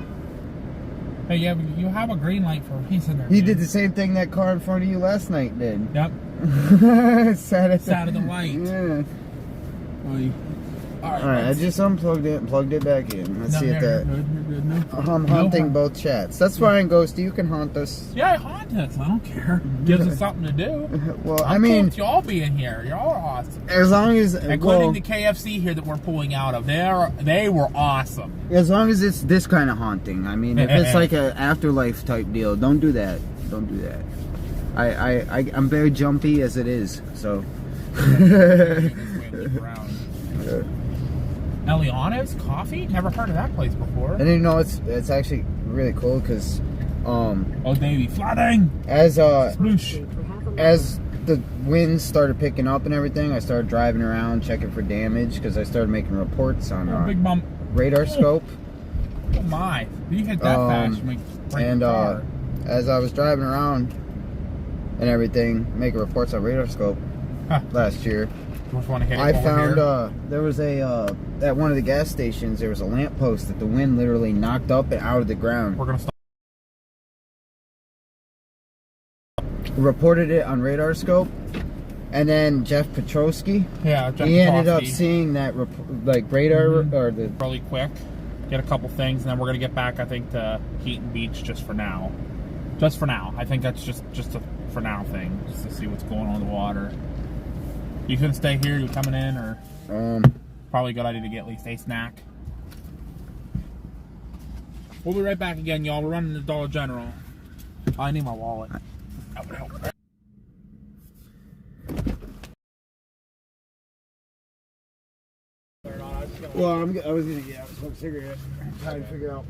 Hey, yeah, you have a green light for a reason there. He did the same thing that car in front of you last night did. Yep. Sat at the light. Yeah. Alright, I just unplugged it and plugged it back in. Let's see if that. You're good. No. I'm haunting both chats. That's fine, Ghosty. You can haunt us. Yeah, haunt us. I don't care. Gives us something to do. Well, I'm cool with y'all being here. Y'all are awesome. As long as, including the KFC here that we're pulling out of. They were awesome. As long as it's this kind of haunting. I mean, if it's like an afterlife type deal, don't do that. Don't do that. I'm very jumpy as it is, so. Eliana's Coffee? Never heard of that place before. I didn't know it's actually really cool because oh, Davey, flooding. As Sploosh. As the winds started picking up and everything, I started driving around checking for damage because I started making reports on big bump. radar scope. Oh my! You hit that fast. And as I was driving around and everything, making reports on radar scope last year. I found there was a at one of the gas stations there was a lamppost that the wind literally knocked up and out of the ground. We're gonna stop. Reported it on radar scope, and then Jeff Petrosky. Yeah, Jeff he ended up Petrosky. seeing that radar or the really quick. Get a couple things, and then we're gonna get back. I think to Heaton Beach just for now. Just for now. I think that's just a for now thing, just to see what's going on in the water. You couldn't stay here? You coming in, or probably a good idea to get at least a snack. We'll be right back again, y'all. We're running to Dollar General. I need my wallet. That would help. Well, I was gonna get out, smoke a cigarette, trying to figure out.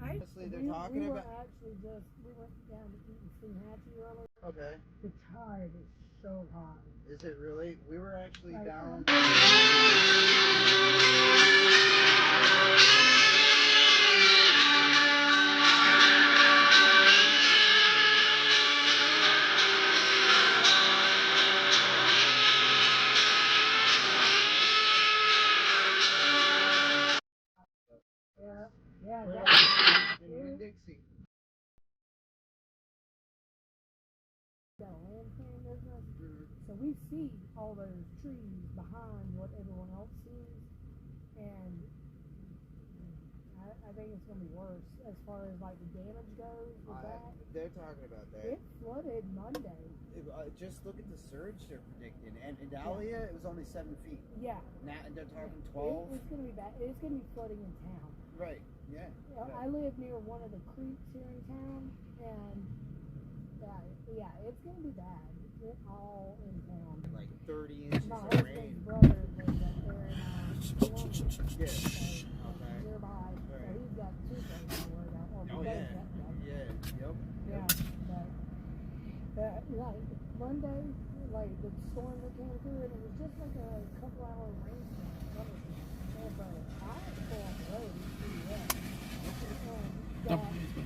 Honestly, they're talking we were about. actually we went down to eat and see Hatchie earlier. Okay. The tide is so high. Is it really? We were actually Like, down. Yeah, We're that, in Winn-Dixie. got a land clearing business. So we see all those trees behind what everyone else sees, and I think it's going to be worse as far as like the damage goes with that. They're talking about that. It flooded Monday. Just look at the surge they're predicting. And in Dahlia, it was only 7 feet. Yeah. Now they're talking 12. It's going to be bad. It's going to be flooding in town. Right. Yeah. I live near one of the creeks here in town, and yeah, it's going to be bad. It's all in town. Like 30 inches My of husband's rain. brother lives up there in Columbus, Yeah. so, Okay. nearby. So Right. he's got two things to worry about. Or Oh both yeah. got that. Yeah. Yep. Yeah, but like Monday, like the storm that came through, and it was just like a couple hour rainstorm. And but I had to pull off the road.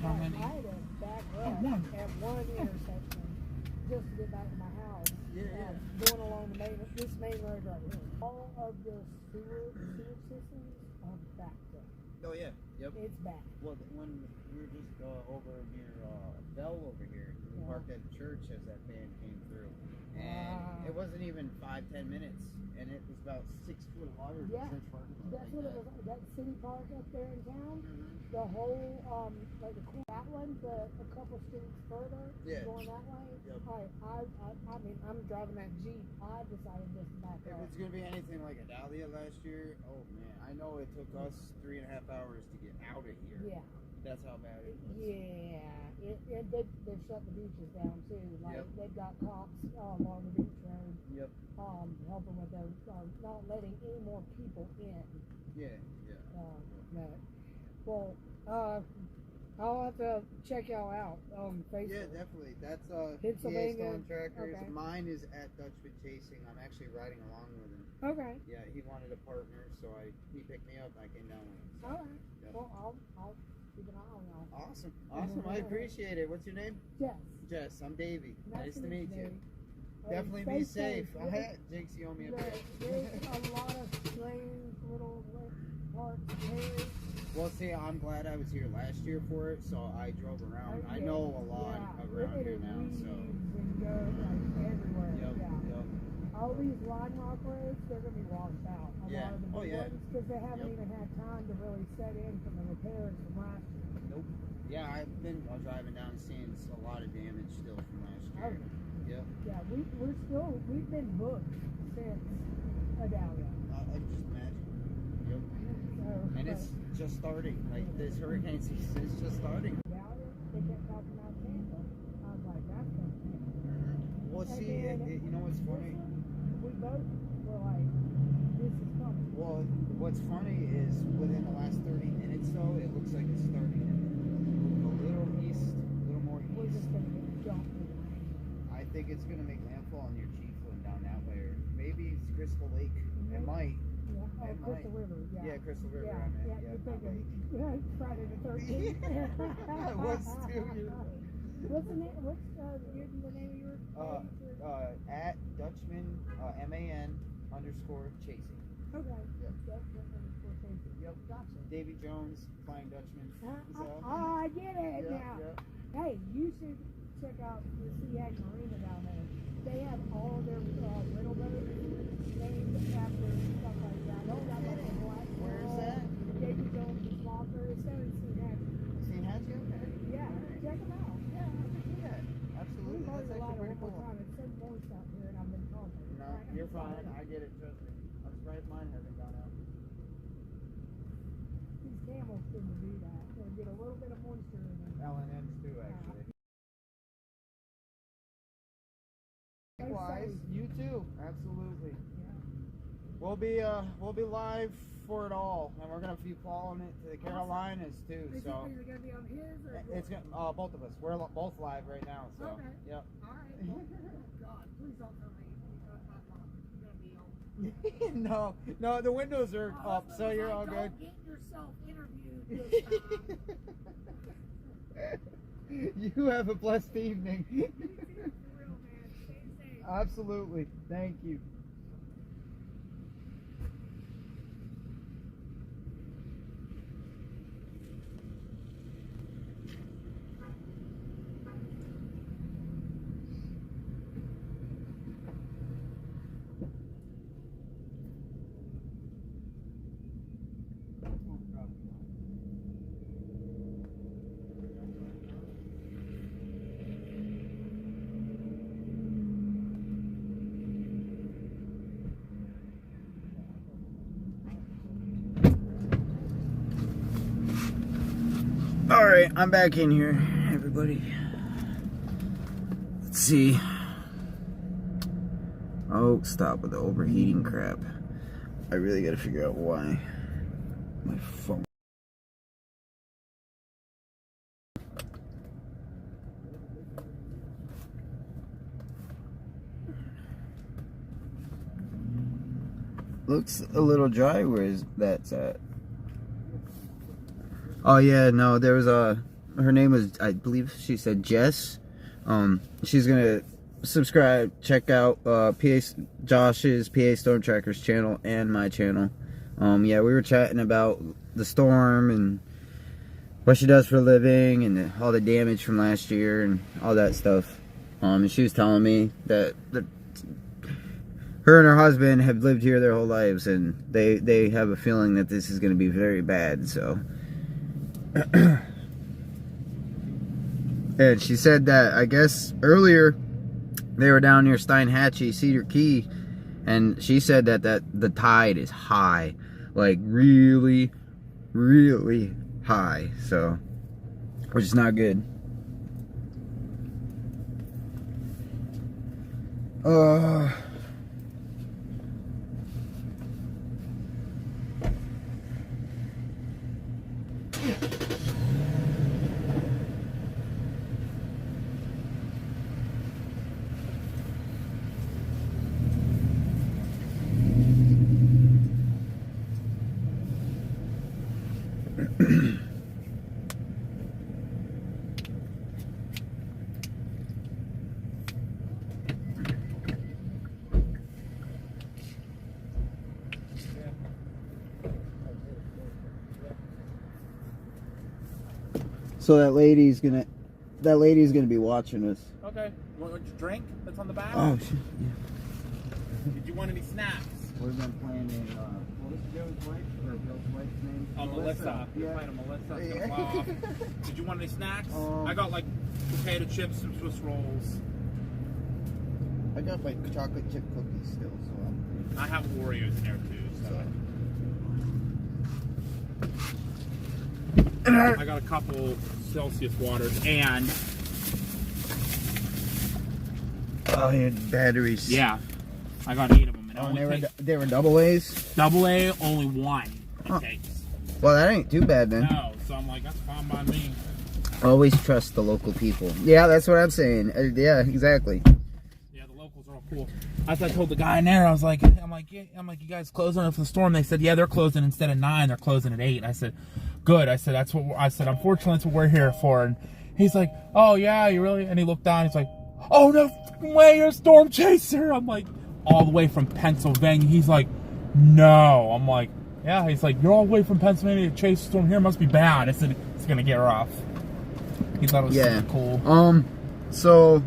How many? I had to back up at one intersection just to get back to my house. Yeah. Going along this main road right here. All of the sewer systems are backed up. Oh yeah. Yep. It's bad. Well, when we were just over near Bell over here, we parked at the church as that van came through, and it wasn't even 5-10 minutes, and it was about 6 foot of water. Yeah. In the church parking lot. That's what it was. That city park up there in town. The whole, like that one, but a couple streets further, going that way. Yep. I mean, I'm driving that Jeep. I decided just to back If up. it's gonna be anything like a Dahlia last year, oh man, I know it took us 3.5 hours to get out of here. Yeah. That's how bad it was. Yeah. They've shut the beaches down too. Like they've got cops along the beach road. Yep. Helping with those, not letting any more people in. Yeah. No. Well, I'll have to check y'all out on Facebook. Yeah, definitely. That's Pennsylvania. PA Storm Trackers. Okay. Mine is at Dutchman Chasing. I'm actually riding along with him. Okay. Yeah, he wanted a partner, so he picked me up. I came down with him. So, All right. yep. Well, I'll keep an eye on y'all. Awesome. I appreciate it. What's your name? Jess. Jess. I'm Davey. Nice to meet you. Davey. Definitely Stay be safe. safe. Jinx, you owe me a There's bit. a lot of strange little parts here. Well, see, I'm glad I was here last year for it, so I drove around. I know a lot around here now, so. And go like everywhere. Yep. All these line rock roads, they're going to be washed out. A lot of the big ones, because they haven't even had time to really set in from the repairs from last year. Nope. Yeah, I've been driving down and seeing a lot of damage still from last year. Yep. Yeah, we've been booked since Adalia. I just imagine. Yep. So, And it's just starting. Like this hurricane season is just starting. Adalia, they kept talking about Tampa. I was like, that's going to happen. Well, see, you know what's funny? We both were like, this is coming. Well, what's funny is within the last 30 minutes, though, it looks like it's starting to move a little east, a little more We're east. just going to get jumped in the rain. I think it's going to make landfall near Chiefland down that way, or maybe it's Crystal Lake. It might. Yeah, It Crystal might. River. Yeah, Crystal River. Yeah, I meant. yeah, you're thinking Friday the 13th. I was too. What's the name? What's the name of your page? At Dutchman MAN _chasing. Okay. Yep. Yep. Gotcha. Davy Jones, Flying Dutchman. I get it now. Yep. Hey, you should check out the Seahag Marina down there. They have all their rental boats named after stuff like that. Oh, that like a black. Where is that? Davy Jones is locker. It's down in Seahag. Seen Hatchie? Okay. Yeah, check them out. Yeah, I can see that. We've Absolutely. already That's a lot actually of pretty one more cool. time. It's so moist out here, and I've been talking. No, you're fine. I get it. Trust me. I'm surprised mine hasn't gone out. These camels seem to do that. They get a little bit of moisture in them. L&M's too, actually. Stay Likewise, safe. you too. Absolutely. Yeah. We'll be live for it all, and we're gonna be following it to the Carolinas too. Is So it gonna be on his or it's gonna both of us. We're both live right now. So Okay. yep. All right. Oh, God, please don't tell me you're gonna be on. No, the windows are up, so you're all good. Don't get yourself interviewed this time. You have a blessed evening. For real, man. Stay safe. Absolutely. Thank you. All right, I'm back in here, everybody. Let's see. Oh, stop with the overheating crap. I really gotta figure out why my phone. Looks a little dry. Where is that's at? Oh yeah, no, there was her name was, I believe she said Jess. She's gonna subscribe, check out Josh's PA Storm Trackers channel and my channel. Yeah, we were chatting about the storm and what she does for a living and all the damage from last year and all that stuff. And she was telling me that her and her husband have lived here their whole lives, and they have a feeling that this is going to be very bad. So. And she said that, I guess, earlier they were down near Steinhatchee, Cedar Key, and she said that the tide is high, like really, really high, so, which is not good. So that lady's gonna be watching us. Okay. You want your drink that's on the back? Oh shit. Yeah. Did you want any snacks? We've been planning. What was Joe's wife or Bill's wife's name? Oh, Melissa. You're Yeah. playing Melissa. It's Yeah. gonna fall off. Did you want any snacks? I got like potato chips, some Swiss rolls. I got my chocolate chip cookies still, so I have Oreos in there too. So. I got a couple Celsius waters and batteries. yeah, I got 8 of them. And they were double A's. double A, only one it takes. Well, that ain't too bad then. No, so I'm like, that's fine by me. Always trust the local people. Yeah, that's what I'm saying. Yeah, exactly. Yeah, the locals are all cool. As I told the guy in there, I was like, you guys closing for the storm? They said, yeah, they're closing instead of 9, they're closing at 8. I said, good. I said, unfortunately, that's what we're here for. And he's like, oh yeah, you really? And he looked down. He's like, oh no fucking way, you're a storm chaser. I'm like, all the way from Pennsylvania. He's like, no. I'm like, yeah. He's like, you're all the way from Pennsylvania to chase a storm here. Must be bad. I said, it's gonna get rough. He thought it was super cool. So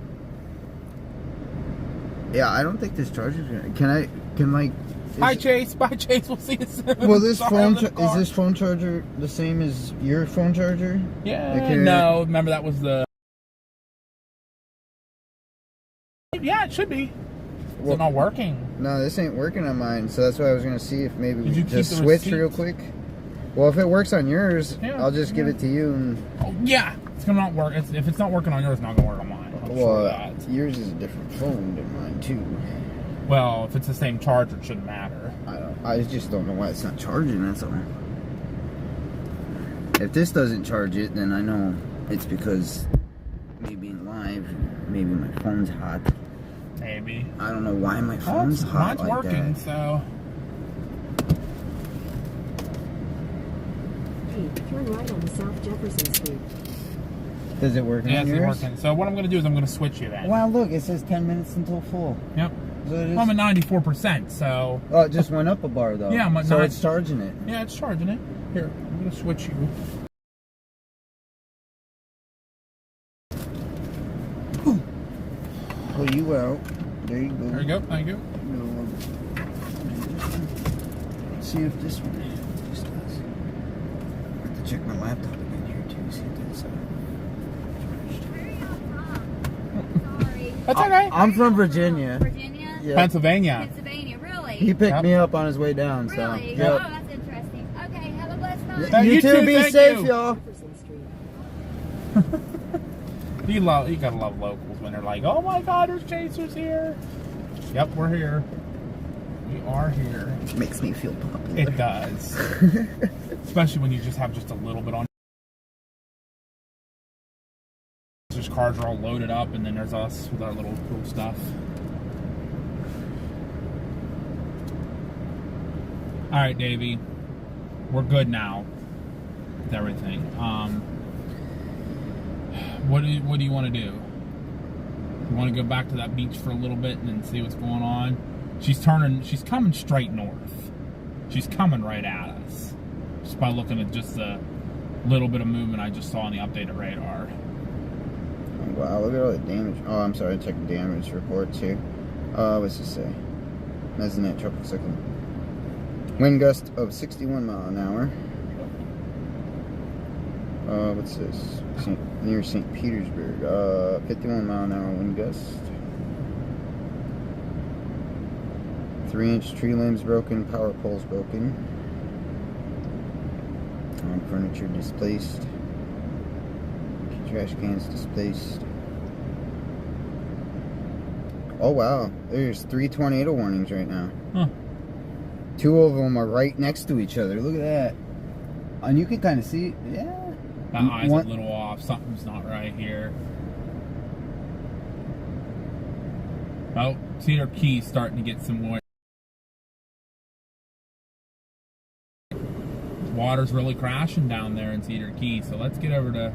yeah, I don't think this charger's gonna. Bye Chase. Bye Chase. We'll see you soon. Well, this Sorry, phone I'm in the is car. this phone charger the same as your phone charger? Yeah. No, remember that was the. Yeah, it should be. Is it not working? No, this ain't working on mine, so that's why I was gonna see if maybe we Did you could keep just the switch receipt? real quick. Well, if it works on yours, Yeah, I'll just give it to you. And Oh, yeah, it's gonna not work. If it's not working on yours, it's not gonna work on mine. I'm sure of that. yours is a different phone than mine too. Well, if it's the same charger, it shouldn't matter. I just don't know why it's not charging, that's all. If this doesn't charge it, then I know it's because me being live, maybe my phone's hot. Maybe. I don't know why my phone's hot mine's like working, that. so... Turn right on the South Jefferson Street. Does it work Yeah, on it's yours? working. So what I'm going to do is I'm going to switch you then. Wow, look, it says 10 minutes until full. Yep. So it is. I'm at 94%, so... Oh, it just went up a bar though. Yeah, I'm at so 9. it's charging it. Yeah, it's charging it. Here, I'm going to switch you. Pull you out. There you go. There you go. Thank you. Let's see if this one does. I have to check my laptop again here too. See if that's Sorry. That's okay. I'm from Virginia. Virginia? Yeah. Pennsylvania. Pennsylvania, really? He picked Yep. me up on his way down. So. Really? Yep. Oh, that's interesting. Okay, have a blessed night. Thank You you too. too, Be thank safe, you. y'all. Jefferson Street. You gotta love locals when they're like, oh my god, there's chasers here. Yep, we're here. We are here. Makes me feel popular. It does. Especially when you just have just a little bit on. Just cars are all loaded up, and then there's us with our little cool stuff. All right, Davey, we're good now with everything. What do you want to do? You want to go back to that beach for a little bit and then see what's going on? She's coming straight north. She's coming right at us. Just by looking at just the little bit of movement I just saw on the updated radar. Wow, look at all the damage. Oh, I'm sorry, I checked the damage reports here. What's this say? Mezzanette tropical cyclone. Wind gust of 61 mile an hour. What's this? Near St. Petersburg. 51 mile an hour wind gust. 3-inch tree limbs broken, power poles broken. Furniture displaced. Trash cans displaced. Oh wow, there's 3 tornado warnings right now. Huh. 2 of them are right next to each other. Look at that. And you can kind of see, yeah. That eye's a little off. Something's not right here. Oh, Cedar Key's starting to get some more. Water's really crashing down there in Cedar Key, so let's get over there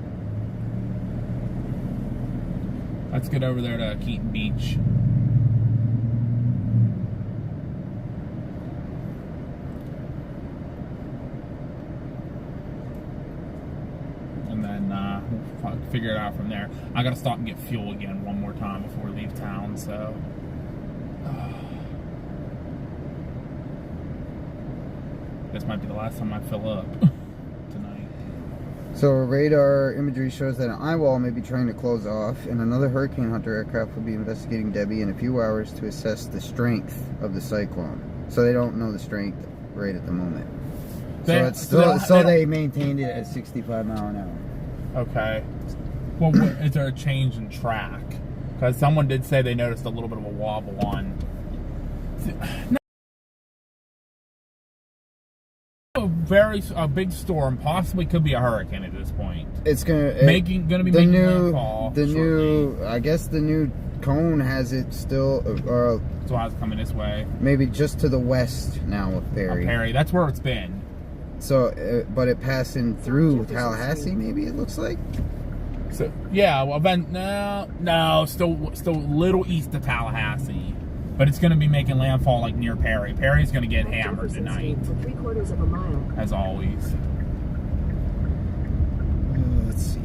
to Keaton Beach. And then we'll figure it out from there. I gotta stop and get fuel again one more time before we leave town, so. This might be the last time I fill up tonight. So radar imagery shows that an eye wall may be trying to close off, and another Hurricane Hunter aircraft will be investigating Debbie in a few hours to assess the strength of the cyclone. So they don't know the strength right at the moment. They maintained it at 65 mile an hour. Okay. Well, is there a change in track? Because someone did say they noticed a little bit of a wobble on. A big storm, possibly could be a hurricane at this point. It's gonna be making landfall. I guess the new cone has it still. So I was coming this way. Maybe just to the west now of Perry. Perry, that's where it's been. So, but it passing through Tallahassee. Maybe it looks like. So yeah, well, no, still a little east of Tallahassee. But it's going to be making landfall like near Perry. Perry's going to get hammered tonight. For 3/4 of a mile. As always. Let's see.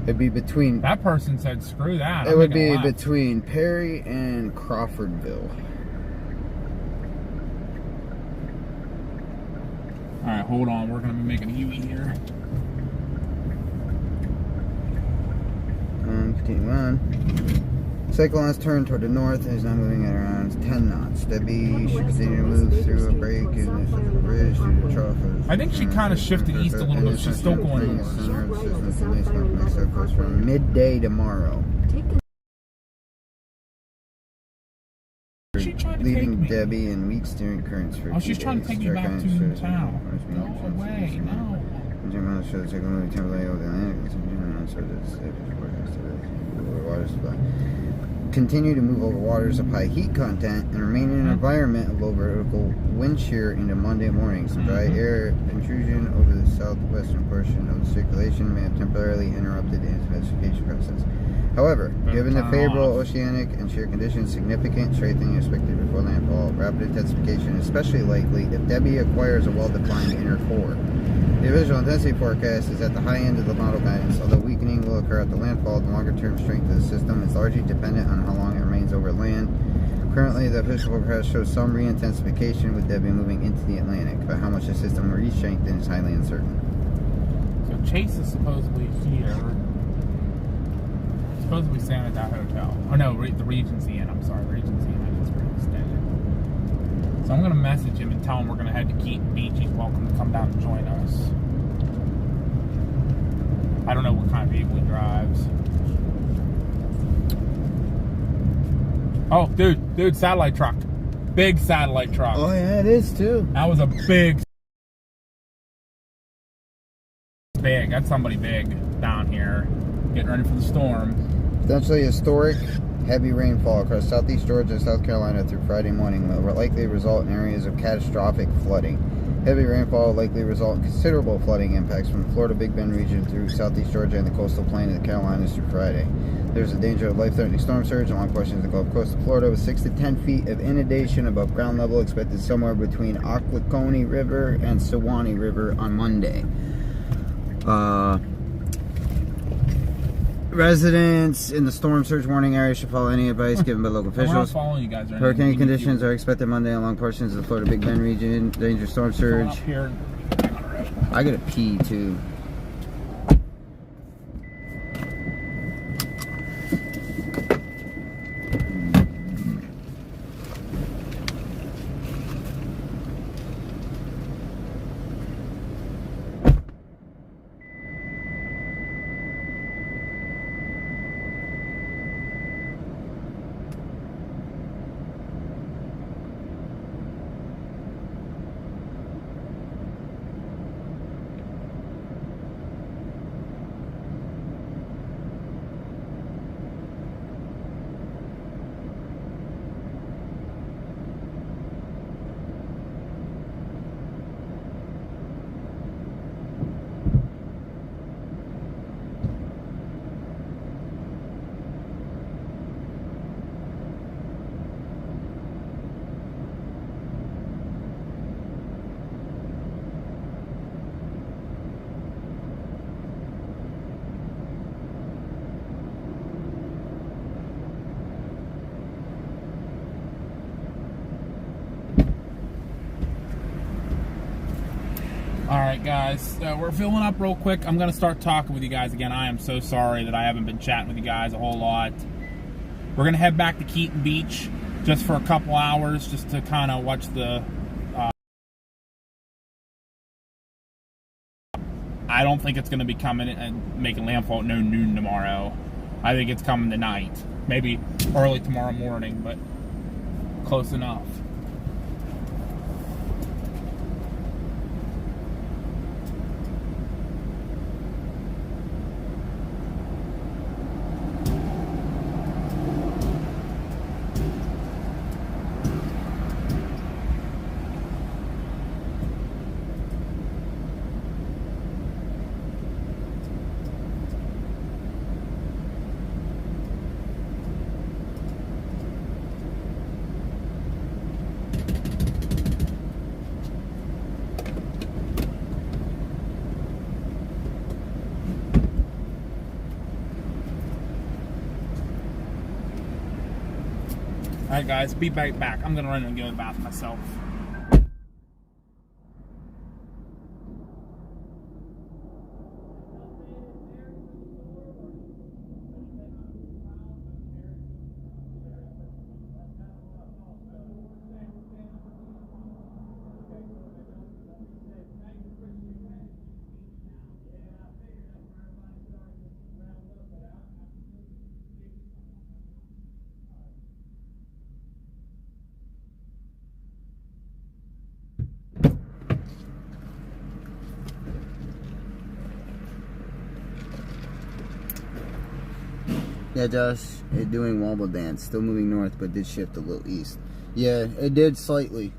It'd be between... That person said screw that. It would be between Perry and Crawfordville. Alright, hold on. We're going to be making a U-E here. Continue on. Cyclone has turned toward the north and is now moving at around 10 knots. Debbie should continue to move through a break in the central bridge due to trough. I think she kind of shifted east a little bit. She's still going north. From midday tomorrow. trying to leaving take me? Debbie and weak steering currents for Oh, she's trying to take me back to town. Go away, no. Water supply. Continue to move over waters of high heat content and remain in an environment of low vertical wind shear into Monday morning. Some dry air intrusion over the southwestern portion of the circulation may have temporarily interrupted the intensification process. However, given the favorable oceanic and shear conditions, significant strengthening expected before landfall. Rapid intensification is especially likely if Debbie acquires a well-defined inner core. The visual intensity forecast is at the high end of the model guidance. Although weakening will occur at the landfall, the longer-term strength of the system is largely dependent on how long it remains over land. Currently, the official forecast shows some re-intensification with Debbie moving into the Atlantic, but how much the system will re-strengthen is highly uncertain. So Chase is supposedly here. Supposedly staying at that hotel. Oh no, the Regency Inn. I'm sorry, Regency Inn. I just extended. So I'm gonna message him and tell him we're gonna head to Keaton Beach. He's welcome to come down and join us. I don't know what kind of vehicle he drives. Oh, dude, satellite truck. Big satellite truck. Oh yeah, it is too. That was a big. That's somebody big down here. Getting ready for the storm. Potentially historic heavy rainfall across southeast Georgia and South Carolina through Friday morning will likely result in areas of catastrophic flooding. Heavy rainfall will likely result in considerable flooding impacts from the Florida Big Bend region through southeast Georgia and the coastal plain of the Carolinas through Friday. There's a danger of life-threatening storm surge along portions of the Gulf Coast of Florida with 6 to 10 feet of inundation above ground level expected somewhere between Ocklaconee River and Sewanee River on Monday. Residents in the storm surge warning area should follow any advice given by local officials. I'm not following you guys. Hurricane conditions are expected Monday along portions of the Florida Big Bend region. Danger storm surge. I gotta pee too. Alright guys, we're filling up real quick. I'm going to start talking with you guys again. I am so sorry that I haven't been chatting with you guys a whole lot. We're going to head back to Keaton Beach just for a couple hours just to kind of watch the... I don't think it's going to be coming and making landfall at noon tomorrow. I think it's coming tonight. Maybe early tomorrow morning, but close enough. Alright guys, be right back. I'm gonna run and go to the bathroom myself. Yeah, Josh, it doing wobble dance. Still moving north, but did shift a little east. Yeah, it did slightly.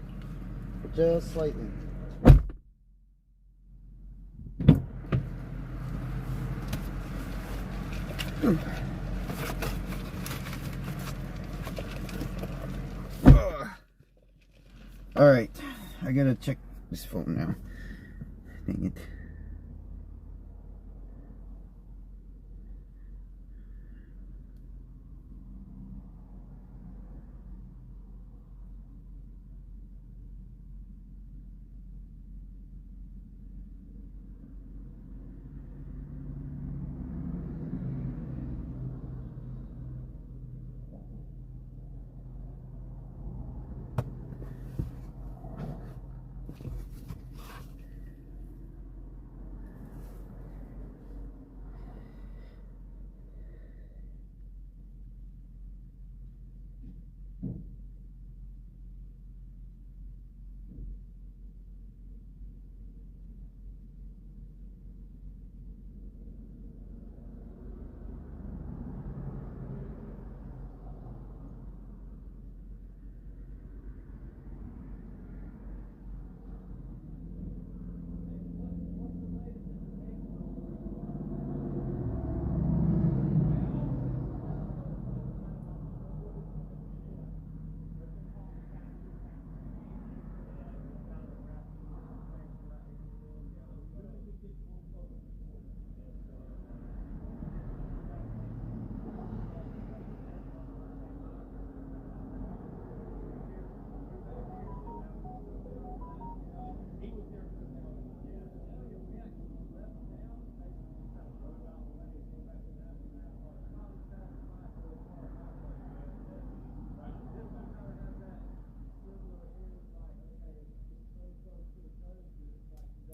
Just slightly. Alright, I gotta check this phone now. Dang it.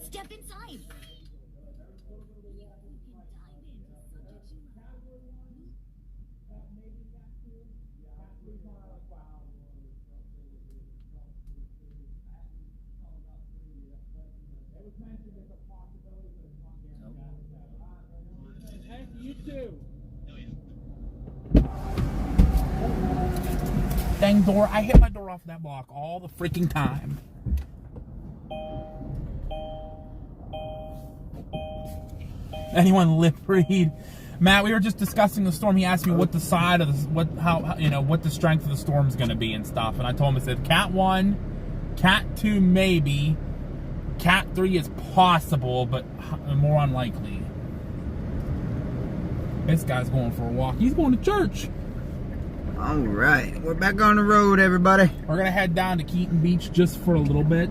Step inside. Hey, you too. Dang door! I hit my door off that block all the freaking time. Anyone lip read? Matt, we were just discussing the storm. He asked me what the side of the what the strength of the storm is going to be and stuff, and I told him, I said Cat 1, Cat 2 maybe, Cat 3 is possible, but more unlikely. This guy's going for a walk. He's going to church. All right, we're back on the road, everybody. We're gonna head down to Keaton Beach just for a little bit,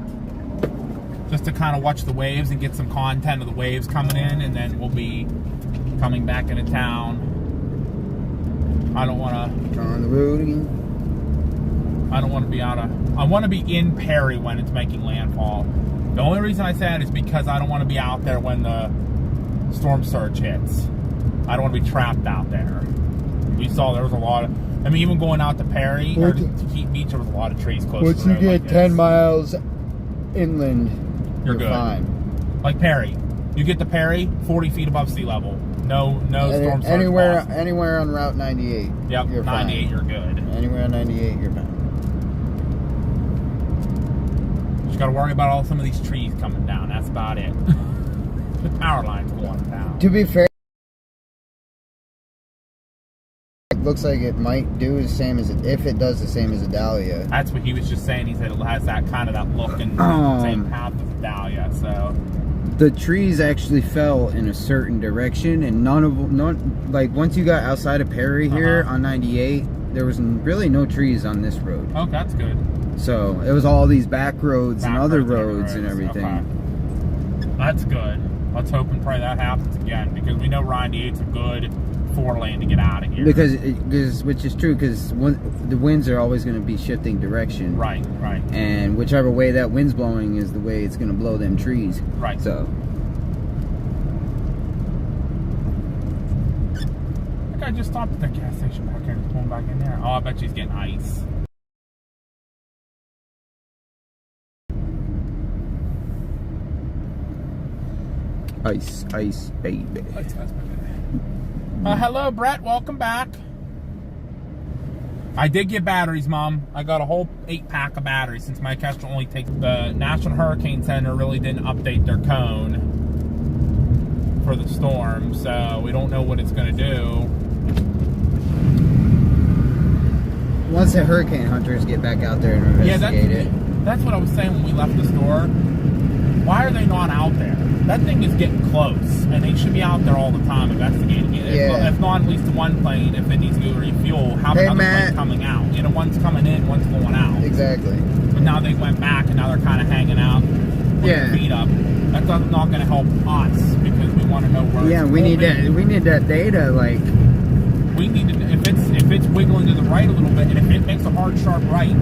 just to kind of watch the waves and get some content of the waves coming in, and then we'll be coming back into town. I don't want to. On the road again. I don't want to be out of. I want to be in Perry when it's making landfall. The only reason I say that is because I don't want to be out there when the storm surge hits. I don't want to be trapped out there. We saw there was a lot of. I mean, even going out to Perry or to Keaton Beach, there was a lot of trees close. Once to the you road get 10 miles inland, you're good. Fine. Like Perry, you get to Perry, 40 feet above sea level. No storm surge. Anywhere on Route 98. Yep, you're 98, fine. You're good. Anywhere on 98, you're fine. Just got to worry about some of these trees coming down. That's about it. The power line's going down. To be fair, it looks like it might do the same as if it does the same as a dahlia. That's what he was just saying. He said it has that kind of that look and same path as a dahlia. So the trees actually fell in a certain direction, and none like once you got outside of Perry here on 98, there was really no trees on this road. Oh, that's good. So it was all these back roads and other roads and everything. Okay. That's good. Let's hope and pray that happens again, because we know 98's a good 4-lane to get out of here. Because which is true, because the winds are always going to be shifting direction. Right. And whichever way that wind's blowing is the way it's going to blow them trees. Right. So. That guy just stopped at the gas station back here and pulling back in there. Oh, I bet she's getting ice. Ice, baby. Ice, baby. Hello, Brett. Welcome back. I did get batteries, Mom. I got a whole 8-pack of batteries since my Kestrel only takes... The National Hurricane Center really didn't update their cone for the storm, so we don't know what it's going to do. Once the hurricane hunters get back out there and investigate it. That's what I was saying when we left the store. Why are they not out there? That thing is getting close, and they should be out there all the time investigating it. Yeah. If not at least one plane, if it needs to go refuel, have another plane coming out. You know, one's coming in, one's going out. Exactly. But now they went back, and now they're kind of hanging out with their feet up. That's not going to help us because we want to know where. Yeah, we need that. We need that data. Like, we need to. If it's wiggling to the right a little bit, and if it makes a hard, sharp right,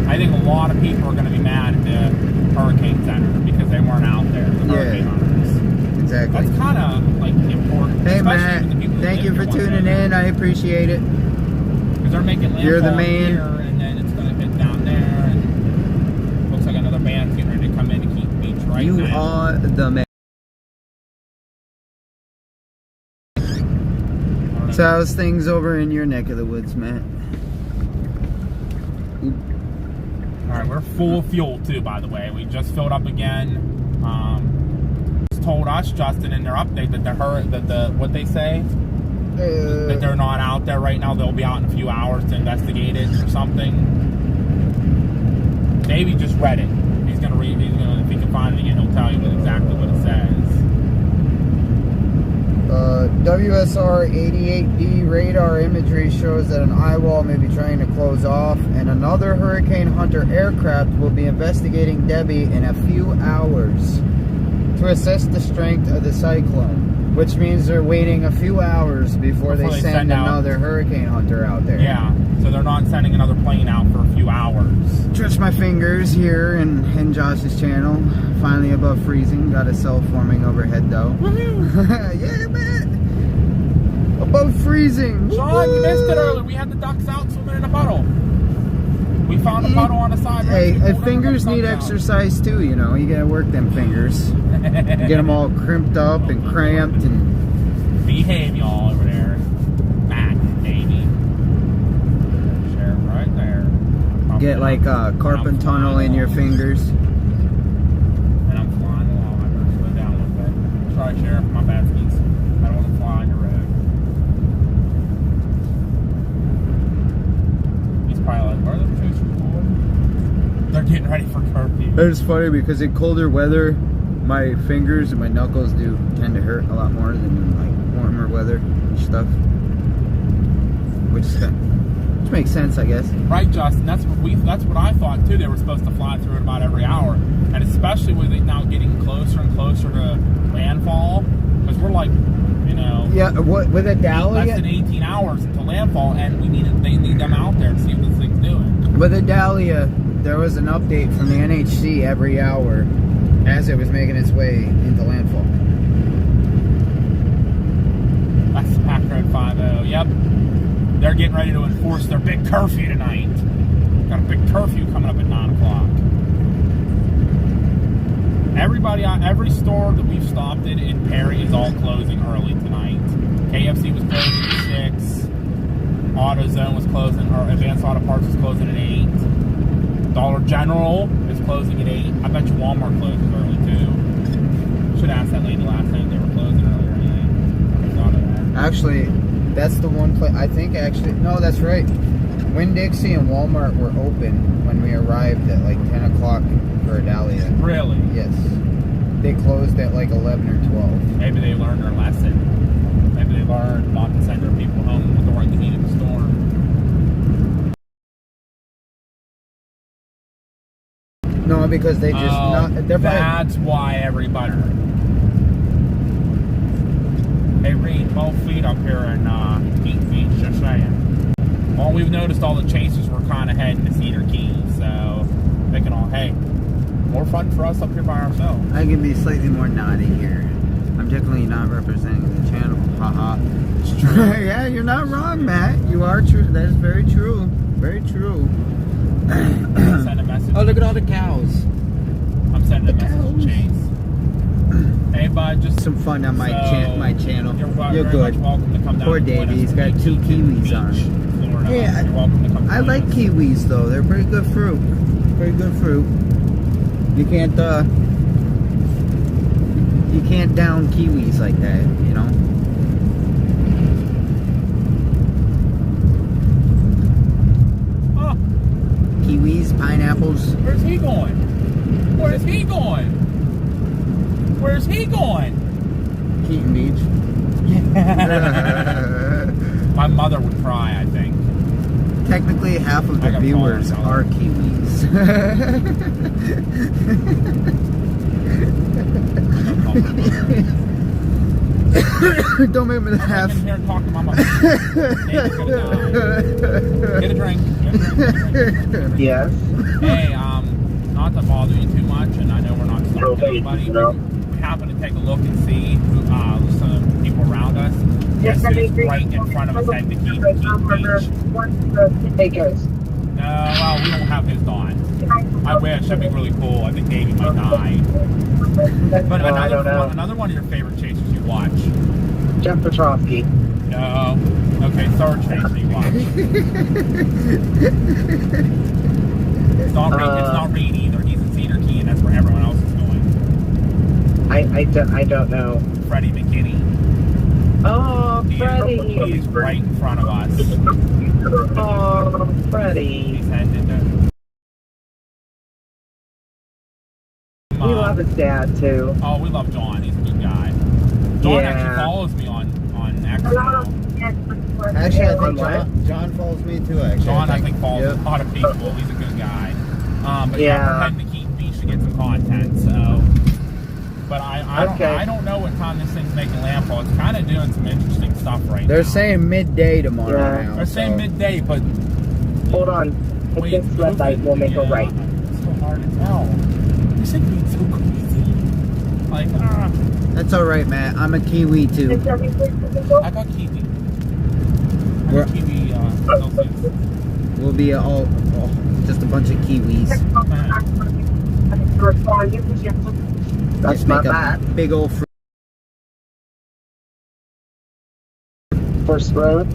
I think a lot of people are going to be mad at the Hurricane Center because they weren't out there. The hurricane hunters. Exactly. That's kind of like important. Hey Matt, thank you for tuning in. I appreciate it. Because they're making landfall You're the man. here, and then it's going to hit down there, and looks like another band's getting ready to come in to keep the beach right now. You are the man. So how's things over in your neck of the woods, Matt? Alright, we're full of fuel too, by the way. We just filled up again. Told us, Justin, in their update that what they say? That they're not out there right now. They'll be out in a few hours to investigate it or something. Davey just read it. He's gonna read. If he can find it again, he'll tell you exactly what it says. WSR 88D radar imagery shows that an eye wall may be trying to close off, and another Hurricane Hunter aircraft will be investigating Debbie in a few hours to assess the strength of the cyclone, which means they're waiting a few hours before they send another Hurricane Hunter out there. Yeah, so they're not sending another plane out for a few hours. Twitch my fingers here in Josh's channel. Finally above freezing. Got a cell forming overhead though. Yeah, man. Above freezing. Sean, you missed it earlier. We had the ducks out swimming in a puddle. We found a puddle on the side. Hey, fingers need exercise too, you know. You gotta work them fingers. Get them all crimped up and cramped and... Behave, y'all, over there. Back, baby. Sheriff right there. Get like a carpet tunnel in your fingers. And I'm flying along. I better slow down a little bit. Sorry, Sheriff. My bad skis. I don't want to fly on your road. He's probably like, where are the chasers going? They're getting ready for curfew. It's funny because in colder weather, my fingers and my knuckles do tend to hurt a lot more than like warmer weather and stuff. Which makes sense, I guess. Right, Justin. That's what I thought too. They were supposed to fly through it about every hour, and especially with it now getting closer and closer to landfall, because we're like, you know, with a Dahlia, less than 18 hours until landfall, and they need them out there to see what this thing's doing. With a Dahlia, there was an update from the NHC every hour as it was making its way into landfall. That's the Pack Road 50. Yep. They're getting ready to enforce their big curfew tonight. Got a big curfew coming up at 9 o'clock. Every store that we've stopped in Perry is all closing early tonight. KFC was closing at 6. AutoZone was closing, or Advanced Auto Parts was closing at 8. Dollar General is closing at 8. I bet you Walmart closes early too. Should ask that lady last time they were closing early or anything. I thought of that. Actually, that's the one place, I think no, that's right. Winn-Dixie and Walmart were open when we arrived at like 10 o'clock for a Dahlia. Really? Yes. They closed at like 11 or 12. Maybe they learned their lesson. Maybe they learned not to send their people home during the heat of the storm. No, because they just that's why everybody. Hey, Reed, 12 feet up here in Heat Beach, just saying. Well, we've noticed all the chasers were kind of heading to Cedar Keys, so thinking hey, more fun for us up here by ourselves. I can be slightly more naughty here. I'm definitely not representing the channel. Haha. It's true. Yeah, you're not wrong, Matt. You are true. That is very true. Very true. Send a message. Oh, look at all the cows. I'm sending a message to Chase. Hey, bud, just some fun on my my channel. You're You're very good. much welcome to come down. Poor and join Davey, us he's for got Beach 2 Beach, kiwis on. Florida. Yeah, You're welcome to come I join like us. kiwis though. They're pretty good fruit. Pretty good fruit. You can't down kiwis like that, you know. Oh, Kiwis, pineapples. where's he going? Where's he going? Where's he going? Keaton Beach. My mother would cry, I think. Technically, half of I the got viewers fallen are Kiwis. Don't make me I'm laugh. in here and talk to my mother. David's gonna die. Get a drink. Yes. Hey, not to bother you too much, and I know we're not stalking anybody, but we happen to take a look and see who, some of the people around us. Guess who's right in front of us heading to Keaton Beach? No, well, we don't have his on. I wish. That'd be really cool. I think Davey might die. But I don't know. another one of your favorite chases you watch. Jeff Petrovsky. No. Okay, third chaser you watch. It's not Reed either. He's in Cedar Key, and that's where everyone else is going. I don't know. Freddie McKinney. Oh, Freddie. He's right in front of us. Oh, Freddie. He's heading into... We love his dad, too. Oh, we love John. He's a good guy. John Yeah. actually follows me on X now. Actually, I think What? John follows me too. Actually, John, I think follows yep. a lot of people. He's a good guy. But Yeah. we're heading to Keaton Beach to get some content. So, but I don't know what time this thing's making landfall. It's kind of doing some interesting stuff right They're now. saying midday tomorrow. Yeah. Now, They're saying midday, but Hold on. I wait, think red light will make a right. It's so hard to tell. This thing being so crazy. Like, That's all right, Matt. I'm a Kiwi too. I got kiwi. I We're- got kiwi. Celsius. We'll be all just a bunch of Kiwis. That's Just not make a bad. big old fruit. First road.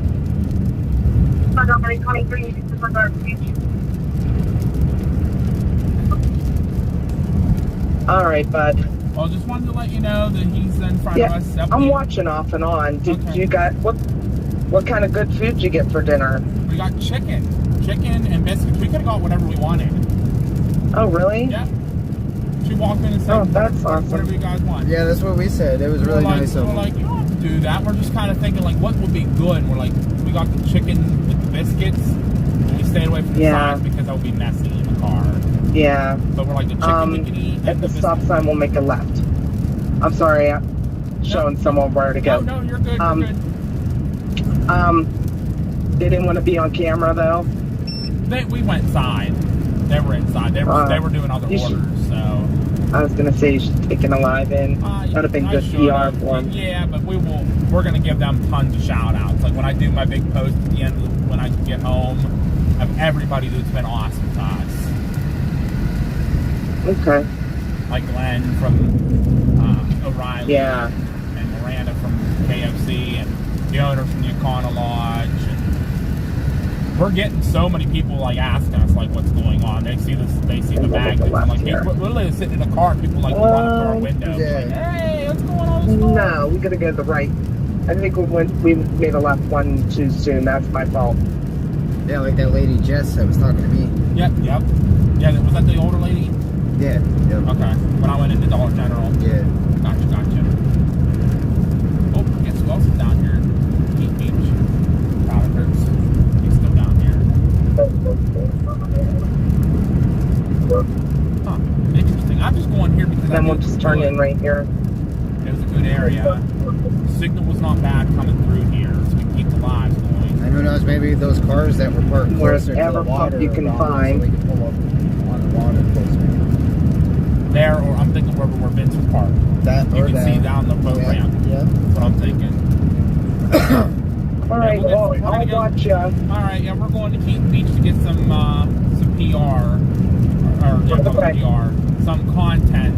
All right, bud. Well, just wanted to let you know that he's in front Yeah, of us. Yep, I'm watching off and on. Did Okay. you got what kind of good food you get for dinner? We got chicken and biscuits. We could have got whatever we wanted. Oh, really? Yeah. She walked in and said, Oh, that's awesome. whatever you guys want. Yeah, that's what we said. It was really nice of We're them. like, you don't have to do that. We're just kind of thinking, like, what would be good? We're like, we got the chicken with the biscuits, and we stayed away from the Yeah. sides because that would be messy in the car. Yeah. But we're like, the chicken we can eat. At and the biscuits. stop sign, we'll make a left. I'm sorry, I'm showing someone where to go. No, you're good. You're good. They didn't want to be on camera though. We went inside. They were inside. They were doing other you orders. should- So I was gonna say you should take an alive in. That'd have been I good should've. PR for them. Yeah, but we're gonna give them tons of shout outs. Like when I do my big post at the end when I get home of everybody that's been awesome to us. Okay. Like Glenn from O'Reilly. Yeah. And Miranda from KFC and the owner from the Econo Lodge. And we're getting so many people like asking us like what's going on. They see this, they see the magnets. And like we're literally sitting in a car and people like run up to our window. yeah. Like, hey, what's going on? No, we gotta go to the right. I think we made a left one too soon. That's my fault. Yeah, like that lady Jess that was talking to me. Yep. Yeah, was that the older lady? Yeah. Yep. Okay. When I went into Dollar General. Yeah. Gotcha. Oh, guess who else is down here? Keaton Beach. Tyler Kurtz. He's still down here. Huh. Interesting. I'm just going here because Then we'll just turn in right here. It was a good area. Signal was not bad coming through here, so we can keep the lives going. And who knows, maybe those cars that were parked closer to the Wherever water you can are gone, find. so we can pull up on the water closer. There, or I'm thinking where Vince was parked. That You or can that. see down the boat Yeah. ramp. Yeah. That's what I'm thinking. All right, we're well, gonna I'll go- watch ya. All right, yeah, we're going to Keaton Beach to get some PR, or Okay. PR, some content.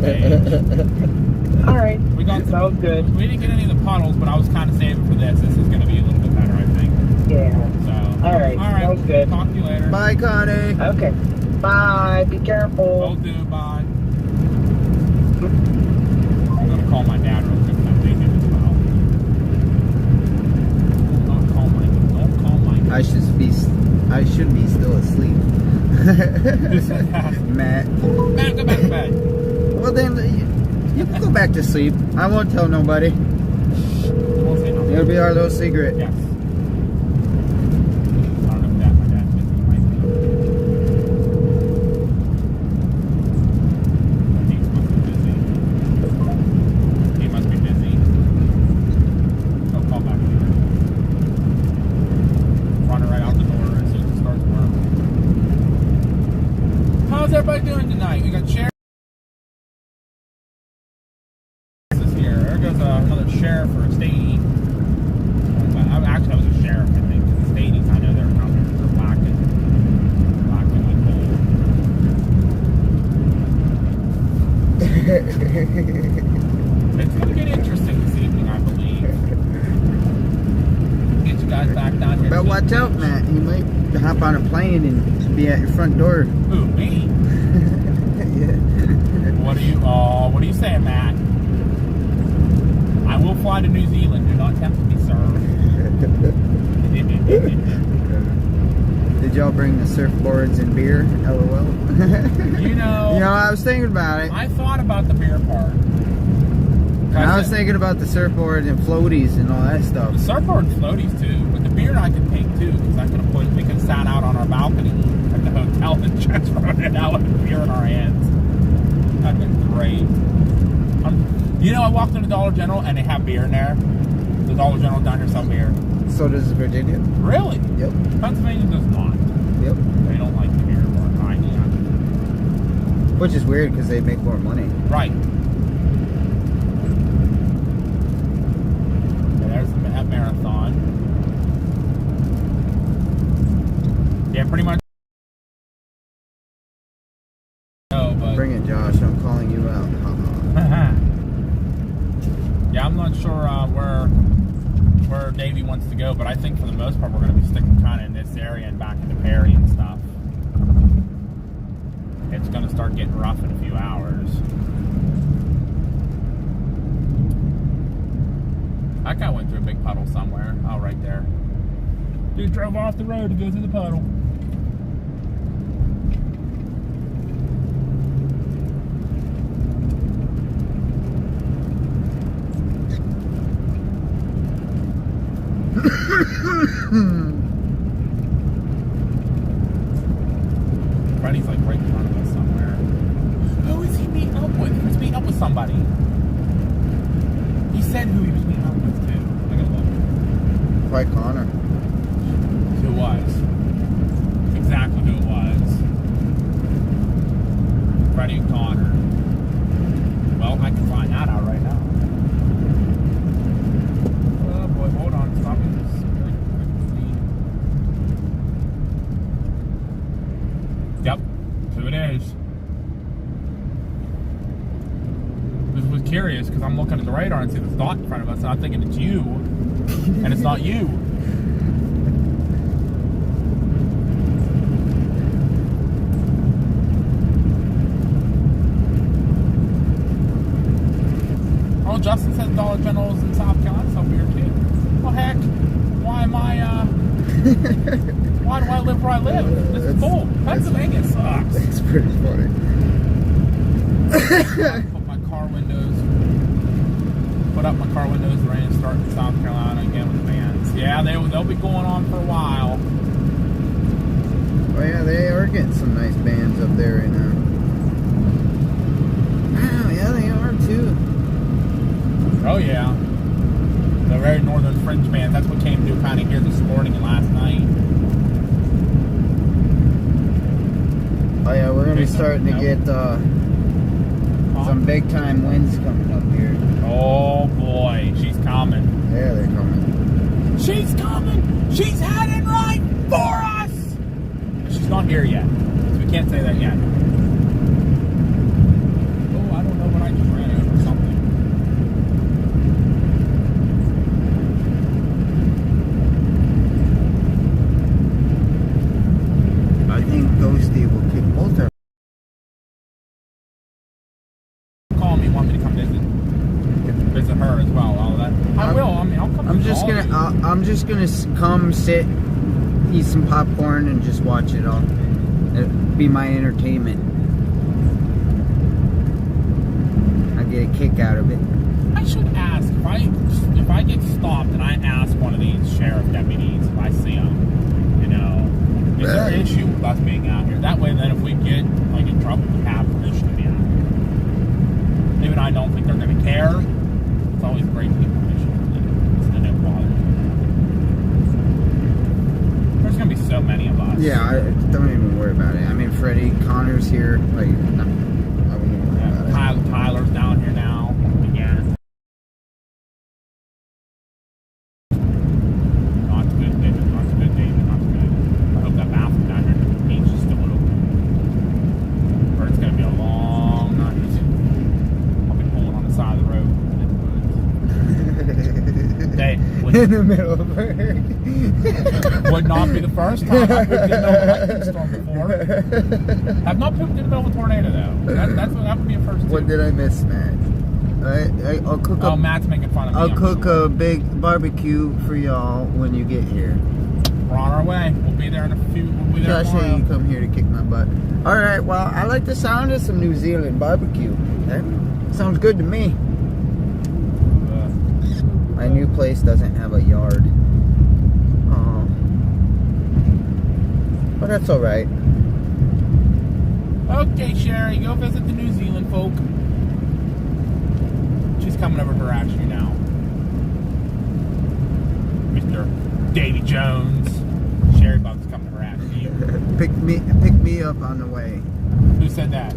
page. All right. We got Sounds good. We didn't get any of the puddles, but I was kind of saving for this. This is going to be a little bit better, I think. Yeah. So. All right. Sounds good. Talk to you later. Bye, Connie. Okay. Bye. Be careful. Will do. Bye. I'm going to call my dad real quick. I'm thinking as well. Don't call my. I should be still asleep. Matt. Matt, go back to bed. Well then, you can go back to sleep. I won't tell nobody. Won't say nothing. It'll be our little secret. Yes. I don't know if that my dad thinks he might be. He must be busy. Don't call back either. Running right out the door as soon as it starts work. How's everybody doing tonight? We got Sharon here. There goes another sheriff or a statey. Actually, I was a sheriff, I think. The stadies, I know they're around there. They're black and like gold. It's going to get interesting this evening, I believe. Get you guys back down here. But watch out, Matt. He might hop on a plane and be at your front door. Who, me? Yeah. What are you saying, Matt? I will fly to New Zealand. Do not tempt me, sir. Did y'all bring the surfboards and beer? LOL. You know, I was thinking about it. I thought about the beer part. And I was thinking about the surfboard and floaties and all that stuff. The surfboard and floaties too, but the beer I could take too, because we could stand out on our balcony at the hotel and just run it out with the beer in our hands. That'd been great. I walked into Dollar General and they have beer in there. The Dollar General down here sells beer. So does Virginia. Really? Yep. Pennsylvania does not. Yep. They don't like the beer more than I do. Which is weird because they make more money. Right. Yeah, there's that marathon. Yeah, pretty much. No, but Bring it, Josh. I'm calling you out. yeah, I'm not sure where Davey wants to go, but I think for the most part we're going to be sticking kind of in this area and back into Perry and stuff. It's going to start getting rough in a few hours. That guy went through a big puddle somewhere. Oh, right there. Dude drove off the road to go through the puddle. Freddy's like right in front of us somewhere. Who is he meeting up with? He was meeting up with somebody. He said who he was meeting up with too. I gotta look. Quite Connor. Who it was. Exactly who it was. Freddie and Connor. Well, I can find that out right now. Oh boy, hold on. Stop me. Yep, who it is. This was curious because I'm looking at the radar and see this dot in front of us, and I'm thinking it's you, and it's not you. Oh, Justin says Dollar General's in South Carolina, so weird too. Well, heck, why am I? Why do I live where I live? This is bull. Pennsylvania sucks. That's pretty funny. Put up my car windows, rain and start in South Carolina again with the bands. Yeah, they'll be going on for a while. Oh yeah, they are getting some nice bands up there right now. Wow, yeah, they are too. Oh yeah. The very northern fringe bands. That's what came through kind of here this morning and last night. Oh yeah, we're gonna be starting to get some big time winds coming up here. Oh boy, she's coming. Yeah, they're coming. She's coming! She's heading right for us! She's not here yet, so we can't say that yet. Oh, I don't know what telling me you want me to come visit her as well. I will. I mean, I'll come. I'm just gonna come sit, eat some popcorn, and just watch it all. It'll be my entertainment. I get a kick out of it. I should ask if I get stopped and I ask one of these sheriff deputies if I see them, you know, is there an issue with us being out here? That way, then if we get like in trouble, we have permission to be out here. Even I don't think they're going to care. It's always great to get permission. It's the no bother. There's going to be so many of us. Yeah, don't even worry about it. I mean, Freddie Connor's here. Like, no, I wouldn't even worry about it. Tyler's down here now. Again. Not good, David. Not good, David. Not good. I hope that bathroom down here at the beach is still open. Or it's going to be a long night. I'll be pulling on the side of the road. In the middle of it. Would not be the first time I've pooped in the middle of a lightning storm before. I've not pooped in the middle of a tornado though. That would be a first. What did I miss, Matt? I'll cook up. Oh, Matt's making fun of me. I'll cook a big barbecue for y'all when you get here. We're on our way. We'll be there in a few. We'll be there Josh, tomorrow. hey, you come here to kick my butt. All right. Well, I like the sound of some New Zealand barbecue. That sounds good to me. My new place doesn't have a yard. But that's alright. Okay, Sherry, go visit the New Zealand folk. She's coming over to harass you now. Mr. Davy Jones. Sherry Bug's coming to harass you. Pick me up on the way. Who said that?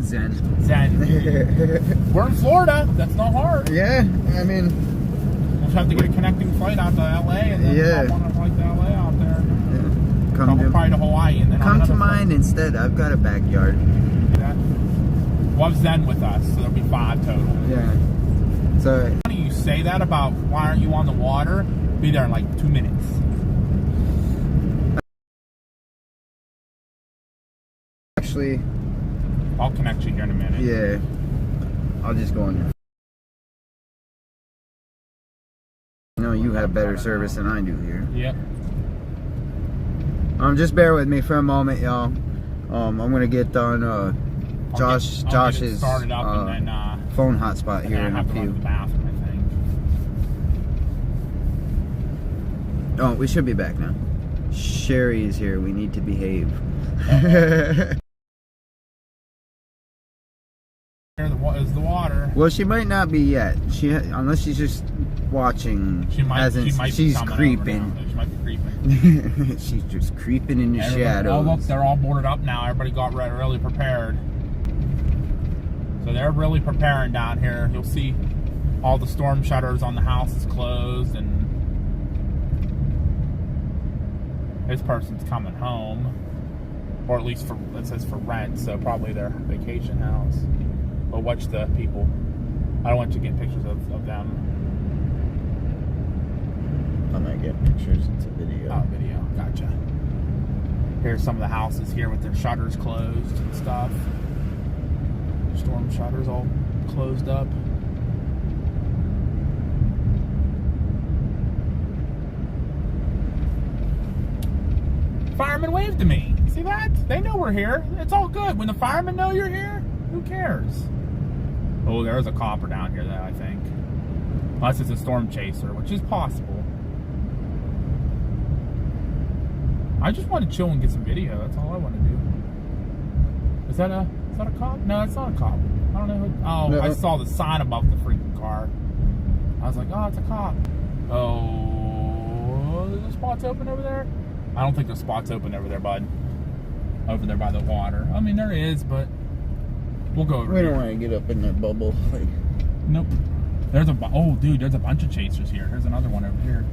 Zen. We're in Florida. That's not hard. Yeah, I mean, we'll just have to get a connecting flight out to LA and then hop on a flight to LA out there. Yeah. Probably to Hawaii and then come to mine instead. I've got a backyard. We'll have Zen with us, so there'll be 5 total. Yeah. So Funny you say that about why aren't you on the water? Be there in like 2 minutes. actually, I'll connect you here in a minute. yeah, I'll just go in there. You know, you have better service than I do here. Yep. Just bear with me for a moment, y'all. I'm gonna get on Josh's phone hotspot here in a few. Oh, we should be back now. Sherry is here. We need to behave. Is the water? Well, she might not be yet. Unless she's just watching. She might she's be creeping. She might be creeping. She's just creeping in the shadows. Oh, look, they're all boarded up now. Everybody got really prepared. So they're really preparing down here. You'll see all the storm shutters on the house is closed, and this person's coming home, or at least it says for rent, so probably their vacation house. But watch the people. I don't want you to get pictures of them. I might get pictures. It's a video. Oh, video. Gotcha. Here's some of the houses here with their shutters closed and stuff. Storm shutters all closed up. Firemen waved to me. See that? They know we're here. It's all good. When the firemen know you're here, who cares? Oh, there's a copper down here, though, I think. Unless it's a storm chaser, which is possible. I just want to chill and get some video. That's all I want to do. Is that a cop? No, it's not a cop. I don't know who. Oh, no. I saw the sign above the freaking car. I was like, oh, it's a cop. Oh, there's a spots open over there? I don't think there's spots open over there, bud. Over there by the water. I mean, there is, but we'll go over We here. don't want to get up in that bubble. Nope. Oh, dude, there's a bunch of chasers here. There's another one over here.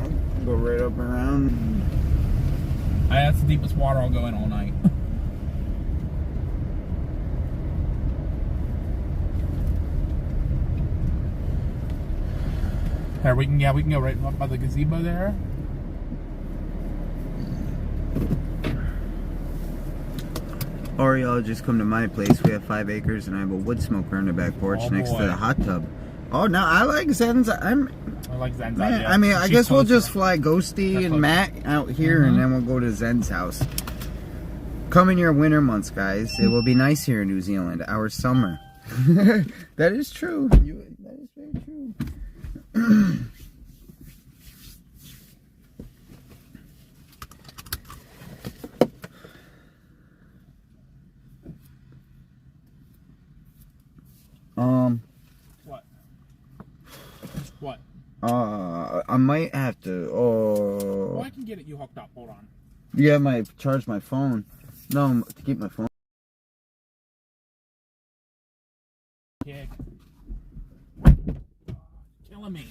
I'll go right up around. That's the deepest water I'll go in all night. Here, we can go right up by the gazebo there. Or y'all just come to my place. We have 5 acres and I have a wood smoker on the back porch next to the hot tub. Oh, no, I like Zen's. I like Zen's Man, idea. I mean, I She's guess we'll closer. just fly Ghosty and Matt out here and then we'll go to Zen's house. Come in your winter months, guys. It will be nice here in New Zealand. Our summer. That is true. That is very true. What? I might have to. Oh, I can get it. You hooked up. Hold on. Yeah, charge my phone. No, to keep my phone. Kick. Killing me.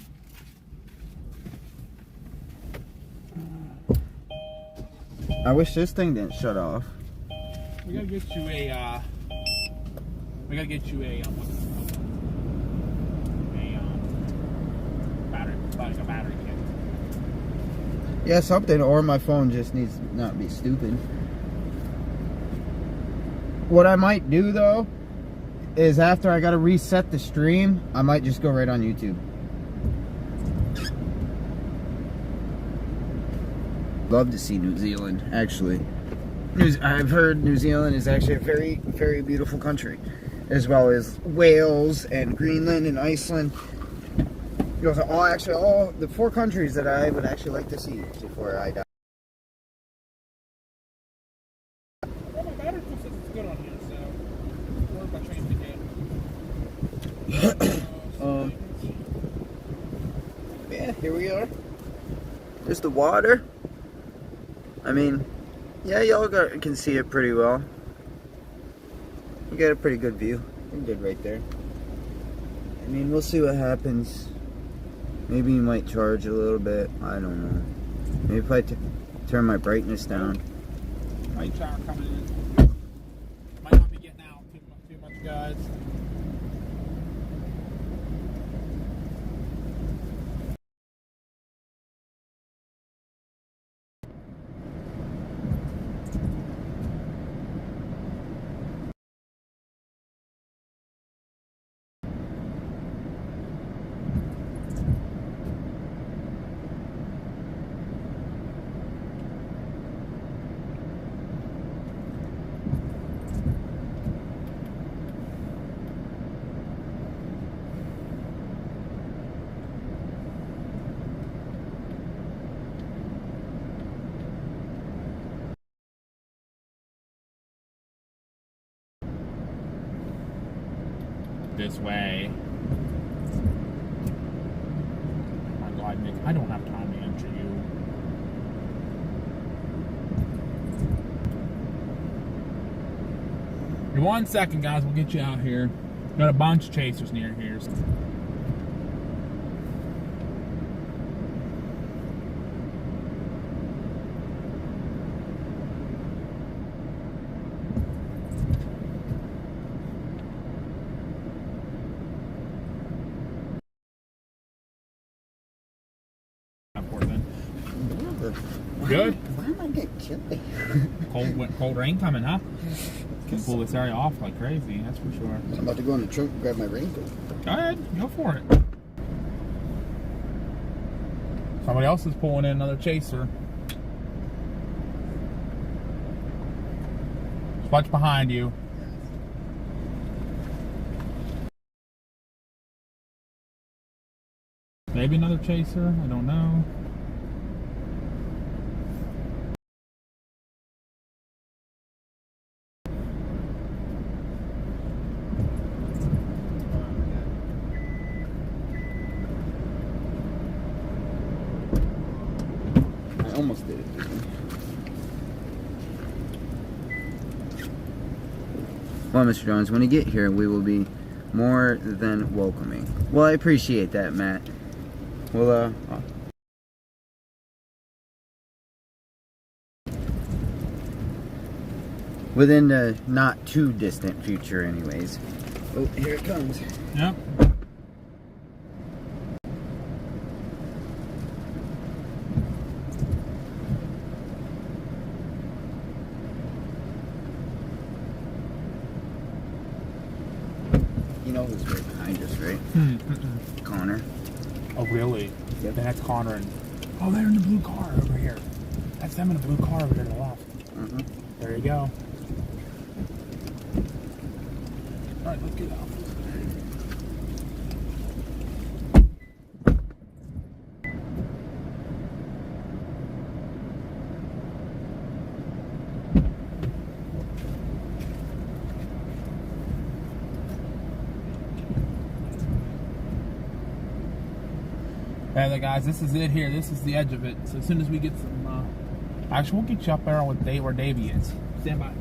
I wish this thing didn't shut off. We gotta get you a. We gotta get you a. What's it called? Battery, like a battery kit. Yeah, something, or my phone just needs to not be stupid. What I might do though is after I gotta reset the stream, I might just go right on YouTube. Love to see New Zealand, actually. I've heard New Zealand is actually a very, very beautiful country, as well as Wales and Greenland and Iceland. Those are all the 4 countries that I would actually like to see before I die. Well, my battery still says it's good on here, so or if I changed again. Yeah, here we are. There's the water. I mean, yeah, y'all can see it pretty well. We got a pretty good view. We're good right there. I mean, we'll see what happens. Maybe you might charge a little bit. I don't know. Maybe if I turn my brightness down. Light shower coming in. Might not be getting out too much, guys. This way. Oh my God, Nick, I don't have time to answer you. In 1 second, guys, we'll get you out here. Got a bunch of chasers near here. Good. Why am I getting chilly? Cold rain coming, huh? Can pull this area off like crazy, that's for sure. I'm about to go in the trunk and grab my raincoat. Go ahead, go for it. Somebody else is pulling in another chaser. Watch behind you. Maybe another chaser, I don't know. I almost did it. Well, Mr. Jones, when you get here, we will be more than welcoming. Well, I appreciate that, Matt. Well, within the not too distant future, anyways. Oh, here it comes. Yep. You know who's right behind us, right? Connor. Oh, really? Yep. Then that's Connor and... Oh, they're in the blue car over here. That's them in the blue car over there to the left. There you go. Alright, let's get out. Hey, guys, this is it here. This is the edge of it. So as soon as we get some, actually, we'll get you up there with where Davey is. Stand by.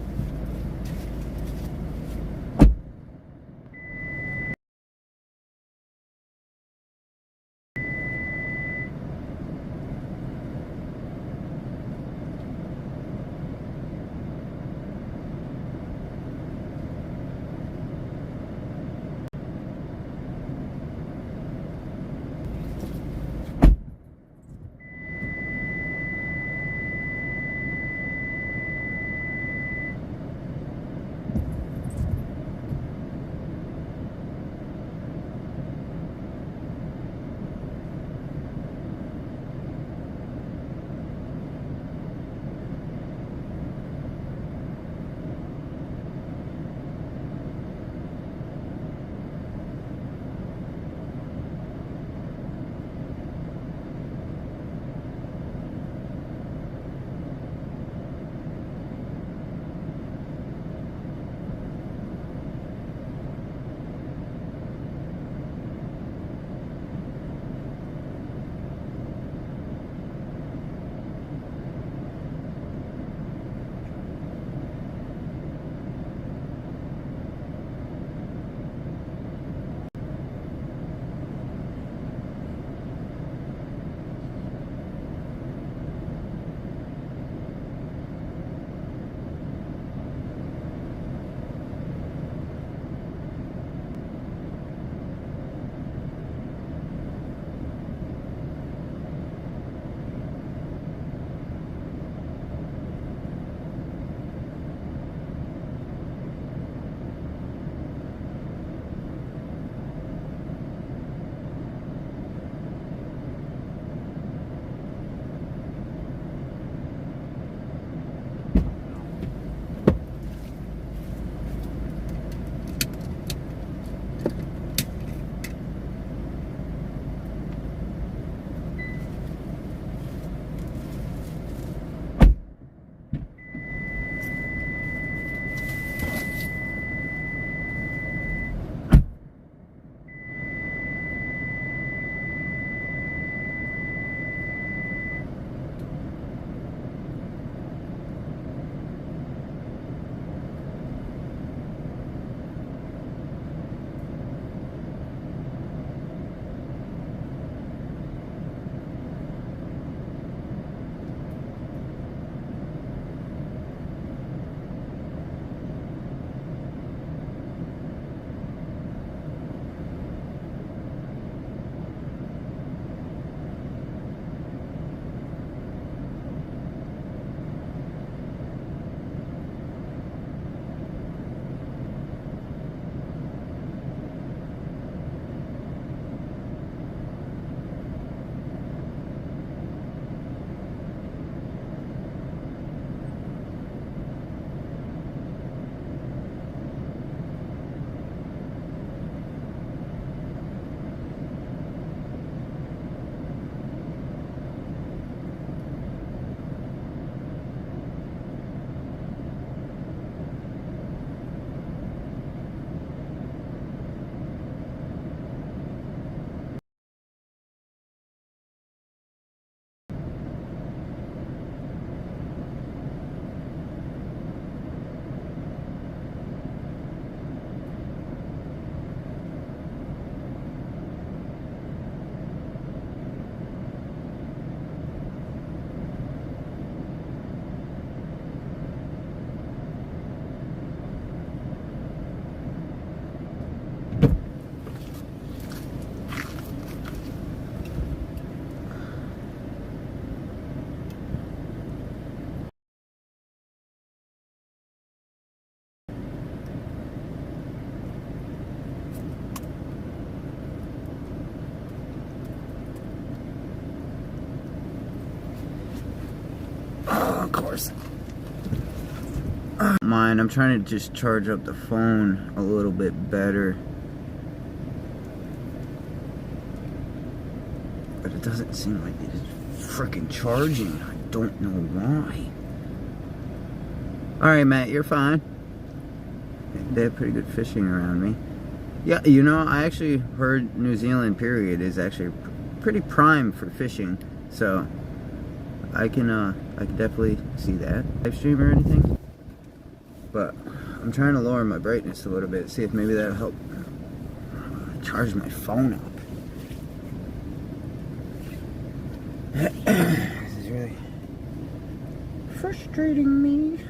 hours. Mine, I'm trying to just charge up the phone a little bit better. But it doesn't seem like it is freaking charging. I don't know why. Alright, Matt, you're fine. They have pretty good fishing around me. Yeah, you know, I actually heard New Zealand, period, is actually pretty prime for fishing. So, I can definitely see that. Live stream or anything. But I'm trying to lower my brightness a little bit, see if maybe that'll help charge my phone up. This is really frustrating me.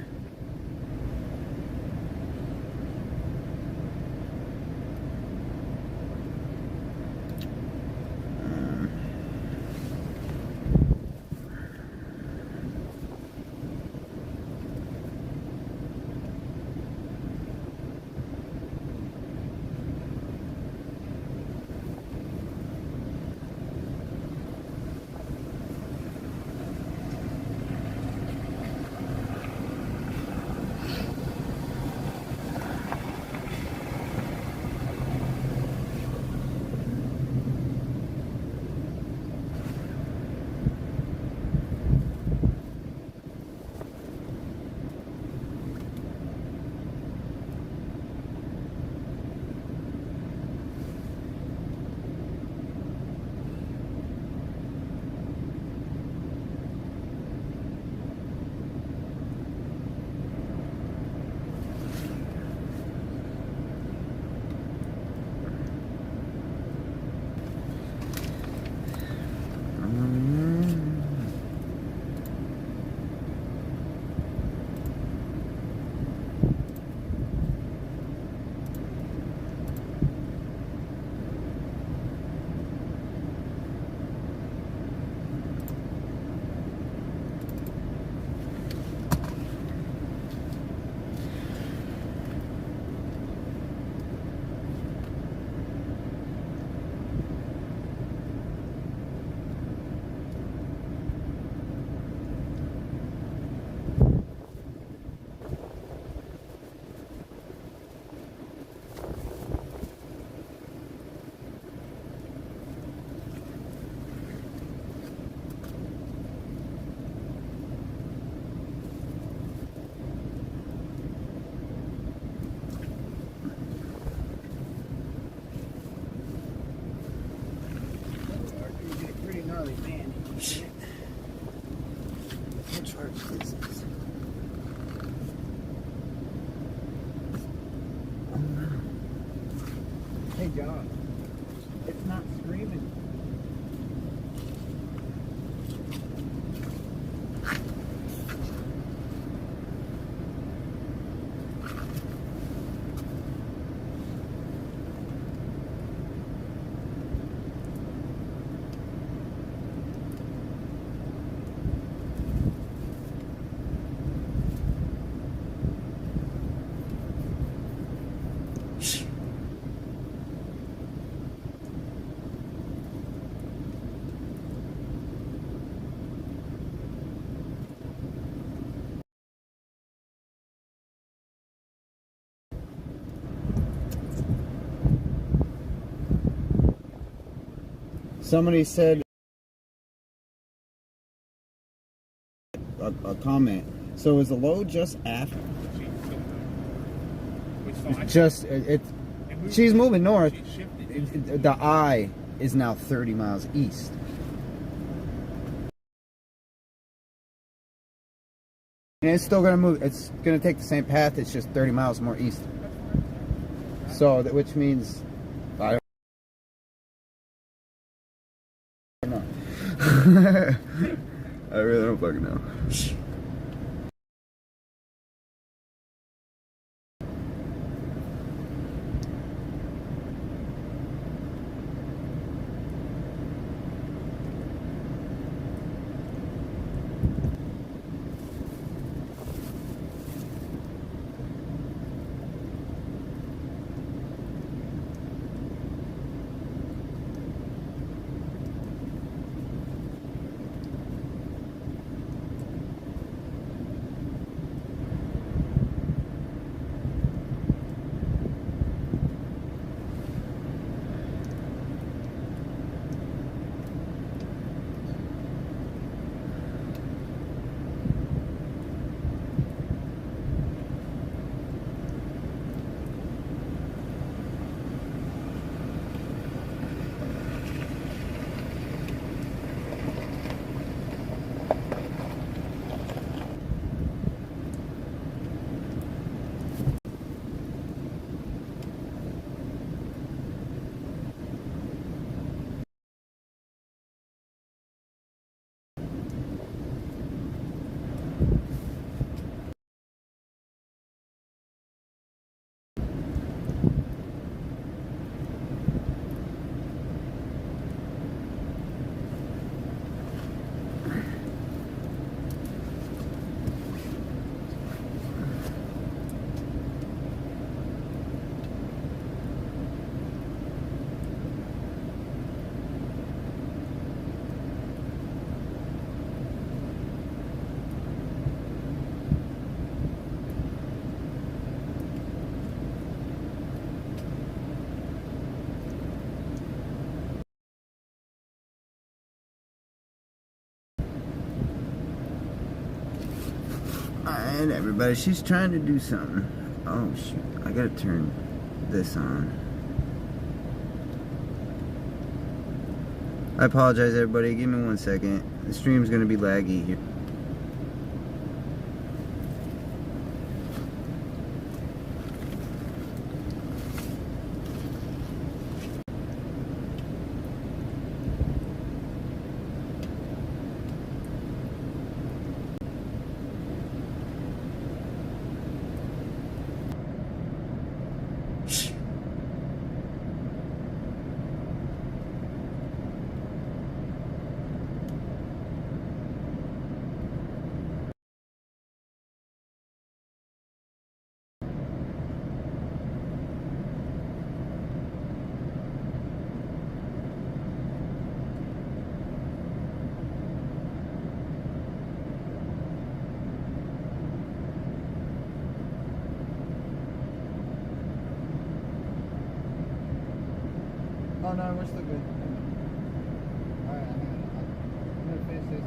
Hey, John, it's not screaming. Somebody said a comment. So is the load just after? Just she's moving north. The eye is now 30 miles east. And it's still gonna move. It's gonna take the same path. It's just 30 miles more east. So that, which means I don't know. I really don't fucking know. Alright, everybody, she's trying to do something. Oh, shoot. I gotta turn this on. I apologize, everybody. Give me 1 second. The stream's gonna be laggy here. Oh no, we're still good. Alright, I'm gonna finish this.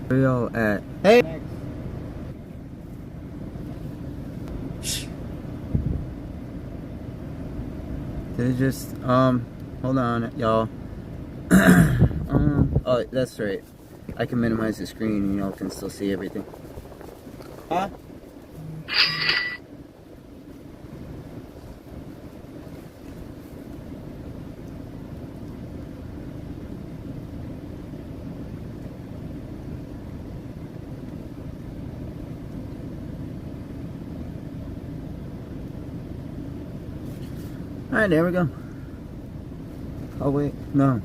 Where y'all at? Hey! Did it just, hold on, y'all. Oh, that's right. I can minimize the screen and y'all can still see everything. Huh? Alright, there we go. Oh wait, no.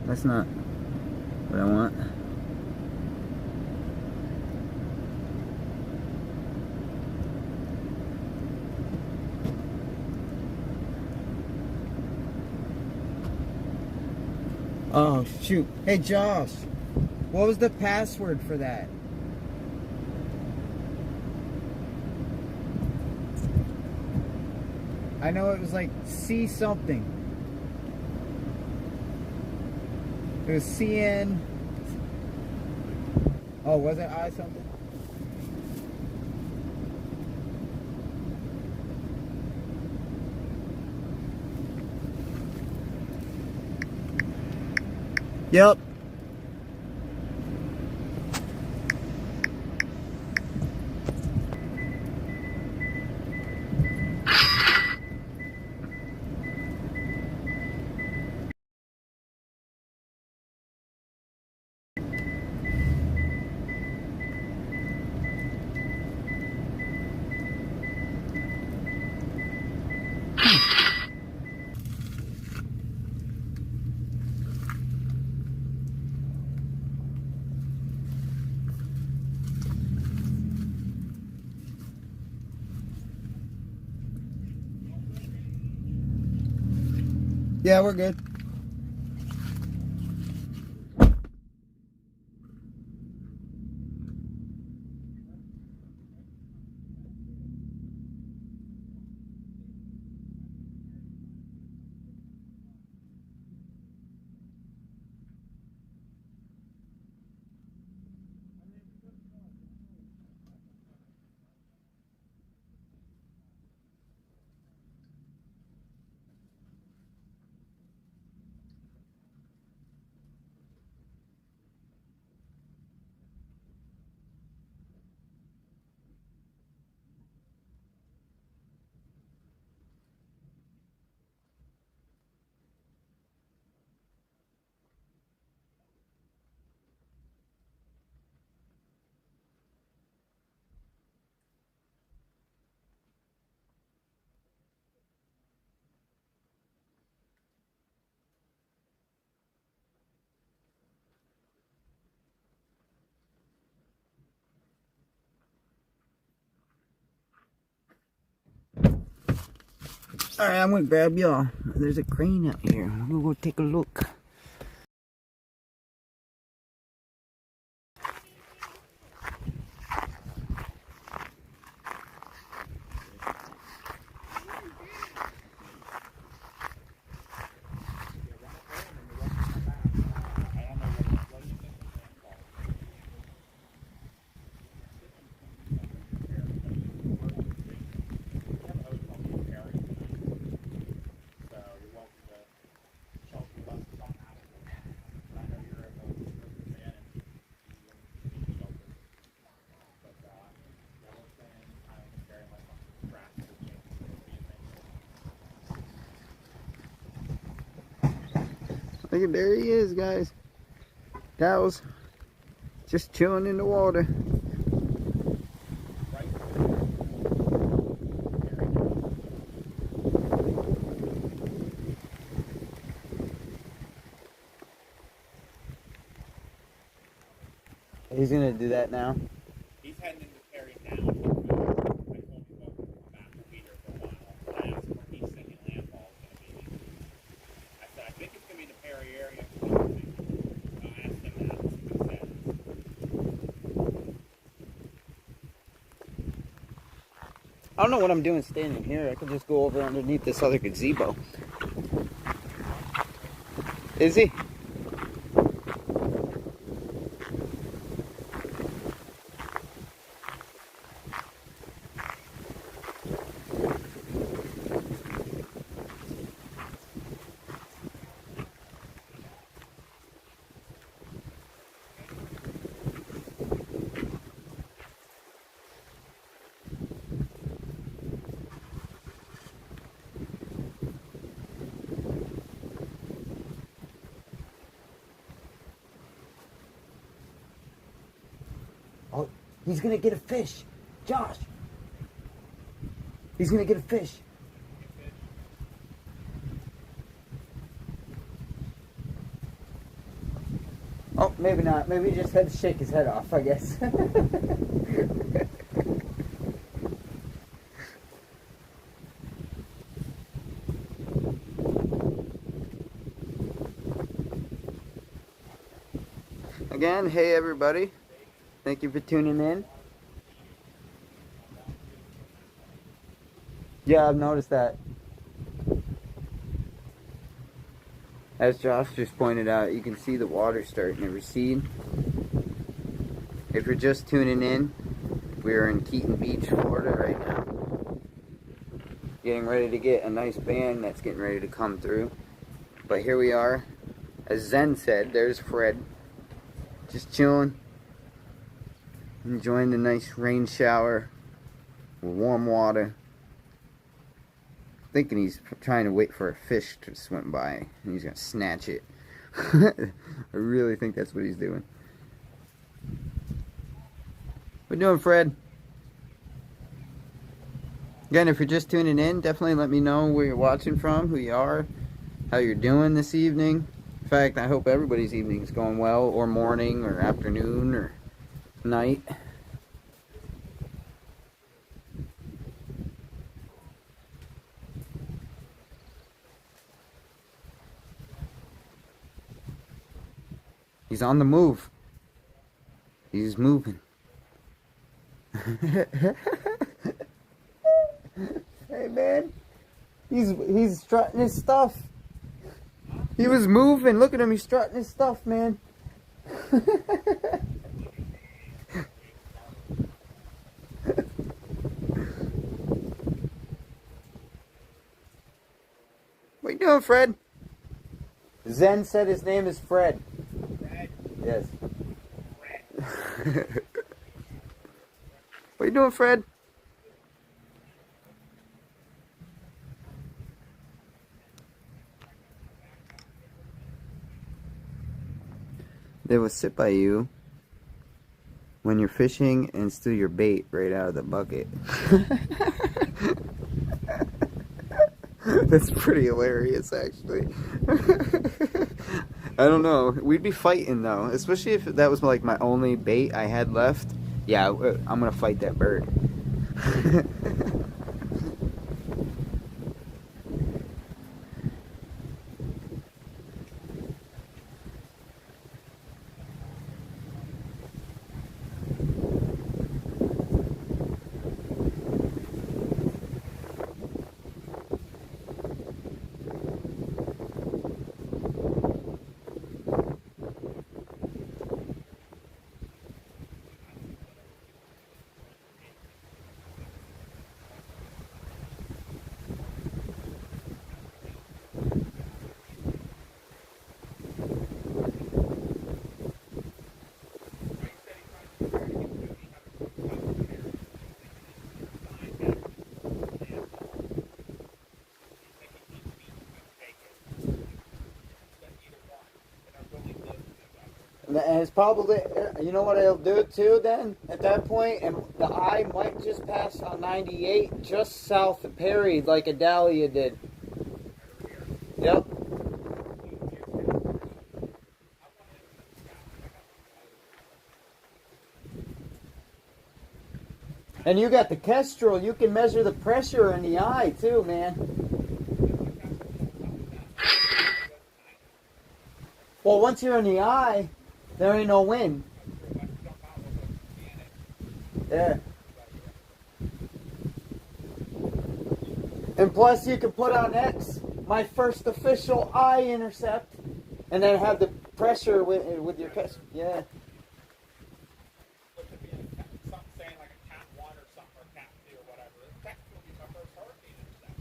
That's not what I want. Oh shoot. Hey Josh, what was the password for that? I know it was like C something. It was CN. Oh, was it I something? Yep. Yeah, we're good. Alright, I'm gonna grab y'all. There's a crane out here. We'll go take a look. Look at, there he is, guys. Cows just chilling in the water. He's gonna do that now. He's heading into Perry now. I told him to go back to Peter for a while. I asked him where he's thinking landfall is going to be. I said, I think it's going to be in the Perry area. I asked him that. That's what he said. I don't know what I'm doing standing here. I could just go over underneath this other gazebo. Is he? Oh, he's gonna get a fish. Josh. He's gonna get a fish. Oh, maybe not. Maybe he just had to shake his head off, I guess. Again, hey everybody. Thank you for tuning in. Yeah, I've noticed that. As Josh just pointed out, you can see the water starting to recede. If you're just tuning in, we're in Keaton Beach, Florida right now. Getting ready to get a nice band that's getting ready to come through. But here we are. As Zen said, there's Fred. Just chilling. Enjoying the nice rain shower with warm water. Thinking he's trying to wait for a fish to swim by and he's gonna snatch it. I really think that's what he's doing. What you doing, Fred? Again, if you're just tuning in, definitely let me know where you're watching from, who you are, how you're doing this evening. In fact, I hope everybody's evening is going well, or morning, or afternoon, or night. He's on the move. He's moving. Hey man, he's strutting his stuff. He was moving. Look at him. He's strutting his stuff, man. What you doing, Fred? Zen said his name is Fred. Fred? Yes. Fred. What you doing, Fred? They will sit by you when you're fishing and steal your bait right out of the bucket. That's pretty hilarious, actually. I don't know. We'd be fighting, though. Especially if that was like my only bait I had left. Yeah, I'm gonna fight that bird. And it's probably, you know what it'll do too then, at that point, and the eye might just pass on 98 just south of Perry like a dahlia did. Yep. And you got the Kestrel, you can measure the pressure in the eye too, man. Well, once you're in the eye, there ain't no wind. Yeah. And plus you can put on X, my first official eye intercept, and then have the pressure with your Kestrel. Yeah.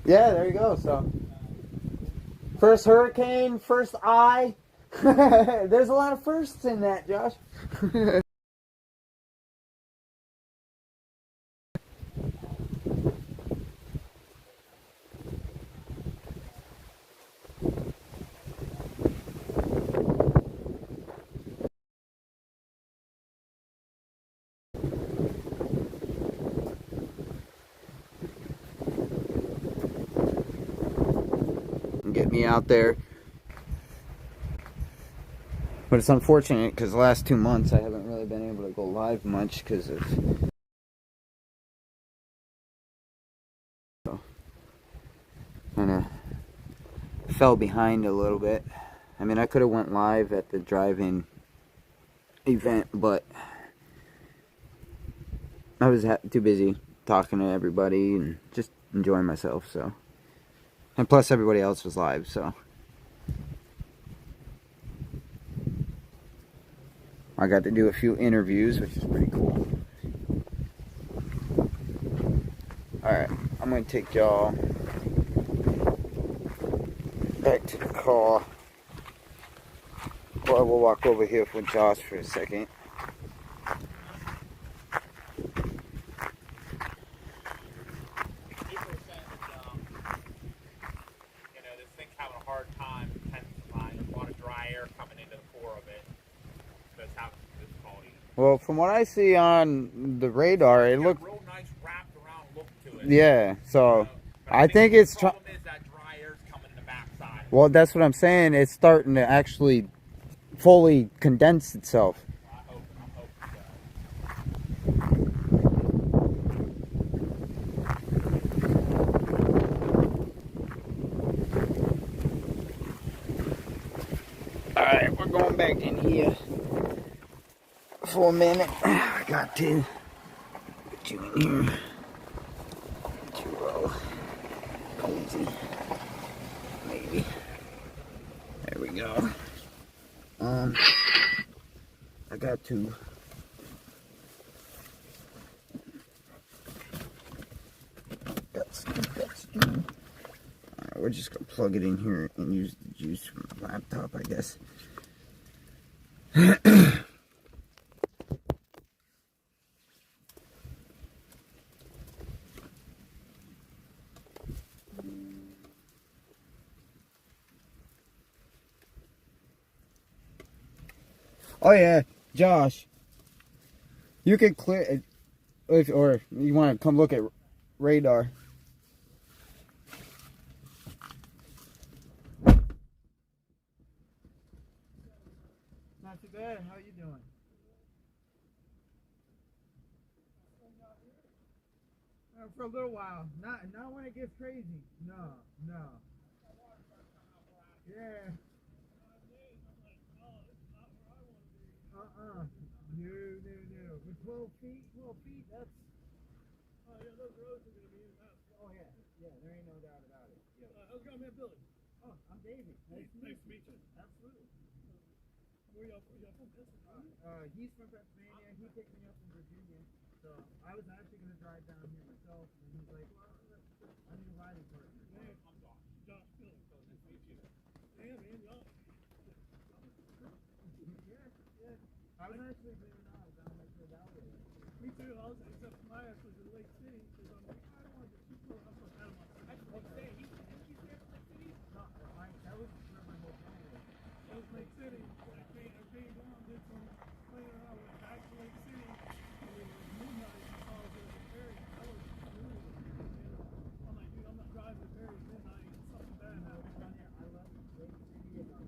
Yeah, there you go. So, first hurricane, first eye. There's a lot of firsts in that, Josh. Get me out there. But it's unfortunate because the last 2 months I haven't really been able to go live much because of kind of fell behind a little bit. I mean, I could have went live at the drive-in event, but I was too busy talking to everybody and just enjoying myself. So, and plus everybody else was live, so I got to do a few interviews, which is pretty cool. Alright, I'm going to take y'all back to the car. Well, we'll walk over here with Josh for a second. This thing's having a hard time intensifying. There's a lot of dry air coming into the core of it. That's how it's quality. Well, from what I see on the radar, it looks real nice wrapped around look to it. Yeah, so I think it's the problem is that dry air's coming in the backside. well, that's what I'm saying. It's starting to actually fully condense itself. I'm hoping Alright, we're going back in here. for a minute. I got to get you in here. Get you all cozy. Maybe. There we go. I got to Alright, we're just gonna plug it in here and use the juice from the laptop, I guess. Oh yeah, Josh, you can clear it, or you want to come look at radar. Not too bad. How you doing? For a little while. Not when it gets crazy. No. Yeah. No. With 12 feet, that's... Oh, yeah, those roads are going to be in that. Oh, yeah. Yeah, there ain't no doubt about it. Yeah. How's it going, man? Billy? Oh, I'm Davey. Nice to meet you. Absolutely. Where y'all from? He's from Pennsylvania. He picked me up from Virginia. So I was actually going to drive down here myself. And he's like, well, I need a riding partner. Man, I'm Josh. Josh Billy. So nice to meet you. Yeah, man, y'all. Yeah. I was actually doing down like the valley. Me too. I was except my ass was in Lake City because I'm like, I don't want to get too close. I'm from Panama. Actually, he's there from Lake City? No, that was where my hotel was. That was Lake City. I came down, did some playing around, went back to Lake City, and it was midnight. I was in the ferry. I was really, I'm like, dude, I'm not driving the ferry at midnight. Something bad happened. I left Lake City about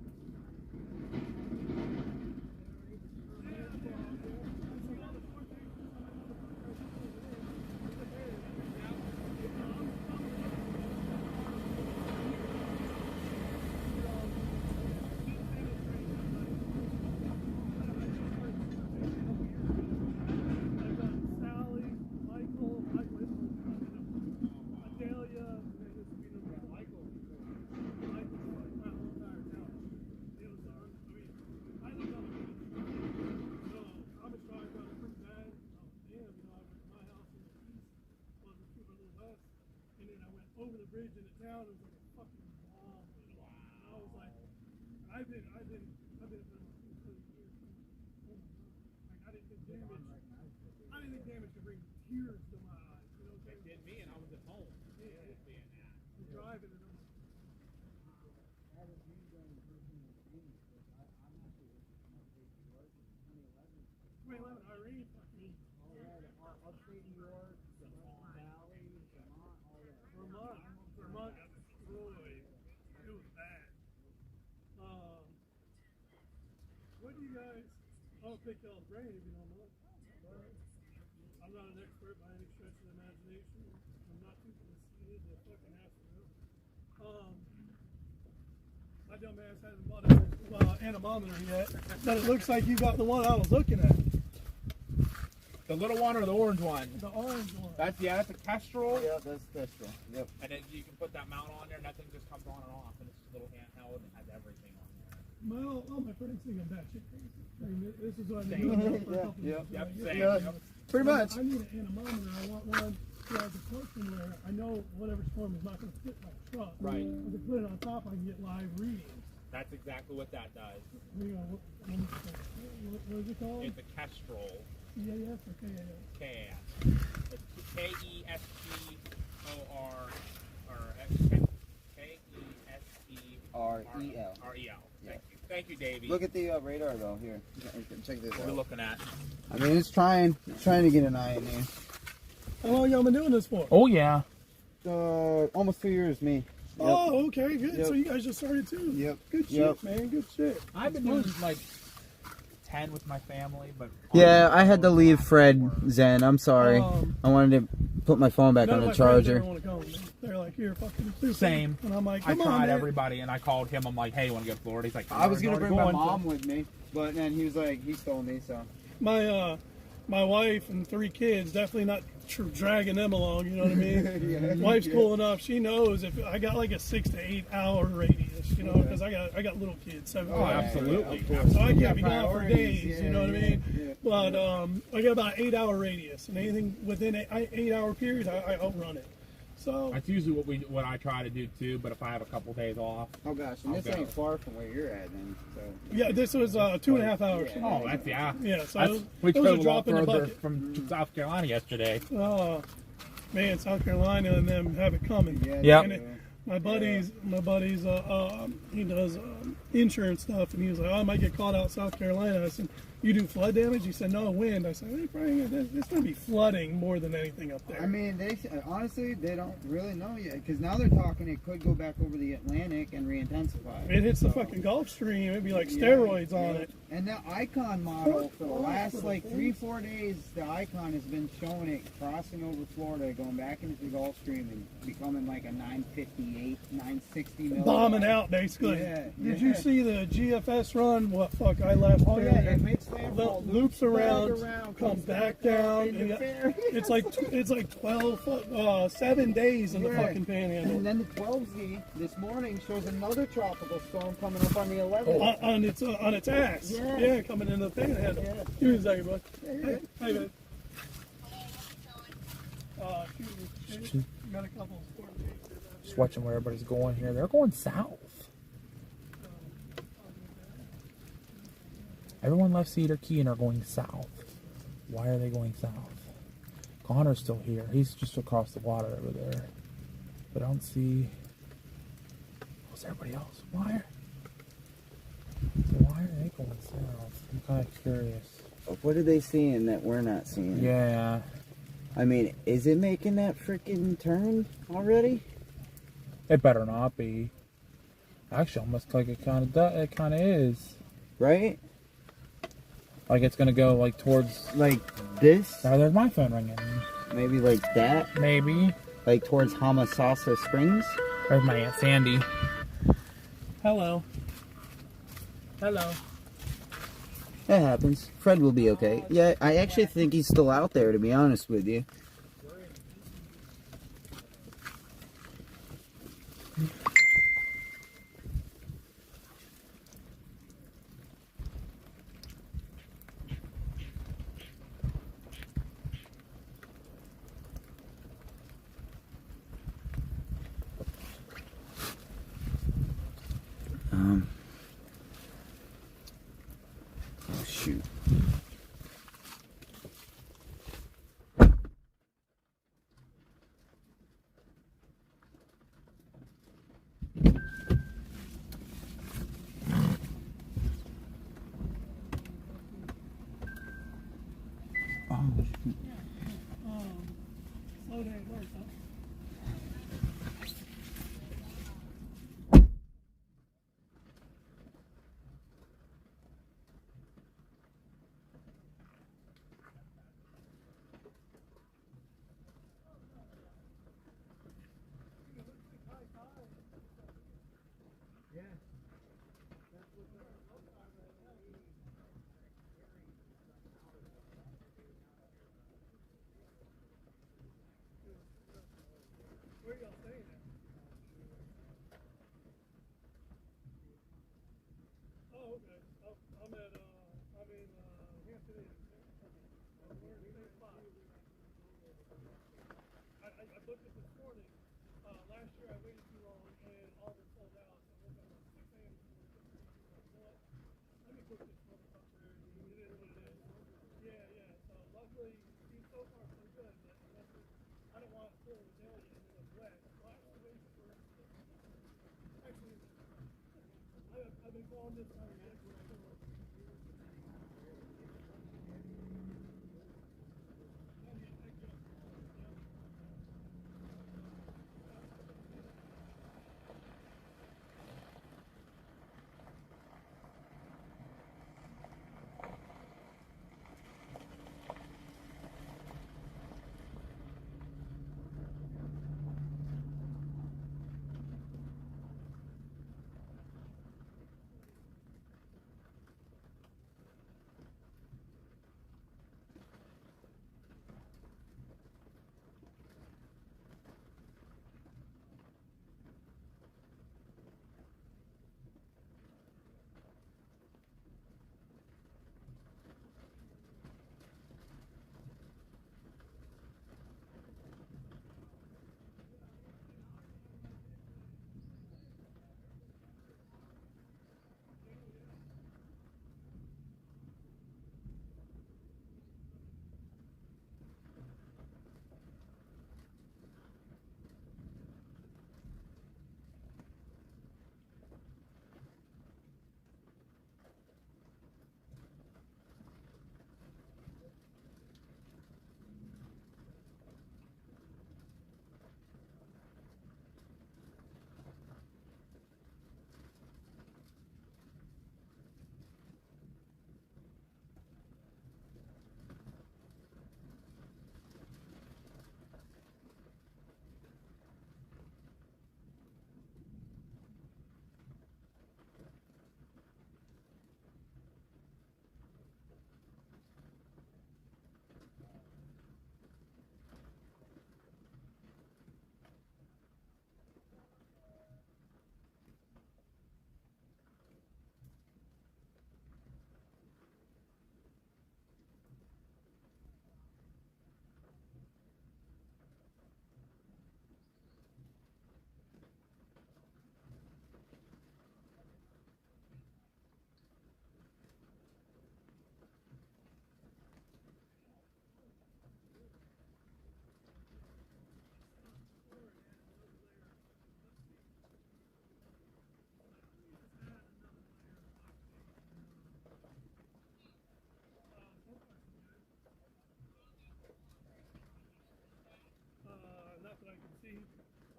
over the bridge into town. It was like a fucking bomb. And I was like, I've been for 30 years. Oh my God. Like, I didn't think damage could bring tears to my eyes. You know what I'm saying? It did me, and I was at home. Yeah. I'm driving, and I'm like, I had a dream going to personal experience, but I'm actually my place to work in 2011. 2011, Irene, fuck me. Oh yeah, upstate New York, the Valley, Vermont, all that. Vermont, boy, it was bad. What do you guys? I'll pick y'all's brain if you don't know. I'm not an expert by any stretch of the imagination. I'm not too conceited to fucking ask for help. My dumb ass hasn't bought an anemometer yet, but it looks like you got the one I was looking at. The little one or the orange one? The orange one. That's a Kestrel. Yeah, that's Kestrel. Yep. And then you can put that mount on there, and that thing just comes on and off, and it's a little handheld and has everything on there. Well, all my friends think I'm batshit crazy. I mean, this is what I've been doing for a couple years. Yep. Pretty much. I need an anemometer. I want one that has a function where I know whatever storm is not going to fit my truck. Right. I can put it on top. I can get live readings. That's exactly what that does. What is it called? It's a Kestrel. CAS or KAS? KAS. It's K-E-S-T-O-R or R-E-L. R-E-L. Thank you, Davey. Look at the radar though. Here, check this out. What are we looking at? I mean, it's trying to get an eye in there. How long y'all been doing this for? Oh yeah. Almost 2 years, me. Yep. Oh, okay, good. Yep. So you guys just started too. Yep. Good shit, man. Good shit. I've been doing like 10 with my family, but Yeah, I had to leave Fred Zen. I'm sorry. I wanted to put my phone back on the charger. They're like, here, fucking do same. And I'm like, I come on, tried man. everybody, and I called him. I'm like, hey, you want to go to Florida? He's like, I was gonna bring my going, mom with me, but then he was like, he stole me, so. my wife and 3 kids, definitely not dragging them along, you know what I mean? Wife's cool enough. She knows if I got like a 6 to 8 hour radius, you know, because I got little kids. 7 absolutely. So I can't be gone for days, you know what I mean? But I got about 8 hour radius, and anything within an 8 hour period, I outrun it. So That's usually what I try to do too. But if I have a couple days off, Oh gosh, and this ain't far from where you're at then. So yeah, this was 2.5 hours. oh, that's Yeah, so That's, we it was drove a a lot drop in the further bucket. from South Carolina yesterday. Oh man, South Carolina and them have it coming. Yep. And my buddy's he does insurance stuff, and he was like, "Oh, I might get caught out South Carolina." I said, "You do flood damage?" He said, "No, wind." I said, hey, probably, "It's going to be flooding more than anything up there." I mean, they honestly they don't really know yet because now they're talking it could go back over the Atlantic and re-intensify. If it hits the fucking Gulf Stream, it'd be like steroids on it. And the Icon model for the last like 3-4 days, the Icon has been showing it crossing over Florida, going back into the Gulf Stream and becoming like a 958, 960 mil. Bombing out, basically. Yeah, Did yeah. you see the GFS run? What fuck? I left. Oh there. yeah, it makes landfall, Loops around, around, comes back down. into And fair. it's like 7 days in the Yeah. fucking panhandle. And then the 12Z this morning shows another tropical storm coming up on the 11th. On its ass. Yeah, coming into the panhandle. Yeah. Give me a second, bud. Hey, man. Excuse me. Got a couple of sport dates. Just watching where everybody's going here. They're going south. Everyone left Cedar Key and are going south. Why are they going south? Connor's still here. He's just across the water over there. But I don't see. What's everybody else? Why are they going south? I'm kind of curious. What are they seeing that we're not seeing? Yeah. I mean, is it making that freaking turn already? It better not be. Actually, almost like it kind of is. Right? Like it's gonna go like towards. Like this? Oh, there's my phone ringing. Maybe like that? Maybe. Like towards Hamasasa Springs? There's my Aunt Sandy. Hello. Hello. That happens. Fred will be okay. Yeah, I actually think he's still out there, to be honest with you. Oh, shoot. Oh, shoot. Slow down, work, huh? Where y'all staying at? Oh, okay. I'm in Hampton Inn. We're in the same spot. I booked it this morning. Last year I waited too long and all this sold out. So I woke up at 6 a.m. this morning. Let me book this motherfucker. It is what it is. Yeah. So luckily, so far so good. But I don't want to pull the nail yet and it's wet. So I have to wait for it. Actually, I've been calling this time.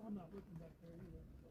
I'm not looking back there either. So.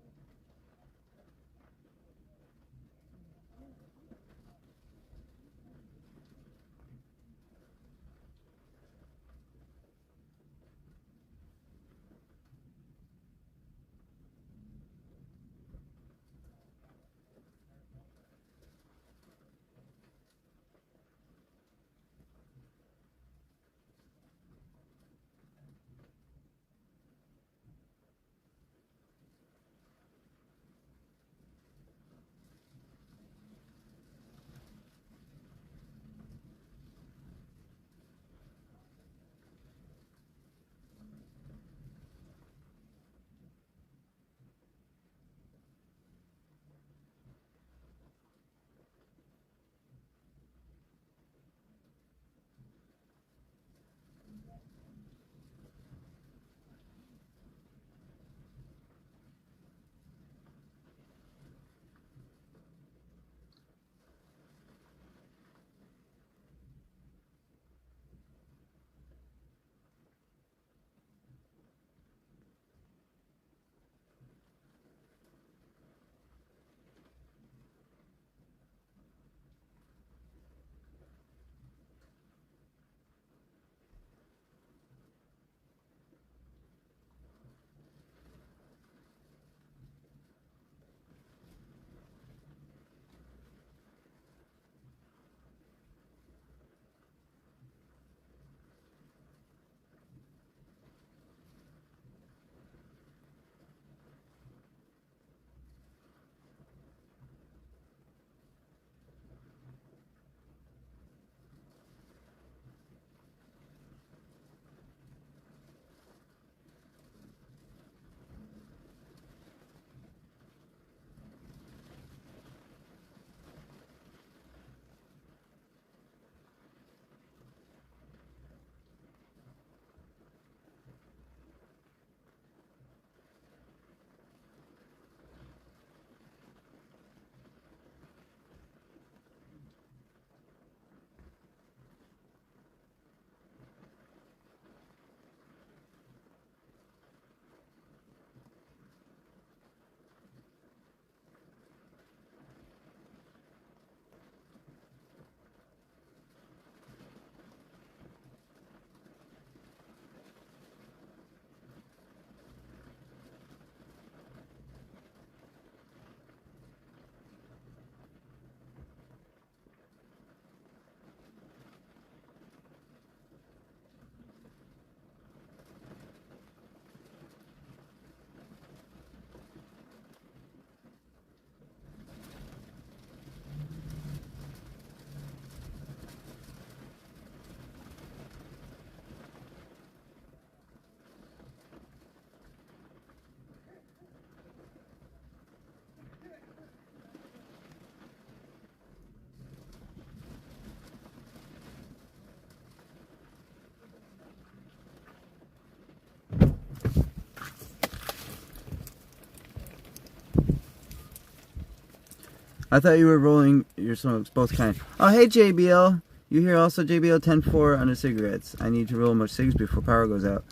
I thought you were rolling your smokes, both kind. Oh, hey JBL. You here also, JBL 10-4 on the cigarettes. I need to roll more cigs before power goes out.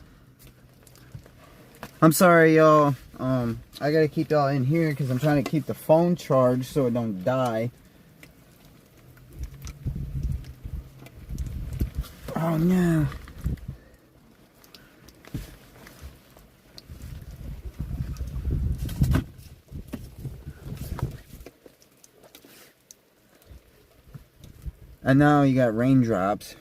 I'm sorry, y'all. I gotta keep y'all in here because I'm trying to keep the phone charged so it don't die. Oh no. And now you got raindrops.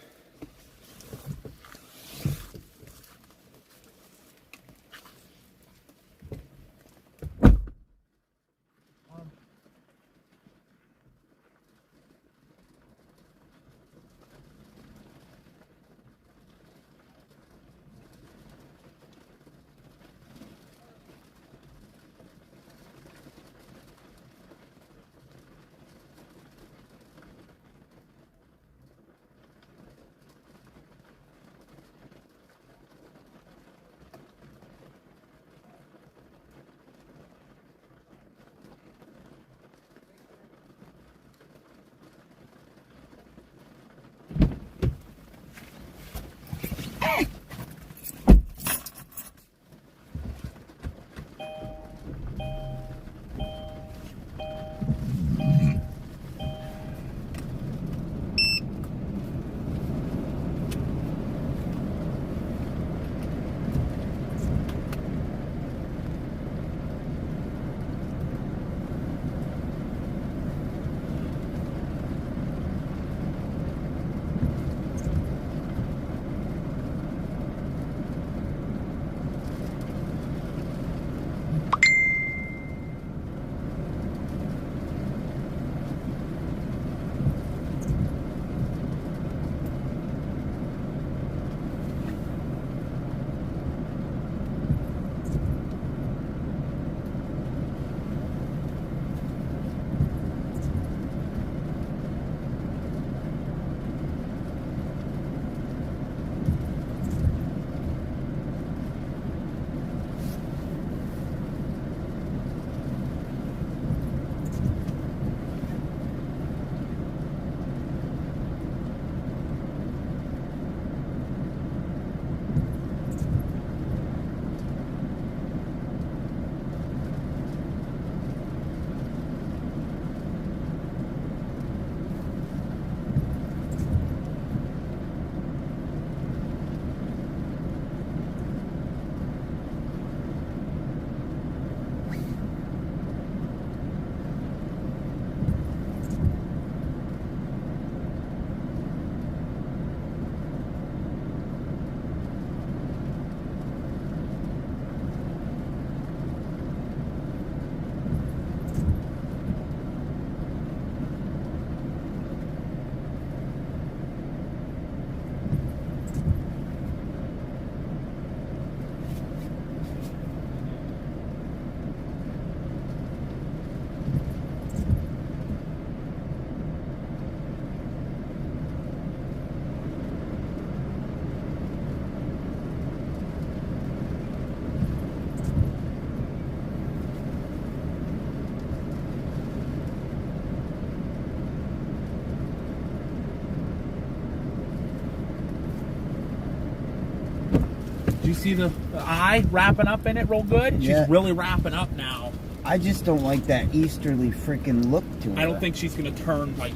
you see the eye wrapping up in it real good? Yeah. She's really wrapping up now. I just don't like that easterly freaking look to her. I don't think she's going to turn like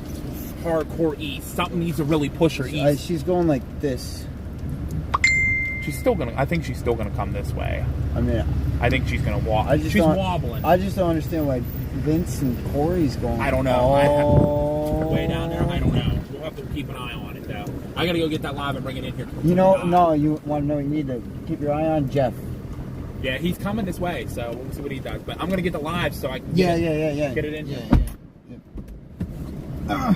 hardcore east. Something needs to really push her east. She's going like this. She's still going to, I think she's still going to come this way. I mean, I think she's going to walk. She's wobbling. I just don't understand why Vince and Corey's going. I don't know. Oh. Way down there, I don't know. We'll have to keep an eye on it though. I got to go get that live and bring it in here. You know, no, you want to know, you need to keep your eye on Jeff. Yeah, he's coming this way, so we'll see what he does. But I'm going to get the live so I can Yeah. get it in here. Yeah.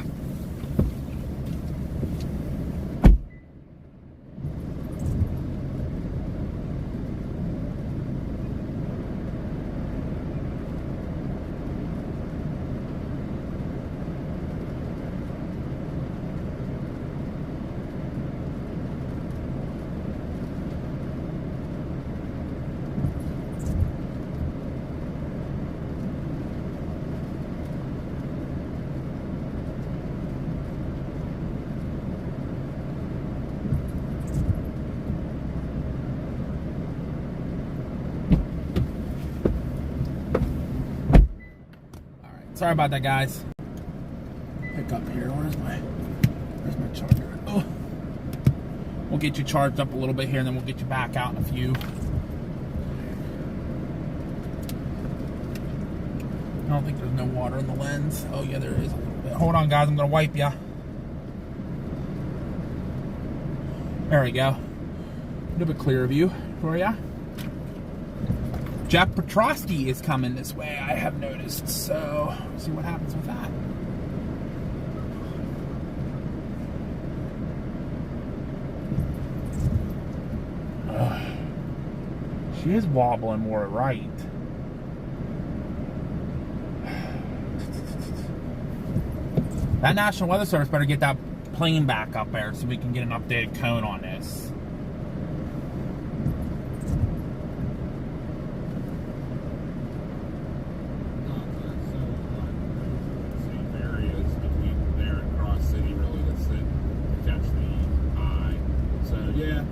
Sorry about that, guys. Pick up here. Where's my charger? Oh. We'll get you charged up a little bit here, and then we'll get you back out in a few. I don't think there's no water in the lens. Oh, yeah, there is a little bit. Hold on, guys. I'm going to wipe ya. There we go. A little bit clearer view for ya. Jeff Petrosky is coming this way, I have noticed. So, we'll see what happens with that. She is wobbling more right. That National Weather Service better get that plane back up there so we can get an updated cone on this.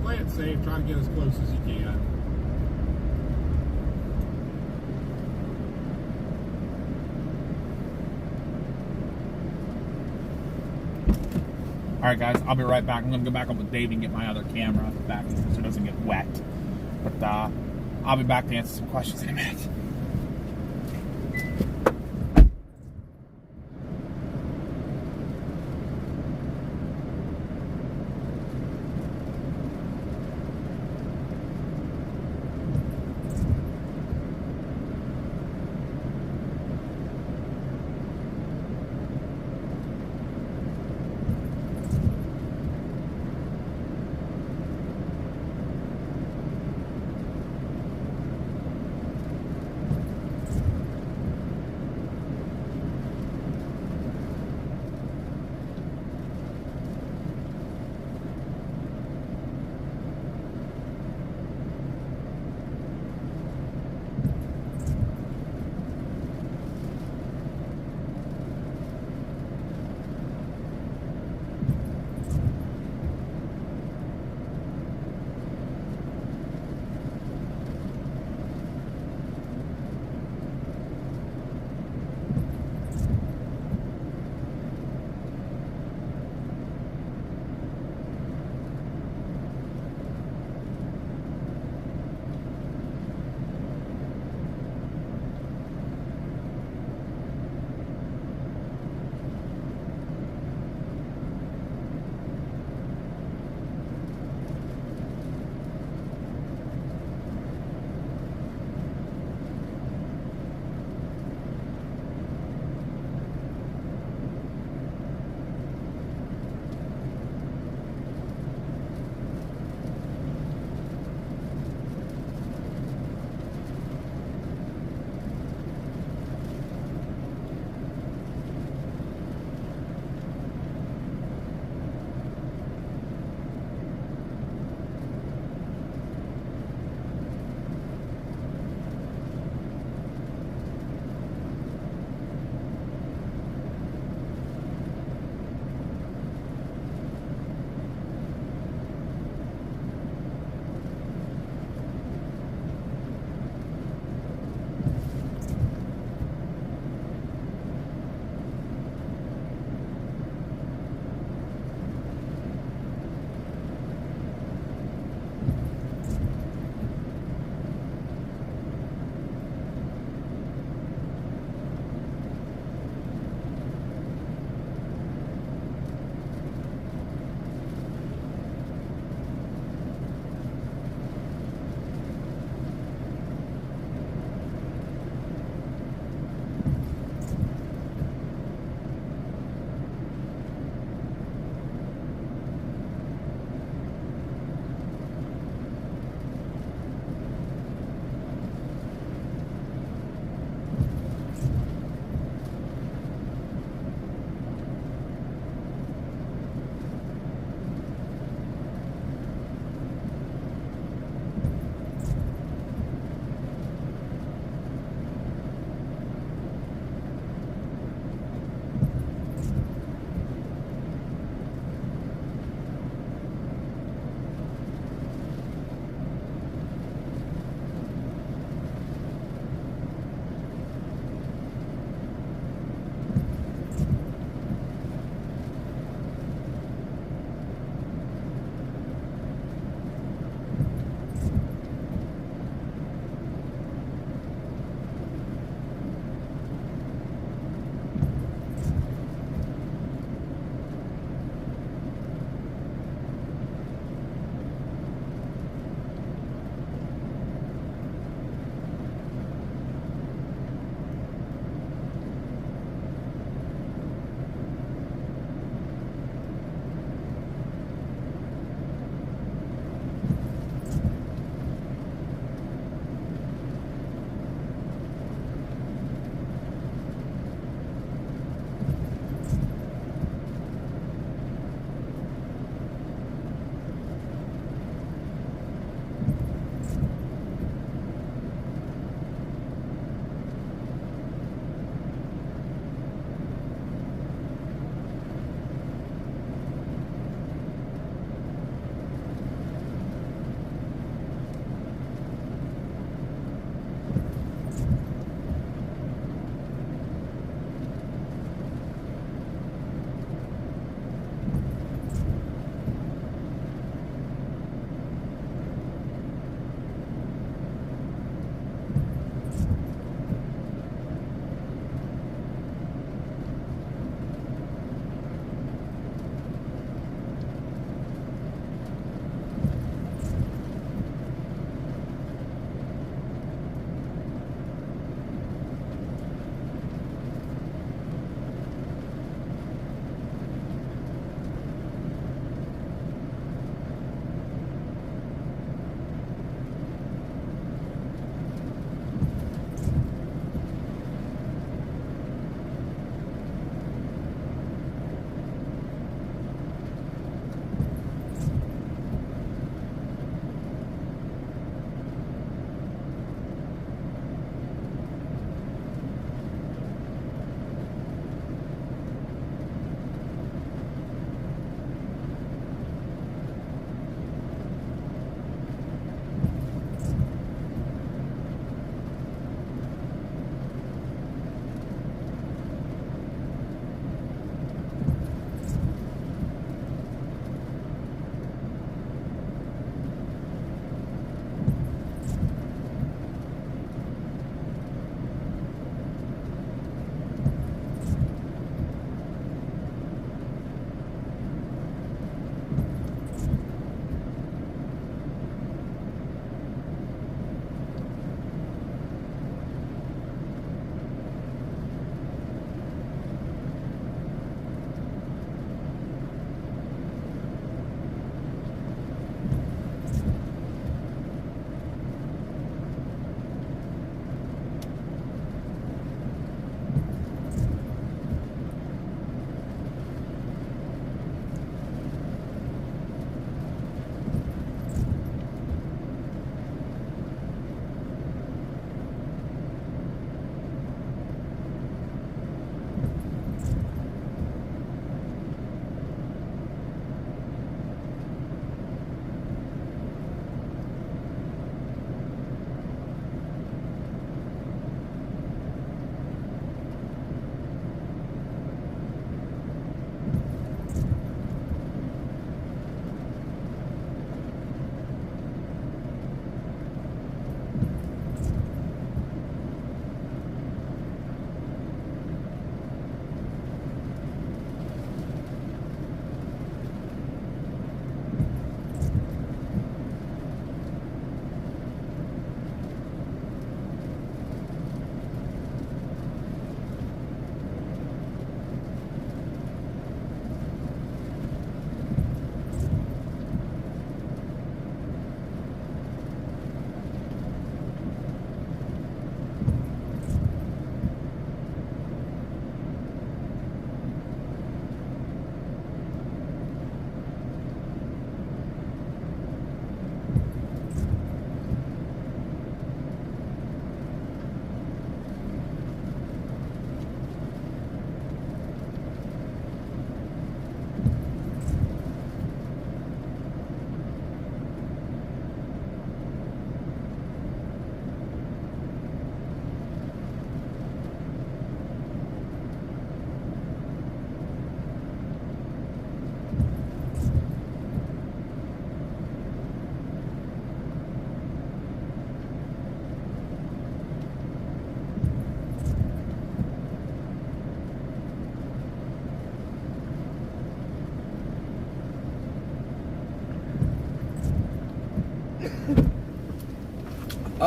Play it safe, try to get as close as you can. Alright guys, I'll be right back. I'm going to go back up with Dave and get my other camera back so it doesn't get wet. But I'll be back to answer some questions in a minute.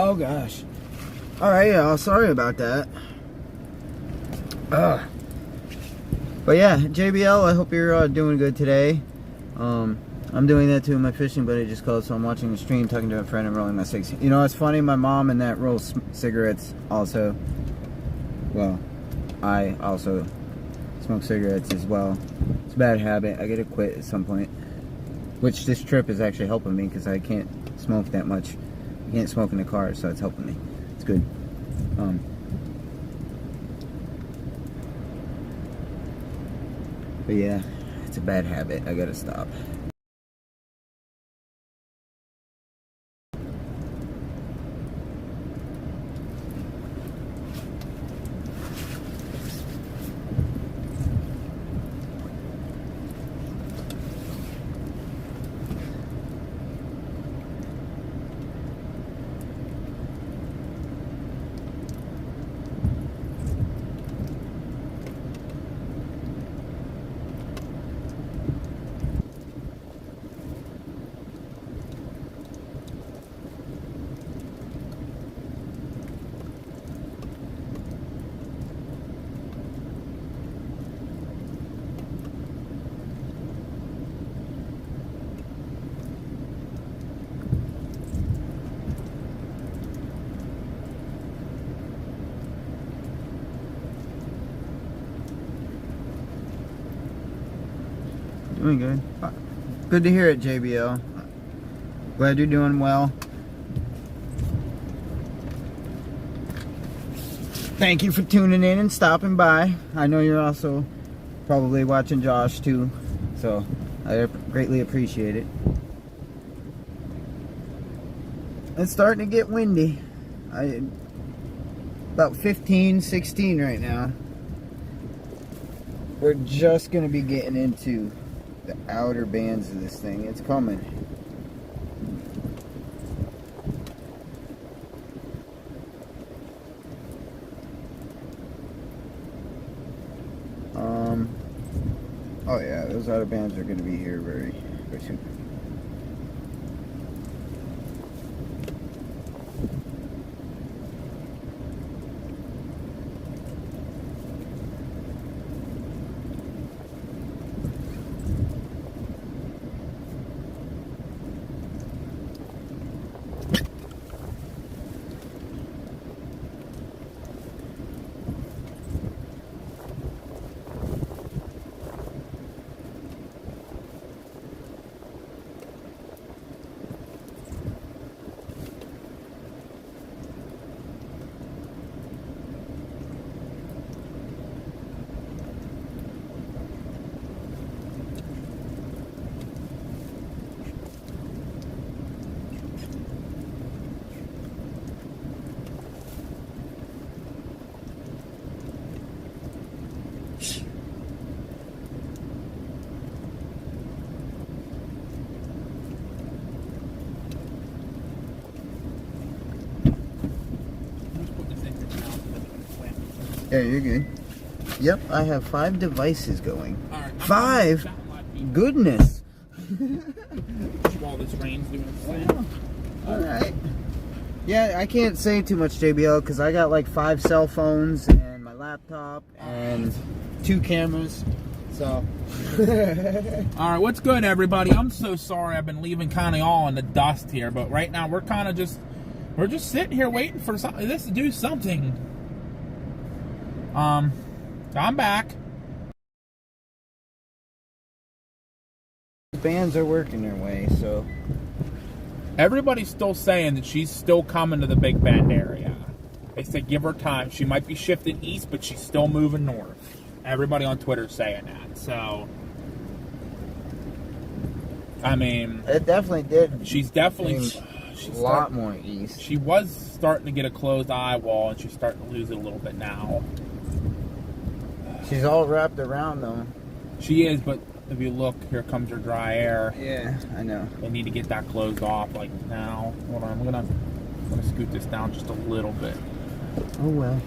Oh gosh. All right, yeah. Sorry about that. But yeah, JBL. I hope you're doing good today. I'm doing that too. My fishing buddy just called, so I'm watching the stream, talking to a friend, and rolling my cigs. You know, it's funny. My mom and that rolls cigarettes also. Well, I also smoke cigarettes as well. It's a bad habit. I gotta quit at some point. Which this trip is actually helping me because I can't smoke that much. I can't smoke in the car, so it's helping me. It's good. But yeah, it's a bad habit. I gotta stop. Doing good. Good to hear it, JBL. Glad you're doing well. Thank you for tuning in and stopping by. I know you're also probably watching Josh too, so I greatly appreciate it. It's starting to get windy. About 15, 16 right now. We're just going to be getting into the outer bands of this thing. It's coming. Oh yeah, those outer bands are going to be here very, very soon. Yeah, you're good. Yep, I have 5 devices going. All right, 5? Goodness. While this rain's doing its thing. Alright. Yeah, I can't say too much, JBL, because I got like 5 cell phones and my laptop and 2 cameras. So. Alright, what's good, everybody? I'm so sorry I've been leaving kind of all in the dust here, but right now we're kind of just, we're just sitting here waiting for this to do something. I'm back. Bands are working their way, so. Everybody's still saying that she's still coming to the Big Bend area. They said give her time. She might be shifting east, but she's still moving north. Everybody on Twitter's saying that. So, I mean, it definitely did. She's definitely a lot more east. She was starting to get a closed eye wall, and she's starting to lose it a little bit now. She's all wrapped around though. She is, but if you look, here comes her dry air. Yeah, I know. They need to get that closed off like now. Hold on, I'm gonna scoot this down just a little bit. Oh well.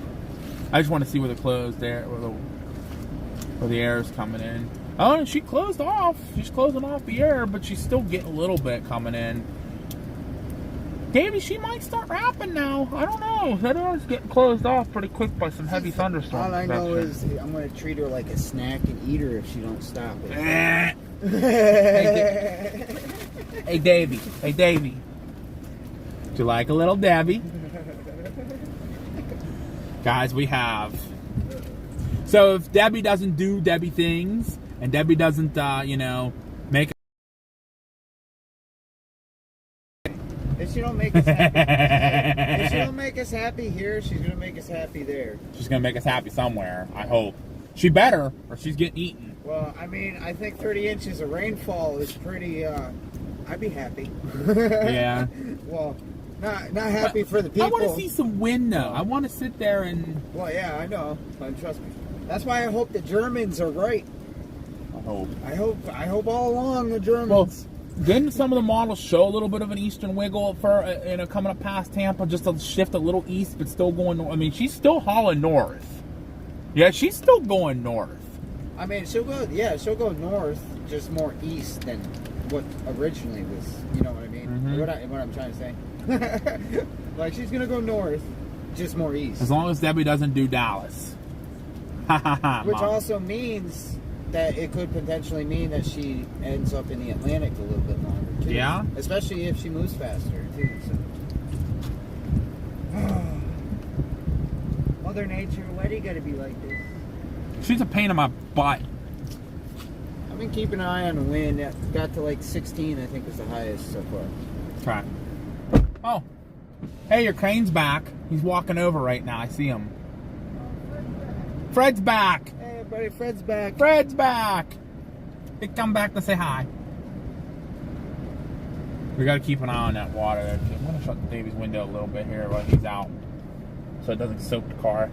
I just want to see where the closed air, where the air is coming in. Oh, she closed off. She's closing off the air, but she's still getting a little bit coming in. Davey, she might start wrapping now. I don't know. That door's getting closed off pretty quick by some heavy thunderstorms. All I know is I'm gonna treat her like a snack and eat her if she don't stop it. Hey, Davey. Hey, Davey. Do you like a little Debbie? Guys, we have. So if Debbie doesn't do Debbie things, and Debbie doesn't, you know, make. If she don't make us happy, if she don't make us happy here, she's gonna make us happy there. She's gonna make us happy somewhere, I hope. She better, or she's getting eaten. Well, I mean, I think 30 inches of rainfall is pretty. I'd be happy. Yeah. Well, not happy for the people. I want to see some wind, though. I want to sit there and. Well, yeah, I know. But trust me. That's why I hope the Germans are right. I hope all along the Germans. Well, didn't some of the models show a little bit of an eastern wiggle for coming up past Tampa, just to shift a little east, but still going north? I mean, she's still hauling north. Yeah, she's still going north. I mean, she'll go north, just more east than what originally was. You know what I mean? Mm-hmm. What I'm trying to say. Like, she's gonna go north, just more east. As long as Debbie doesn't do Dallas. Which also means that it could potentially mean that she ends up in the Atlantic a little bit longer, too. Yeah? Especially if she moves faster, too. So. Mother Nature, why do you gotta be like this? She's a pain in my butt. I've been keeping an eye on the wind. It got to like 16, I think was the highest so far. Okay. Oh. Hey, your crane's back. He's walking over right now. I see him. Fred's back. Hey, everybody, Fred's back. Fred's back. He come back to say hi. We got to keep an eye on that water. I'm going to shut Davey's window a little bit here while he's out, so it doesn't soak the car.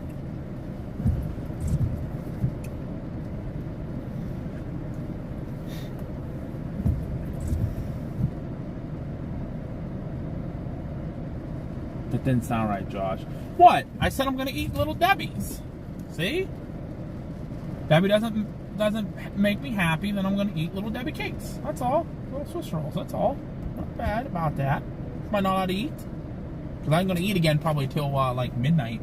That didn't sound right, Josh. What? I said I'm going to eat little Debbie's. See? Debbie doesn't make me happy, then I'm going to eat little Debbie cakes. That's all. Little Swiss rolls, that's all. Not bad about that. Am I not allowed to eat? Because I'm going to eat again probably till like midnight.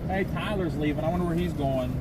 Hey, Tyler's leaving. I wonder where he's going.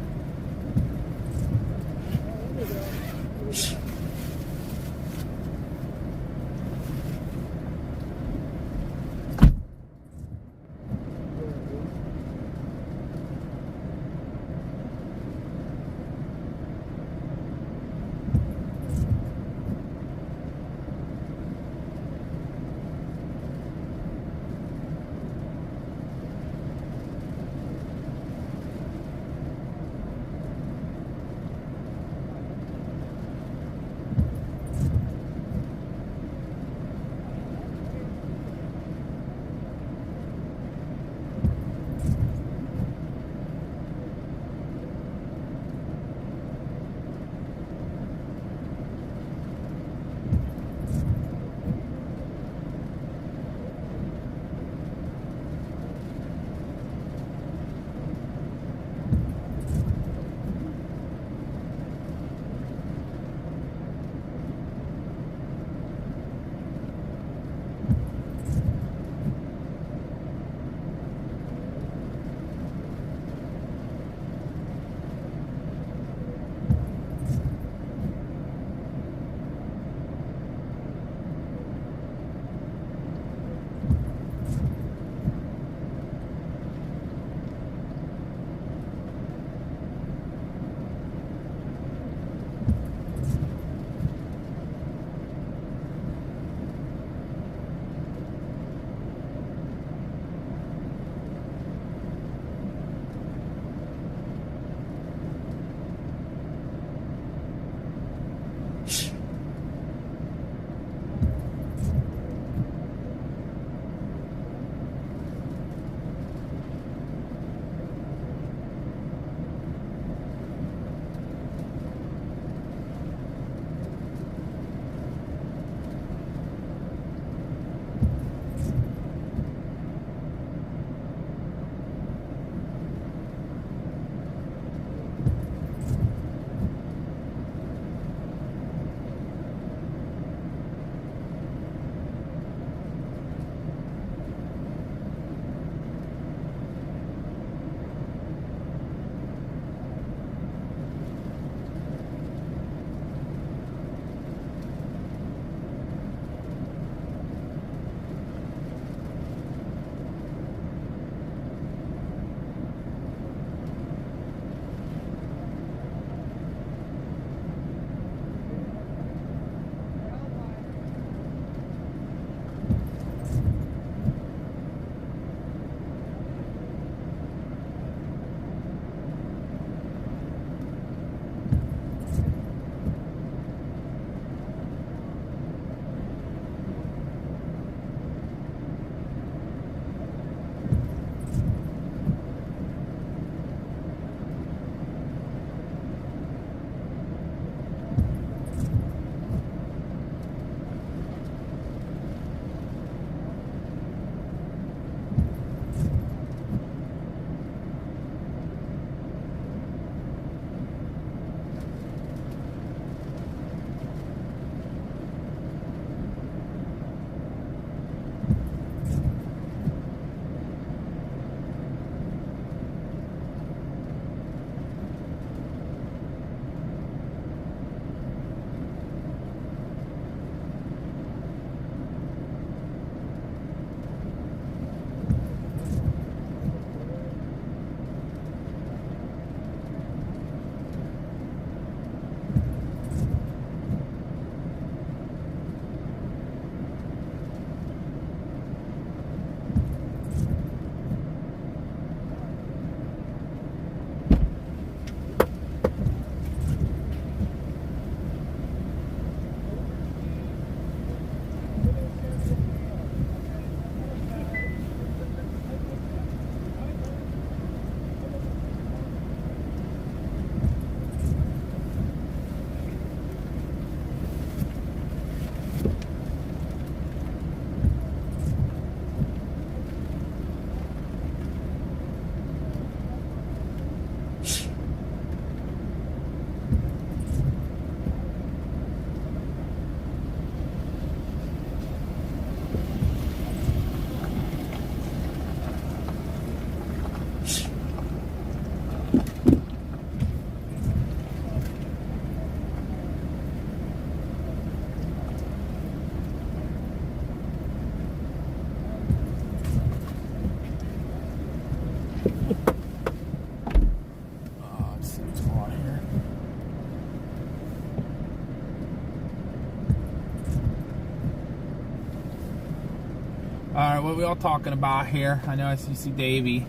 Alright, what are we all talking about here? I know I see Davey.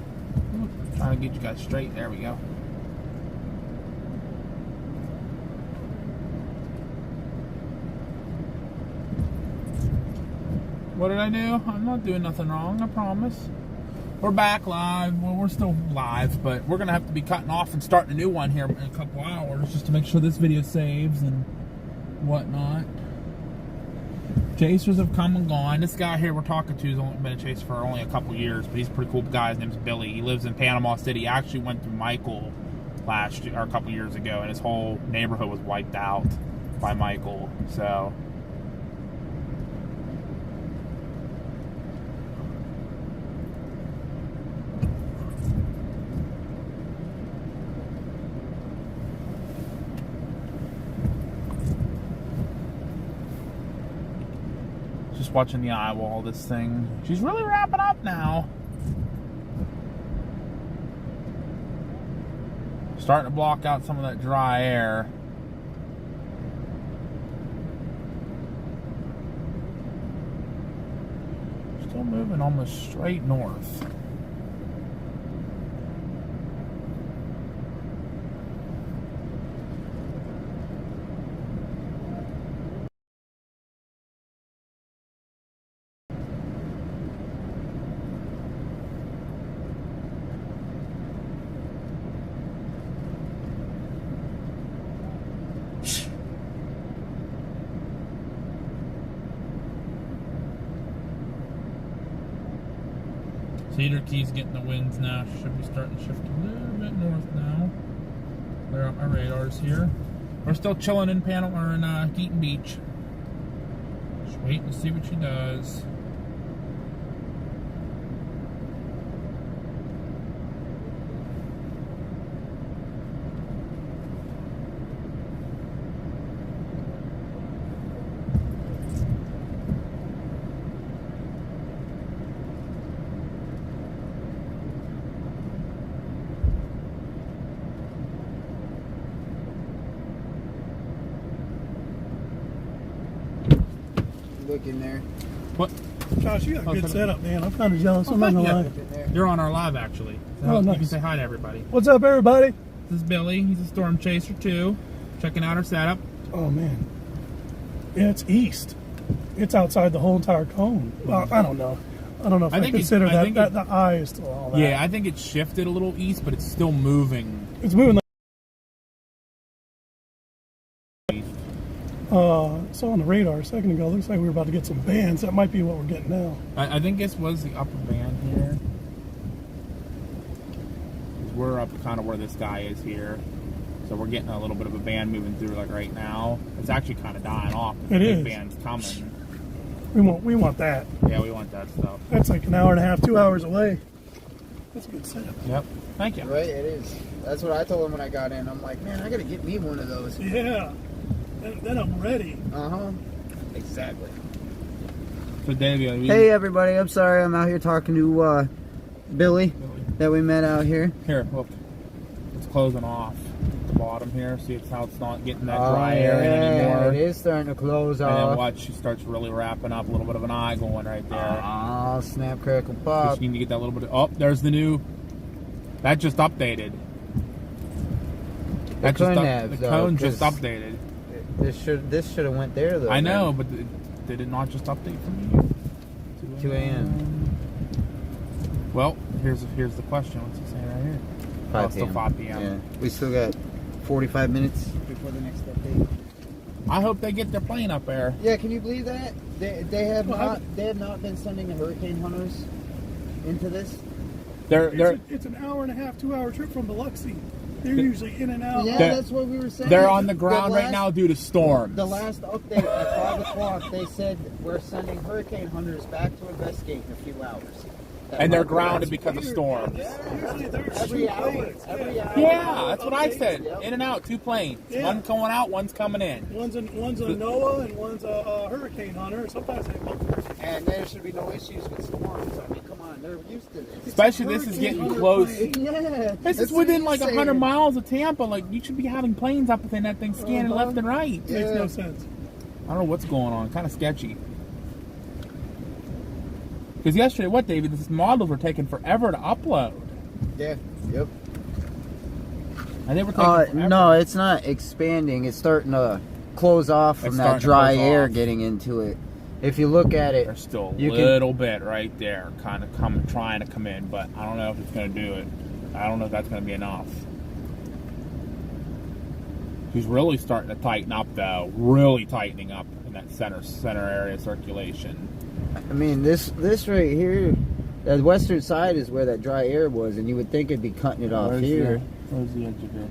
Trying to get you guys straight. There we go. What did I do? I'm not doing nothing wrong, I promise. We're back live. Well, we're still live, but we're going to have to be cutting off and starting a new one here in a couple hours just to make sure this video saves and whatnot. Chasers have come and gone. This guy here we're talking to has only been a chaser for only a couple years, but he's a pretty cool guy. His name's Billy. He lives in Panama City. He actually went through Michael last year, or a couple years ago, and his whole neighborhood was wiped out by Michael. So watching the eye wall, this thing. She's really wrapping up now. Starting to block out some of that dry air. Still moving almost straight north. Cedar Key's getting the winds now. Should be starting to shift a little bit north now. Clear out my radars here. We're still chilling in Panel or in Keaton Beach. Just waiting to see what she does. Look in there. What? Josh, you got a Oh, good so- setup, man. I'm kind of jealous. I'm not thank gonna you. lie. You're on our live actually. So Oh, You nice. can say hi to everybody. What's up, everybody? This is Billy. He's a storm chaser too. Checking out our setup. Oh man, yeah, it's east. It's outside the whole entire cone. I don't know. I don't know if I I, think it- consider I that, think that it- the eye is still all that. Yeah, I think it's shifted a little east, but it's still moving. It's moving. So on the radar a second ago, looks like we were about to get some bands. That might be what we're getting now. I think this was the upper band here. 'Cause we're up kind of where this guy is here. So we're getting a little bit of a band moving through like right now. It's actually kind of dying off. The It big is. band's coming. We want that. Yeah, we want that stuff. That's like an hour and a half, 2 hours away. That's a good setup. Yep. Thank you. Right, it is. That's what I told him when I got in. I'm like, man, I gotta get me one of those. Yeah. Then I'm ready. Uh-huh. Exactly. So Davey, Hey everybody, I'm sorry I'm out here talking to Billy that we met out here. Here, look. It's closing off at the bottom here. See how it's not getting that dry air in anymore. It is starting to close And then off. watch, she starts really wrapping up, a little bit of an eye going right there. Oh, snap, crackle, Just pop. need to get that little bit of, oh, there's the new, that just updated. That just nabs, the though, cone just 'cause updated. This should have went there though. I know, man. but did it not just update for me? 2 a.m. Well, here's the question. What's it saying right here? 5 Oh, it's still 5 p.m. Yeah. We still got 45 minutes before the next update. I hope they get their plane up there. Yeah, can you believe that? They have Well, not been sending the hurricane hunters into this. It's an hour and a half, 2 hour trip from Biloxi. They're usually in and out. Yeah, They're- that's what we were saying. They're on the ground right now due to storms. The last update at 5 o'clock, they said we're sending hurricane hunters back to investigate in a few hours. And they're grounded because of storms. Usually there's Every two hour. planes. Every hour. Yeah, that's what I said. Yep. In and out, 2 planes. Yeah. One's going out, one's coming in. One's a NOAA and one's a hurricane hunter. Sometimes they both. And there should be no issues with storms. I mean, come on, they're used to this. Especially this is getting close. Yeah. This is within like 100 miles of Tampa. Like, you should be having planes up within that thing scanning left and right. Makes no sense. I don't know what's going on. Kind of sketchy. Because yesterday, what, David? These models were taking forever to upload. Yeah. Yep. And they were taking forever. No, it's not expanding. It's starting to close off from It's that starting to dry close air off. getting into it. If you look at it, There's still a you can- little bit right there, kind of trying to come in, but I don't know if it's going to do it. I don't know if that's going to be enough. She's really starting to tighten up, though. Really tightening up in that center area circulation. I mean, this right here, the western side is where that dry air was, and you would think it'd be cutting it off here. Where's the edge of it?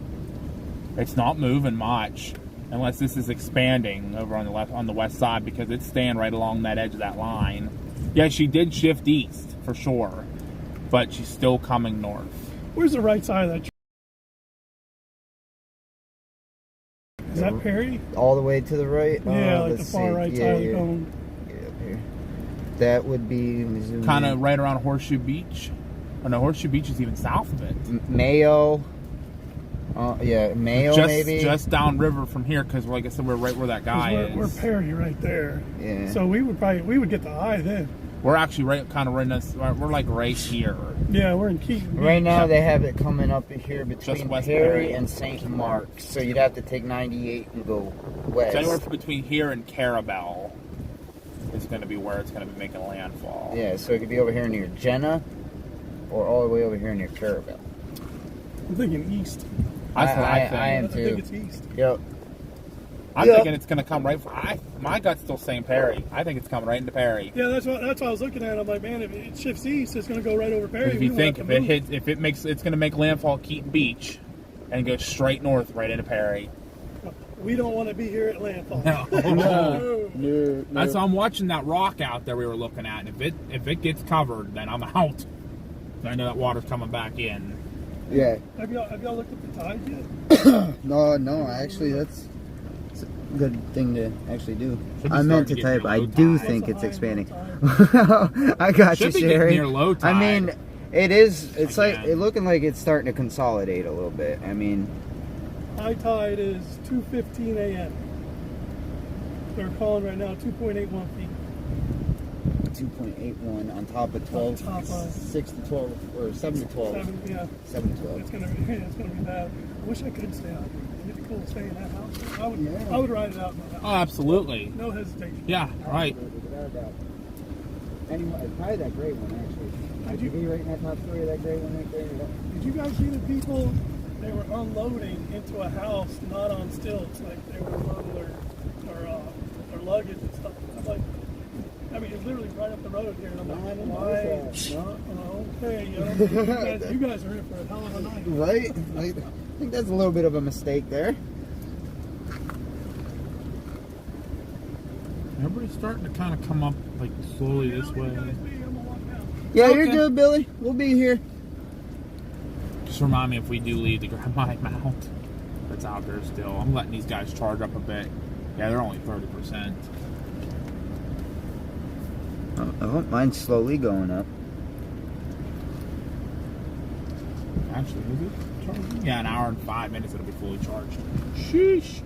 It's not moving much, unless this is expanding over on the west side, because it's staying right along that edge of that line. Yeah, she did shift east for sure, but she's still coming north. Where's the right side of that? Is that Perry? All the way to the right. Yeah, like the let's far see. right Yeah, side of the yeah. cone. Get up here. That would be Kind of right around Horseshoe Beach. Oh no, Horseshoe Beach is even south of it. Mayo. Yeah, Mayo just, maybe. Just downriver from here, because like I said, we're right where that guy is. We're Perry right there. Yeah. So we would get the eye then. We're actually we're like right here. Yeah, we're in Keaton. Right now they have it coming up here between west Perry Perry. and St. Mark's. So you'd have to take 98 and go west. So anywhere between here and Carabel is going to be where it's going to be making landfall. Yeah, so it could be over here near Jenna or all the way over here near Carabel. I'm thinking east. That's what I think. I am I too. think it's east. Yep. I'm thinking it's going to come right. My gut's still saying Perry. I think it's coming right into Perry. Yeah, that's what I was looking at. I'm like, man, if it shifts east, it's going to go right over Perry. If you think if it's going to make landfall at Keaton Beach and go straight north right into Perry. We don't want to be here at landfall. No. That's why I'm watching that rock out there we were looking at. And if it gets covered, then I'm out. I know that water's coming back in. Yeah. Have y'all looked at the tide yet? No. Actually, that's a good thing to actually do. Should be I meant to starting to type. get I near do low tide. think What's it's the high expanding. tide? I got Should you, be getting Sherry. near low tide. I mean, it is. It's like Again. it looking like it's starting to consolidate a little bit. I mean, High tide is 2:15 a.m. They're calling right now 2.81 feet. 2.81 on top of 12, On top of- 6 to 12, or 7 to 12. 7 to 12. It's gonna be bad. I wish I could stay out. It'd be cool to stay in that house. I Yeah. would ride it out in that Oh, house. absolutely. No hesitation. Yeah, right. Without a doubt. Anyway, probably that gray one actually. Did you- be right in that top story of that gray one right there? Did you guys see the people? They were unloading into a house, not on stilts, like they were unloading their luggage and stuff. I'm like, I mean, it's literally right up the road here, and I'm like, why? Okay, you guys are in for a hell of a night. Right? I think that's a little bit of a mistake there. Everybody's starting to kind of come up like slowly this way. Yeah, you're Okay. good, Billy. We'll be here. Just remind me if we do leave to grab my mount that's out there still. I'm letting these guys charge up a bit. Yeah, they're only 30%. I don't mind slowly going up. Actually, is it charging? Yeah, an hour and 5 minutes it'll be fully charged. Sheesh.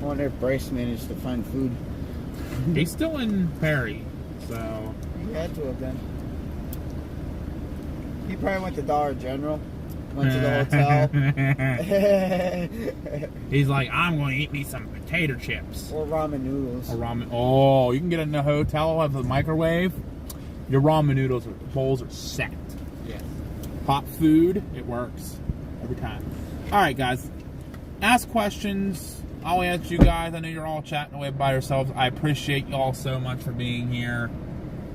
I wonder if Bryce managed to find food. He's still in Perry, so He had to have been. He probably went to Dollar General, went to the hotel. he's like, I'm going to eat me some potato chips. Or ramen noodles. Or ramen. Oh, you can get in the hotel, have the microwave. Your ramen noodles bowls are set. Yeah. Hot food, it works every time. All right, guys. Ask questions. I'll answer you guys. I know you're all chatting away by yourselves. I appreciate you all so much for being here.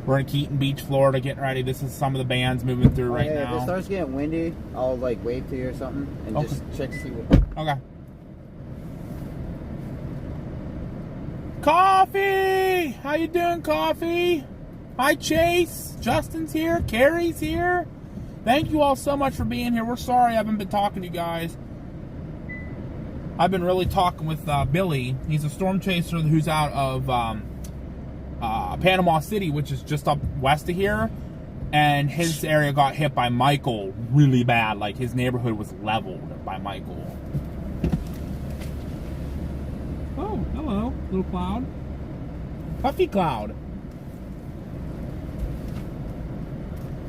We're in Keaton Beach, Florida, getting ready. This is some of the bands moving through right If now. it starts getting windy, I'll like wave to you or something and Okay. just check to see what. Okay. Coffee! How you doing, Coffee? Hi, Chase. Justin's here. Carrie's here. Thank you all so much for being here. We're sorry I haven't been talking to you guys. I've been really talking with Billy. He's a storm chaser who's out of Panama City, which is just up west of here. And his area got hit by Michael really bad. Like, his neighborhood was leveled by Michael. Oh, hello, little cloud. Puffy cloud.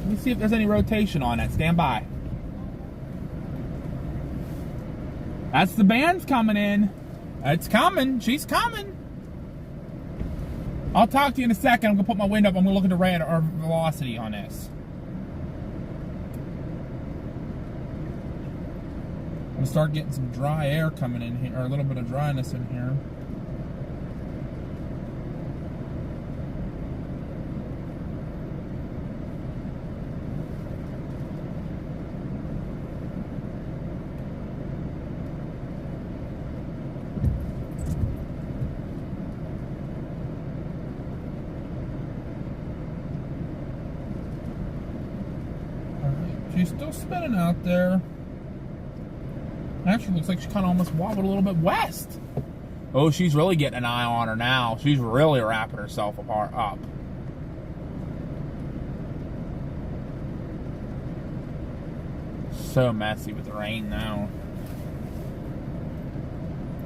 Let me see if there's any rotation on it. Stand by. That's the band's coming in. It's coming. She's coming. I'll talk to you in a second. I'm going to put my window up. I'm going to look at the rate or velocity on this. I'm going to start getting some dry air coming in here, or a little bit of dryness in here. She's still spinning out there. Actually, looks like she kind of almost wobbled a little bit west. Oh, she's really getting an eye on her now. She's really wrapping herself up. So messy with the rain now.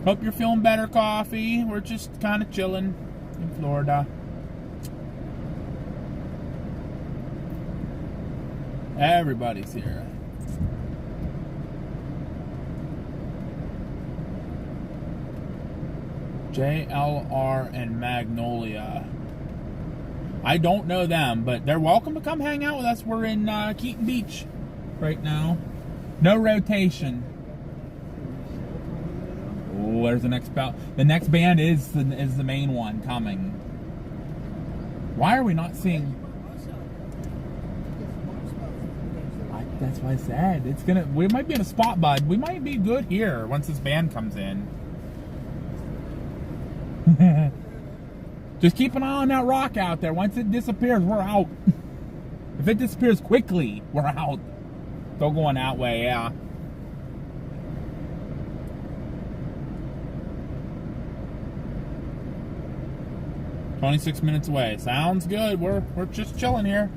Hope you're feeling better, Coffee. We're just kind of chilling in Florida. Everybody's here. JLR and Magnolia. I don't know them, but they're welcome to come hang out with us. We're in Keaton Beach right now. No rotation. cool. There's the next bell. The next band is the main one coming. Why are we not seeing? That's what I said. It's gonna. We might be in a spot, bud. We might be good here once this band comes in. Just keep an eye on that rock out there. Once it disappears, we're out. If it disappears quickly, we're out. Still going that way, yeah. "26 minutes away." Sounds good. We're just chilling here.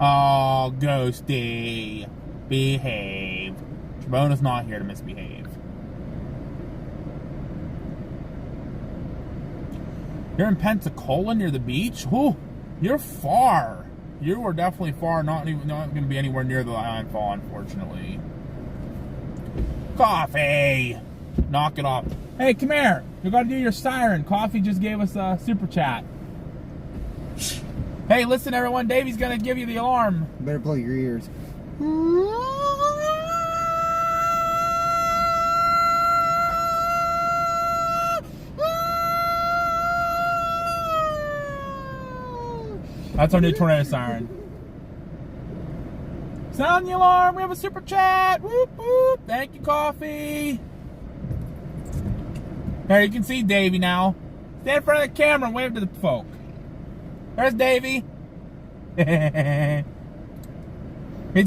Oh, Ghosty. Behave. Trebona's not here to misbehave. You're in Pensacola near the beach? Oh, you're far. You are definitely far. Not going to be anywhere near the landfall, unfortunately. Coffee! Knock it off. Hey, come here. You got to do your siren. Coffee just gave us a super chat. Hey, listen, everyone. Davey's going to give you the alarm. Better plug your ears. That's our new tornado siren. Sound the alarm. We have a super chat. Whoop, whoop. Thank you, Coffee. There, you can see Davey now. Stand in front of the camera and wave to the folk. There's Davey. He's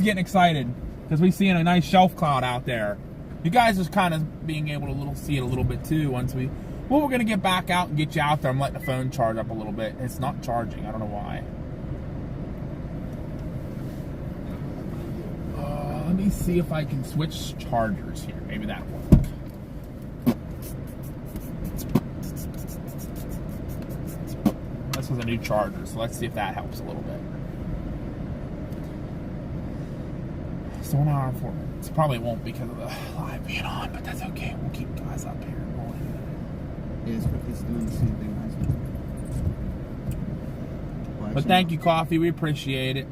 getting excited because we're seeing a nice shelf cloud out there. You guys are kind of being able to see it a little bit too once we... Well, we're going to get back out and get you out there. I'm letting the phone charge up a little bit. It's not charging. I don't know why. Let me see if I can switch chargers here. Maybe that'll work. This was a new charger, so let's see if that helps a little bit. So 1 hour and 4 minutes. Probably won't because of the live being on, but that's okay. We'll keep guys up here. Yeah, it's doing the same thing. Well, but thank you, Coffee. We appreciate it.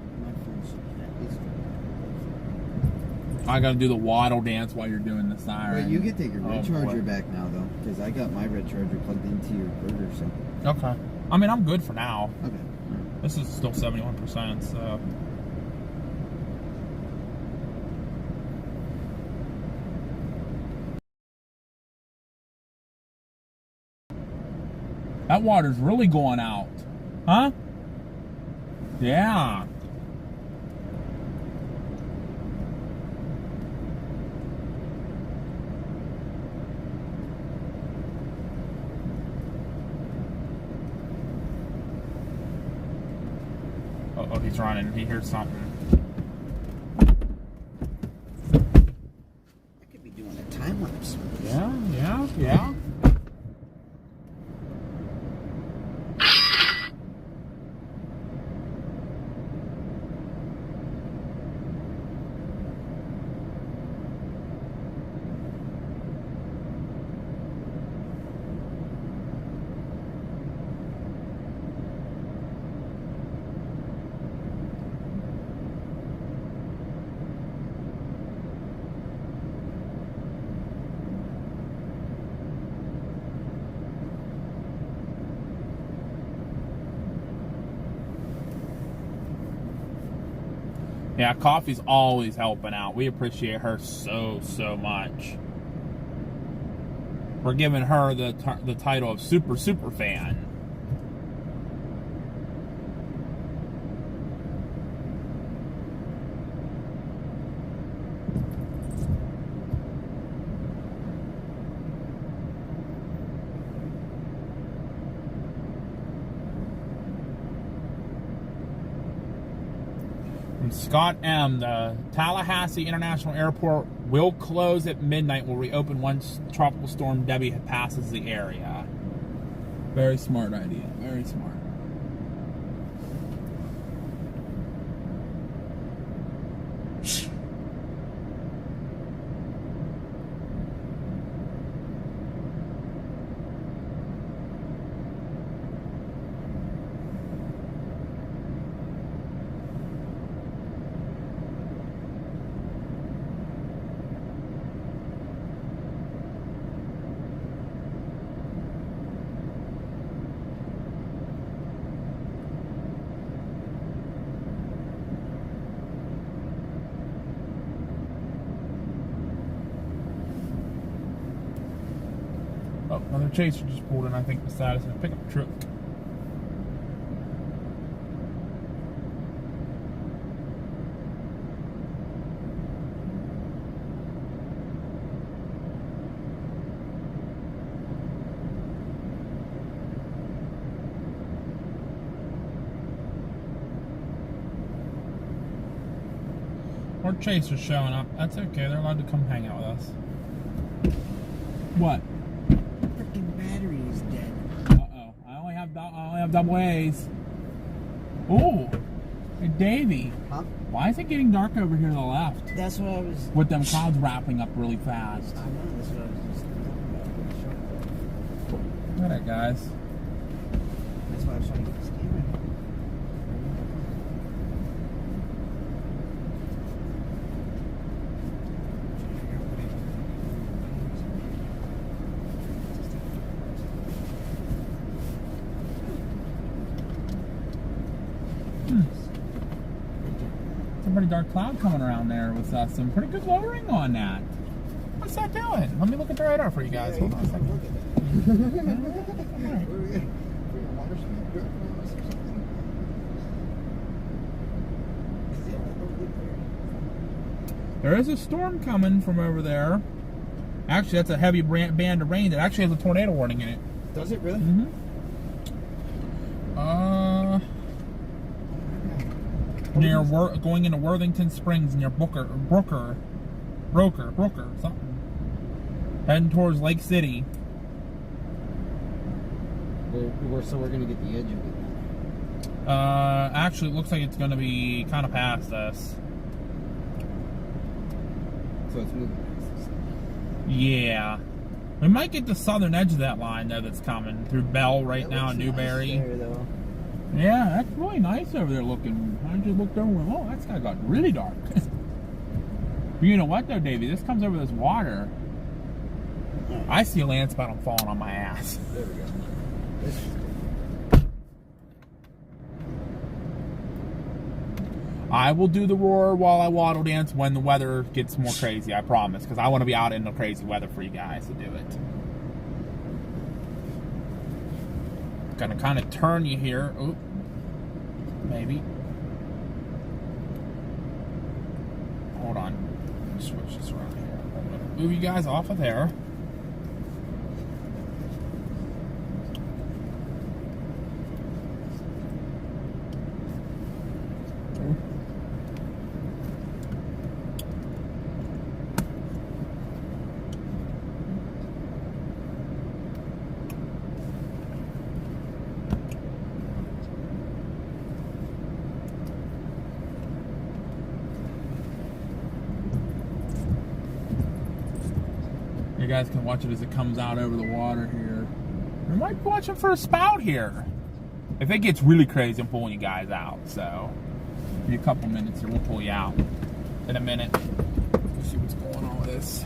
I gotta do the waddle dance while you're doing the siren. Well, you can take your red charger back now, though, because I got my red charger plugged into your burger, so. Okay. I mean, I'm good for now. Okay. This is still 71%, so. That water's really going out. Huh? Yeah. Oh, he's running. He hears something. I could be doing a time lapse. Yeah. Yeah, Coffee's always helping out. We appreciate her so much. We're giving her the title of super fan. Scott M., the Tallahassee International Airport will close at midnight. Will reopen once Tropical Storm Debbie passes the area. Very smart idea. Very smart. Oh, another chaser just pulled in, I think, beside us in a pickup truck. More chasers showing up. That's okay. They're allowed to come hang out with us. What? Freaking battery is dead. Uh-oh. I only have double A's. Ooh. Hey, Davey. Huh? Why is it getting dark over here to the left? That's what I was. With them clouds wrapping up really fast. I know. That's what I was just talking about. Look at that, guys. That's why I was trying to get this camera. It's a pretty dark cloud coming around there with some pretty good lowering on that. What's that doing? Let me look at the radar for you guys. Hold on a second. There is a storm coming from over there. Actually, that's a heavy band of rain that actually has a tornado warning in it. Does it really? Mm-hmm. Near going into Worthington Springs near Brooker, something. Heading towards Lake City. So we're gonna get the edge of it. Actually, it looks like it's gonna be kind of past us. So it's moving past us. Yeah. We might get the southern edge of that line, though, that's coming through Bell right now in Newberry. Nice there, though. Yeah, that's really nice over there looking. I just looked over and went, oh, that's got really dark. You know what, though, Davey? This comes over this water. I see a land spot falling on my ass. There we go. This is good. I will do the roar while I waddle dance when the weather gets more crazy, I promise. Because I want to be out in the crazy weather for you guys to do it. Gonna kind of turn you here. Oop. Maybe. Hold on. Switch this around here. I'm gonna move you guys off of there. You guys can watch it as it comes out over the water here. We might be watching for a spout here. If it gets really crazy, I'm pulling you guys out. So, give me a couple minutes here. We'll pull you out in a minute. Let's see what's going on with this.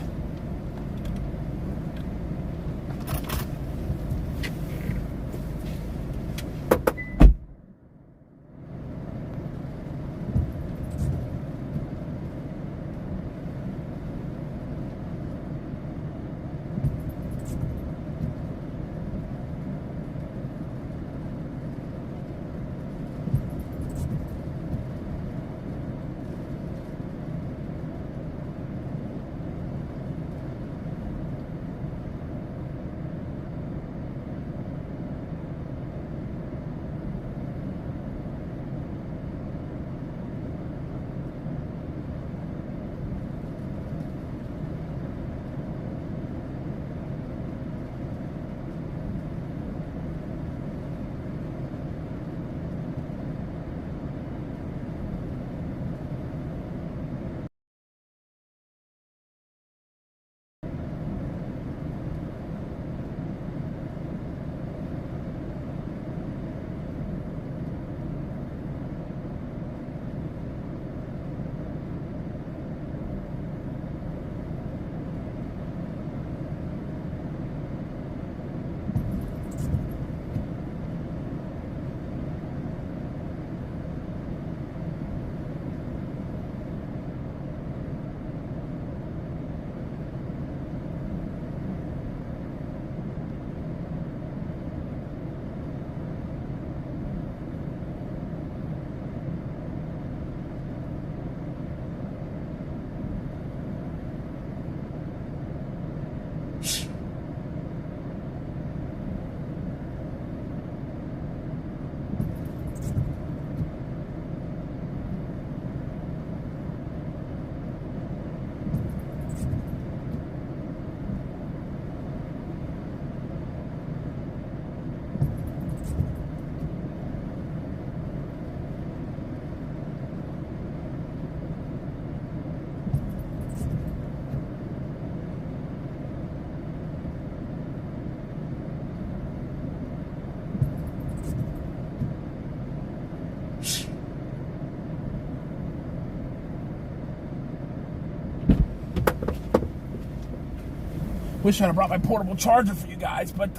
Wish I'd have brought my portable charger for you guys, but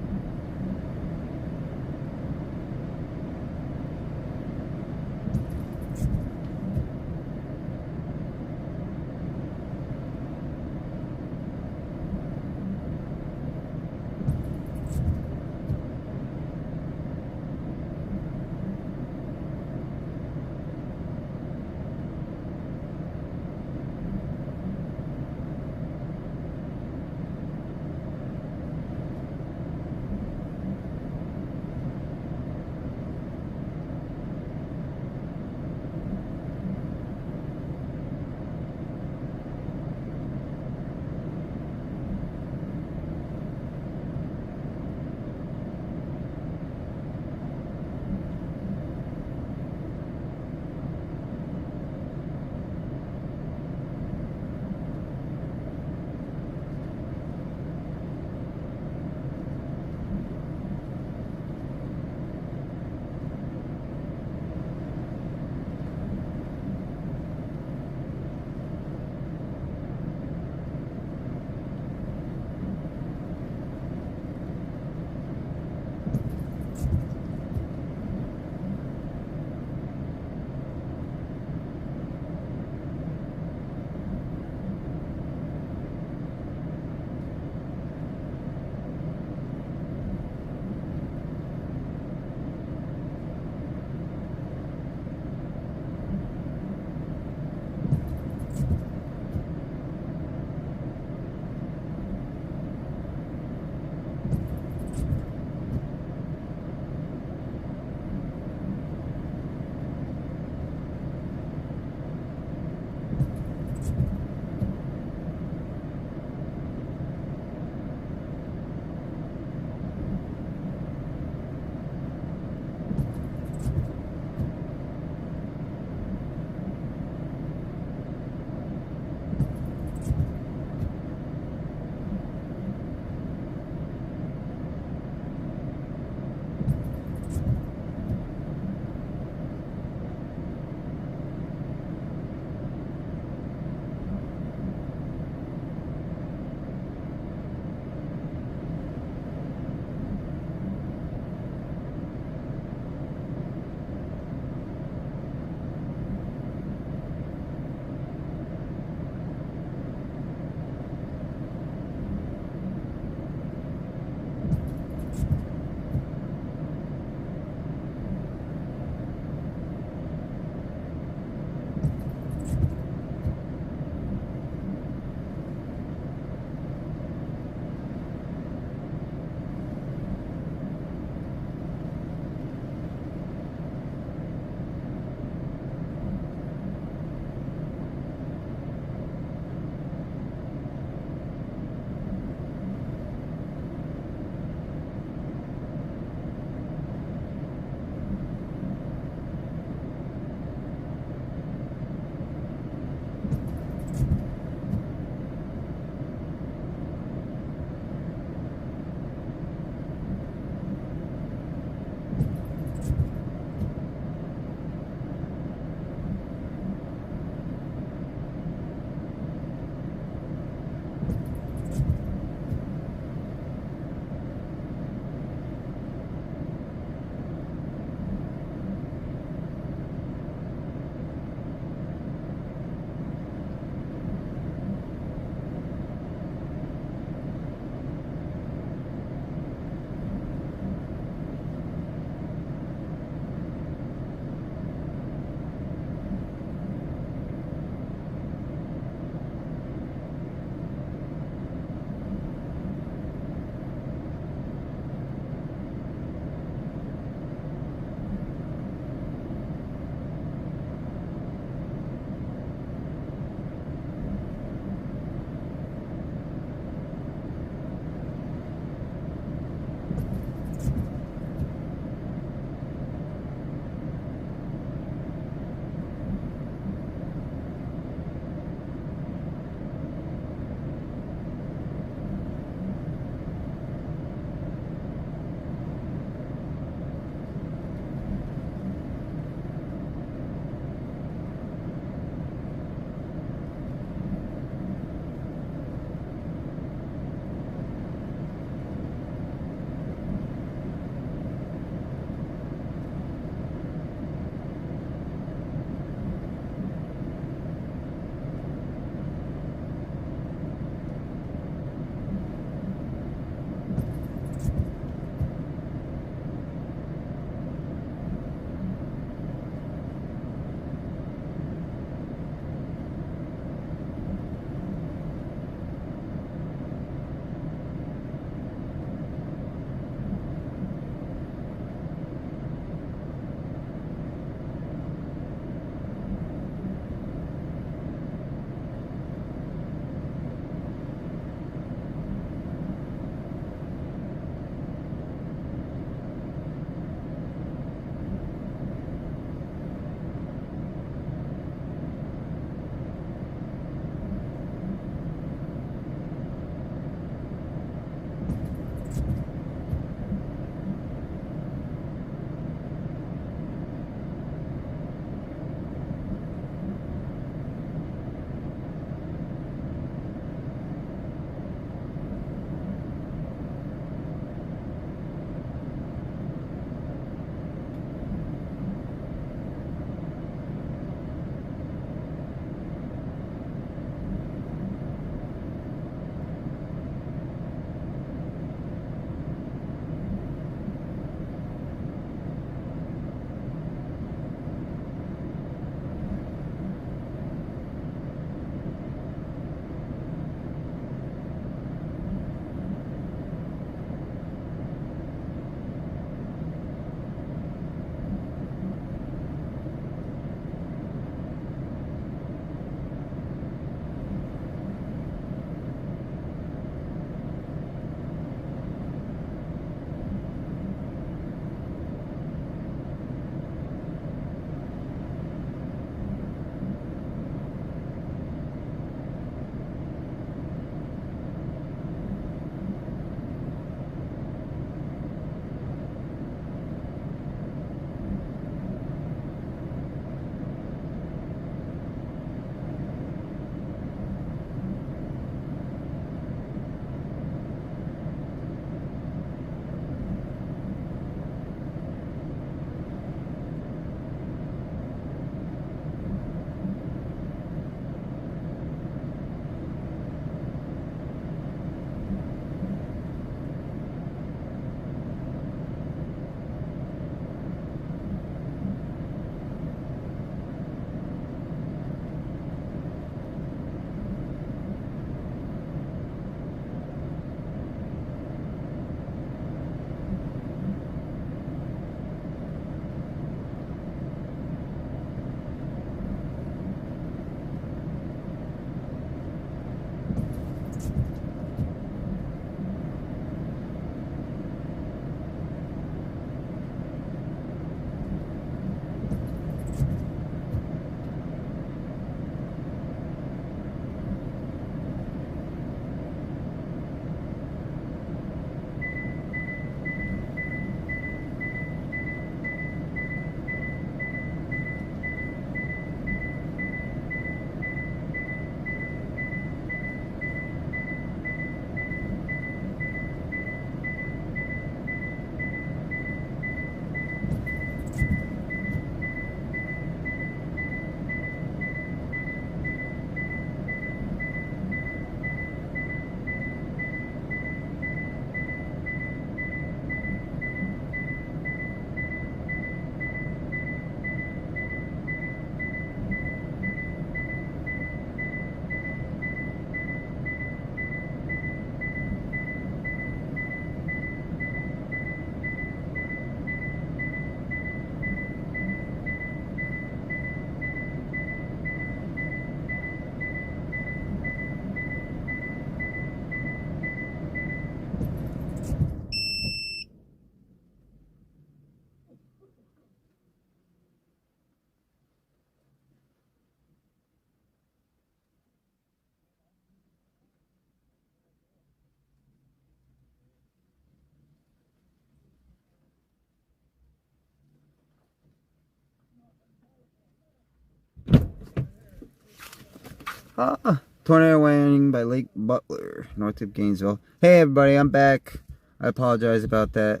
Tornado warning by Lake Butler, north of Gainesville. Hey everybody, I'm back. I apologize about that.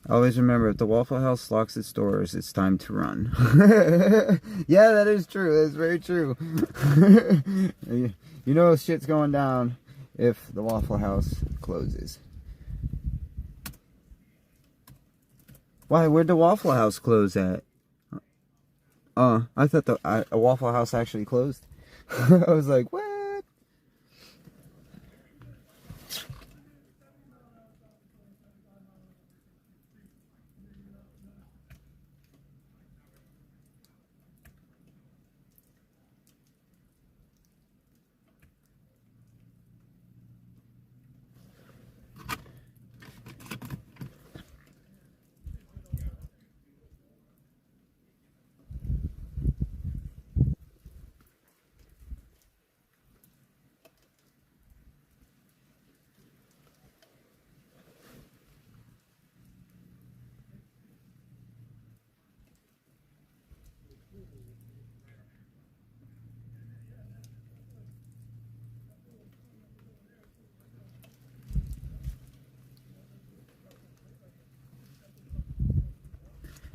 Always remember, if the Waffle House locks its doors, it's time to run. Yeah, that is true. That's very true. You know shit's going down if the Waffle House closes. Why? Where'd the Waffle House close at? I thought a Waffle House actually closed. I was like, what?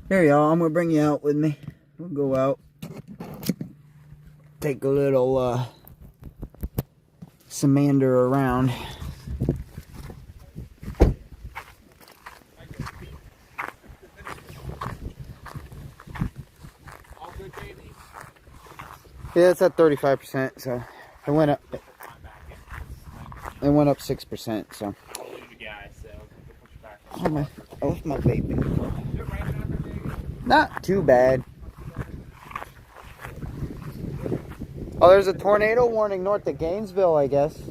Here y'all, I'm gonna bring you out with me. We'll go out. Take a little Samander around. Yeah, it's at 35%, so it went up. It went up 6%, so. Oh my! I left my baby. Not too bad. Oh, there's a tornado warning north of Gainesville, I guess.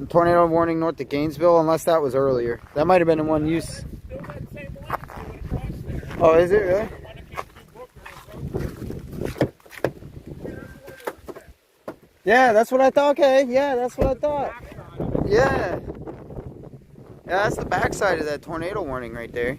A tornado warning north of Gainesville, unless that was earlier. That might have been the one you. Oh, is it really? Yeah, that's what I thought. Okay, yeah, that's what I thought. Yeah. Yeah, that's the backside of that tornado warning right there.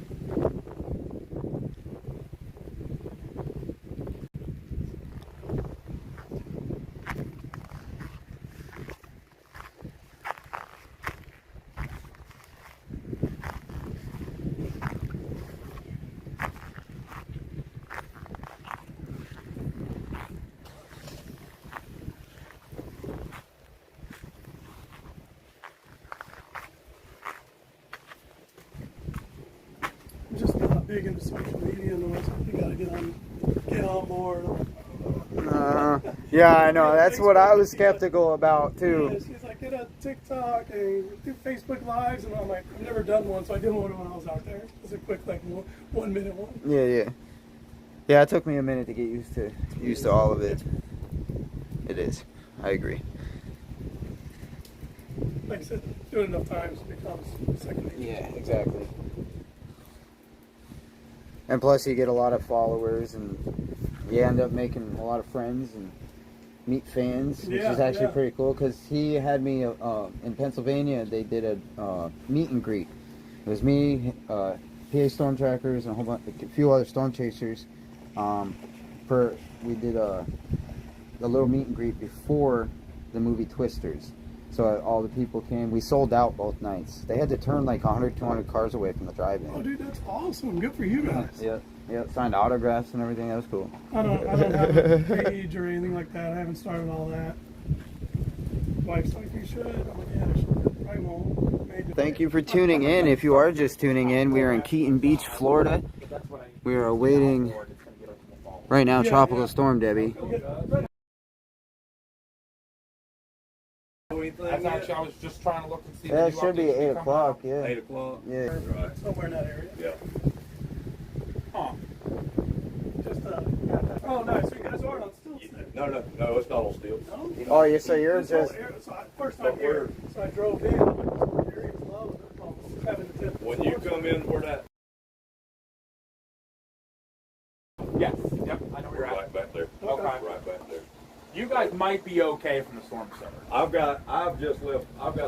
Just not big into social media, and I was like, you gotta get on board. Yeah, I know. That's what I was skeptical about too. Yeah, she's like, get a TikTok and do Facebook Lives, and I'm like, I've never done one, so I did one when I was out there. It was a quick, like, 1 minute one. Yeah. Yeah, it took me a minute to get used to all of it. It is. I agree. Like I said, do it enough times, it becomes second nature. Yeah, exactly. And plus you get a lot of followers and you end up making a lot of friends and meet fans, which is actually pretty cool, because he had me in Pennsylvania. They did a meet and greet. It was me, PA Storm Trackers, and a few other storm chasers. We did a little meet and greet before the movie Twisters. So all the people came. We sold out both nights. They had to turn like 100, 200 cars away from the drive-in. Oh, dude, that's awesome. Good for you guys. Yep. Signed autographs and everything. That was cool. I don't have a page or anything like that. I haven't started all that. Wife's like, you should. I'm like, yeah, I should. I won't. Thank you for tuning in. If you are just tuning in, we are in Keaton Beach, Florida. We are awaiting, right now, Tropical Storm Debbie. Actually, I was just trying to look and see. Yeah, it should be 8 o'clock, yeah. 8 o'clock? Yeah. Right. Somewhere in that area. Yeah. Huh. Just, oh, nice. So you guys are on Stilts. No, it's not on stilts. No? Oh, yeah, so you're just... First time here, so I drove in. I'm like, this area is low. Having the tip. When you come in, where that? Yes. Yep. I know where you're at. Right back there. Okay. Right back there. You guys might be okay from the storm center. I've got a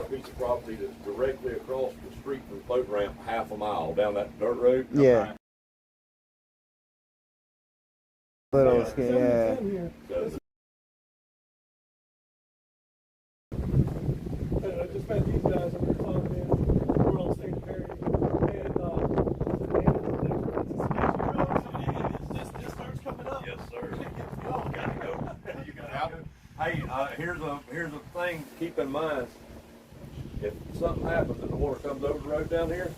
piece of property that's directly across the street from the boat ramp half a mile down that dirt road. Yeah. Little, yeah. Here. I just met these guys on the phone, man. We're on St. Perry. And this starts coming up. Yes, sir. Gotta go. You gotta go. Hey, here's a thing to keep in mind. If something happens and the water comes over the road down here,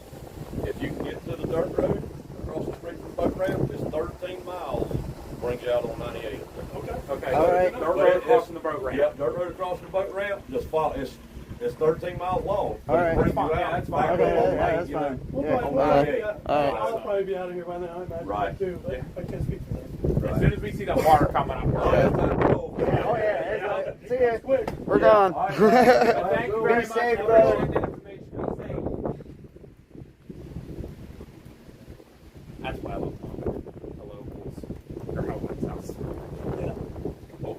if you can get to the dirt road across the street from the boat ramp, it's 13 miles. Brings you out on 98. Okay. All right. Dirt road crossing the boat ramp. Yep, dirt road across the boat ramp. Just follow. It's 13 miles long. All right. Brings you That's fine. out Yeah, that's back fine. Okay, on yeah, 98, that's you know. fine. We'll Yeah. probably, I'll probably be out of here by now, I imagine. Right. Too, but I can't speak for them. As soon as we see that water coming up, we're Oh, good. that's time to go. Oh, yeah. See ya. Quick. We're gone. All right. Thank you very Be much. safe, I brother. appreciate that information. Be safe. That's why I love the locals. Or Howland's house. Yeah. Oh,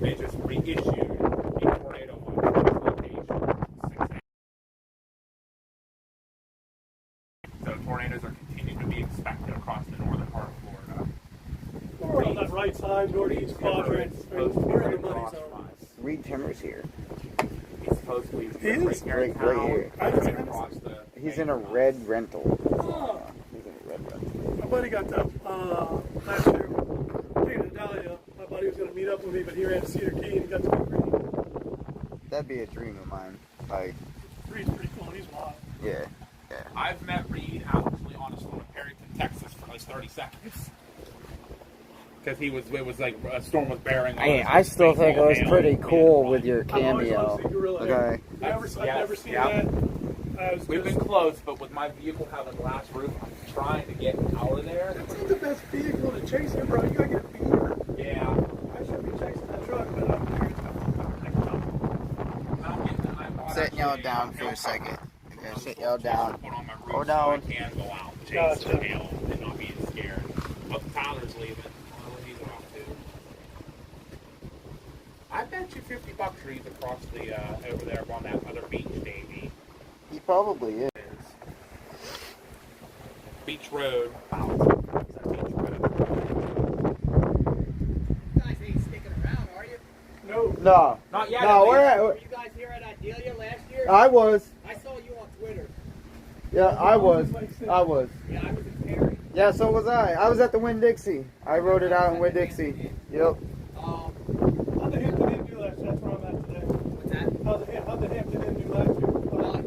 they just reissued a tornado watch location. 6 So tornadoes are continuing to be expected across the northern part of Florida. We're on that right side, northeast quadrant. We're in the money zone. Reed Timmer's here. He's supposedly He is? Right here. across the. He's in a red rental. Oh, He's in a red rental. my buddy got that last year. King of Dahlia. My buddy was going to meet up with me, but he ran to Cedar Key and he got to meet Reed. That'd be a dream of mine. Like, Reed's pretty cool. He's wild. yeah. I've met Reed actually on a storm in Perryton, Texas for like 30 seconds. Because it was like a storm was bearing on us I with still think it was baseball pretty hail. cool with your I've always wanted cameo. to see gorilla hair. Okay. I've never seen Yeah. that. We've been close, but with my vehicle having glass roof, I'm trying to get out of there. That's not the best vehicle to chase him, bro. You gotta get a beater. Yeah. I should be chasing that truck, but I'm figuring it's gonna next time. Setting y'all down for a second. Okay, sit y'all down. Put on my roof Go so down. I can go out and chase Gotcha. the hail and not be scared. But Tyler's leaving. Well, he's off too. I bet you $50 Reed's across the over there on that other beach, Davey. He probably is. Beach Road. Wow. Beach Road. You guys ain't sticking around, are you? No. No. Not yet. No, Were we're you guys here at Adelia last year? I was. I saw you on Twitter. Yeah, I was. I was. Yeah, I was in Perry. Yeah, so was I. I was at the Winn-Dixie. I wrote it out in Winn-Dixie. Yep. How'd the Hampton Inn do last year? That's where I'm at today. What's that? How'd the Hampton Inn do last year?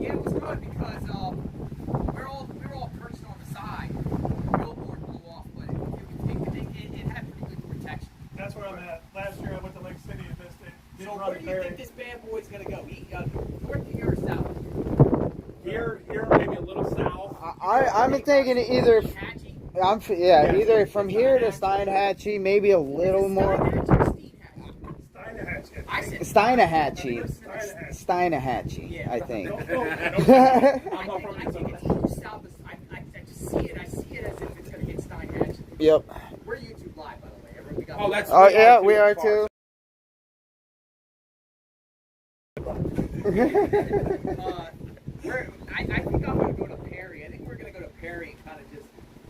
Yeah, it was good because we were all perched on the side. The billboard blew off, but it had pretty good protection. That's where I'm at. Last year I went to Lake City and missed it. So Didn't where run do the you ferry. think this bad boy's gonna go? North here or south? Here, maybe a little south. I'm thinking either. Hatchie? Either from here to Steinhatchee, maybe a little more. I said Steinhatchee. Steinhatchee, I think. I think it's a little south. I just see it. I see it as if it's gonna hit Steinhatchee. Yep. We're YouTube live, by the way. We got Oh, that's. Oh yeah, we are too. I think I'm gonna go to Perry. I think we're gonna go to Perry and kind of just.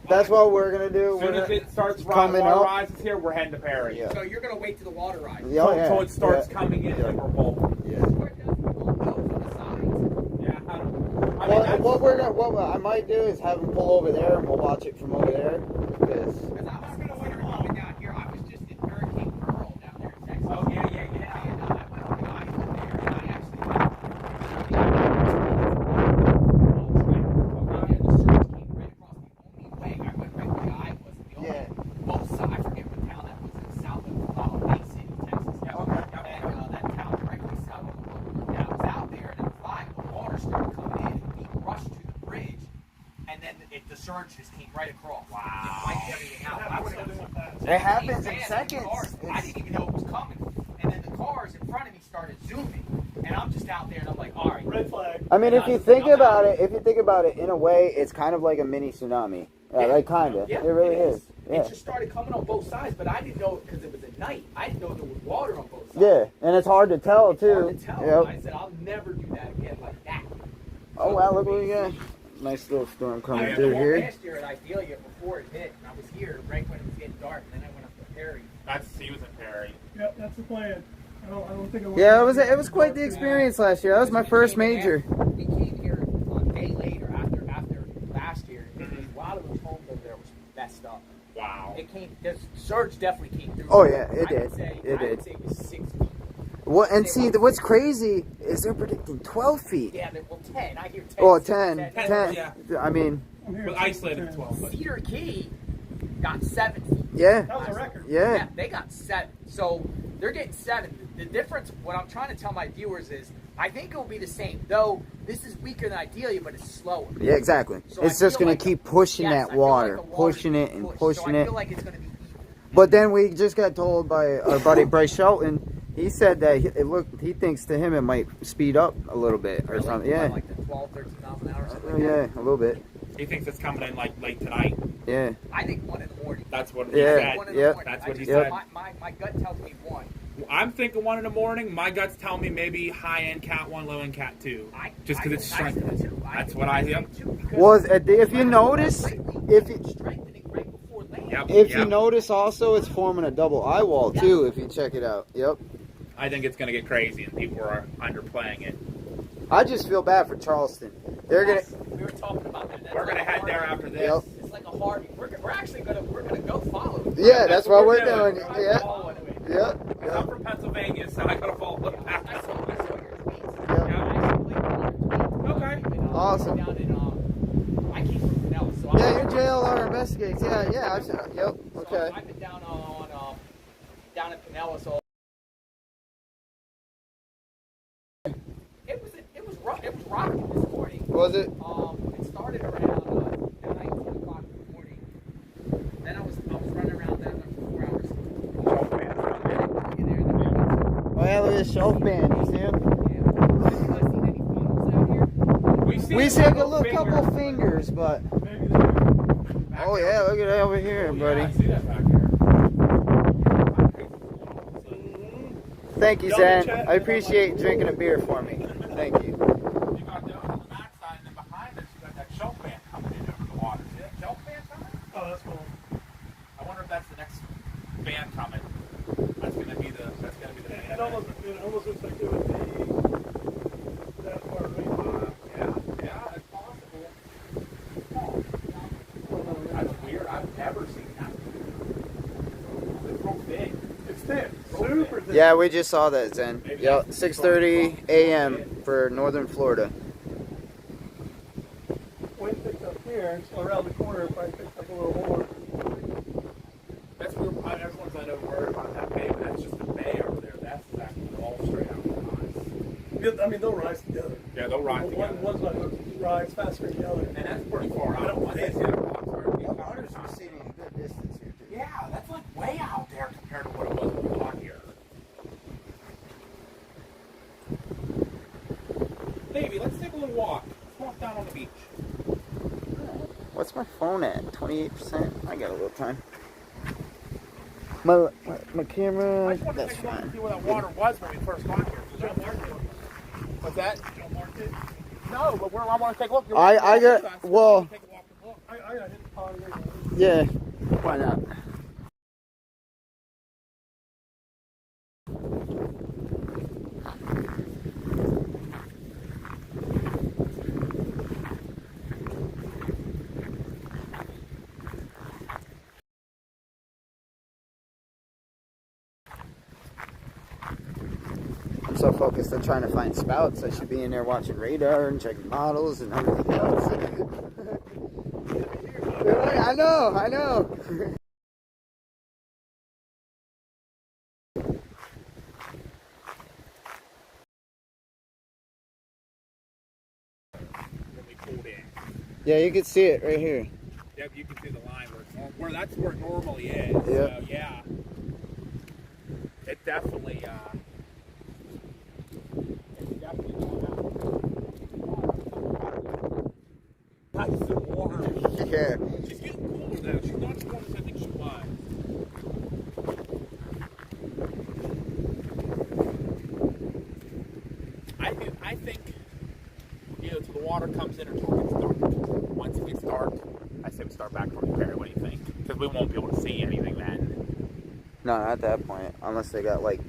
That's what we're gonna do. As soon as it starts coming water up. rises here, we're heading to Perry. Yeah. So you're gonna wait till the water rises. Yeah, oh, yeah. So it starts Yeah. coming in like we're both. Yeah. Where it does all those on the sides. Yeah. I mean, that's, What I might do is have him pull over there, and we'll watch it from over there. Because Because I was gonna winter coming down here. I was just in Hurricane Pearl down there in Texas. oh yeah. And I went on guys up there, and I actually. The surge came right across the only way. I went right where I was. The only both sides. I forget what town that was in south of Mason, Texas. And that town directly south of the road. And I was out there, and at 5, the water started coming in, and we rushed to the bridge, and then the surge just came right across. Wow. It wiped everything out. I would've- it happens in Man, seconds. the cars, I didn't even know it was coming. And then the cars in front of me started zooming. And I'm just out there, and I'm like, all right. Red flag. I mean, if you think about it, in a way, it's kind of like a mini tsunami. Yeah, like kind of. Yeah, it really is. Yeah. It just started coming on both sides, but I didn't know because it was at night. I didn't know there was water on both sides. Yeah, and it's hard to tell too. It's hard to tell. Yep. I said, I'll never do that again like that. Oh wow, look what we got. Nice little storm coming through here. Last year at Idalia before it hit, and I was here right when it was getting dark, and then I went up to Perry. He was in Perry. Yep, that's the plan. I don't think it Yeah, it was quite the experience last year. That was my first major. We came here a day later after last year, and a lot of those homes over there was messed up. Wow. It came. The surge definitely came through. Oh yeah, it I did. would say, It I would did. say it was 6 feet. What and see what's crazy is they're predicting 12 feet. Yeah, well 10. I hear 10. Oh, 10. 10. Yeah. I mean, But isolated 12. But Cedar Key got 7 feet. yeah. That was a record. Yeah. They got 7. So they're getting 7. The difference, what I'm trying to tell my viewers is, I think it will be the same. Though this is weaker than Idalia, but it's slower. Yeah, exactly. So It's I just feel going like to keep pushing yes, I that feel like water, the water's pushing it and pushed. pushing So I it. feel like it's going to be even. But then we just got told by our buddy Bryce Shelton. He said that he thinks to him it might speed up a little bit or Really? something. Yeah. Like the 12, 13 miles an hour or something Oh, like yeah, that. a little bit. he thinks it's coming in like late tonight. Yeah. I think 1 in the morning. That's what he Yeah, said. 1 in the yep. morning. That's I what he just- said. My gut tells me 1. I'm thinking 1 in the morning. My gut's telling me maybe high end Cat 1, low end Cat 2. Just because it's strengthening. That's what I hear. Was if you notice, if you strengthening right before land. Yep. if yep. you notice also, it's forming a double eye wall too. If you check it out. Yep. I think it's going to get crazy and people are underplaying it. I just feel bad for Charleston. They're gonna. We were talking about that. That's We're going to like a head there Harvey. after this. Yep. It's like a Harvey. We're actually gonna go follow it. Yeah, that's what we're doing. We're Yeah. following it. Yep. I'm from Pennsylvania, so I got to follow it back. I saw your tweets. Yep. I actually played on your tweets. Okay. Awesome. Down in, I came from Pinellas, so Yeah, your JLR investigates. Yeah, yeah. Yep. Okay. I've been down down in Pinellas all. It was rough. It was rocking this morning. Was it? It started around 19 o'clock in the morning. Then I was running around there for 4 hours. Oh yeah, look at this shelf band. You see him? We see like a little couple fingers, but. Oh yeah, look at that over here, buddy. I see that back there. Thank you, Zan. I appreciate drinking a beer for me. Thank you. You got the on the backside, and then behind us, you got that shelf band coming in over the water. See that shelf band coming? Oh, that's cool. I wonder if that's the next band coming. That's gonna be the band. It almost looks like it would be that far right. Yeah, it's possible. That's weird. I've never seen that. It's real big. It's thick. Super thick. Yeah, we just saw that, Zen. Yep, 6:30 a.m. for northern Florida. Wind picks up here, so around the corner it probably picks up a little more. That's weird. Everyone's I know worried about that bay, but that's just a bay over there. That's actually all straight out of the eyes. I mean, they'll rise together. Yeah, they'll ride together. One's not going to rise faster than the other. And that's pretty far out. I didn't see the rocks are receding a good distance here, too. Yeah, that's like way out there compared to what it was when we got here. Davey, let's take a little walk. Let's walk down on the beach. What's my phone at? 28%? I got a little time. My camera, I just wanted to that's take a look and fine. see where that water was when we first got here. Did Joe mark it? What's that? Joe marked it? No, but I want to take a look. I got, well, Take a walk and look. I got hit the pond here. yeah, why not? I'm so focused on trying to find spouts. I should be in there watching radar and checking models and everything else. I know. When we pulled in. Yeah, you can see it right here. Yep, you can see the line where that's where it normally is. Yep. So yeah, it definitely going out. Nice and warm. Yeah. She's getting cooler now. She's not as warm as I think she was. I think to the water comes in until it gets dark. Once it gets dark, I say we start back from the ferry. What do you think? Because we won't be able to see anything then. No, not at that point. Unless they got like.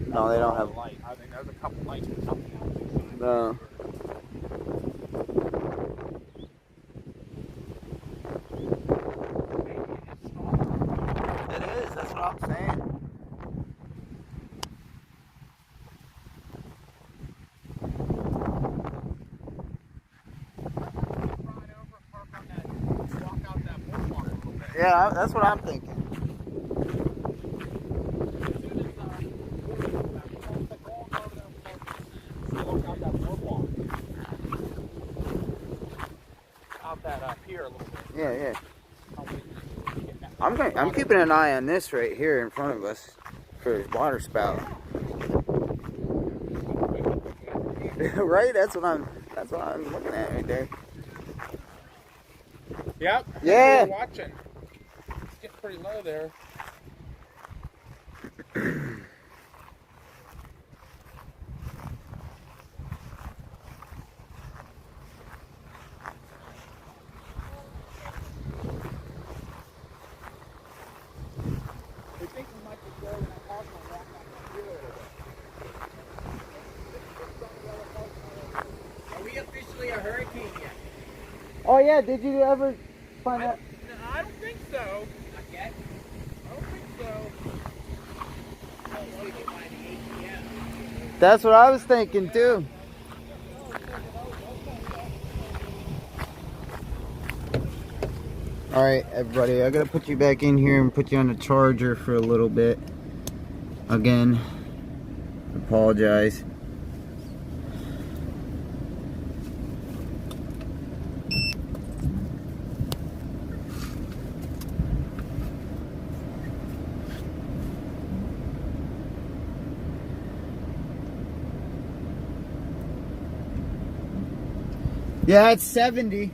No, they don't have. Light. I think there's a couple lights or something else. No. It is. That's what I'm saying. Yeah, that's what I'm thinking. Out that pier a little bit. Yeah. I'm keeping an eye on this right here in front of us for water spout. Right? That's what I'm looking at right there. Yep. Yeah. We're watching. It's getting pretty low there. Are we officially a hurricane yet? Oh yeah, did you ever find out? I don't think so. Not yet. I don't think so. That's what I was thinking too. All right, everybody, I gotta put you back in here and put you on the charger for a little bit. Again, apologize. Yeah, it's 70.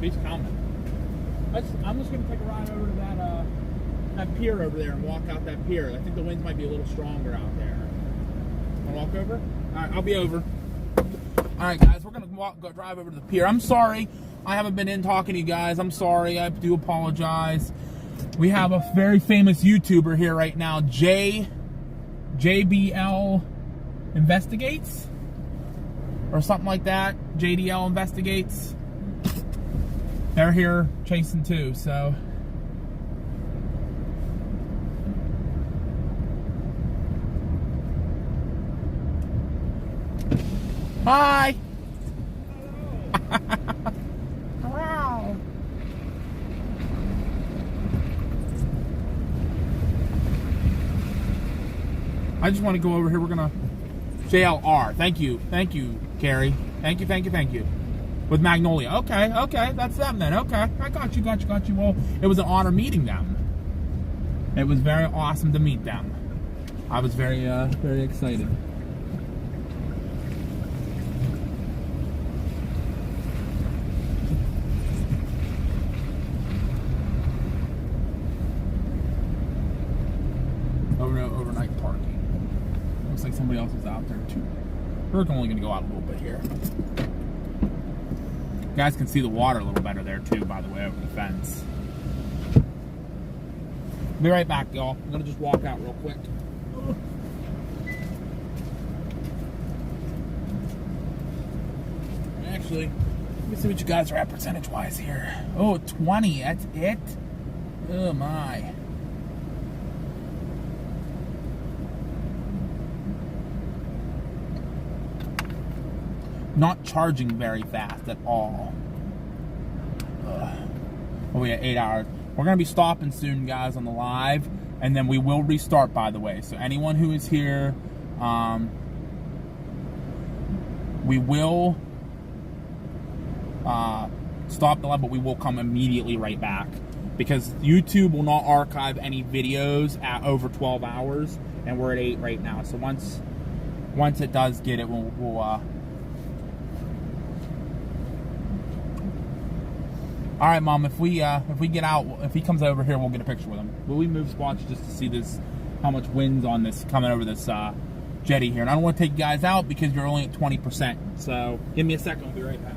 He's coming. I'm just going to take a ride over to that pier over there and walk out that pier. I think the winds might be a little stronger out there. Want to walk over? All right, I'll be over. All right, guys, we're going to drive over to the pier. I'm sorry I haven't been in talking to you guys. I'm sorry. I do apologize. We have a very famous YouTuber here right now, JBL Investigates or something like that. JDL Investigates. They're here chasing too, so. Hi. Hello. I just want to go over here. We're gonna JLR. Thank you, Carrie. Thank you. With Magnolia. Okay, that's them then. Okay, I got you. Well, it was an honor meeting them. It was very awesome to meet them. I was very excited. like somebody else is out there too. We're only gonna go out a little bit here. You guys can see the water a little better there too, by the way, over the fence. Be right back, y'all. I'm gonna just walk out real quick. Actually, let me see what you guys are at percentage-wise here. Oh, 20, that's it? Oh my. Not charging very fast at all. Ugh. Oh, we got 8 hours. We're gonna be stopping soon, guys, on the live, and then we will restart, by the way. So anyone who is here, we will stop the live, but we will come immediately right back because YouTube will not archive any videos at over 12 hours, and we're at 8 right now. So once it does get it, we'll all right, Mom. If we get out, if he comes over here, we'll get a picture with him. Will we move spots just to see this, how much wind's on this coming over this jetty here? And I don't want to take you guys out because you're only at 20%. So give me a second. I'll be right back.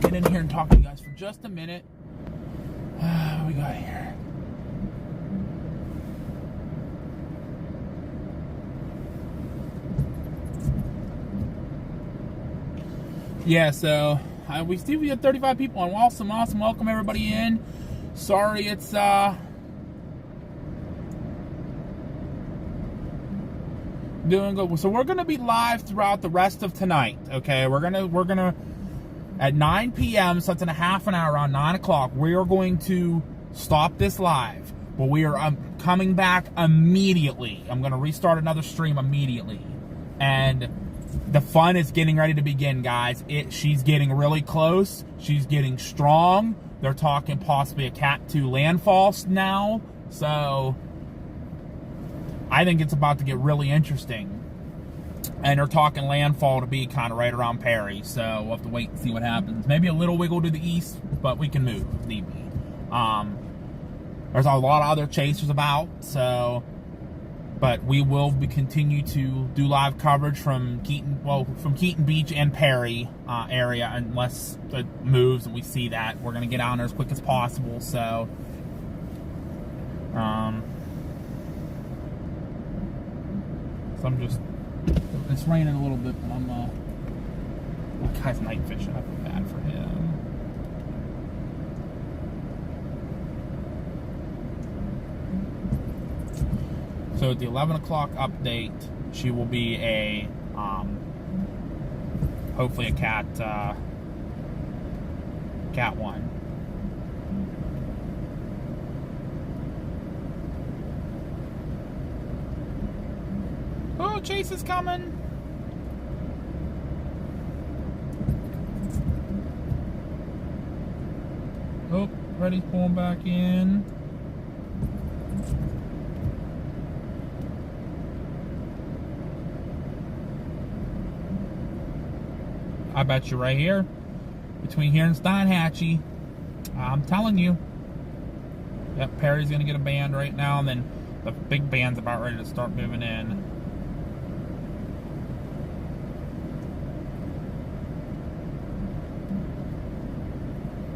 get in here and talk to you guys for just a minute. What we got here? Yeah, so we still have 35 people on. Awesome. Welcome everybody in. Sorry, it's doing good. So we're gonna be live throughout the rest of tonight. Okay, we're gonna at 9 p.m. So it's in a half an hour, around 9 o'clock. We are going to stop this live, but we are coming back immediately. I'm gonna restart another stream immediately, and the fun is getting ready to begin, guys. She's getting really close. She's getting strong. They're talking possibly a Cat 2 landfall now. So I think it's about to get really interesting. And they're talking landfall to be kind of right around Perry. So we'll have to wait and see what happens. Maybe a little wiggle to the east, but we can move if need be. There's a lot of other chasers about, so... But we will continue to do live coverage from Keaton Beach and Perry area, unless it moves and we see that. We're gonna get out there as quick as possible. So, I'm just. It's raining a little bit, but I'm. That guy's night fishing. I feel bad for him. So at the 11 o'clock update, she will be a, hopefully a Cat 1. Oh, Chase is coming. Oh, Reddy's pulling back in. I bet you right here, between here and Steinhatchee, I'm telling you. Yep, Perry's going to get a band right now, and then the big band's about ready to start moving in.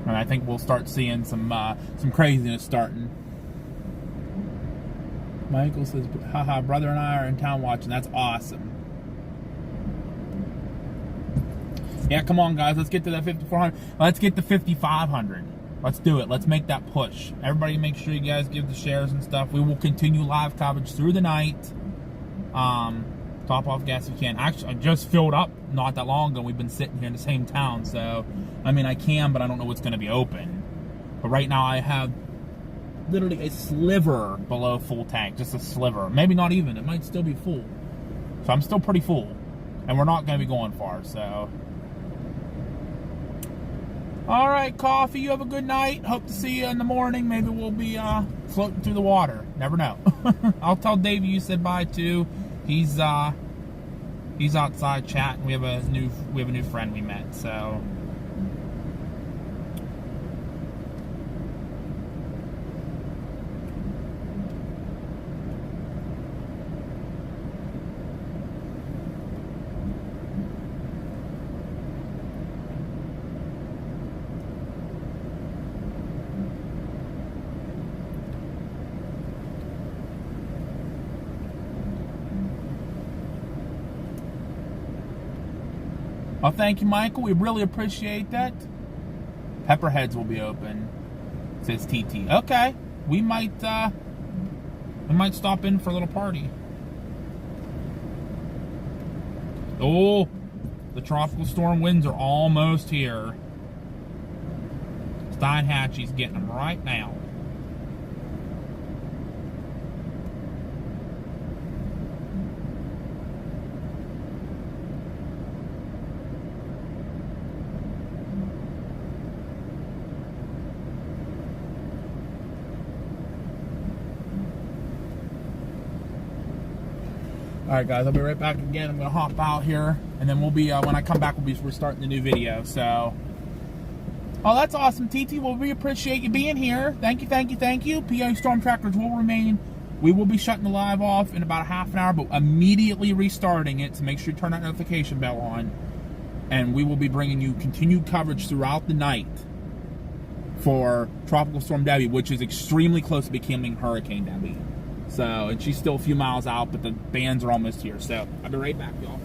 And I think we'll start seeing some craziness starting. Michael says, haha, brother and I are in town watching. That's awesome. Yeah, come on, guys. Let's get to that 5,400. Let's get to 5,500. Let's do it. Let's make that push. Everybody make sure you guys give the shares and stuff. We will continue live coverage through the night. Top off gas if you can. Actually, I just filled up not that long ago. We've been sitting here in the same town. So, I mean, I can, but I don't know what's going to be open. But right now, I have literally a sliver below full tank. Just a sliver. Maybe not even. It might still be full. So, I'm still pretty full. And we're not going to be going far, so... All right, Coffee, you have a good night. Hope to see you in the morning. Maybe we'll be floating through the water. Never know. I'll tell Davey you said bye too. He's outside chatting. We have a new friend we met. So well, thank you, Michael. We really appreciate that. Pepperheads will be open, says TT. Okay, we might stop in for a little party. Oh, the tropical storm winds are almost here. Steinhatchee's getting them right now. Alright guys, I'll be right back again. I'm going to hop out here, and then we'll be, when I come back, we're starting the new video, so. Oh, that's awesome, TT. Well, we appreciate you being here. Thank you, thank you, thank you. PA Storm Trackers will remain. We will be shutting the live off in about a half an hour, but immediately restarting it, so make sure you turn that notification bell on. and we will be bringing you continued coverage throughout the night for Tropical Storm Debbie, which is extremely close to becoming Hurricane Debbie. So, and she's still a few miles out, but the bands are almost here. So, I'll be right back, y'all.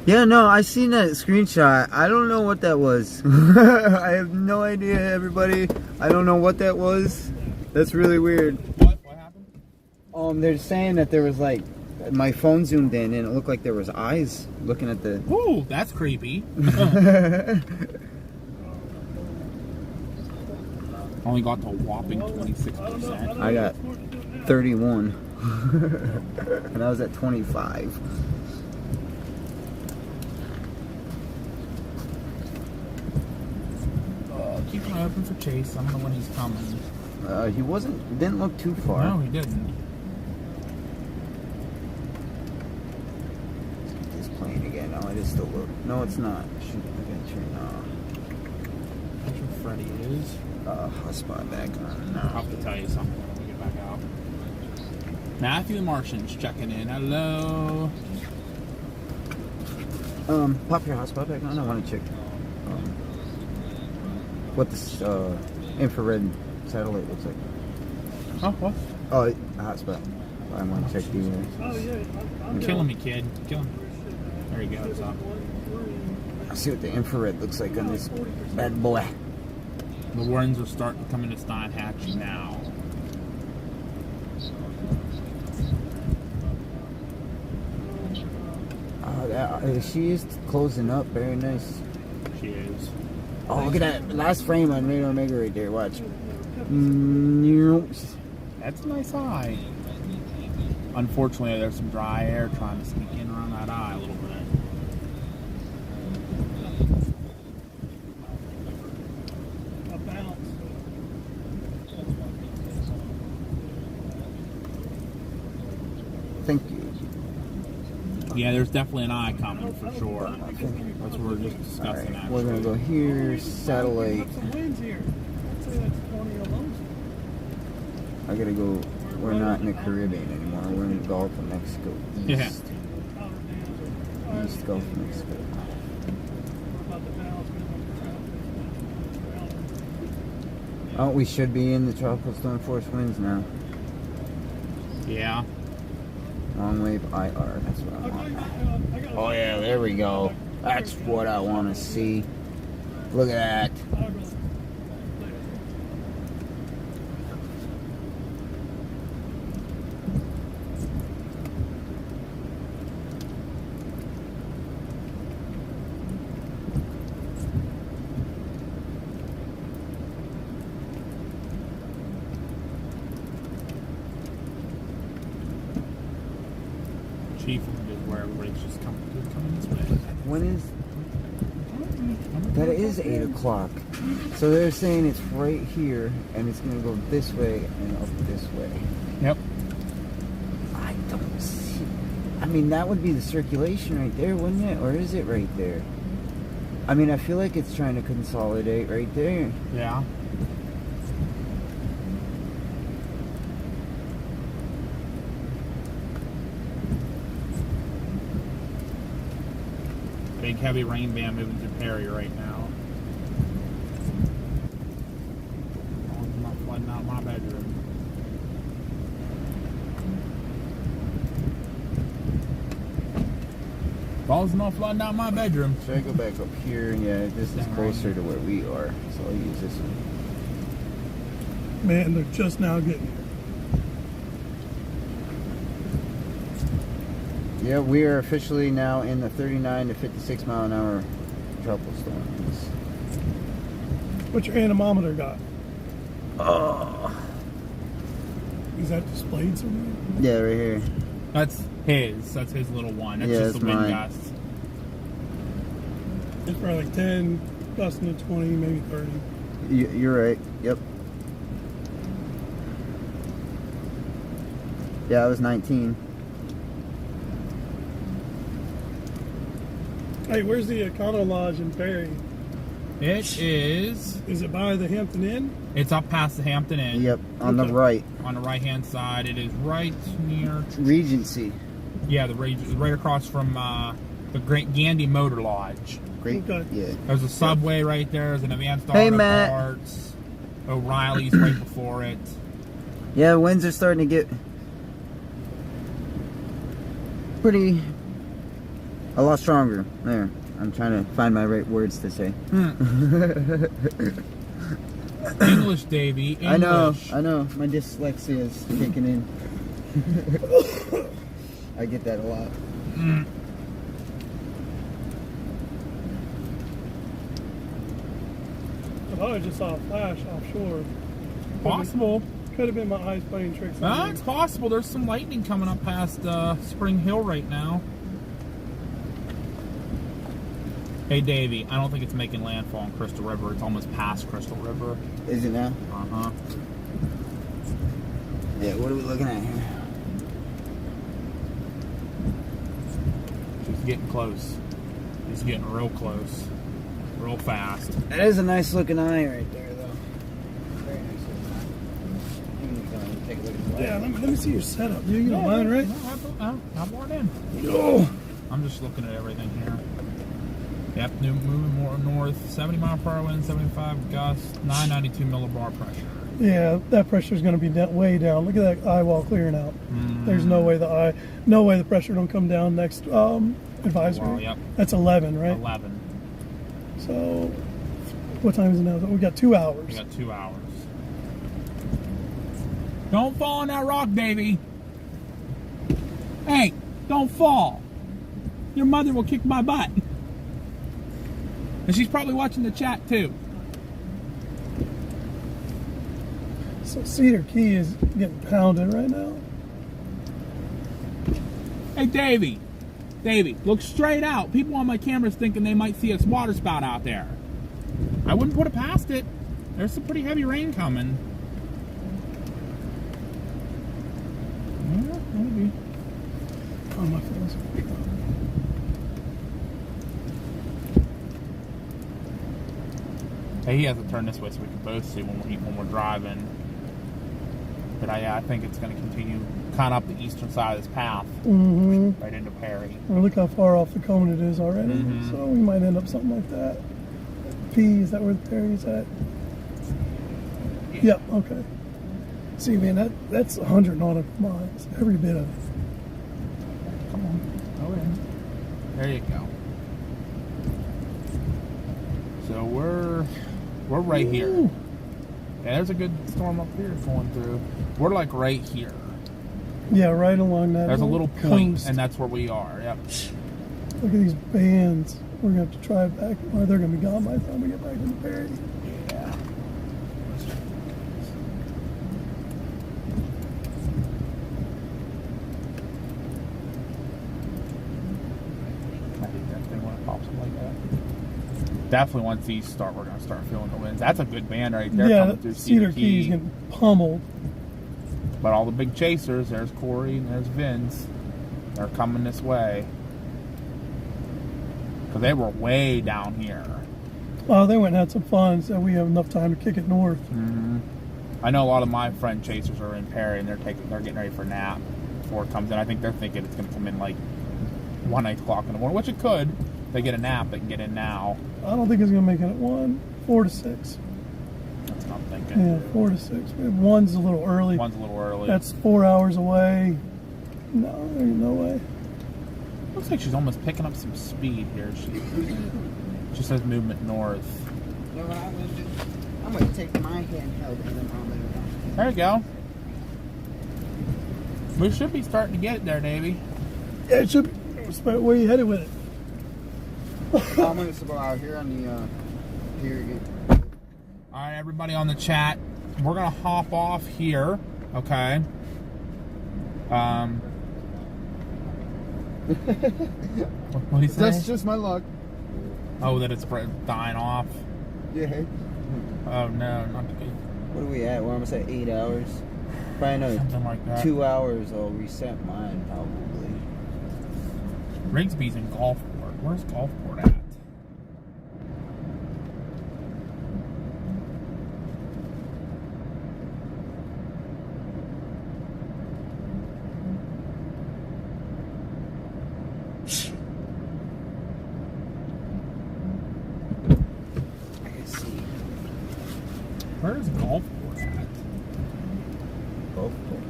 Yeah, no, I seen that screenshot. I don't know what that was. I have no idea, everybody. I don't know what that was. That's really weird. What happened? They're saying that there was like, my phone zoomed in and it looked like there was eyes looking at the... Ooh, that's creepy. Only got to a whopping 26%. I got 31. And I was at 25. Keep an eye open for Chase. I don't know when he's coming. Didn't look too far. No, he didn't. It's playing again. No, it is still look. No, it's not. Shoot, I gotta turn That's where Freddy is. hotspot back on. I'll have to tell you something when we get back out. Matthew the Martian's checking in. Hello. Pop your hotspot back on. I want to check what this infrared satellite looks like. Oh, what? Oh, a hotspot. I want to check the. Killing me, kid. Kill him. There he goes. I'll see what the infrared looks like on this bad boy. The worms are starting to come into Steinhatch now. She is closing up. Very nice. She is. Oh, look at that last frame on Radar Omega right there. Watch. That's a nice eye. Unfortunately, there's some dry air trying to sneak in around that eye a little bit. Thank you. Yeah, there's definitely an eye coming for sure. That's what we're just discussing. Right, we're gonna go here, satellite. I gotta go. We're not in the Caribbean anymore. We're in the Gulf of Mexico East. Yeah. East Gulf of Mexico. Oh, we should be in the tropical storm force winds now. Yeah. Long wave IR. That's what I want. Oh yeah, there we go. That's what I want to see. Look at that. Chief is where everybody's just coming this way. When is that? Is 8 o'clock. So they're saying it's right here, and it's gonna go this way and up this way. Yep. I don't see. I mean, that would be the circulation right there, wouldn't it? Or is it right there? I mean, I feel like it's trying to consolidate right there. Yeah. Big heavy rain band moving through Perry right now. Oh, it's not flooding out my bedroom. Ball's not flooding out my bedroom. Should I go back up here? Yeah, this is closer to where we are, so I'll use this one. Man, they're just now getting here. Yeah, we are officially now in the 39 to 56 mile an hour tropical storms. What's your anemometer got? Oh. Is that displayed somewhere? Yeah, right here. That's his. That's his little one. That's Yeah, just that's the wind mine. gusts. It's probably like 10, gusting to 20, maybe 30. You're right. Yep. Yeah, I was 19. Hey, where's the Econo Lodge in Perry? It is. Is it by the Hampton Inn? It's up past the Hampton Inn. Yep, on the right. On the right-hand side, it is right near Regency. Yeah, right across from the Great Gandy Motor Lodge. Great. Okay. Yeah. There's a Subway right there. There's an Advanced Hey, Auto Matt. Parts. O'Reilly's right before it. Yeah, winds are starting to get pretty A lot stronger. There. I'm trying to find my right words to say. English, Davey. English. I know. My dyslexia is kicking in. I get that a lot. I thought I just saw a flash offshore. Possible. Could have been my eyes playing tricks on Ah, me. it's possible. There's some lightning coming up past Spring Hill right now. Hey, Davey, I don't think it's making landfall in Crystal River. It's almost past Crystal River. Is it now? Uh-huh. Yeah, what are we looking at here? She's getting close. She's getting real close. Real fast. That is a nice looking eye right there, though. Very nice looking eye. Take a look at the Yeah, let me see your setup, dude. You don't mind, right? No, I'm more in. Oh. I'm just looking at everything here. Yep, moving more north. 70 mile per hour wind, 75 gusts, 992 millibar pressure. Yeah, that pressure's going to be way down. Look at that eye wall clearing out. There's no way the pressure don't come down next advisory. Wow, yep. That's 11, right? 11. So, what time is it now? We got 2 hours. We got 2 hours. Don't fall on that rock, Davey. Hey, don't fall. Your mother will kick my butt. And she's probably watching the chat too. So Cedar Key is getting pounded right now. Hey, Davey. Davey, look straight out. People on my cameras thinking they might see a water spout out there. I wouldn't put it past it. There's some pretty heavy rain coming. Yeah, maybe. Oh, my phone's Hey, he has to turn this way so we can both see when we're driving. But I think it's going to continue kind of up the eastern side of this path, right into Perry. Well, look how far off the cone it is already. So we might end up something like that. P, is that where the Perry's at? Yep, okay. See, man, that's 100 nautical miles, every bit of it. Come on, go in. There you go. So we're right here. Yeah, there's a good storm up here going through. We're like right here. Yeah, right along that. There's a little point, coast. and that's where we are. Yep. Look at these bands. We're gonna have to try back, or they're gonna be gone by the time we get back into Perry. Yeah. I hate that thing when it pops up like that. Definitely once these start, we're gonna start feeling the winds. That's a good band right there coming through Cedar Key's getting pummeled. But all the big chasers, there's Corey and there's Vince, they're coming this way. Because they were way down here. Oh, they went and had some fun, so we have enough time to kick it north. I know a lot of my friend chasers are in Perry and they're getting ready for a nap before it comes in. I think they're thinking it's going to come in like 1 o'clock in the morning, which it could. If they get a nap, they can get in now. I don't think it's going to make it at 1, 4 to 6. That's what I'm thinking. Yeah, 4 to 6. 1's a little early. One's a little early. That's 4 hours away. No, there ain't no way. Looks like she's almost picking up some speed here. She says movement north. You know what I'm going to do? I'm going to take my handheld anemometer. There you go. We should be starting to get it there, Davey. Yeah, it should be. Where you headed with it? I'm going to go out here on the pier again. All right, everybody on the chat, we're going to hop off here, okay? What do you say? That's just my luck. Oh, that it's dying off? Yeah. Oh, no, not the good. What are we at? We're almost at 8 hours. Probably another Something like that. 2 hours I'll reset mine, probably. Rigsby's in Gulfport. Where's Gulfport at? Where's Gulfport at? Gulfport.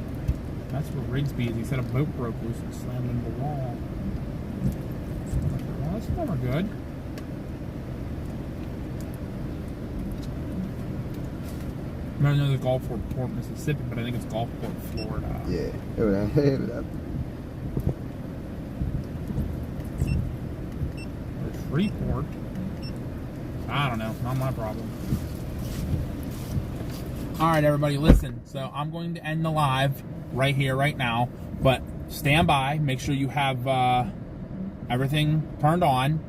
That's where Rigsby is. He said a boat broke loose and slammed into the wall. Most of them are good. I don't know the Gulfport, Mississippi, but I think it's Gulfport, Florida. Yeah. Or Freeport. I don't know. Not my problem. All right, everybody, listen. So I'm going to end the live right here, right now. But stand by. Make sure you have everything turned on,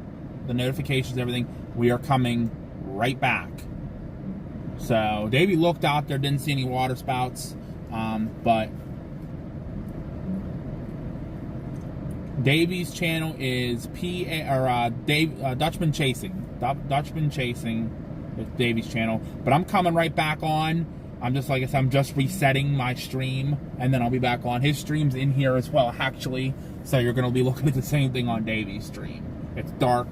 the notifications, everything. We are coming right back. So Davey looked out there, didn't see any water spouts, but Davey's channel is Dutchman Chasing. Dutchman Chasing is Davey's channel. But I'm coming right back on. I'm just, like I said, I'm just resetting my stream, and then I'll be back on. His stream's in here as well, actually. So you're going to be looking at the same thing on Davey's stream. It's dark.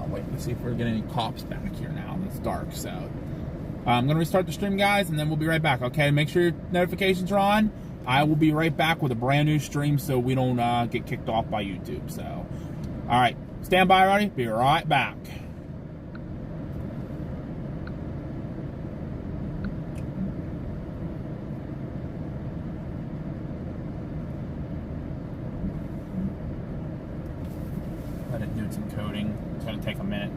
Wait, let's see if we're getting any cops back here now. It's dark, so I'm going to restart the stream, guys, and then we'll be right back, okay? Make sure your notifications are on. I will be right back with a brand new stream so we don't get kicked off by YouTube. So, all right, stand by, everybody. Be right back. Let it do some coding. It's going to take a minute.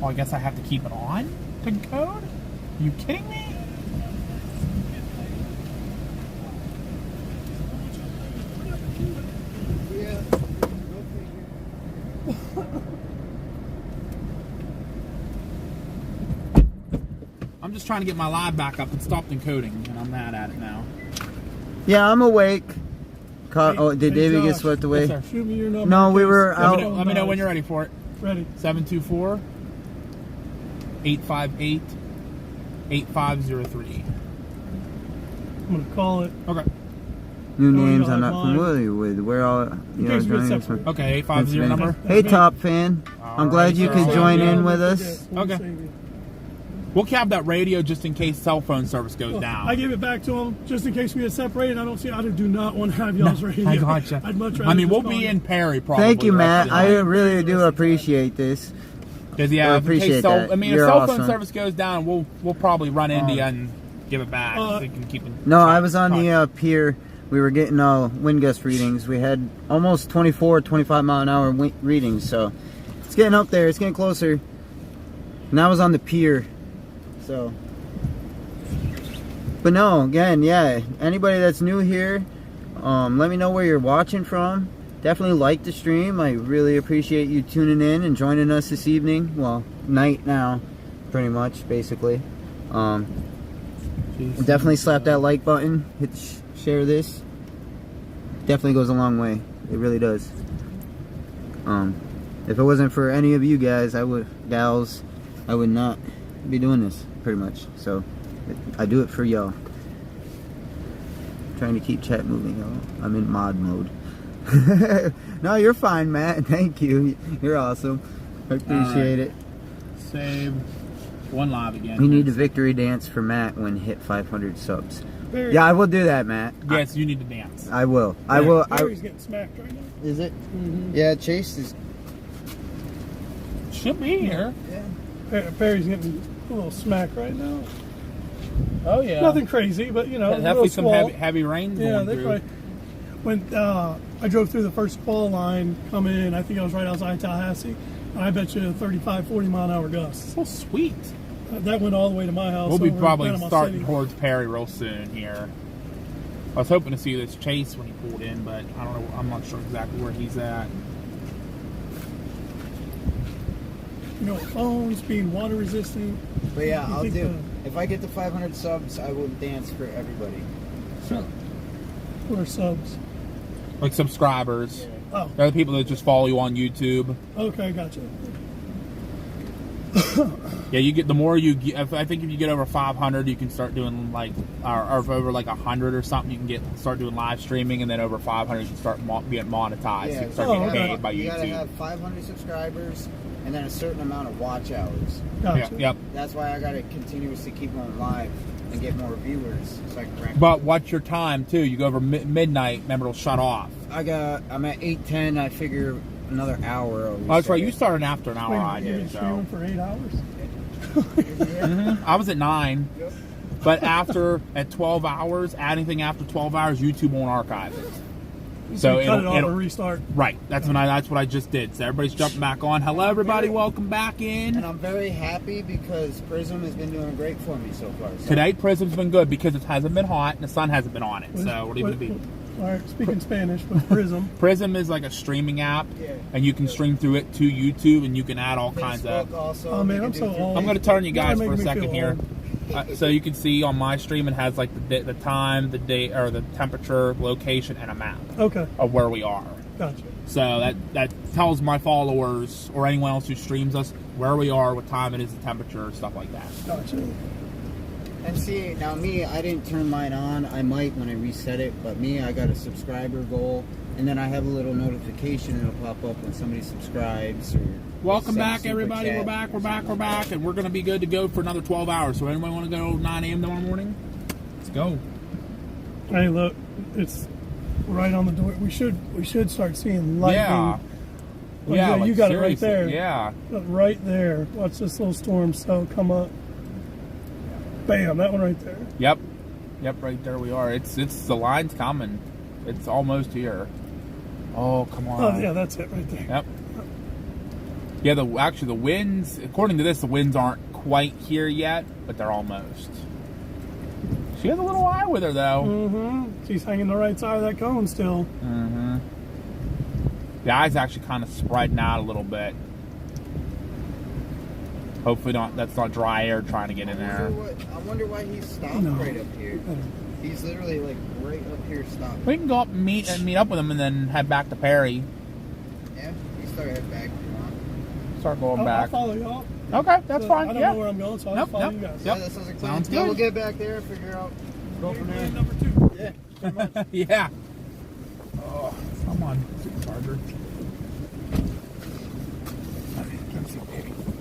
Oh, I guess I have to keep it on to code? Are you kidding me? I'm just trying to get my live back up and stopped encoding, and I'm mad at it now. Yeah, I'm awake. Oh, did David get swept away? Yes, sir. Shoot me your number. No, we were out. Let me know when you're ready for it. Ready. 724-858-8503. I'm gonna call it. Okay. New names I'm not familiar with. Where all you know, joining us from? Okay, 850 number. Hey, Top Fan. I'm glad you could join in with us. Okay. We'll have that radio just in case cell phone service goes down. I gave it back to him just in case we get separated. I do not want to have y'all's radio. I gotcha. I'd much rather. I mean, we'll be in Perry probably. Thank you, Matt. I really do appreciate this. Because yeah, I appreciate that. I mean, You're if cell awesome. phone service goes down, we'll probably run into you and give it back. So you can keep it. No, I was on the pier. We were getting wind gust readings. We had almost 24, 25 mile an hour readings. So it's getting up there. It's getting closer. And I was on the pier. So, but no, again, yeah. Anybody that's new here, let me know where you're watching from. Definitely like the stream. I really appreciate you tuning in and joining us this evening. Well, night now, pretty much, basically. Definitely slap that like button. Hit share this. Definitely goes a long way. It really does. If it wasn't for any of you guys, I would not be doing this, pretty much. So I do it for y'all. Trying to keep chat moving, y'all. I'm in mod mode. No, you're fine, Matt. Thank you. You're awesome. I appreciate it. Save one live again. We need a victory dance for Matt when hit 500 subs. Barry. Yeah, I will do that, Matt. Yes, you need to dance. I will. I will. Barry's getting smacked right now. Is it? Yeah, Chase is. Should be here. Barry's getting a little smack right now. Oh yeah. Nothing crazy, but you know, definitely some heavy rain yeah, going they through. probably, when I drove through the first squall line coming in, I think I was right outside Tallahassee, and I bet you 35, 40 mile an hour gusts. So sweet. That went all the way to my house. We'll be over in probably Panama starting City. towards Perry real soon here. I was hoping to see this Chase when he pulled in, but I don't know. I'm not sure exactly where he's at. You know, phones being water resistant. But yeah, You I'll think do. If I get to 500 subs, I will dance for everybody. So. Or subs. Like subscribers. Oh. They're the people that just follow you on YouTube. Okay, gotcha. Yeah, you get the more you get. I think if you get over 500, you can start doing like, or over like 100 or something, you can start doing live streaming, and then over 500, you can start being monetized. Yeah, you can start getting paid by you YouTube. gotta have 500 subscribers and then a certain amount of watch hours. Gotcha. Yep. That's why I gotta continuously keep on live and get more viewers so I can rank. But what's your time too? You go over midnight. Remember, it'll shut off. I'm at 8:10. I figure another hour. Oh, that's right. You started after an hour. Wait, I you've been did. streaming So for 8 hours? I was at 9. But at 12 hours, anything after 12 hours, YouTube won't archive it. So you cut it off it'll and restart. Right. That's what I just did. So everybody's jumping back on. Hello, everybody. Welcome back in. And I'm very happy because Prism has been doing great for me so far. So. Today, Prism's been good because it hasn't been hot and the sun hasn't been on it. So what do you be? All right, speaking Spanish, but Prism. Prism is like a streaming app, Yeah. and you can stream through it to YouTube, and you can add all kinds of. Also, Oh man, I'm so old. I'm going to turn you guys You're for a making me second feel here. old. So you can see on my stream, it has like the time, the date, or the temperature, location, and a map Okay, of where we are. gotcha. So that tells my followers or anyone else who streams us where we are, what time it is, the temperature, stuff like that. Gotcha. And see, now me, I didn't turn mine on. I might when I reset it, but me, I got a subscriber goal, and then I have a little notification that'll pop up when somebody subscribes. Or Welcome sends a back, super everybody. chat. We're back, and we're going to be good to go for another 12 hours. So anybody want to go 9 a.m. tomorrow morning? Let's go. Hey, look, it's right on the door. We should start seeing lightning. Yeah. Well, Yeah, you like, got it right seriously, there. Yeah. Look, right there. Watch this little storm cell come up. Bam, that one right there. Yep, right there we are. It's the line's coming. It's almost here. Oh, come on. Oh, yeah, that's it right there. Yep. Yeah, actually the winds, according to this, the winds aren't quite here yet, but they're almost. She has a little eye with her, though. Mm-hmm. She's hanging the right side of that cone still. Mm-hmm. The eye's actually kind of spreading out a little bit. Hopefully that's not dry air trying to get in there. I wonder why he stopped right up here. He's literally like right up here stopped. We can go up and meet up with him and then head back to Perry. Yeah, you start heading back if you want. Start going back. I'll follow y'all. Okay, that's fine. I don't know where I'm going, so I'll follow you guys. Yeah, that sounds like Sounds good. good. We'll get back there and figure out. Go from there. Number 2. Yeah, pretty much. Yeah. Oh, come on, supercharger.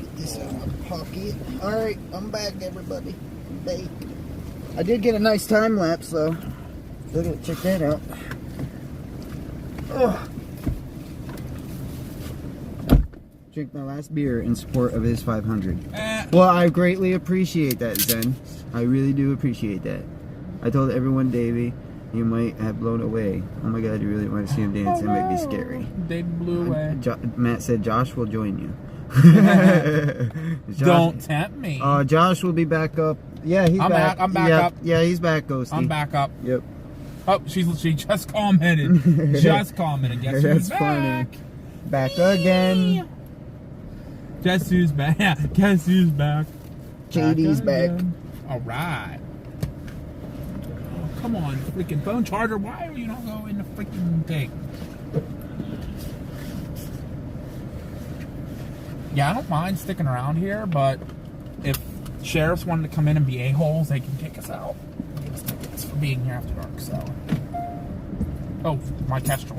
Get this out of my pocket. Alright, I'm back, everybody. I'm back. I did get a nice time lapse, though. Check that out. Ugh. Drink my last beer in support of his 500. Well, I greatly appreciate that, Zen. I really do appreciate that. I told everyone, Davey, you might have blown away. Oh my God, you really want to see him dance? It might be scary. They blew away. Matt said Josh will join you. Josh, don't tempt me. Josh will be back up. Yeah, he's back. I'm back up. Yeah, he's back, Ghosty. I'm back up. Yep. Oh, she just commented. Just commented. Guess who's back? Funny. Back again. Guess who's back? Guess who's back? JD's back. All right. Oh, come on, freaking phone charger. Why are you not going in the freaking thing? Yeah, I don't mind sticking around here, but if sheriffs wanted to come in and be a-holes, they can kick us out. Give us tickets for being here after dark, so. Oh, my Kestrel.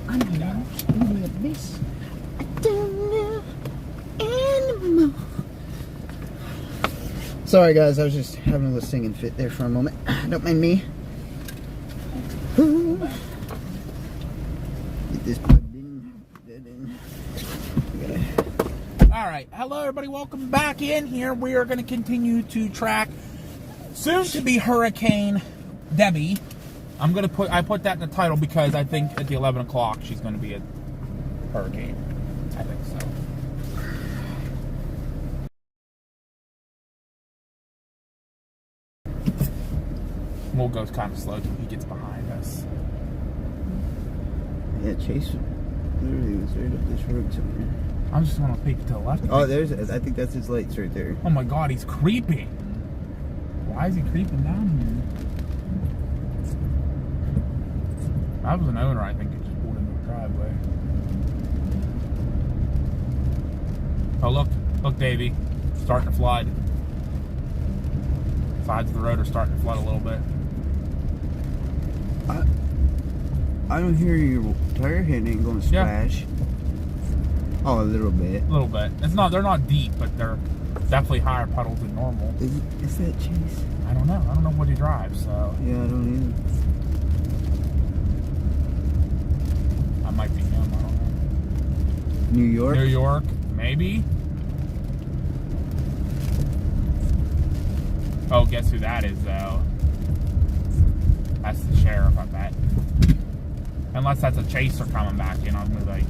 I don't know any of this. I don't know anymore. Sorry guys, I was just having a little singing fit there for a moment. Don't mind me. Ooh. Get this plugged in. Dead in. Alright, hello everybody, welcome back in here. We are going to continue to track soon to be Hurricane Debbie. I put that in the title because I think at the 11 o'clock she's going to be a hurricane. I think so. We'll go kind of slow till he gets behind us. Yeah, Chase literally was right up this road somewhere. I'm just going to peek to the left. Oh, I think that's his lights right there. Oh my God, he's creeping. Why is he creeping down here? I was an owner, I think, it just pulled into a driveway. Oh, look, Davey, starting to flood. Sides of the road are starting to flood a little bit. I don't hear your tire hitting going to splash. Yeah. Oh, a little bit. A little bit. They're not deep, but they're definitely higher puddles than normal. Is that Chase? I don't know. I don't know what he drives, so. Yeah, I don't either. Might be him, I don't know. New York? New York, maybe. Oh, guess who that is, though? That's the sheriff, I bet. Unless that's a chaser coming back in, I'm gonna be like,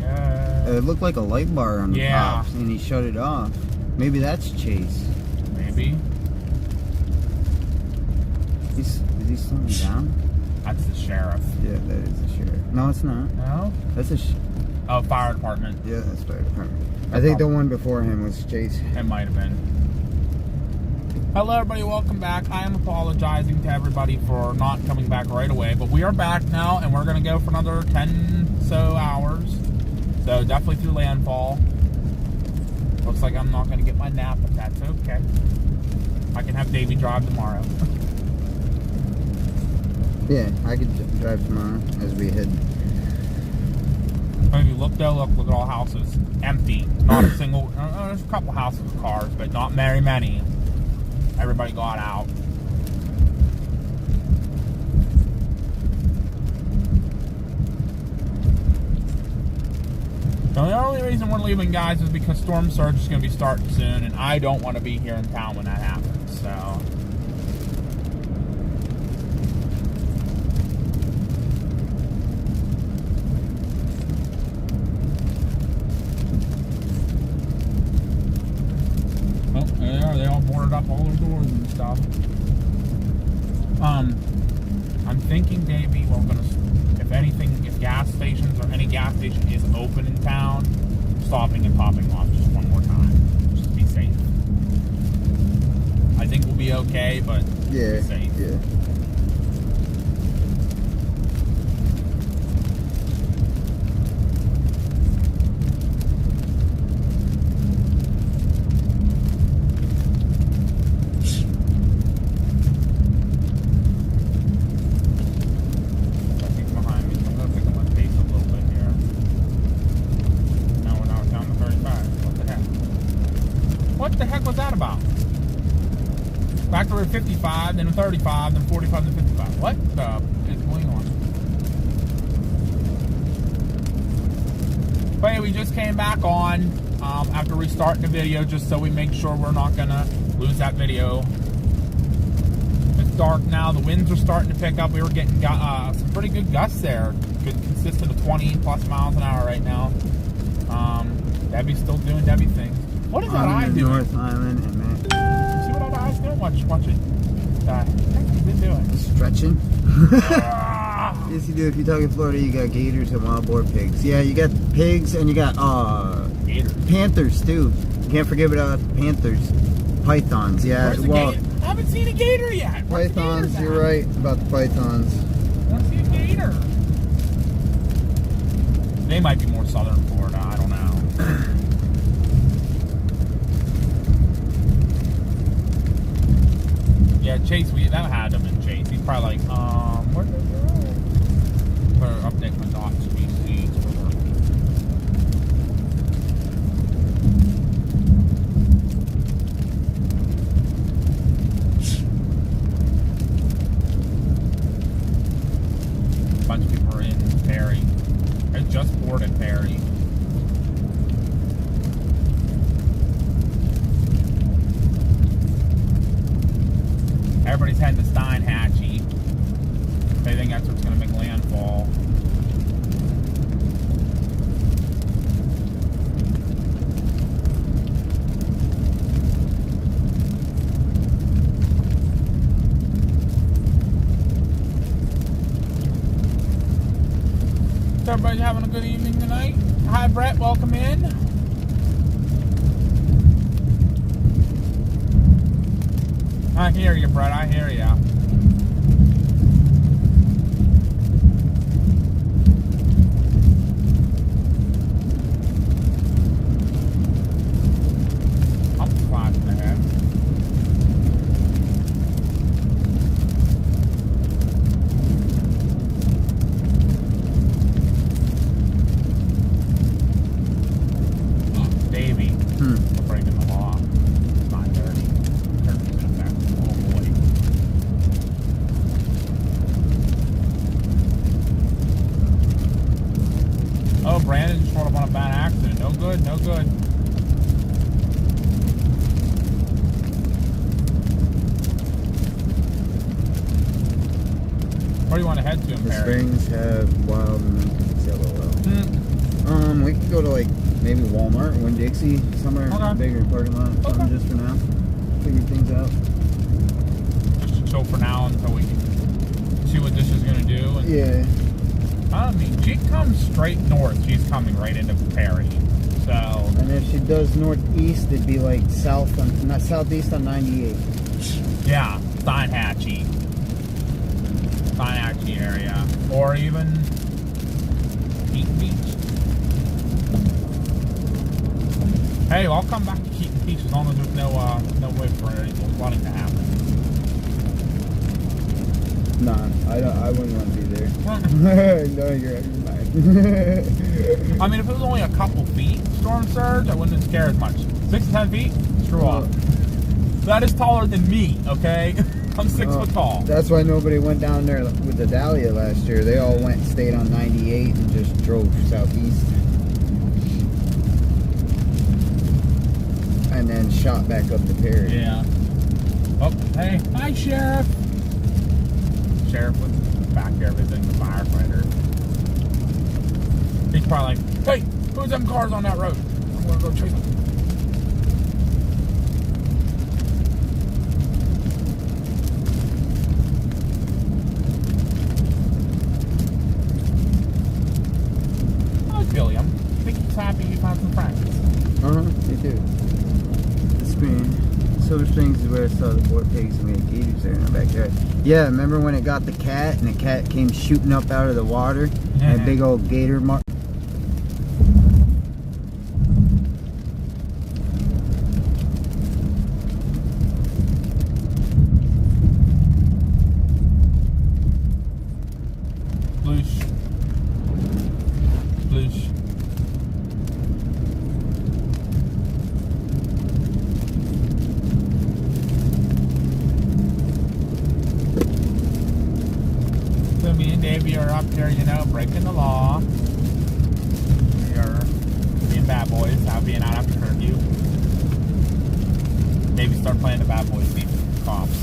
It looked like a light bar on the top, and he shut it off. Maybe that's Chase. Maybe. Is he slowing down? That's the sheriff. Yeah, that is the sheriff. No, it's not. No? That's a fire department. Yeah, that's fire department. I think the one before him was Chase. It might have been. Hello everybody, welcome back. I am apologizing to everybody for not coming back right away, but we are back now and we're going to go for another 10 so hours. So definitely through landfall. Looks like I'm not going to get my nap, but that's okay. I can have Davey drive tomorrow. Yeah, I could drive tomorrow as we head. If you look though, look at all houses. Empty. Not a single, there's a couple houses with cars, but not very many. Everybody got out. So the only reason we're leaving, guys, is because storm surge is going to be starting soon, and I don't want to be here in town when that happens, so. doors and stuff. I'm thinking, Davey, we're gonna, if anything, if gas stations or any gas station is open in town, stopping and topping off just one more time, just to be safe. I think we'll be okay, but Yeah. be safe. Yeah. He's behind me, so I'm gonna pick up my pace a little bit here. Now we're down to 35. What the heck? What the heck was that about? Back to 55, then 35, then 45, then 55. What the is going on? But hey, we just came back on after restarting the video, just so we make sure we're not gonna lose that video. It's dark now. The winds are starting to pick up. We were getting some pretty good gusts there, consistent of 20 plus miles an hour right now. Debbie's still doing Debbie things. What is that eye doing? North Island and man. See what that eye's doing? Watch it. What is it doing? Stretching. Yes, you do. If you talk in Florida, you got gators and wild boar pigs. Yeah, you got pigs and you got gators. Panthers too. You can't forget about panthers. Pythons. Yeah. Where's the gator? I haven't seen a gator yet. Where's Pythons. the You're right about the pythons. I want to see a gator. They might be more southern Florida. I don't know. Yeah, Chase, that had him in Chase. He's probably like, where did they go? Better update my dots so we see. A bunch of people are in Perry. I just boarded Perry. Everybody's heading to Steinhatchee. They think that's what's going to make landfall. So everybody's having a good evening tonight. Hi, Brett. Welcome in. I hear you, Brett. I hear you. I'm flashing ahead. Davey. We're breaking the law. It's 9:30. Oh, Brandon just rolled up on a bad accident. No good, no good. Where do you want to head to in The Perry? springs have wild and we could go to like maybe Walmart or Winn-Dixie, somewhere bigger parking lot. Just for now. Figure things out. Just to chill for now until we can see what this is going to do. And Yeah. I mean, she comes straight north. She's coming right into Perry. So. And if she does northeast, it'd be like not southeast on 98. Yeah, Steinhatchee area, or even Keaton Beach. Hey, I'll come back to Keaton Beach as long as there's no way for any flooding to happen. Nah, I wouldn't want to be there. No, you're fine. I mean, if it was only a couple feet storm surge, I wouldn't scare as much. 6 to 10 feet? Screw off. That is taller than me, okay? I'm 6 foot tall. That's why nobody went down there with the Dahlia last year. They all stayed on 98 and just drove southeast. And then shot back up to Perry. Yeah. Oh, hey. Hi, Sheriff. Sheriff was back there visiting the firefighter. He's probably like, hey, who's them cars on that road? I'm gonna go chase them. just happy you found some friends. Me too. Silver Springs is where I saw the boar pigs and we had gators there in our backyard. Yeah, remember when it got the cat and the cat came shooting up out of the water? And a big old gator mark. Bloosh. Bloosh. So me and Davey are up here, you know, breaking the law. We are being bad boys, being out after curfew. Davey start playing the bad boys theme for cops.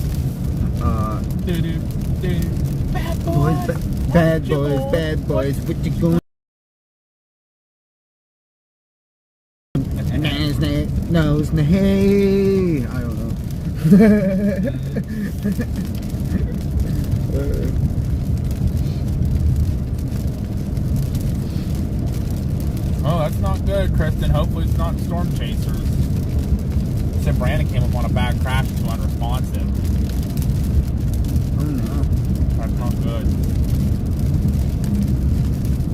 Bad boys, bad boys, what you going? Nose, hey, I don't know. Oh, that's not good, Kristen. Hopefully it's not storm chasers. Except Brandon came up on a bad crash to unresponsive. Oh no. That's not good.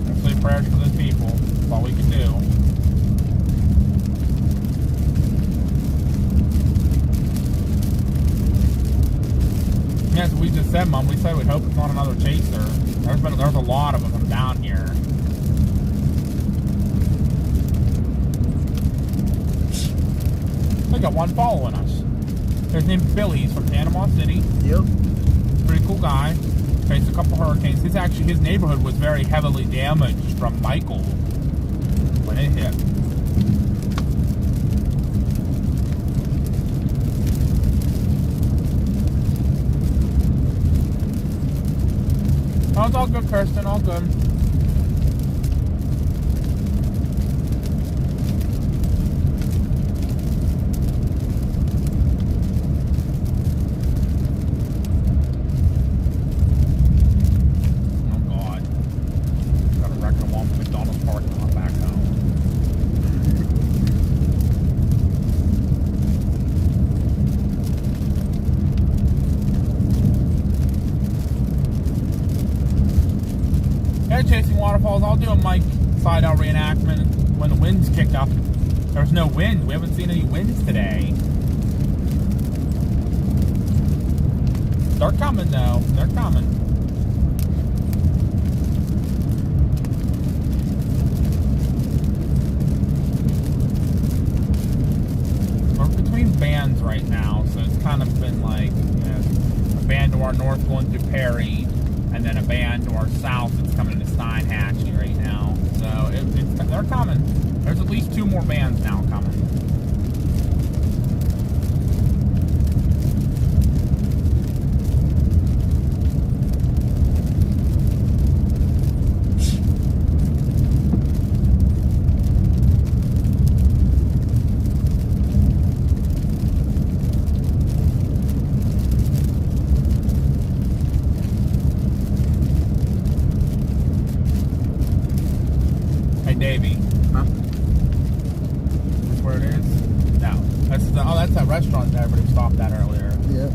Definitely prayers for those people. That's all we can do. Yes, we just said, Mom. We said we hope it's not another chaser. There's a lot of them down here. We got one following us. His name's Billy. He's from Panama City. Yep. Pretty cool guy. Faced a couple hurricanes. His neighborhood was very heavily damaged from Michael when it hit. Oh, it's all good, Kirsten. All good. Chasing waterfalls. I'll do a Mike slide-out reenactment when the wind's kicked up. There's no wind. We haven't seen any winds today. They're coming, though. They're coming. We're between bands right now, so it's kind of been like, you know, a band to our north going to Perry, and then a band to our south that's coming to Steinhatchee right now. So they're coming. There's at least 2 more bands now coming. Davey. Huh? That's where it is? No. That's that restaurant that everybody stopped at earlier. Yep.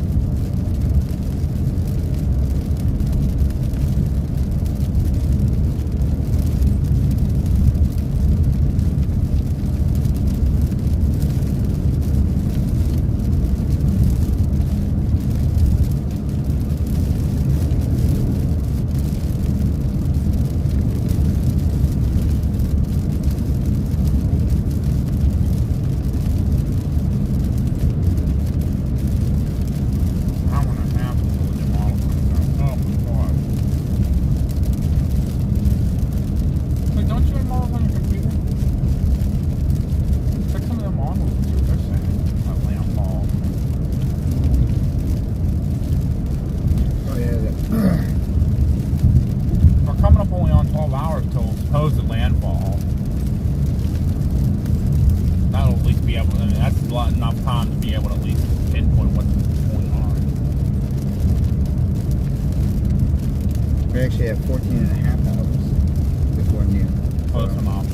Supposed landfall. That'll at least be able to, I mean, that's enough time to be able to at least pinpoint what's going on. We actually have 14 and a half hours before noon. Close enough.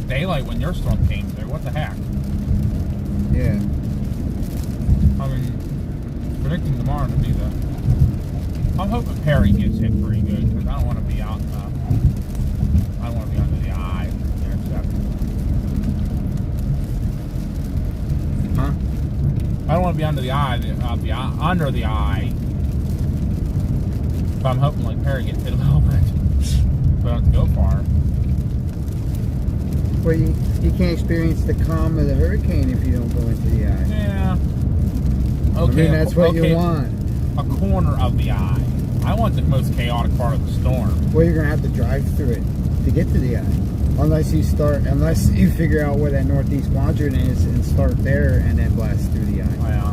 daylight when your storm came through. What the heck? Yeah. I mean, predicting tomorrow to be the... I'm hoping Perry gets hit pretty good, because I don't want to be out in the... I don't want to be under the eye. Huh? I don't want to be under the eye, under the eye. But I'm hoping like Perry gets hit a little bit. But I don't have to go far. Well, you can't experience the calm of the hurricane if you don't go into the eye. Yeah. Okay. I mean, that's what you want. A corner of the eye. I want the most chaotic part of the storm. Well, you're gonna have to drive through it to get to the eye, unless you figure out where that northeast quadrant is and start there and then blast through the eye. Yeah.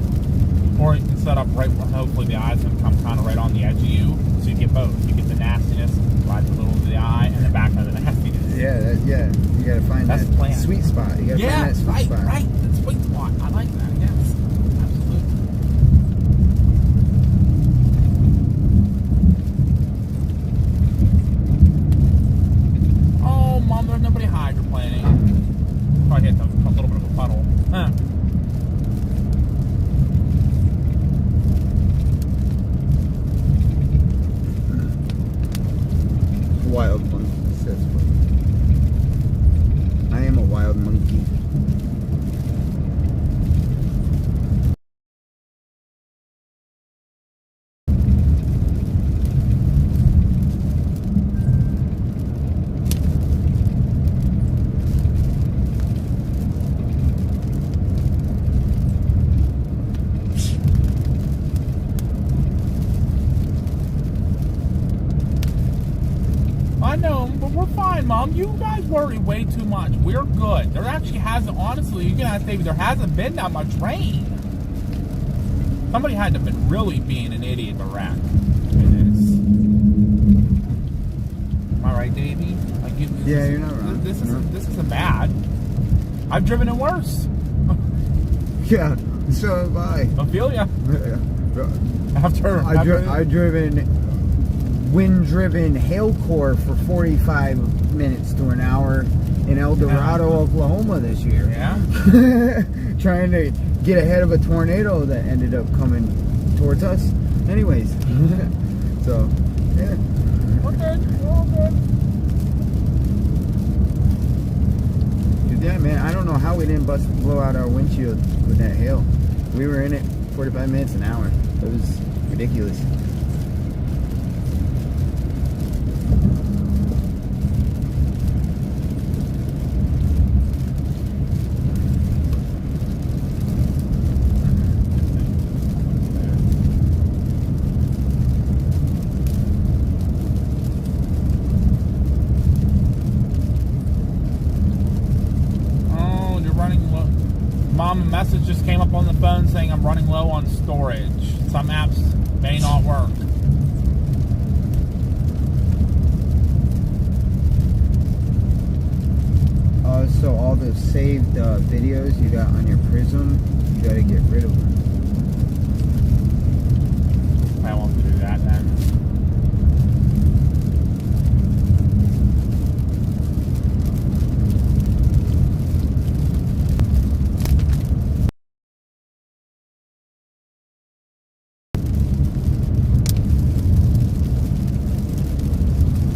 Or you can set up right where hopefully the eye's gonna come kind of right on the edge of you, so you get both. You get the nastiness right a little into the eye, and the back of the nastiness. Yeah, you gotta find that sweet spot. You gotta find that sweet spot. Right, that sweet spot. I like that. Yes, absolutely. Oh, Mom, there's nobody hydroplaning. Probably hit a little bit of a puddle. Huh. Wild monkey, says what? I am a wild monkey. I know, but we're fine, Mom. You guys worry way too much. We're good. There actually hasn't, honestly, you can ask David, there hasn't been that much rain. Somebody had to have been really being an idiot to wreck. It is. Am I right, Davey? Like, Yeah, you're not wrong. This isn't bad. I've driven it worse. Yeah, so have I. I feel ya. I've driven wind-driven hail core for 45 minutes to an hour in El Dorado, Oklahoma this year. Yeah. Trying to get ahead of a tornado that ended up coming towards us. Anyways. So, yeah. We're good. We're all good. Yeah, man, I don't know how we didn't blow out our windshield with that hail. We were in it 45 minutes an hour. It was ridiculous. Mom, a message just came up on the phone saying I'm running low on storage. Some apps may not work. So all the saved videos you got on your Prism, you got to get rid of them. I want to do that then.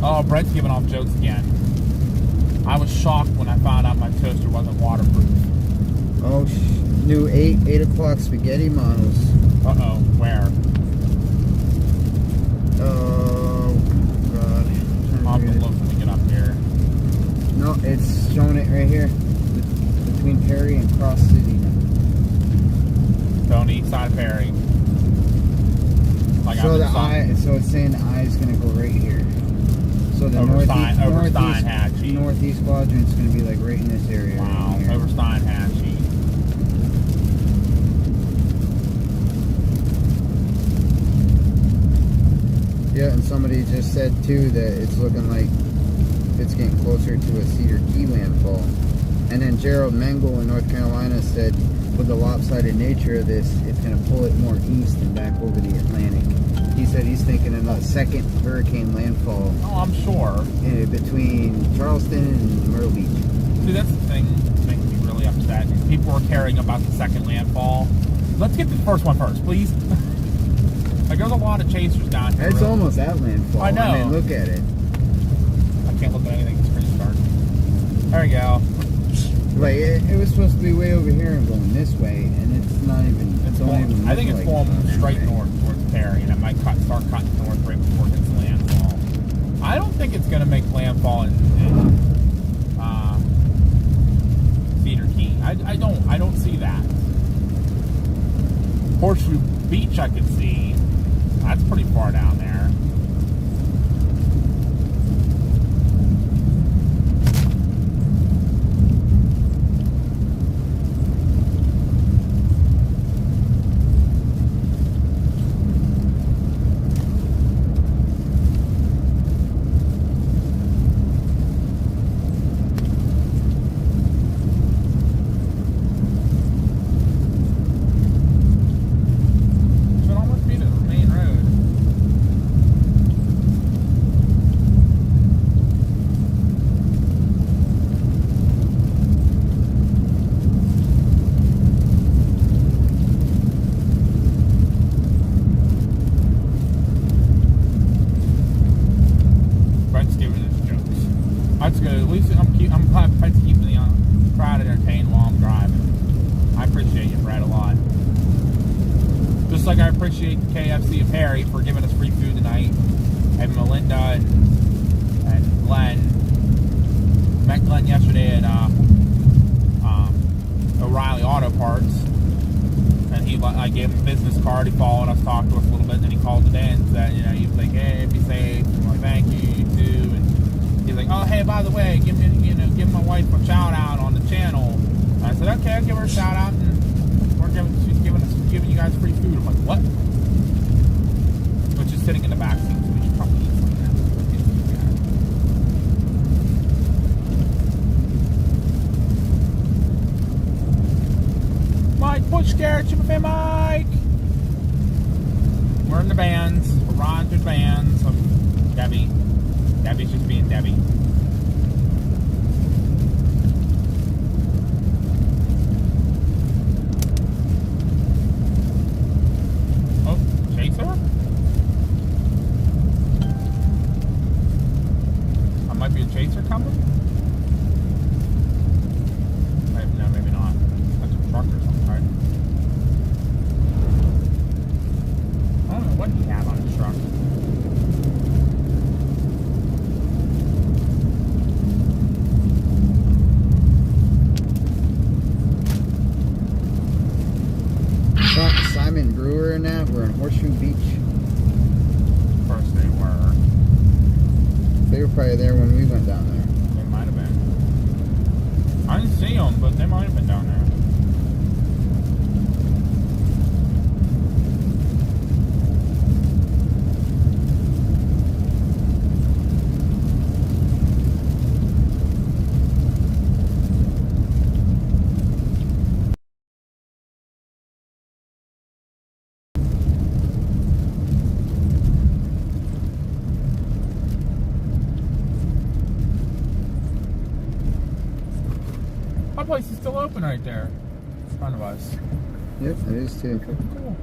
Oh, Brett's giving off jokes again. I was shocked when I found out my toaster wasn't waterproof. Oh, new 8 o'clock spaghetti models. Uh-oh, where? Oh, God. I'll have to look when we get up here. No, it's showing it right here. Between Perry and Cross City. So on the east side of Perry. Like so the eye, so it's saying the eye is going to go right here. So the northeast quadrant is going to be like right in this area. Wow, right over Steinhatchee. Yeah, and somebody just said too that it's looking like it's getting closer to a Cedar Key landfall. And then Gerald Mengel in North Carolina said with the lopsided nature of this, it's going to pull it more east and back over the Atlantic. He said he's thinking of a second hurricane landfall. Oh, I'm sure. Between Charleston and Myrtle Beach. See, that's the thing that's making me really upset. People are caring about the second landfall. Let's get the first one first, please. Like, there's a lot of chasers down here. It's almost at landfall. I know. I mean, look at it. I can't look at anything. The screen's dark. There we go. Like, it was supposed to be way over here and going this way, and it's not even. It's only even. I think it's like going that straight way. north towards Perry, and it might start cutting north right before it hits landfall. I don't think it's going to make landfall in Cedar Key. I don't see that. Horseshoe Beach I could see. That's pretty far down there. Should almost be the main road. Brent's giving us jokes. That's good. At least I'm glad Brent's keeping the crowd entertained while I'm driving. I appreciate you, Brett, a lot. Just like I appreciate the KFC of Harry for giving us free food tonight, and Melinda and Glenn. Met Glenn yesterday at O'Reilly Auto Parts, and I gave him a business card. He followed us, talked to us a little bit, and then he called today and said, you know, he was like, hey, be safe. I'm like, thank you, you too. And he's like, oh, hey, by the way, give my wife a shout out on the channel. And I said, okay, I'll give her a shout out, and she's giving you guys free food. I'm like, what? Which is sitting in the back seat, so we should probably eat some of that. Mike, push scared, Chipper Mike. We're in the bands. We're riding through bands. So Debbie. Debbie's just being Debbie. Oh, chaser? Might be a chaser coming? No, maybe not. That's a truck or something, right? I don't know what he had on his truck. Simon Brewer and that were in Horseshoe Beach. Of course they were. They were probably there when we went down there. They might have been. I didn't see them, but they might have been down there. My place is still open right there in front of us. Yep, it is too. Cool.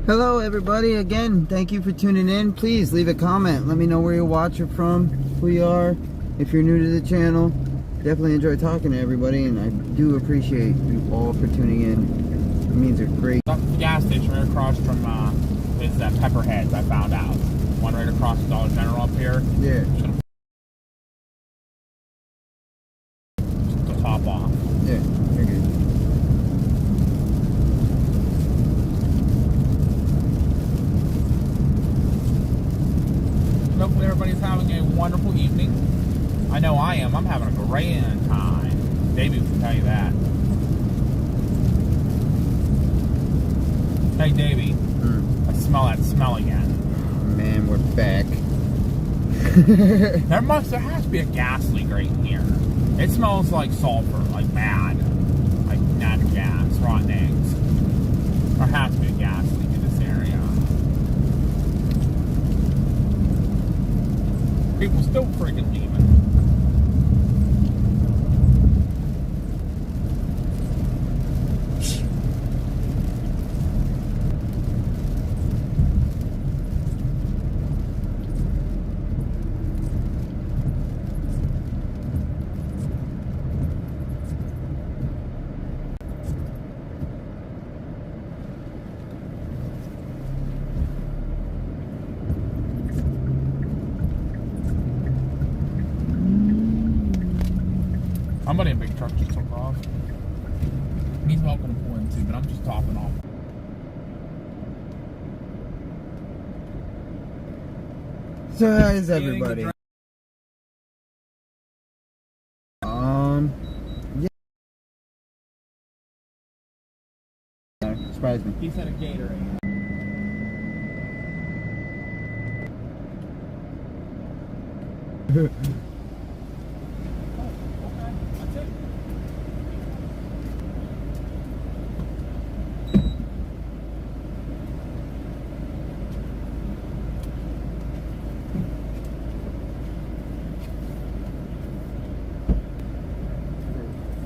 Hello everybody, again, thank you for tuning in. Please leave a comment. Let me know where you're watching from, who you are. If you're new to the channel, definitely enjoy talking to everybody, and I do appreciate you all for tuning in. It means a great... The gas station right across from is Pepperheads, I found out. One right across the Dollar General up here. Yeah. Just to top off. Yeah, you're good. Hopefully everybody's having a wonderful evening. I know I am. I'm having a grand time. Davey can tell you that. Hey, Davey. I smell that smell again. Man, we're back. There has to be a gas leak right in here. It smells like sulfur, like bad. Like natural gas, rotten eggs. There has to be a gas leak in this area. still freaking leaving. Somebody in a big truck just took off. He's welcome to pull in too, but I'm just topping off. So how is everybody? Yeah. Surprised me. He said a Gatorade.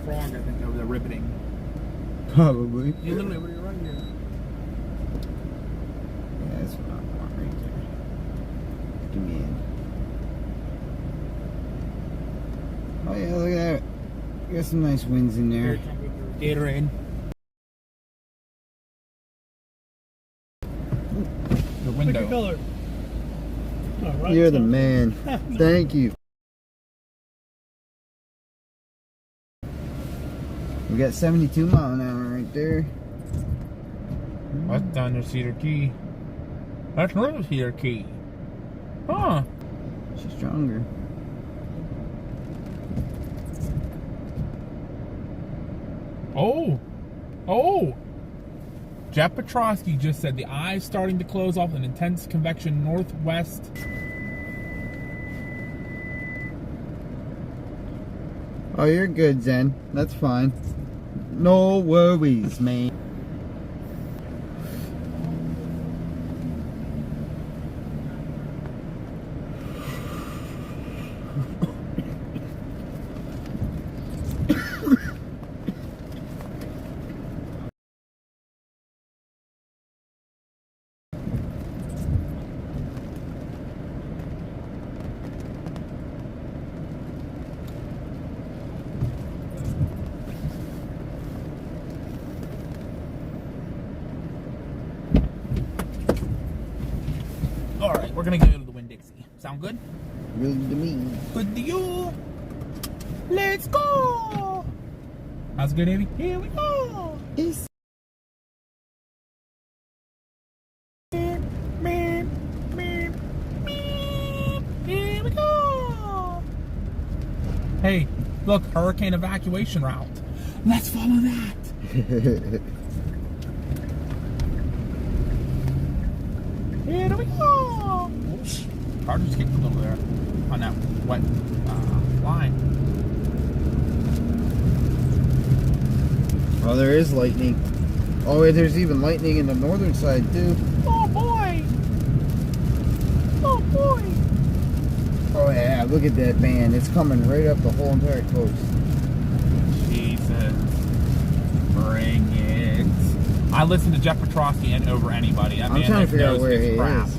Frog, I think, over there riveting. Probably. You literally, where you're right here. Yeah, that's what I want right there. Give me in. Oh yeah, look at that. Got some nice winds in there. Gatorade. The Pick window. a color. All right, You're the so- man. Thank you. We got 72 mile an hour right there. That's down near Cedar Key. That's north of Cedar Key. Huh. She's stronger. Oh. Oh. Jeff Petrosky just said the eye is starting to close off an intense convection northwest. Oh, you're good, Zen. That's fine. No worries, man. Alright, we're gonna go to the Winn-Dixie. Sound good? Good to me. Good to you. Let's go. How's it good, Amy? Here we go. It's Here we go. Hey, look, hurricane evacuation route. Let's follow that. Here we go. Oops. Car just kicked a little there on that wet line. Oh, there is lightning. Oh, wait, there's even lightning in the northern side, too. Oh, boy. Oh, boy. Oh, yeah, look at that band. It's coming right up the whole entire coast. Jesus. Bring it. I listen to Jeff Petrosky and over anybody. That I'm man trying to figure out knows where his he crap. is.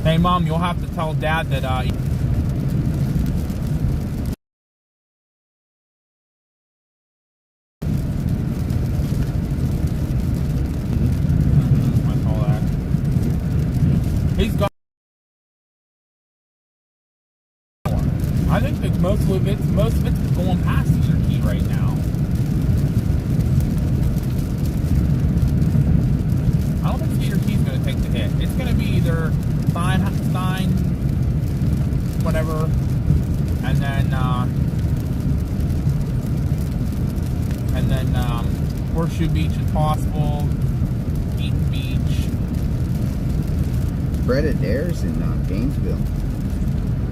Hey, Mom, you'll have to tell Dad that, he's got. I think that most of it's going past Cedar Key right now. I don't think Cedar Key's going to take the hit. It's going to be either Stein, whatever, and then Horseshoe Beach if possible, Eaton Beach. Brett Adair's in Gainesville.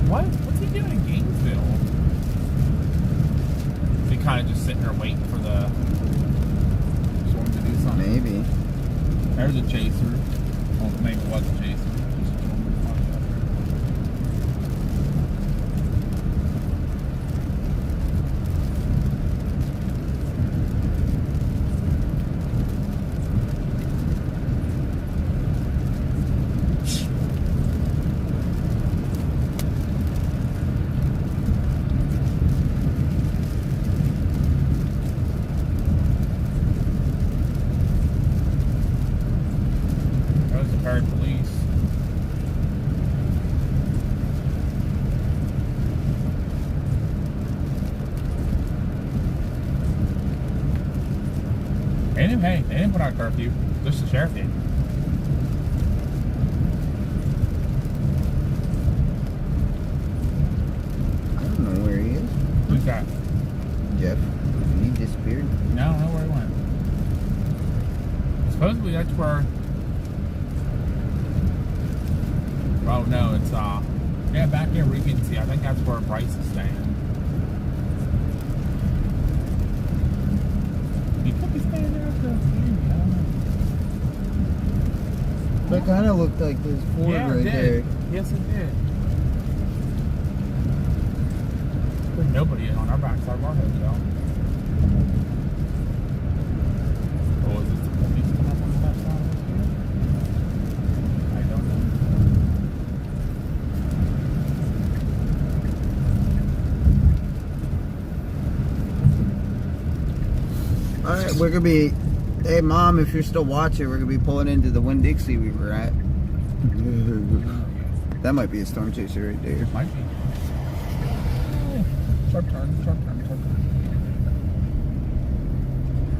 What? What's he doing in Gainesville? Is he kind of just sitting there waiting for the storm to do something? Maybe. There's a chaser. Well, maybe it was a chaser. Just a storm. They didn't put out a curfew. Just the sheriff did. I don't know where he is. Who's that? Jeff. He disappeared. No, I don't know where he went. Supposedly that's where. Oh no, it's yeah, back here where you can see. I think that's where Bryce is staying. He could be staying there after. I don't know. That kind of looked like this Ford Yeah, right it did. there. Yes, it did. There's nobody on our backside of our hotel. Oh, is this the police coming up on the left side of this here? I don't know. Alright, we're gonna be. Hey, Mom, if you're still watching, we're gonna be pulling into the Winn-Dixie we were at. That might be a storm chaser right there. Might be. Sharp turn, sharp turn, sharp turn.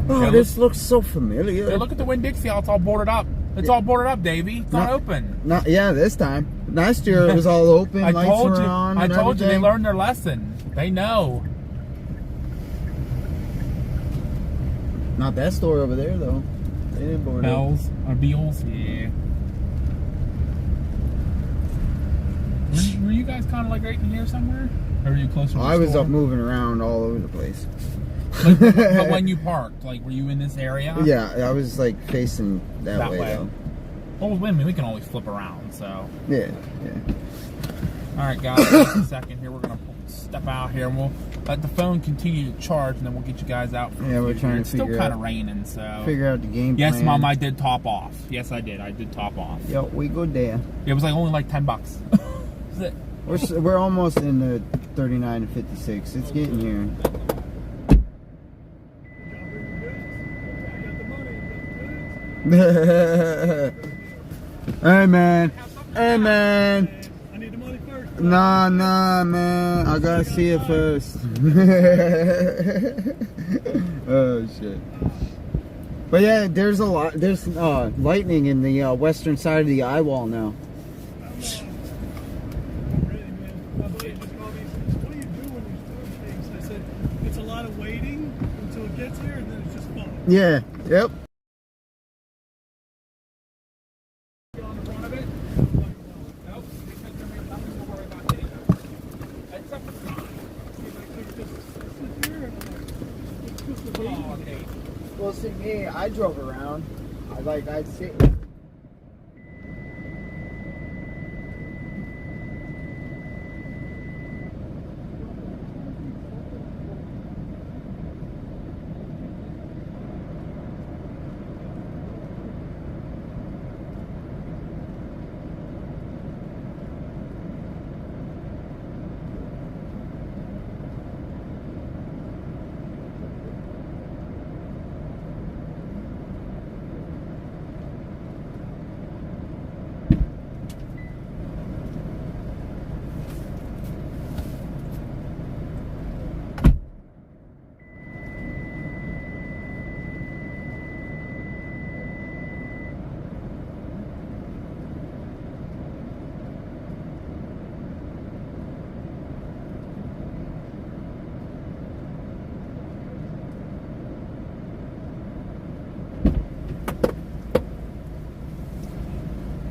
Oh, Yeah, this looks so familiar. Hey, look at the Winn-Dixie, how it's all boarded up. It's all boarded up, Davey. It's not open. Not yeah, this time. Last year it was all open. I lights told were you. on. I and told you they everything. learned their lesson. They know. Not that store over there though. They didn't board Bells or Beals, yeah. Were you guys kind of like right in here somewhere, or were you closer? To the I was store? up moving around all over the place. But when you parked, like, were you in this area? Yeah, I was like facing that way though. Well, with women, we can always flip around. So. Yeah, yeah. All right, guys. Just a second here. We're gonna step out here, and we'll let the phone continue to charge, and then we'll get you guys out. Yeah, we're trying to It's still figure kind out- of raining, so. Figure out the game Yes, plan. Mom, I did top off. Yes, I did. I did top off. Yo, we go there. It was like only like $10. We're almost in the 39 to 56. It's getting here. Hey man, hey man. I need the money first. Nah, man. I gotta see it first. Oh shit. But yeah, there's a lot. There's lightning in the western side of the eye wall now. I'm ready, man. My buddy just called me and said, what do you do when there's storm things? I said, it's a lot of waiting until it gets here, and then it's just fun. Yeah. Yep. On the front of it? Nope. Because there's nothing to worry about getting over. Except for time. Oh, okay. Well, see me, I drove around. I'd sit.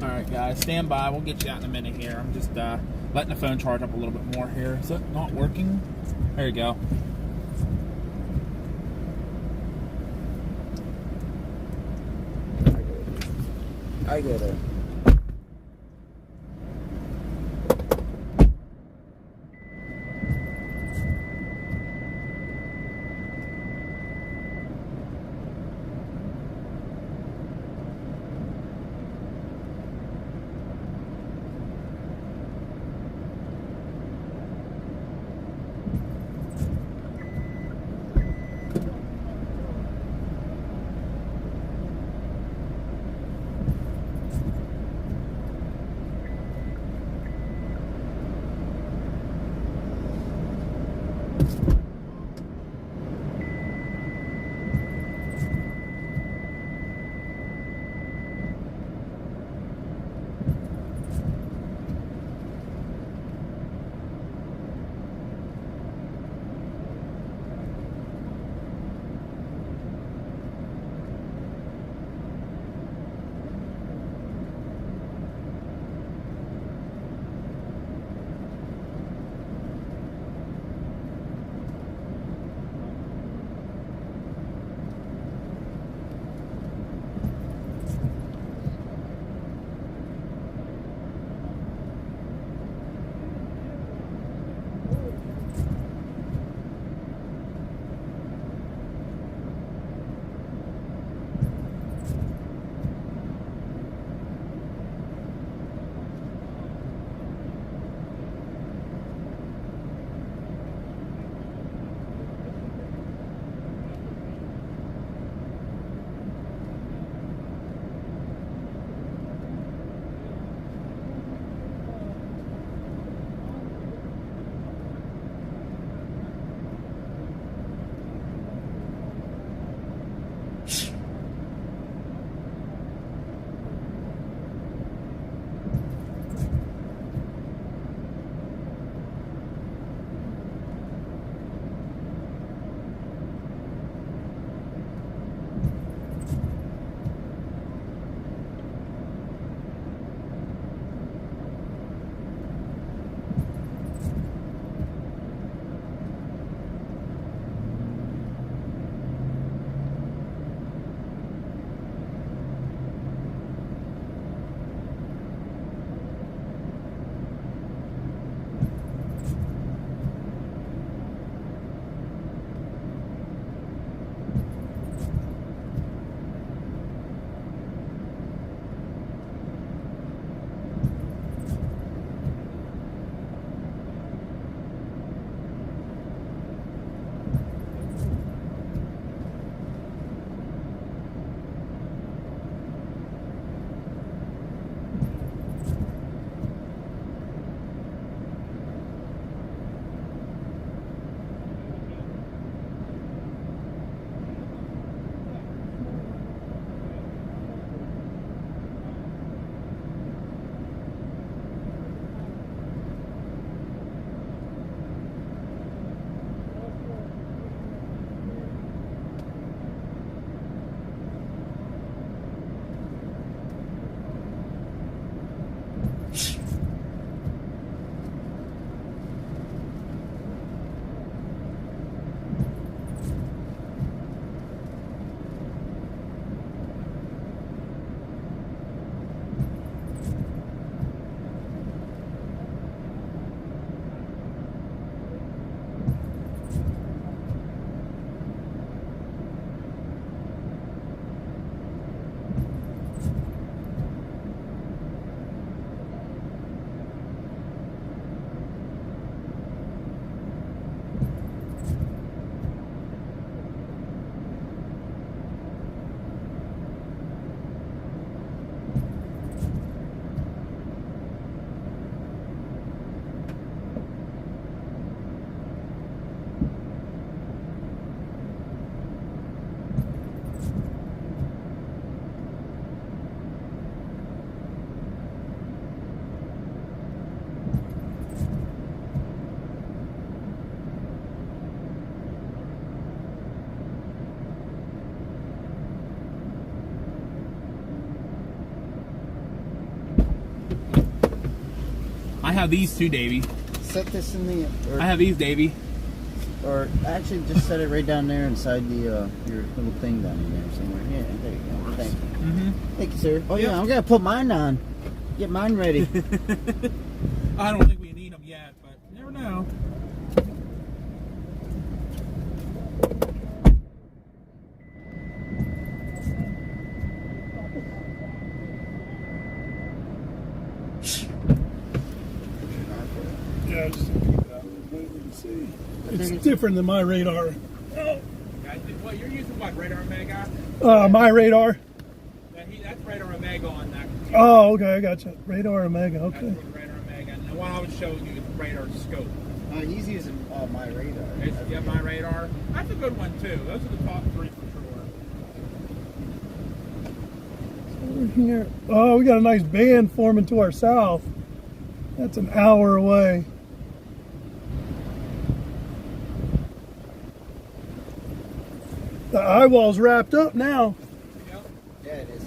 Alright guys, stand by. We'll get you out in a minute here. I'm just letting the phone charge up a little bit more here. Is it not working? There you go. I get it. have these too, Davey. Set this in the. Or, I have these, Davey. Or actually, just set it right down there inside the your little thing down in there somewhere. Yeah, there you go. Thank you. Mm-hmm. Thank you, sir. Oh Yep. yeah, I'm gonna put mine on. Get mine ready. I don't think we need them yet, but you never know. Yeah, just keep it out. See. It's different than my radar. What, you're using what, radar Mega? My radar. That's radar Omega on that. Oh, okay, I got you. Radar Omega, okay. That's what radar Omega. And the one I was showing you is radar scope. He's using my radar. Yeah, my radar. That's a good one too. Those are the top 3 for sure. Over here. Oh, we got a nice band forming to our south. That's an hour away. The eyewall's wrapped up now. Yeah, it is.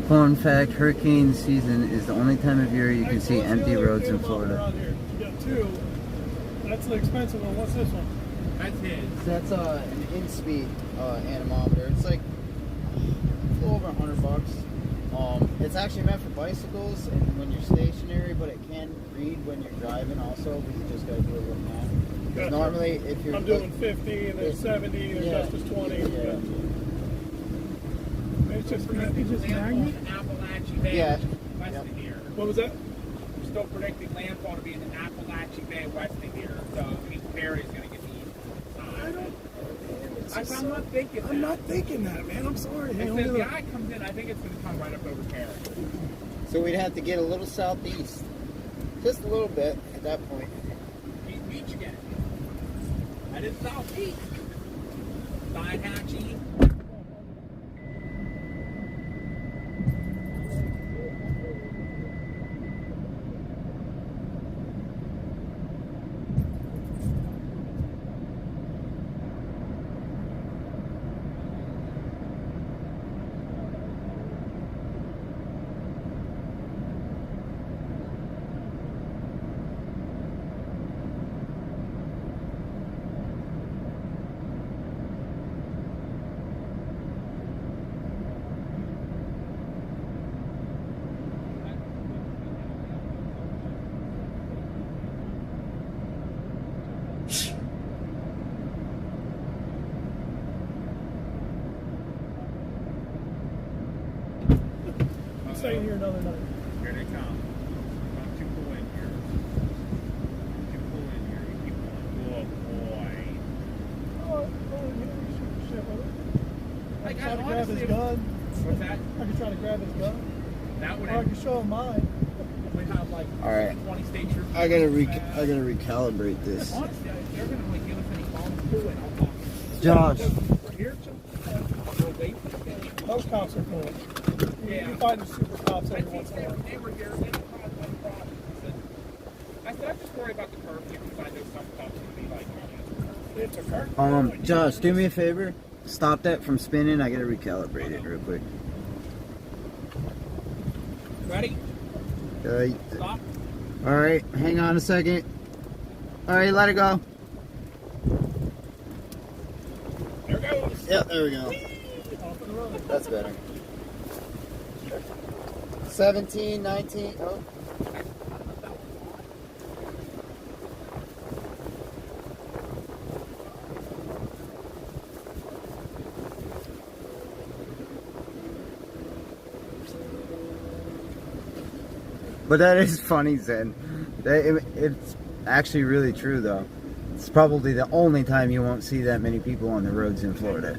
Fun fact, hurricane season is the only time of year you can see empty roads in Florida. You got 2. That's the expensive one. What's this one? That's his. That's an in-speed anemometer. It's like a little over $100. It's actually meant for bicycles and when you're stationary, but it can read when you're driving also, but you just gotta do a little math. Because normally if you're... I'm doing 50 and then 70 and just as 20. Yeah. It's just magnet? Appalachian Bay, Yeah. west of here. What was that? We're still predicting landfall to be in the Appalachian Bay west of here. So I mean, Perry's going to get the I'm not thinking that. I'm not thinking that, man. I'm sorry. If the eye comes in, I think it's going to come right up over Perry. So we'd have to get a little southeast. Just a little bit at that point. Beach again. That is southeast. Side hatching. Staying here another night. Here they come. Not too cool in here. Too cool in here. You keep going. Good boy. Oh, yeah, we shoot shit with it. I Like, can try to grab honestly, his gun. What's that? I can try to grab his gun. That would Or I can show him mine. we have like All right. 20 states here. I gotta recalibrate this. Honestly, if they're gonna like give us any bombs to it, I'll talk. Josh. We're here to we'll wait for the day. Most cops are cool. Yeah. You find the super cops I every think once in a while. they were here. They didn't cause one problem. I said, I just worry about the curfew because I know some cops would be like, It's a car. Josh, do me a favor. Stop that from spinning. I gotta recalibrate it real quick. ready? Stop. All right, hang on a second. All right, let it go. There goes. Yep, there we go. That's better. 17, 19. Oh. But that is funny, Zen. It's actually really true, though. It's probably the only time you won't see that many people on the roads in Florida.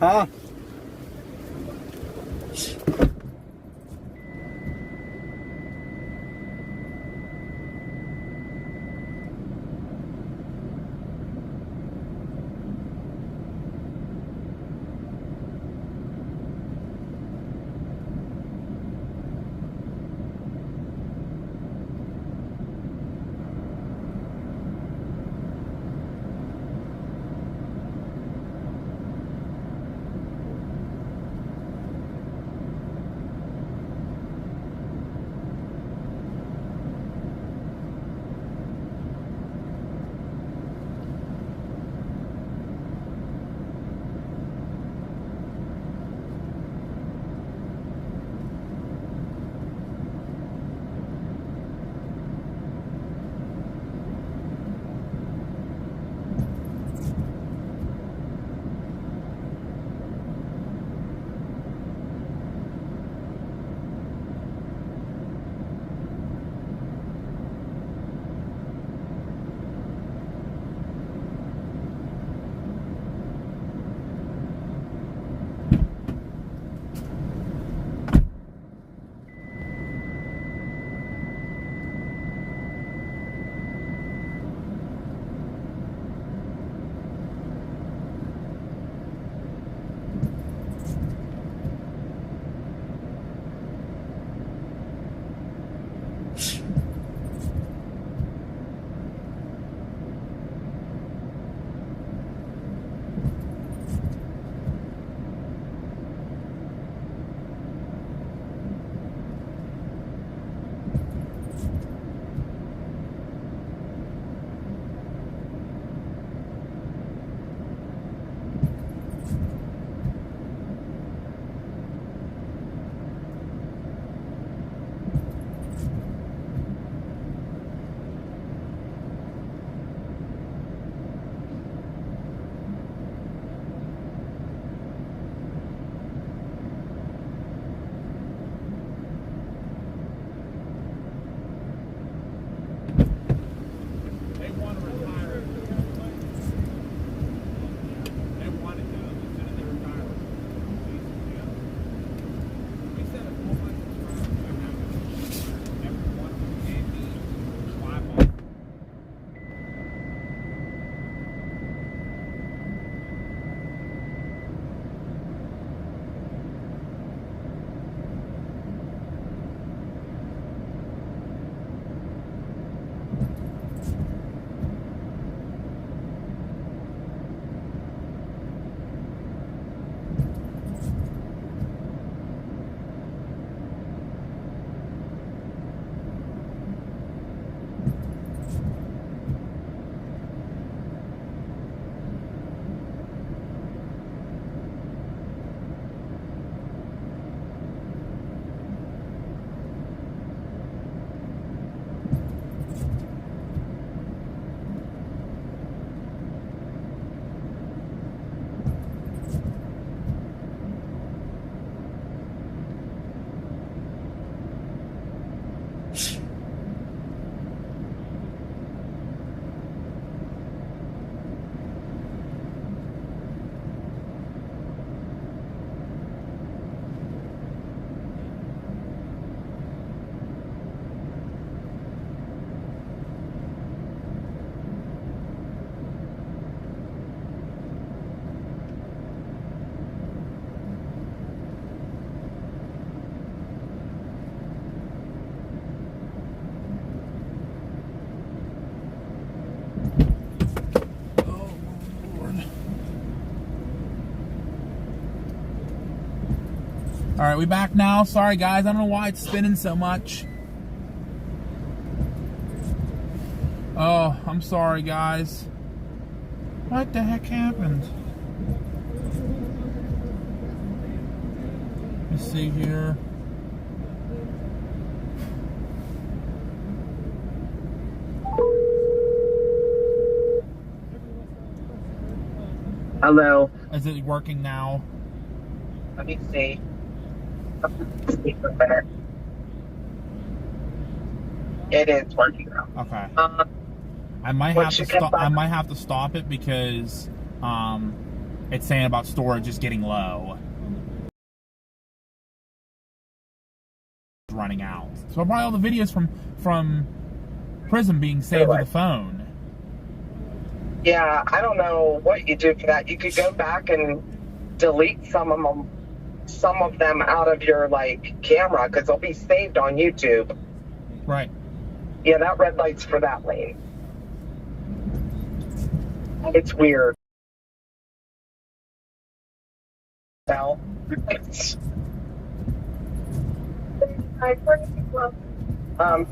Huh? All right, we back now. Sorry, guys. I don't know why it's spinning so much. Oh, I'm sorry, guys. What the heck happened? Let's see here. Hello. Is it working now? Let me see. It is working now. Okay. I might have to stop. I might have to stop it because it's saying about storage is getting low, it's running out. So probably all the videos from Prism being saved with the phone. Yeah, I don't know what you do for that. You could go back and delete some of them out of your camera because they'll be saved on YouTube. Right. Yeah, that red light's for that lane. It's weird. Well,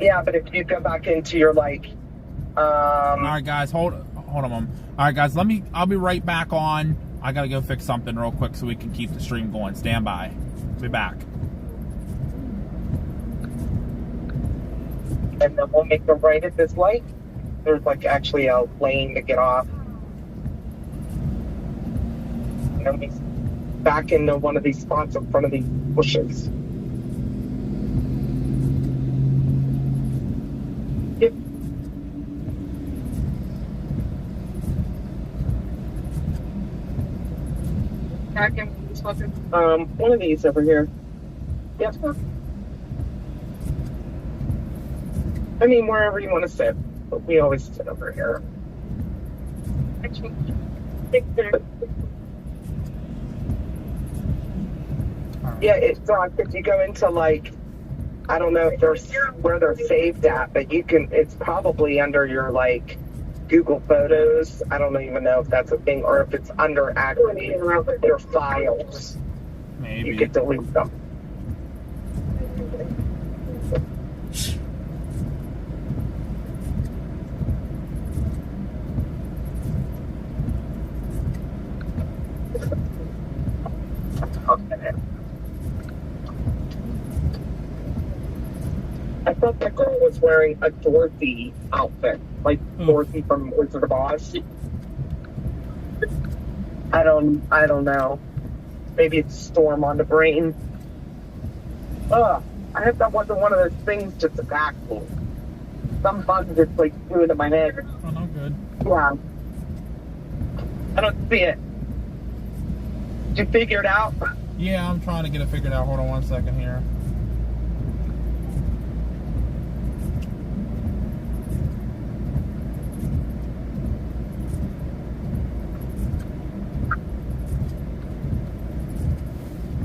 yeah, but if you go back into your all right, guys, hold on. All right, guys, I'll be right back on. I gotta go fix something real quick so we can keep the stream going. Stand by. Be back. And then we'll make a right at this light. There's actually a lane to get off. And then we back into one of these spots in front of these bushes. Yep. Back in one of these over here. Yep. I mean, wherever you want to sit, but we always sit over here. Yeah, it's if you go into I don't know if there's where they're saved at, but you can. It's probably under your Google Photos. I don't even know if that's a thing or if it's under actually their files. Maybe you could delete them. Okay. I thought that girl was wearing a Dorothy outfit, like Dorothy from Wizard of Oz. I don't know. Maybe it's Storm on the brain. I hope that wasn't one of those things just attacked me. Some bug just flew into my head. Oh, no good. Yeah. I don't see it. Did you figure it out? Yeah, I'm trying to get it figured out. Hold on 1 second here.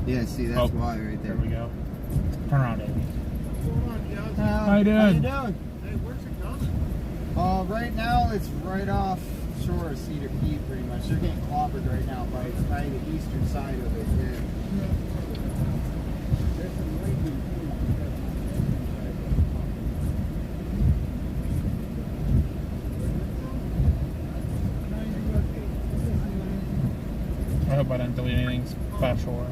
Yeah, see, that's why right there. There we go. Turn around, Davey. How you doing? How you doing? Hey, where's it going? Right now it's right off shore of Cedar Key, pretty much. They're getting clobbered right now by the eastern side of it. Yeah. There's some leaking. I hope I didn't delete anything special.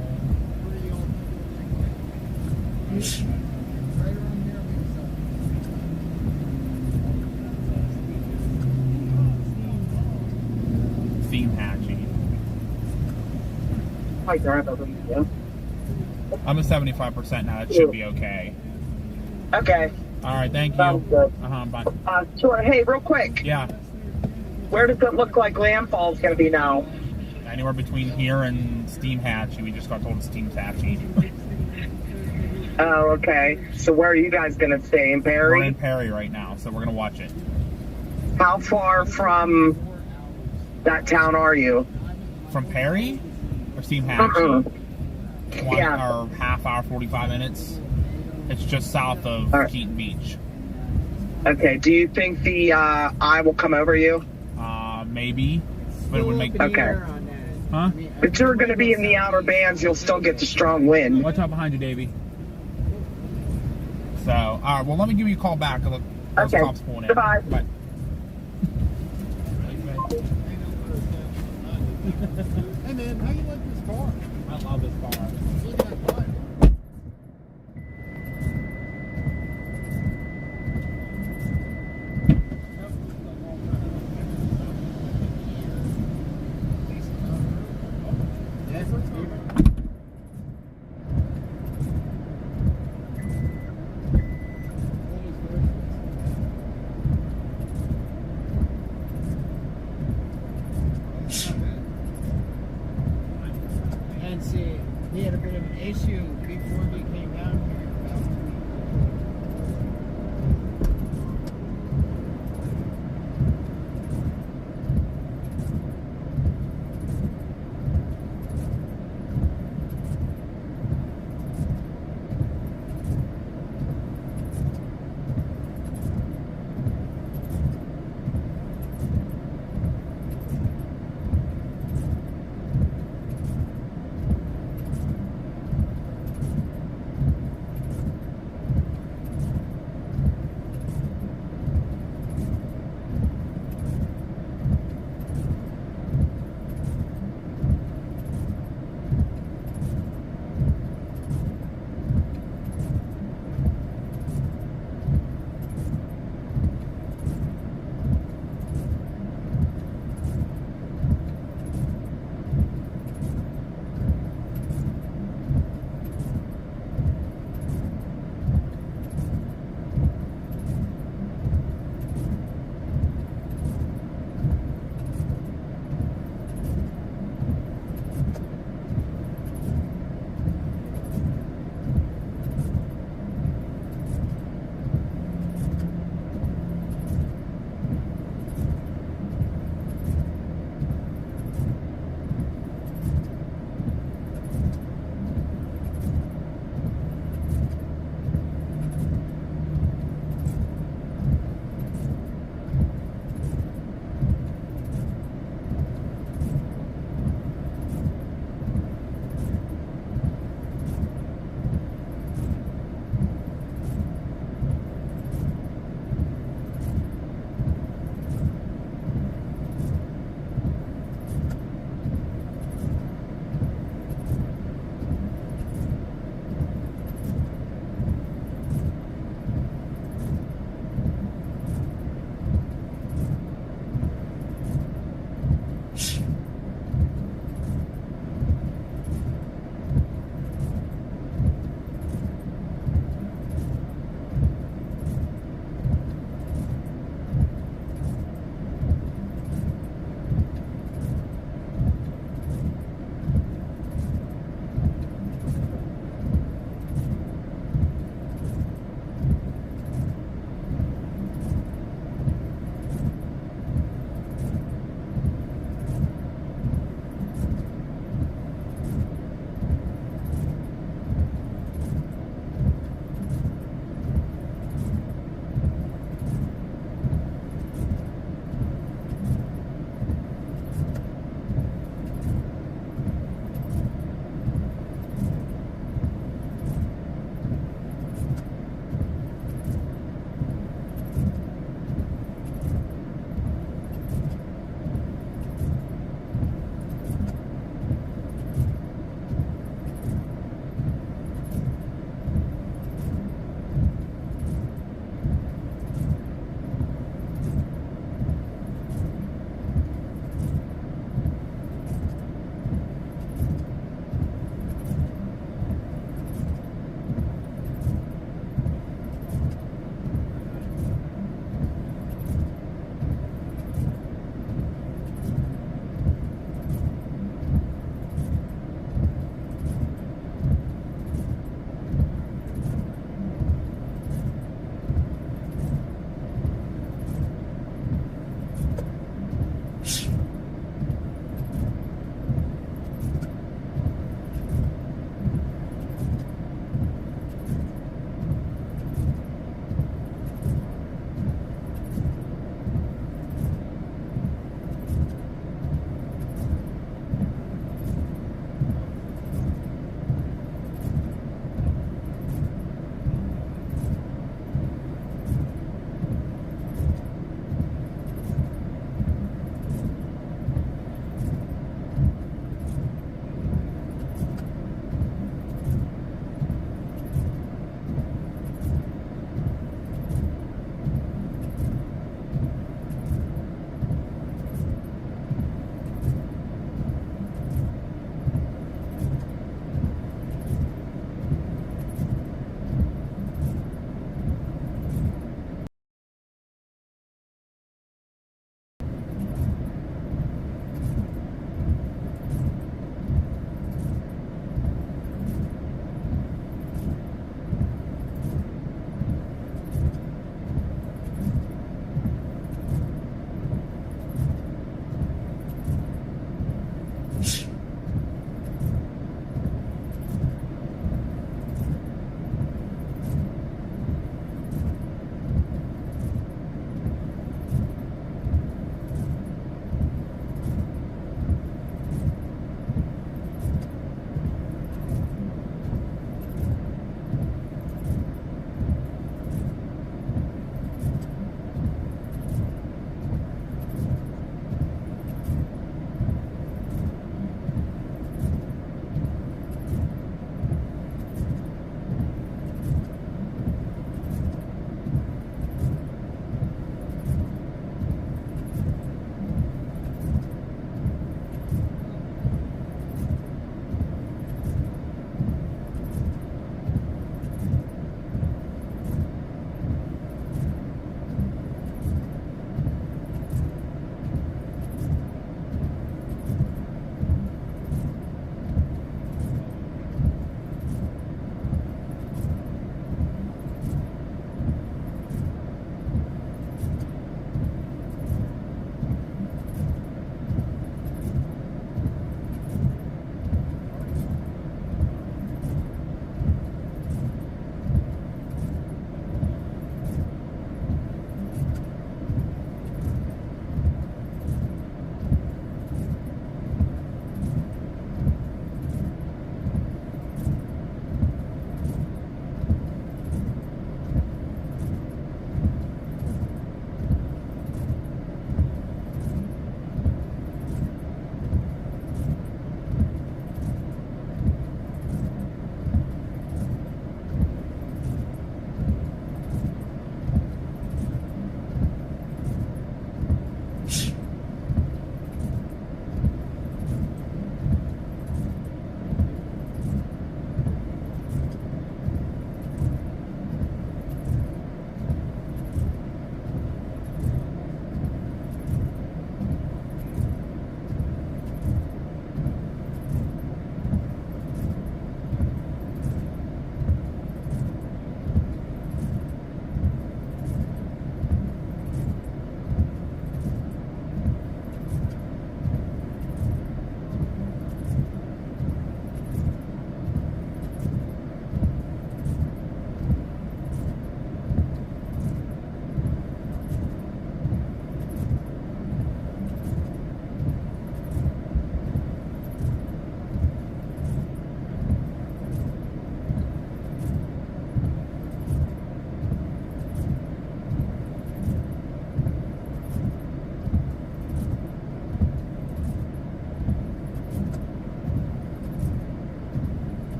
Theme hatching. I'm at 75% now. It should be okay. Okay. All right, thank you. Sounds good. Bye. Sure. Hey, real quick. Yeah. Where does it look like landfall is going to be now? Anywhere between here and Steam Hatching. We just got told it's Steam Hatching. Oh, okay. So where are you guys going to stay? In Perry? We're in Perry right now, so we're going to watch it. How far from that town are you? From Perry? Or Steam Hatching? Yeah. Or half hour, 45 minutes. It's just south of Keaton Beach. Okay. Do you think the eye will come over you? Maybe. But it would make... Okay. Huh? If you're going to be in the outer bands, you'll still get the strong wind. Watch out behind you, Davey. So, all right. Well, let me give you a call back. Those Okay. cops pulling in. Goodbye. Bye. Hey man, how you like this car? I love this car. Look at that car. And see, he had a bit of an issue before we came down here.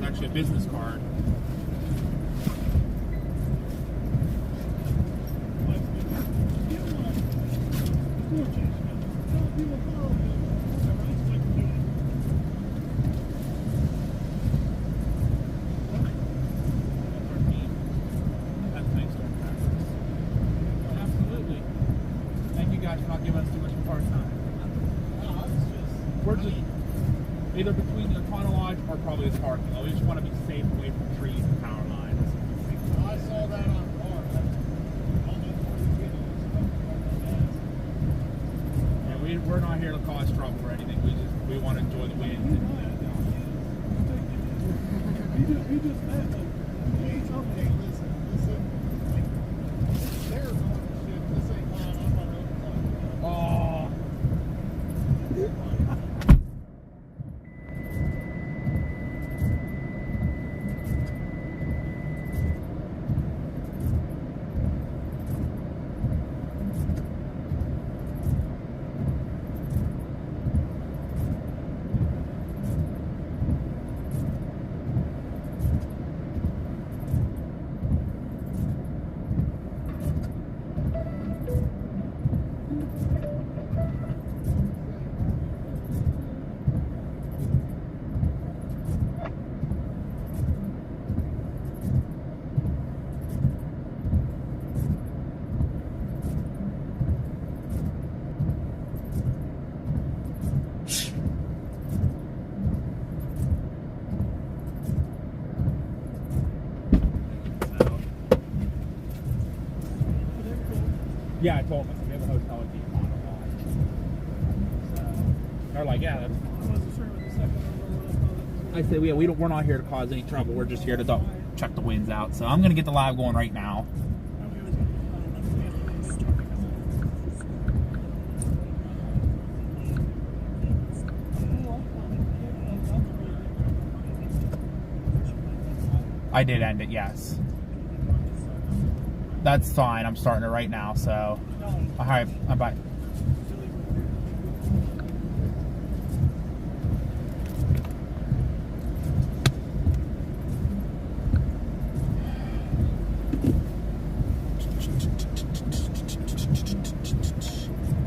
It's actually a business card. Absolutely. Thank you guys for not giving us too much of a hard time. We're just either between the tunnel lodge or probably the parking lot. We just want to be safe away from trees and power lines. I saw that on the car. And we're not here to cause trouble or anything. We want to enjoy the wind. He just met them. He told me, hey, listen, like, they're going to shit. This ain't mine. I'm not open. Oh. Yeah, I told them we have a hotel at the Econo Lodge. So they're like, yeah, that's fine. I wasn't sure what the second one was. I said, yeah, we're not here to cause any trouble. We're just here to check the winds out. So I'm gonna get the live going right now. I did end it, yes. That's fine. I'm starting it right now. So, all right, bye.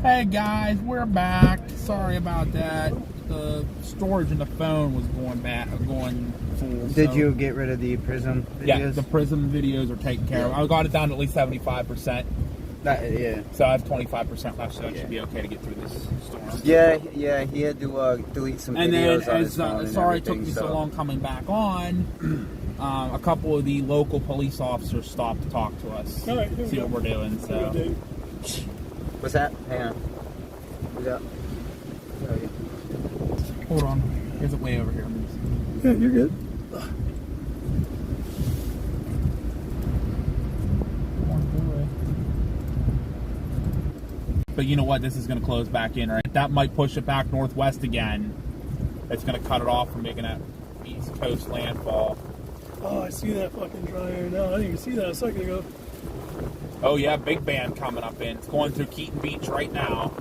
Hey guys, we're back. Sorry about that. The storage in the phone was going full. Did you get rid of the Prism videos? Yeah, the Prism videos are taken care of. I got it down to at least 75%. Yeah. So I have 25% left, so it should be okay to get through this storm. Yeah, he had to delete some and videos then, on his phone and sorry it took everything, me so long coming back on, a couple of the local police officers stopped to talk to us, All right, here we see go. what we're doing. So. What's that? Hang on. What's that? Hold on. Here's it way over here. Yeah, you're good. But you know what? This is going to close back in, right? That might push it back northwest again. It's going to cut it off from making that East Coast landfall. Oh, I see that fucking dry air now. I didn't even see that a second ago. Oh yeah, big band coming up in. It's going through Keaton Beach right now.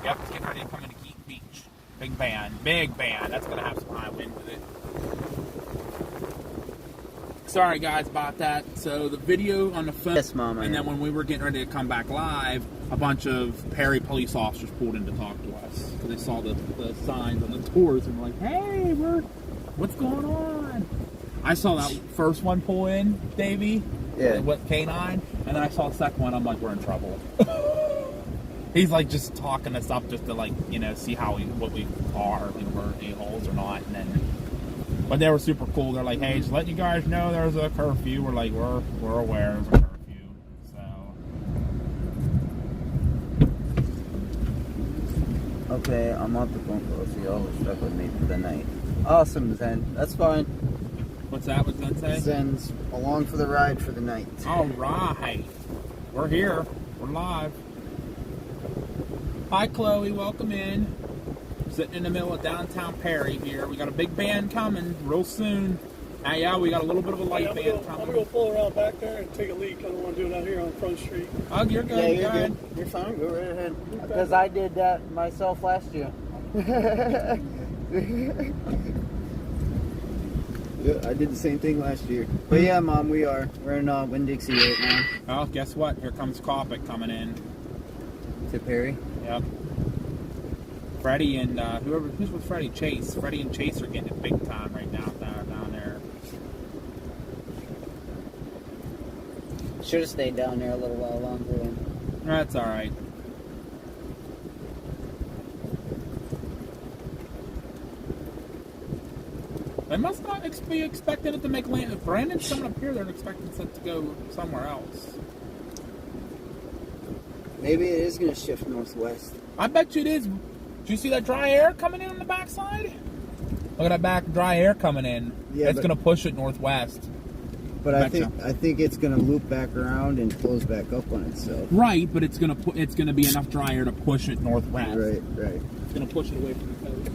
Yep, it's getting ready to come into Keaton Beach. Big band. That's going to have some high wind with it. Sorry guys about that. So the video on the phone, Yes, Mom, and then when we were getting ready to come back live, a bunch of Perry police officers pulled in to talk to us because they saw the signs on the doors and were like, "Hey, what's going on?" I saw that first one pull in, Davey. Yeah. With K9, and then I saw the second one. I'm like, we're in trouble. He's like just talking us up just to like see what we are, like we're a-holes or not, and then. But they were super cool. They're like, hey, just letting you guys know there's a curfew. We're like, we're aware there's a curfew. So. Okay, I'm off the phone call, so y'all are stuck with me for the night. Awesome, Zen. That's fine. What's that? What's that say? Zen's along for the ride for the night. All right. We're here. We're live. Hi, Chloe. Welcome in. Sitting in the middle of downtown Perry here. We got a big band coming real soon. Yeah, we got a little bit of a light band coming. I'm going to pull around back there and take a leak. I don't want to do it out here on Front Street. Oh, you're good. Yeah, you're good. You're fine. Go right ahead. Because I did that myself last year. Yeah, I did the same thing last year. But yeah, Mom, we're in Winn-Dixie right now. Well, guess what? Here comes Copic coming in. To Perry. Yep. Freddie and who's with Freddie? Chase. Freddie and Chase are getting it big time right now down there. Should have stayed down there a little while longer. Then. That's all right. They must not be expecting it to make land. If Brandon's coming up here, they're expecting it to go somewhere else. Maybe it is going to shift northwest. I bet you it is. Do you see that dry air coming in on the backside? Look at that dry air coming in. Yeah, it's going to push it northwest. But I think it's going to loop back around and close back up on itself. Right, but it's going to be enough dry air to push it northwest. Right. It's going to push it away from the coast.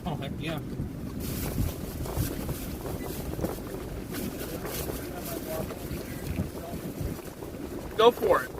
Oh, heck yeah. Go for it.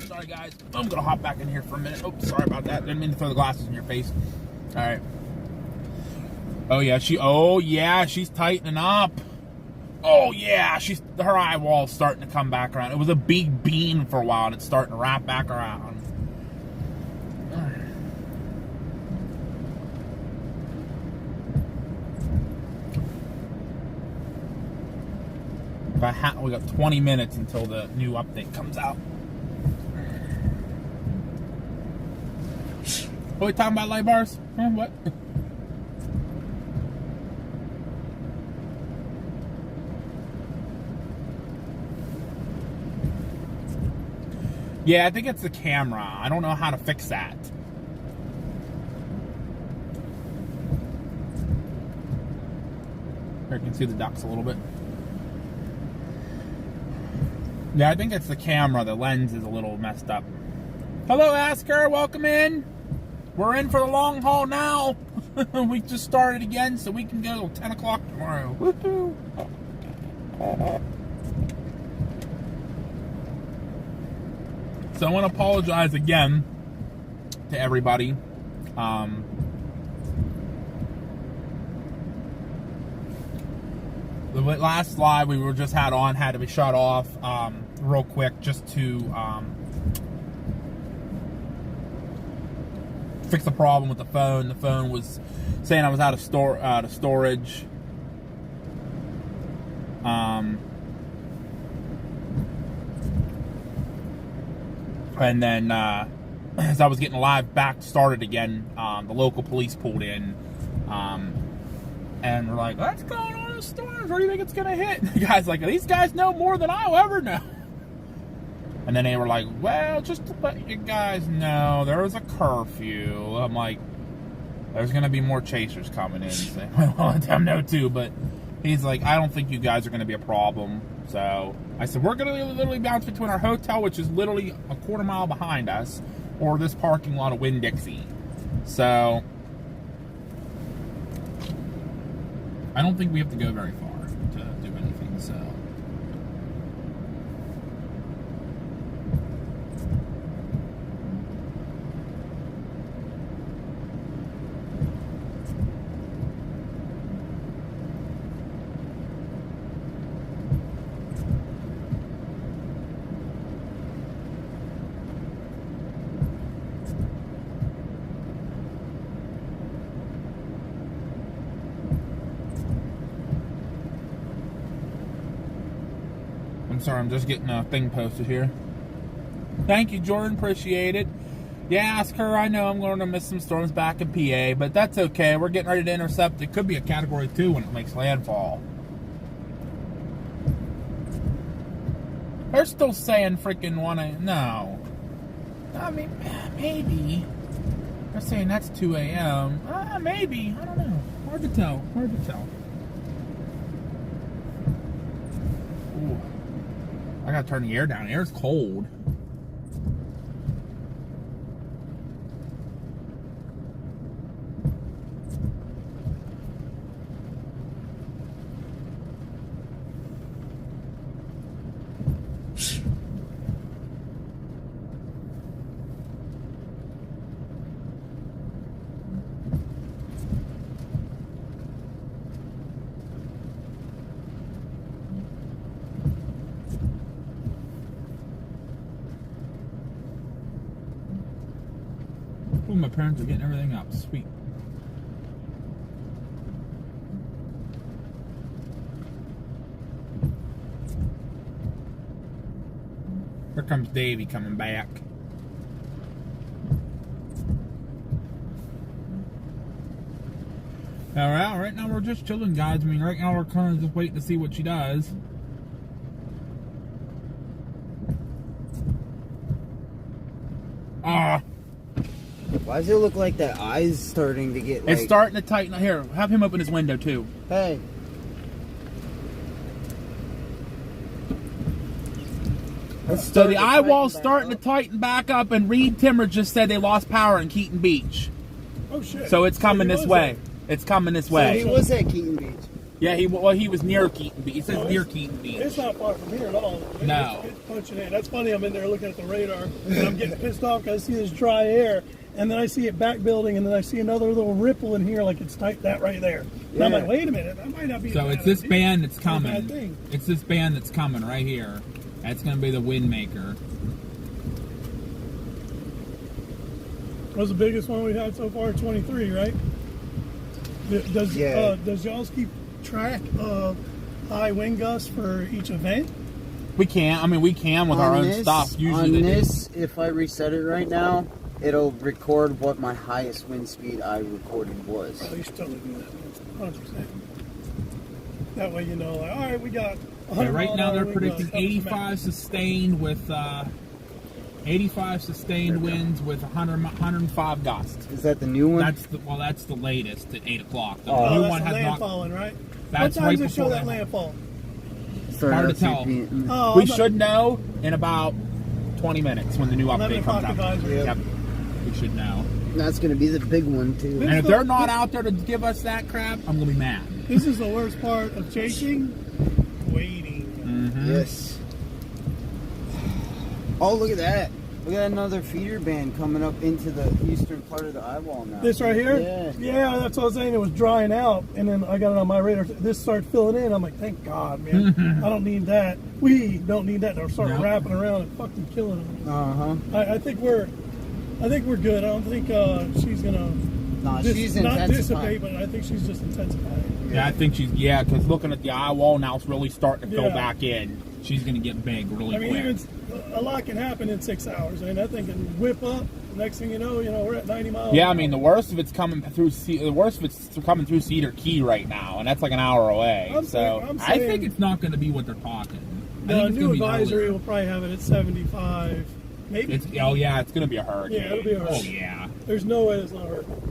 Sorry guys, I'm gonna hop back in here for a minute. Oops, sorry about that. Didn't mean to throw the glasses in your face. All right. Oh yeah, she's tightening up. Oh yeah, her eyewall's starting to come back around. It was a big beam for a while, and it's starting to wrap back around. We got 20 minutes until the new update comes out. What are we talking about, light bars? Huh, what? Yeah, I think it's the camera. I don't know how to fix that. Here, you can see the ducks a little bit. Yeah, I think it's the camera. The lens is a little messed up. Hello, Asker. Welcome in. We're in for the long haul now. We just started again, so we can go 10 o'clock tomorrow. Woohoo! So I want to apologize again to everybody. The last live we were just had to be shut off real quick just to fix the problem with the phone. The phone was saying I was out of storage. And then as I was getting live back started again, the local police pulled in, and we're like, "What's going on in the storms? Where do you think it's gonna hit?" And the guy's like, "These guys know more than I'll ever know." And then they were like, "Well, just to let you guys know, there was a curfew." I'm like, "There's gonna be more chasers coming in." So, well, I'll let them know too. But he's like, "I don't think you guys are gonna be a problem." So I said, "We're gonna literally bounce between our hotel, which is literally a quarter mile behind us, or this parking lot of Winn-Dixie." So I don't think we have to go very far to do anything. So. I'm sorry, I'm just getting a thing posted here. Thank you, Jordan. Appreciate it. Yeah, ask her. I know I'm going to miss some storms back in PA, but that's okay. We're getting ready to intercept. It could be a Category 2 when it makes landfall. They're still saying freaking no. I mean, maybe. They're saying that's 2 a.m. Maybe. I don't know. Hard to tell. Ooh. I gotta turn the air down. Air's cold. Ooh, my parents are getting everything up. Sweet. Here comes Davey coming back. Alright, right now we're just chilling, guys. I mean, right now we're kind of just waiting to see what she does. Why does it look like that eye's starting to get like... It's starting to tighten. Here, have him open his window too. Hey. So the eye wall's starting to tighten back up, and Reed Timmer just said they lost power in Keaton Beach. Oh shit! So it's coming this way. It's coming this way. So he was at Keaton Beach. Yeah, he was near Keaton Beach. It says near Keaton Beach. It's not far from here at all. No. It's punching in. That's funny. I'm in there looking at the radar, and I'm getting pissed off because I see this dry air, and then I see it back building, and then I see another little ripple in here, like it's tight that right there. And I'm like, wait a minute, that might not be. So it's this band that's coming. It's this band that's coming right here. That's going to be the wind maker. That was the biggest one we've had so far, 23, right? Does y'all's keep track of high wind gusts for each event? We can. I mean, we can with our own stuff. Usually on this, if I reset it right now, it'll record what my highest wind speed I recorded was. Oh, you still do that, 100%. That way you know, like, all right, we got. Yeah, right now they're predicting 85 sustained with 85 sustained winds with 105 gusts. Is that the new one? That's the latest at 8 o'clock. The new one one has landfalling, right? That's what time right does it show before that landfall? Hard to tell. We should know in about 20 minutes when the new update comes out. Yep. We should know. That's going to be the big one, too. And if they're not out there to give us that crap, I'm going to be mad. This is the worst part of chasing. Waiting. Mm-hmm. Yes. Oh, look at that. Look at another feeder band coming up into the eastern part of the eye wall now. This right here? Yeah. Yeah, that's what I was saying. It was drying out, and then I got it on my radar. This started filling in. I'm like, thank God, man. I don't need that. We don't need that. They'll start wrapping around and fucking killing them. Uh-huh. I think we're I think we're good. I don't think she's gonna No, she's not intensifying. dissipate, but I think she's just intensifying. Yeah, I think she's, because looking at the eye wall now, it's really starting to fill Yeah. back in. She's going to get big really I mean, quick. even a lot can happen in 6 hours. I mean, that thing can whip up. Next thing you know, we're at 90 miles. Yeah, I mean, the worst of it's coming through Cedar Key right now, and that's like an hour away. I'm I saying- think it's not going to be what they're talking. I The think it's new gonna be advisory earlier. will probably have it at 75. Maybe. It's going to be a hurricane. Yeah, it'll be a hurricane. Oh yeah. There's no way it's not a hurricane.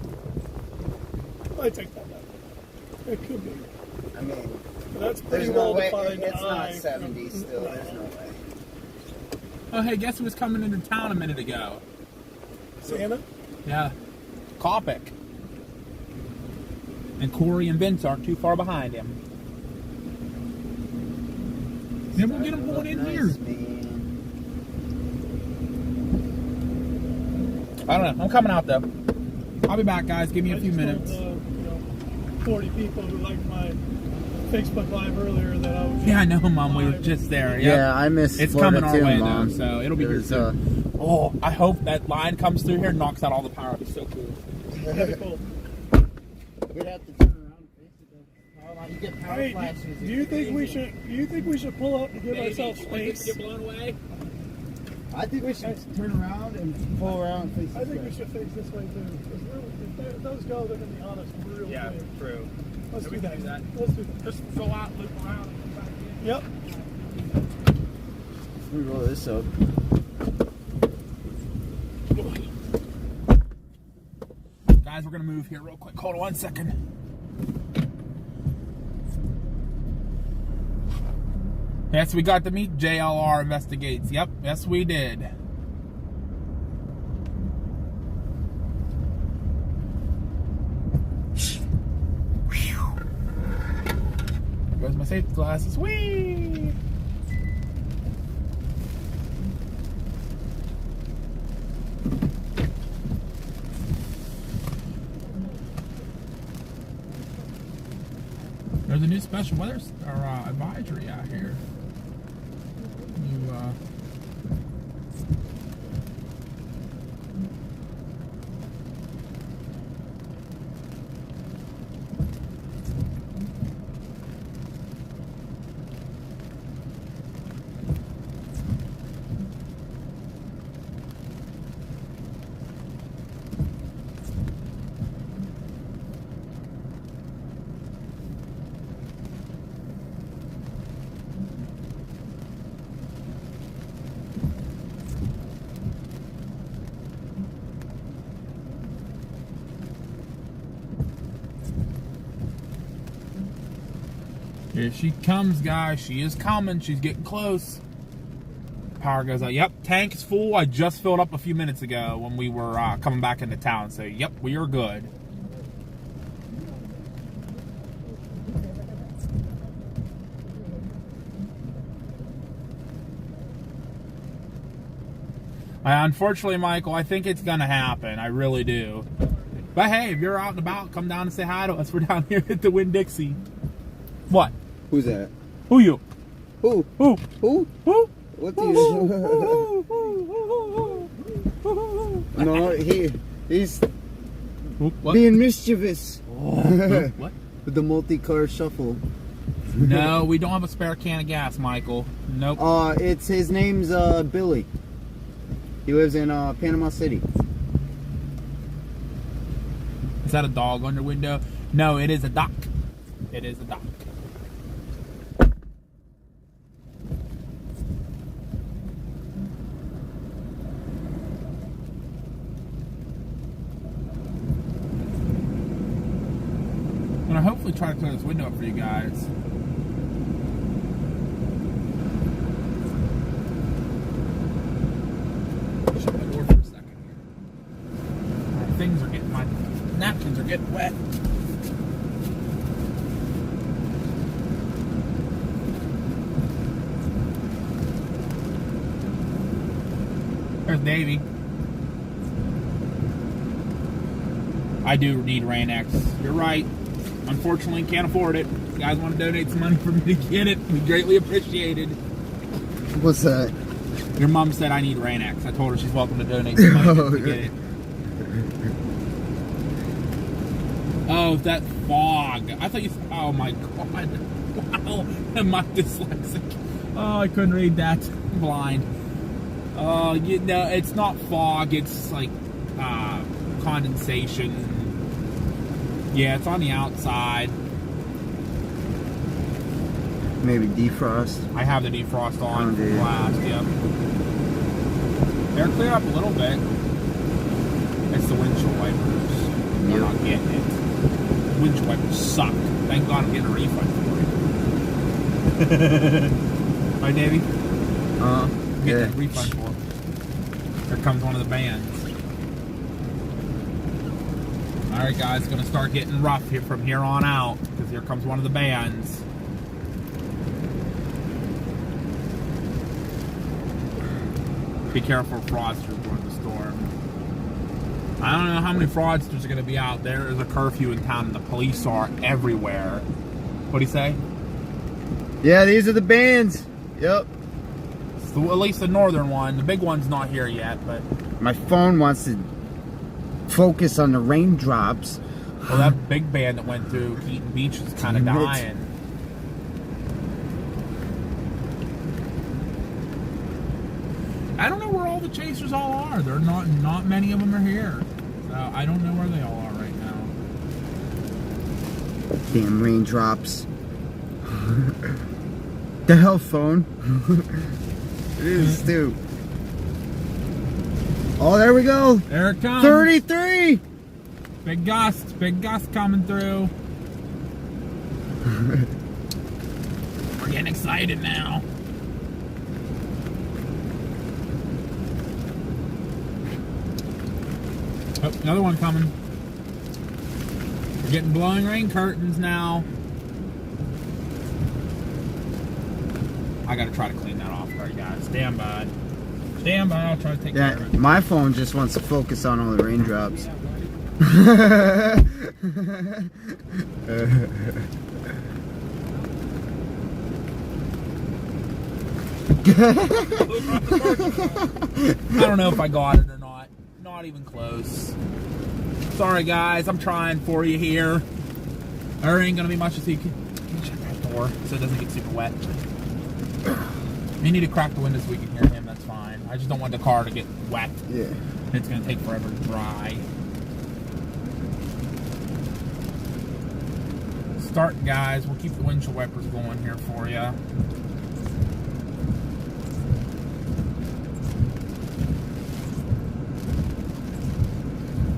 I take that back. It could be. I mean, But that's pretty there's no well way. defined. It's not eye. 70 still. There's no way. Oh hey, guess who was coming into town a minute ago? Santa? Yeah, Kopic. And Corey and Vince aren't too far behind him. Then we'll get them going in here. I don't know. I'm coming out though. I'll be back, guys. Give me a few minutes. 40 people who liked my Facebook Live earlier that I was. Yeah, I know, Mom. We were just there. Yep. Yeah, I miss It's Florida coming our too, way Mom. though, so it'll be here There's, soon. Oh, I hope that line comes through here and knocks out all the power. It'd be so cool. That'd be cool. We'd have to turn around and face the power line. You get power Hey, flashes. do you think we should? Do you think we should pull up and give ourselves space? Get blown away. I think we should turn around and pull around and face I this think way. we should face this way too. Because if those go, they're gonna be honest real quick. true. Let's Yeah, do we that. can do that. Let's do that. Just go out, loop around, and come back in. Yep. Let me roll this up. Guys, we're gonna move here real quick. Hold on 1 second. Yes, we got to meet JLR Investigates. Yep, yes we did. There goes my safety glasses. Whee! There's a new special weather advisory out here. Here she comes, guys. She is coming. She's getting close. Power goes out. Yep, tank is full. I just filled up a few minutes ago when we were coming back into town. So, yep, we are good. Unfortunately, Michael, I think it's going to happen. I really do. But hey, if you're out and about, come down and say hi to us. We're down here at the Winn-Dixie. What? Who's that? Who you? Who? Who? Who? Who? What's he? No, he's What? being mischievous. What? With the multi-car shuffle. No, we don't have a spare can of gas, Michael. Nope. It's his name's Billy. He lives in Panama City. Is that a dog on your window? No, it is a duck. It is a duck. I'm gonna hopefully try to clear this window up for you guys. Shut my door for a second here. My napkins are getting wet. There's Davey. I do need Rain-X. You're right. Unfortunately, can't afford it. If you guys want to donate some money for me to get it, we greatly appreciate it. What's that? Your mom said I need Rain-X. I told her she's welcome to donate some money to get it. Oh, that fog. I thought you... Oh, my God. Wow. Am I dyslexic? Oh, I couldn't read that. I'm blind. Oh, you know, it's not fog. It's like condensation. Yeah, it's on the outside. Maybe defrost. I have the defrost on Oh, for dude. blast, yep. They're cleared up a little bit. It's the windshield wipers. I'm Yep. not getting it. Windshield wipers suck. Thank God I'm getting a refund for it. Right, Davey? I'm getting Yeah. a refund for it. Here comes one of the bands. Alright guys, it's gonna start getting rough here from here on out, because here comes one of the bands. Be careful, fraudsters during the storm. I don't know how many fraudsters are going to be out there. There's a curfew in town and the police are everywhere. What'd he say? Yeah, these are the bands. Yep. So at least the northern one. The big one's not here yet, but... My phone wants to focus on the raindrops. Well, that big band that went through Keaton Beach is kind of Damn it. dying. I don't know where all the chasers all are. They're not many of them are here. So I don't know where they all are right now. Damn raindrops. The hell phone. It is too. Oh, there we go. There it comes. 33. Big gust coming through. We're getting excited now. Oh, another one coming. We're getting blowing rain curtains now. I gotta try to clean that off for you guys. Stand by. Stand by, I'll try to take care of it. My phone just wants to focus on all the raindrops. I don't know if I got it or not. Not even close. Sorry guys, I'm trying for you here. There ain't gonna be much to you can check that door so it doesn't get super wet. You need to crack the window so we can hear him, that's fine. I just don't want the car to get wet. Yeah. It's gonna take forever to dry. Starting guys, we'll keep the windshield wipers going here for you.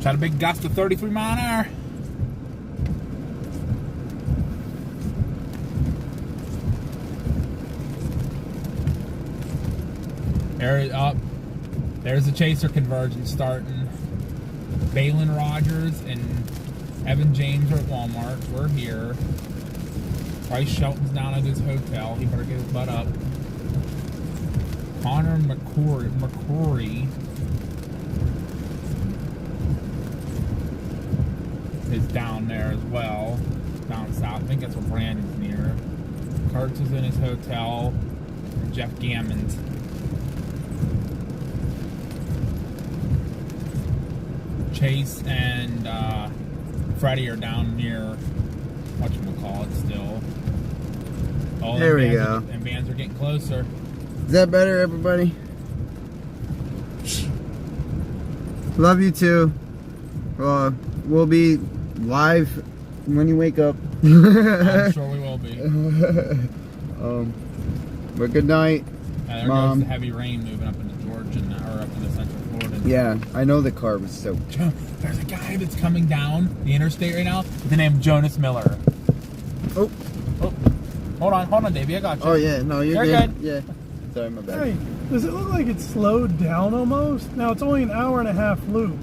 Had a big gust of 33 mile an hour. There's the chaser convergence starting. Balin Rogers and Evan James are at Walmart. We're here. Bryce Shelton's down at his hotel. He better get his butt up. Connor McCrory is down there as well, down south. I think that's where Brandon's near. Kurtz is in his hotel, and Jeff Gammons. Chase and Freddie are down near whatchamacallit still. Oh, there we go. And bands are getting closer. Is that better, everybody? Love you too. We'll be live when you wake up. I'm sure we will be. But good night, there Mom. goes the heavy rain moving up into Georgia or up into Central Florida. Yeah, I know the car was soaked. There's a guy that's coming down the interstate right now with the name Jonas Miller. Oh. Hold on, Davey, I got you. Oh yeah, no, you're good. Yeah. Sorry, my bad. Hey, does it look like it's slowed down almost? Now it's only an hour and a half loop.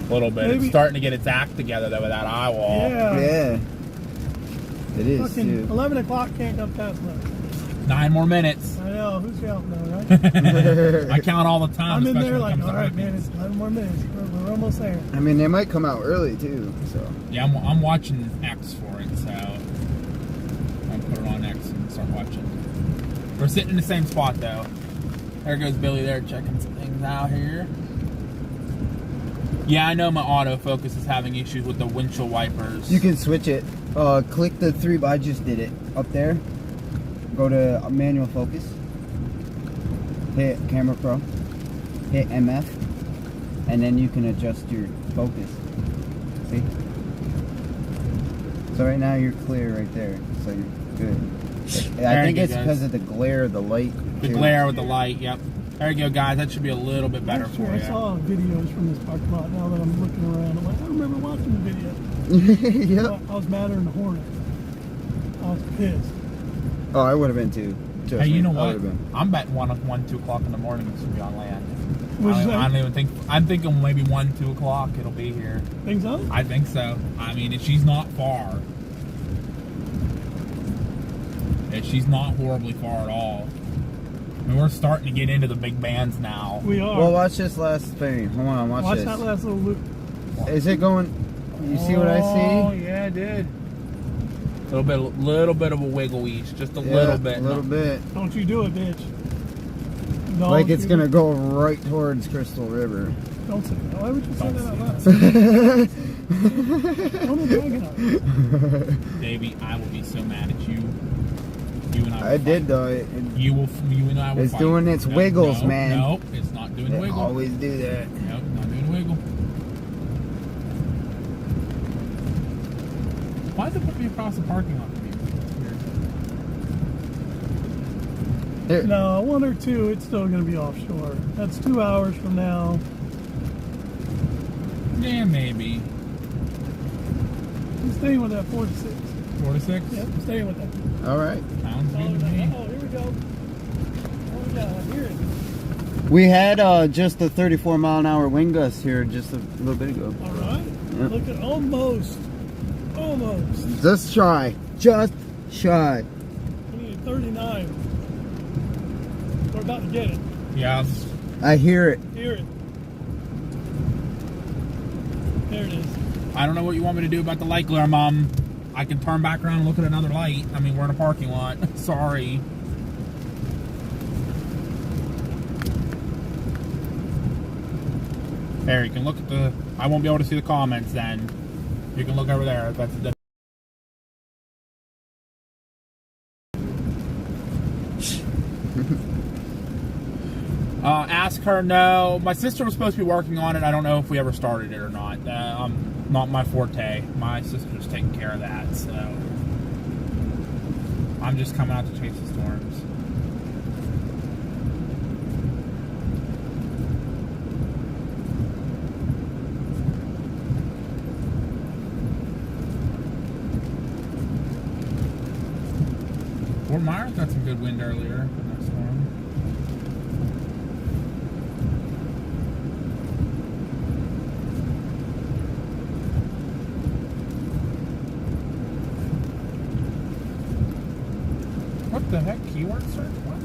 A little bit. Maybe. It's starting to get its act together though with that eye wall. Yeah. Yeah. It is Fucking too. 11 o'clock can't come fast enough. 9 more minutes. I know, who's counting though, right? I count all the time. I'm in there especially when it like, comes to alright man, hurricanes. it's 11 more minutes. We're almost there. I mean, they might come out early too. So. Yeah, I'm watching X for it, so I'll put it on X and start watching. We're sitting in the same spot though. There goes Billy there checking some things out here. Yeah, I know my autofocus is having issues with the windshield wipers. You can switch it. Click the three, I just did it. Up there. Go to manual focus. Hit Camera Pro. Hit MF. And then you can adjust your focus. See? So right now you're clear right there. So you're good. I think it's because of the glare of the light. The glare with the light, yep. There you go, guys. That should be a little bit better for you. I saw videos from this parking lot now that I'm looking around. I'm like, I remember watching the video. Yep. I was madder than a hornet. I was pissed. Oh, I would have been too. Hey, you know what? I'm betting 1, 2 o'clock in the morning it's gonna be on land. I don't even think. I'm thinking maybe 1, 2 o'clock it'll be here. Think so? I think so. I mean, she's not far. She's not horribly far at all. I mean, we're starting to get into the big bands now. We are. Well, watch this last thing. Hold on, watch this. Watch that last little loop. Is it going? You see what I see? Oh yeah, I did. Little bit of a wiggle each, just a little bit. A little bit. Don't you do it, bitch. Don't like it's gonna go right towards Crystal River. Don't say that. Why would you say that out loud? Don't drag it up. Baby, I will be so mad at you. You and I. I did though. You and I will. It's fight. doing its wiggles, no, man. Nope, it's not doing wiggle. Always do that. Nope, not doing wiggle. Why did they put me across the parking lot? Weird. No, 1 or 2, it's still going to be offshore. That's 2 hours from now. Yeah, maybe. I'm staying with that 4 to 6. 4 to 6? Yep, I'm staying with that. All right. Sounds good to me. Oh, here we go. Oh, yeah, I hear it. We had just a 34-mile-an-hour wind gust here just a little bit ago. All right. Yep. Look at almost. Just shy. Just shy. We need 39. We're about to get it. Yeah. I hear it. Hear it. There it is. I don't know what you want me to do about the light glare, Mom. I can turn back around and look at another light. I mean, we're in a parking lot. Sorry. There, you can look at the... I won't be able to see the comments then. You can look over there. That's the... ask her, no. My sister was supposed to be working on it. I don't know if we ever started it or not. Not my forte. My sister's taking care of that, so I'm just coming out to chase the storms. Fort Myers got some good wind earlier in that storm. What the heck? Keyword search? What?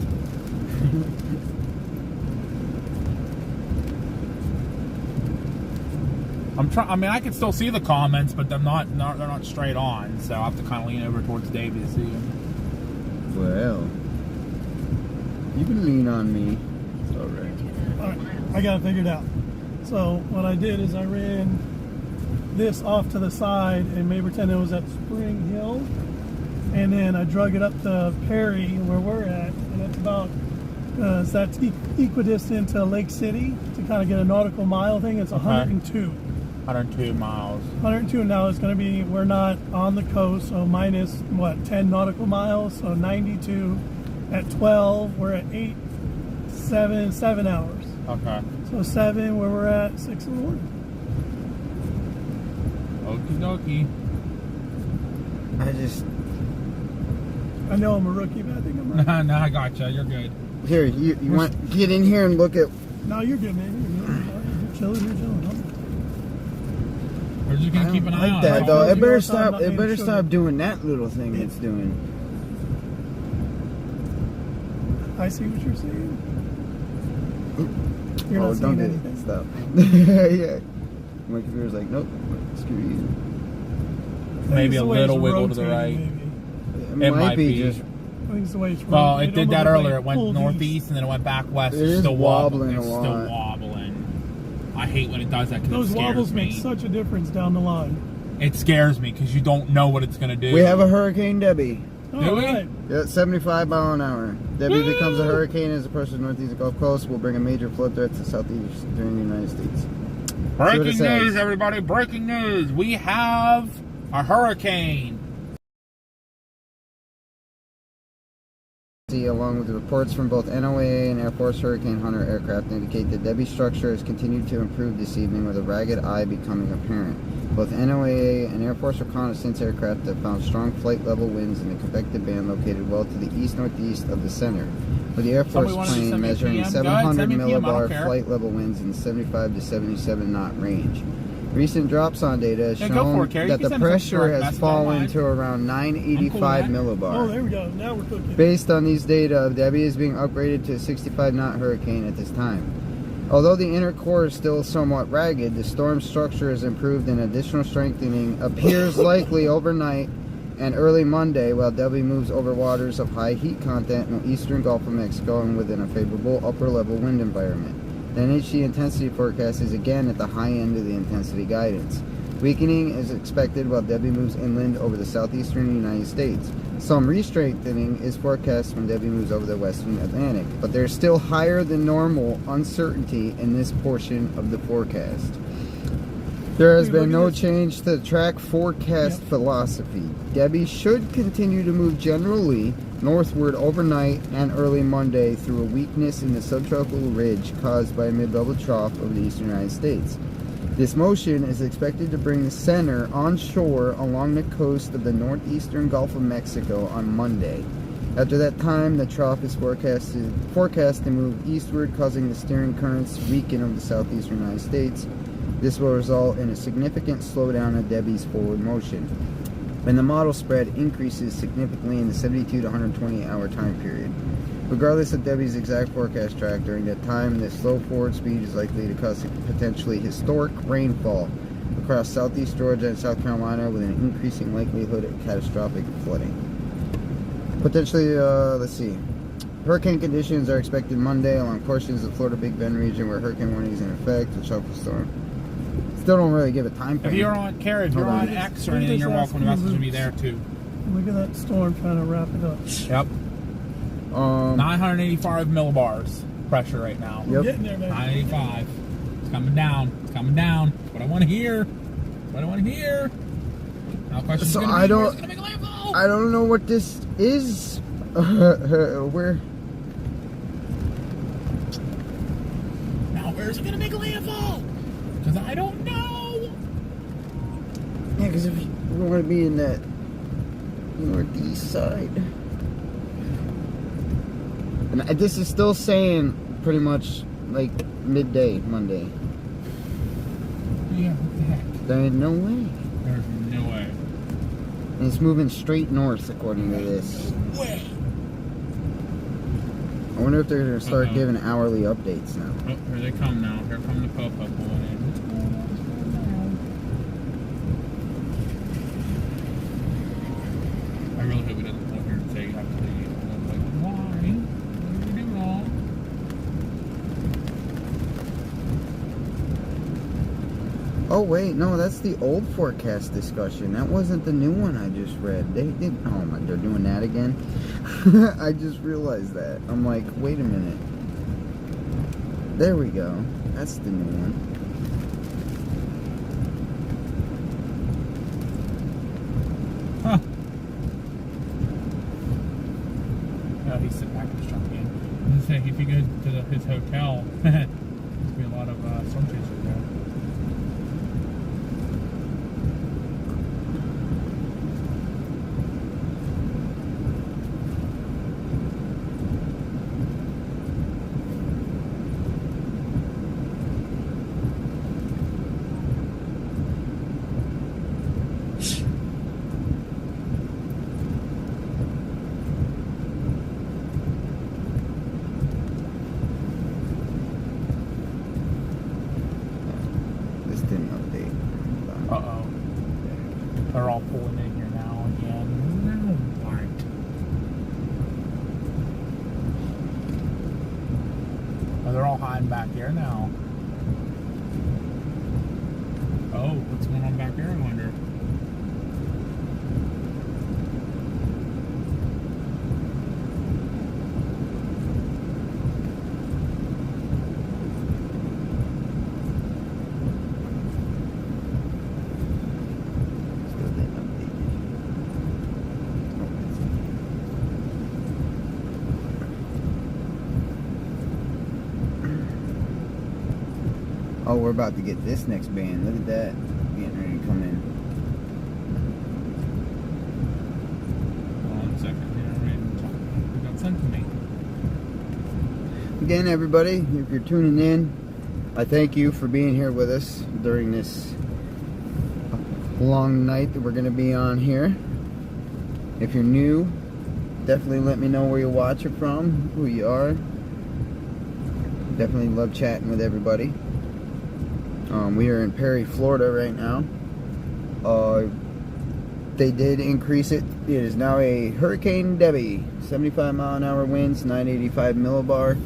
I'm trying. I mean, I can still see the comments, but they're not straight on. So I have to kind of lean over towards Davey to see them. Well, you can lean on me. It's all right. All right, I got it figured out. So what I did is I ran this off to the side and made pretend it was at Spring Hill, and then I drug it up to Perry where we're at, and it's about so that's equidistant to Lake City to kind of get a nautical mile thing. It's 102. 102 miles. 102 now. It's going to be, we're not on the coast, so minus what, 10 nautical miles, so 92. At 12, we're at 7 hours. Okay. So 7 where we're at, 6 in the morning. Okie dokie. I know I'm a rookie, but I think I'm right. No, I gotcha. You're good. Here, you want to get in here and look at... No, you're good, man. You're chilling, you're chilling. We're just gonna keep an eye on that it. though. It better stop. It better stop doing that little thing it's doing. I see what you're saying. You're not don't seeing do anything. it. Stop. Yeah. My computer's like, nope. Screw you. Maybe a little wiggle to the right. It might be just think it's the way it's running. Well, it did that almost earlier. like It went pulled northeast and then it went back west. It It's is still wobbling It's a lot. still wobbling. I hate when it does that because Those it scares wobbles me. make such a difference down the line. It scares me because you don't know what it's going to do. We have a Hurricane Debbie. Oh, Do we? right. Yeah, 75 mile an hour. Debbie becomes a hurricane as it approaches northeast Gulf Coast. Will bring a major flood threat to southeastern United States. Breaking news, everybody! Breaking news! We have a hurricane. Along with reports from both NOAA and Air Force Hurricane Hunter aircraft indicate that Debbie's structure has continued to improve this evening, with a ragged eye becoming apparent. Both NOAA and Air Force reconnaissance aircraft have found strong flight level winds in the convective band located well to the east-northeast of the center, with the Air Force plane measuring 700 millibar flight level winds in 75 to 77 knot range. Recent drops on data has shown that the pressure has fallen to around 985 millibar. Oh, there we go. Now we're cooking. Based on these data, Debbie is being upgraded to a 65 knot hurricane at this time. Although the inner core is still somewhat ragged, the storm structure has improved and additional strengthening appears likely overnight and early Monday, while Debbie moves over waters of high heat content in the eastern Gulf of Mexico and within a favorable upper level wind environment. The NHC intensity forecast is again at the high end of the intensity guidance. Weakening is expected while Debbie moves inland over the southeastern United States. Some re-strengthening is forecast when Debbie moves over the western Atlantic, but there's still higher than normal uncertainty in this portion of the forecast. There has been no change to the track forecast philosophy. Debbie should continue to move generally northward overnight and early Monday through a weakness in the subtropical ridge caused by a mid-level trough of the eastern United States. This motion is expected to bring the center onshore along the coast of the northeastern Gulf of Mexico on Monday. After that time, the trough is forecast to move eastward, causing the steering currents to weaken over the southeastern United States. This will result in a significant slowdown of Debbie's forward motion, and the model spread increases significantly in the 72 to 120 hour time period. Regardless of Debbie's exact forecast track, during that time, the slow forward speed is likely to cause potentially historic rainfall across southeast Georgia and South Carolina, with an increasing likelihood of catastrophic flooding. Potentially, let's see. Hurricane conditions are expected Monday along portions of the Florida Big Bend region where hurricane warning is in effect, a tropical storm. Still don't really give a time frame. If you're on, Carrie, if you're on X or anything, you're welcome to message me there too. Look at that storm trying to wrap it up. Yep. 985 millibars pressure right now. We're getting there, man. 985. It's coming down. It's coming down. What I want to hear. What I want to hear. Now, question's So gonna I be, don't. where's it gonna make a landfall? I don't know what this is. Where? Now, where's it gonna make a landfall? Because I don't know. Yeah, because if we're going to be in that northeast side. And this is still saying pretty much like midday Monday. Yeah, what the heck? There ain't no way. There's no way. And it's moving straight north according to this. No way. I wonder if they're going to start giving hourly updates now. Oh, here they come now. Here come the pop-up going in. What's going on? I really hope it doesn't come here and say you have to leave. I'm like, why? What did we do wrong? Oh wait, no, that's the old forecast discussion. That wasn't the new one I just read. They did. Oh my, they're doing that again. I just realized that. I'm like, wait a minute. There we go. That's the new one. Huh. Oh, he's sitting back in his truck again. I was saying, if you go to his hotel, there's going to be a lot of storm chasers there. all hiding back here now. Oh, what's going on back there, I wonder? Oh, we're about to get this next band. Look at that. Getting ready to come in. Hold on a second here. We got sent to me. Again, everybody, if you're tuning in, I thank you for being here with us during this long night that we're going to be on here. If you're new, definitely let me know where you're watching from, who you are. Definitely love chatting with everybody. We are in Perry, Florida right now. They did increase it. It is now a Hurricane Debbie. 75 mile an hour winds, 985 millibar.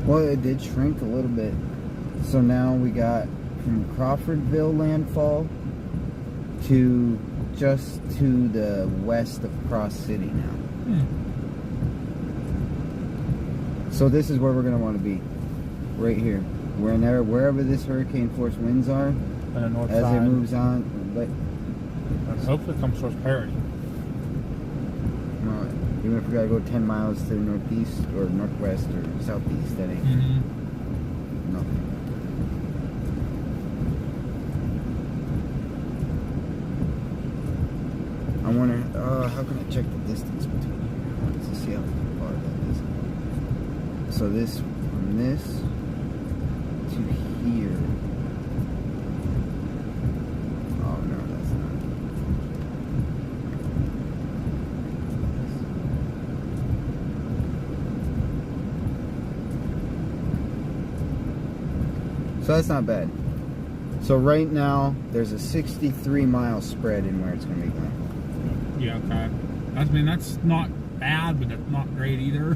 Well, it did shrink a little bit. So now we got from Crawfordville landfall to just to the west of Cross City now. So this is where we're going to want to be. Right here. Wherever this hurricane force winds are, On the north as side. it moves on. Hopefully it comes towards Perry. Well, even if we gotta go 10 miles to the northeast or northwest or southeast, that ain't nothing. I wonder, how can I check the distance between here? To see how far that is. So this, from this to here. Oh no, that's not. So that's not bad. So right now, there's a 63 mile spread in where it's going to be going. Yeah, okay. I mean, that's not bad, but that's not great either.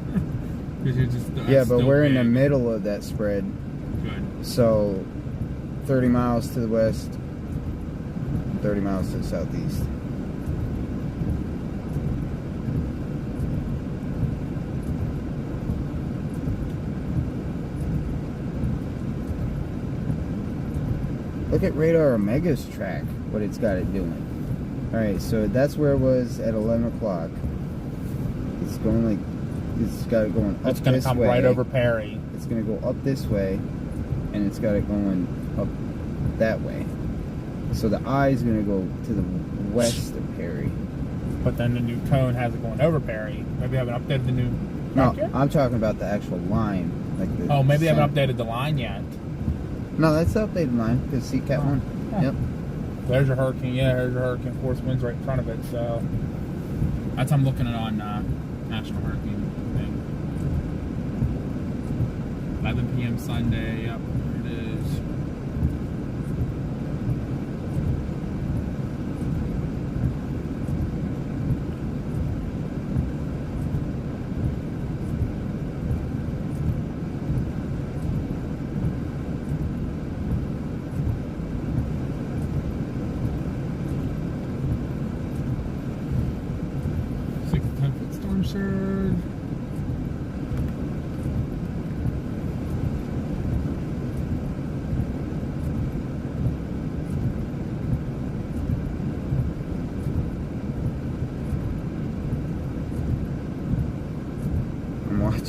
Yeah, but we're in the middle of that spread. Good. So 30 miles to the west, 30 miles to the southeast. Look at Radar Omega's track, what it's got it doing. Alright, so that's where it was at 11 o'clock. It's going like, it's got it going up this way. It's going to come right over Perry. It's going to go up this way, and it's got it going up that way. So the eye is going to go to the west of Perry. But then the new cone has it going over Perry. Maybe I haven't updated the new... No, I'm talking about the actual line. Like the oh, maybe I center. haven't updated the line yet. No, that's the updated line, because CCAT 1. Yeah. Yep. There's your hurricane. Yeah, there's your hurricane force winds right in front of it. So that's I'm looking at on National Hurricane thing. 11 p.m. Sunday. Yep, there it is.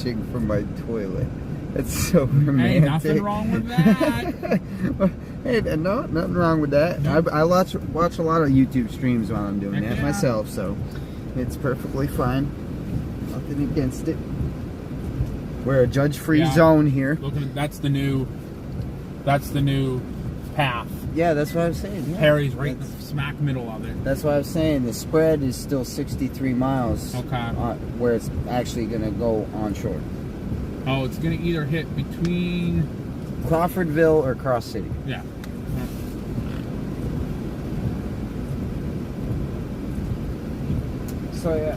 watching from my toilet. It's so romantic. Hey, nothing wrong with that. Hey, no, nothing wrong with that. I watch a lot of YouTube streams while I'm doing that myself, so it's perfectly fine. Nothing against it. We're a judge-free zone here. That's the new path. Yeah, that's what I was saying. Yeah. Perry's right in the smack middle of it. That's what I was saying. The spread is still 63 miles. Okay. Where it's actually going to go onshore. Oh, it's going to either hit between Crawfordville or Cross City. Yeah. So yeah.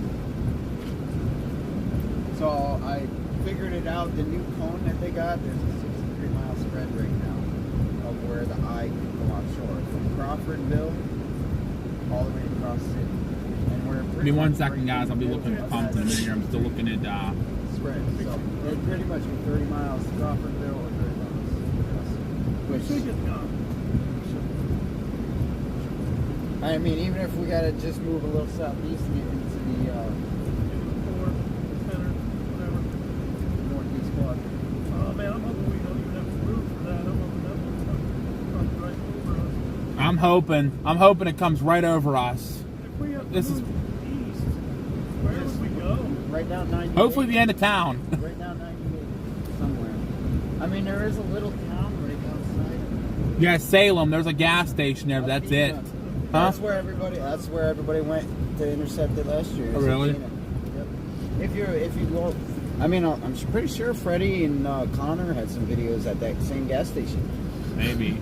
So I figured it out. The new cone that they got, there's a 63-mile spread right now of where the eye can go offshore from Crawfordville all the way across city. And we're Give me 1 second, guys. I'll be looking at the pump in a minute here. I'm still looking at spread. So it pretty much be 30 miles to Crawfordville or 30 miles across city. I mean, even if we gotta just move a little southeast and get into the northeast quadrant. Oh man, I'm hoping we don't even have to move for that. I'm hoping that one's right over us. I'm hoping it comes right over us. If we have to This move is east, where would we go? Right down 98. hopefully the end of town. Right down 98 somewhere. I mean, there is a little town right outside. Yeah, Salem. There's a gas station there. But that's it. Huh? That's where everybody went to intercept it last year. Oh, really? Yep. If you go, I mean, I'm pretty sure Freddie and Connor had some videos at that same gas station. Maybe.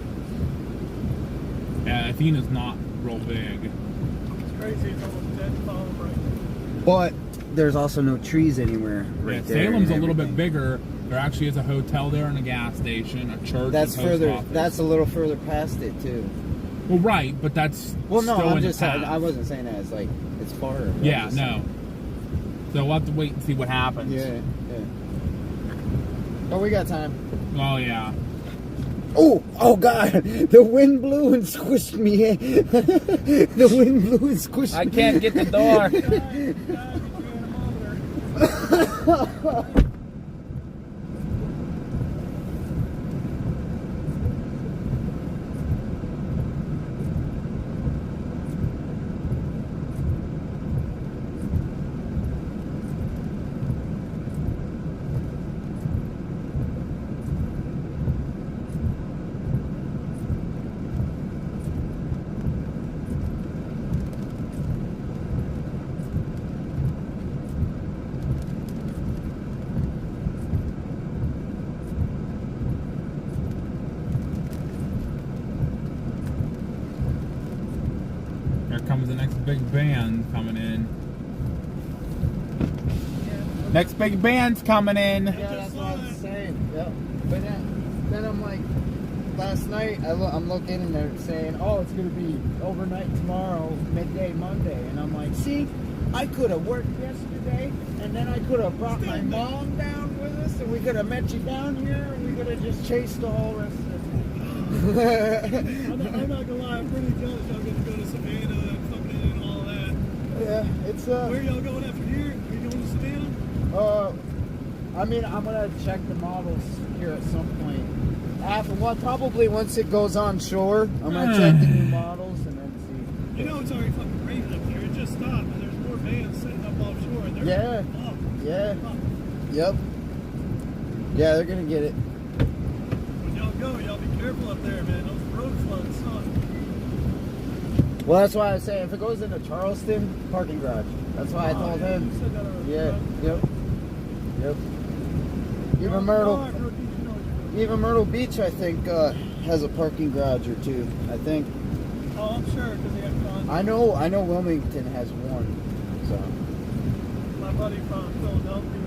Yeah, Athena's not real big. It's crazy. It's almost dead calm right now. But there's also no trees anywhere right Yeah, there. Salem's and a little bit everything. bigger. There actually is a hotel there and a gas station, a church. That's a post further. office. That's a little further past it too. Well, right, but that's Well, no, still I'm in just the saying. path. I wasn't saying that. It's like it's far. I'm Yeah, just no. saying. So we'll have to wait and see what happens. Yeah. But we got time. Oh yeah. Oh God! The wind blew and squished me. The wind blew and squished me. I can't get the door. Here comes the next big band coming in. Next big band's coming in. Yeah, that's what I was saying. Yep. But then I'm like, last night I'm looking and they're saying, oh, it's gonna be overnight tomorrow, midday Monday, and I'm like, see, I could have worked yesterday, and then I could have brought my mom down with us, and we could have met you down here, and we could have just chased the whole rest of the I'm not gonna lie, I'm pretty jealous y'all get to go to Savannah and something and all that. Yeah, it's Where y'all going after here? Are you going to Savannah? I mean, I'm gonna check the models here at some point. Probably once it goes on shore, I'm gonna check the new models and then see. You know it's already fucking raining up there. It just stopped and there's more vans sitting up offshore and they're up. Yeah. Yep. Yeah, they're gonna get it. When y'all go, y'all be careful up there, man. Those road floods suck. Well, that's why I say if it goes into Charleston, parking garage. That's why I told him. You said that already. Yeah. Yep. Even Myrtle Beach, I think, has a parking garage or two. I think. Oh, I'm sure because they have fun. I know Wilmington has one. So. My buddy from Philadelphia.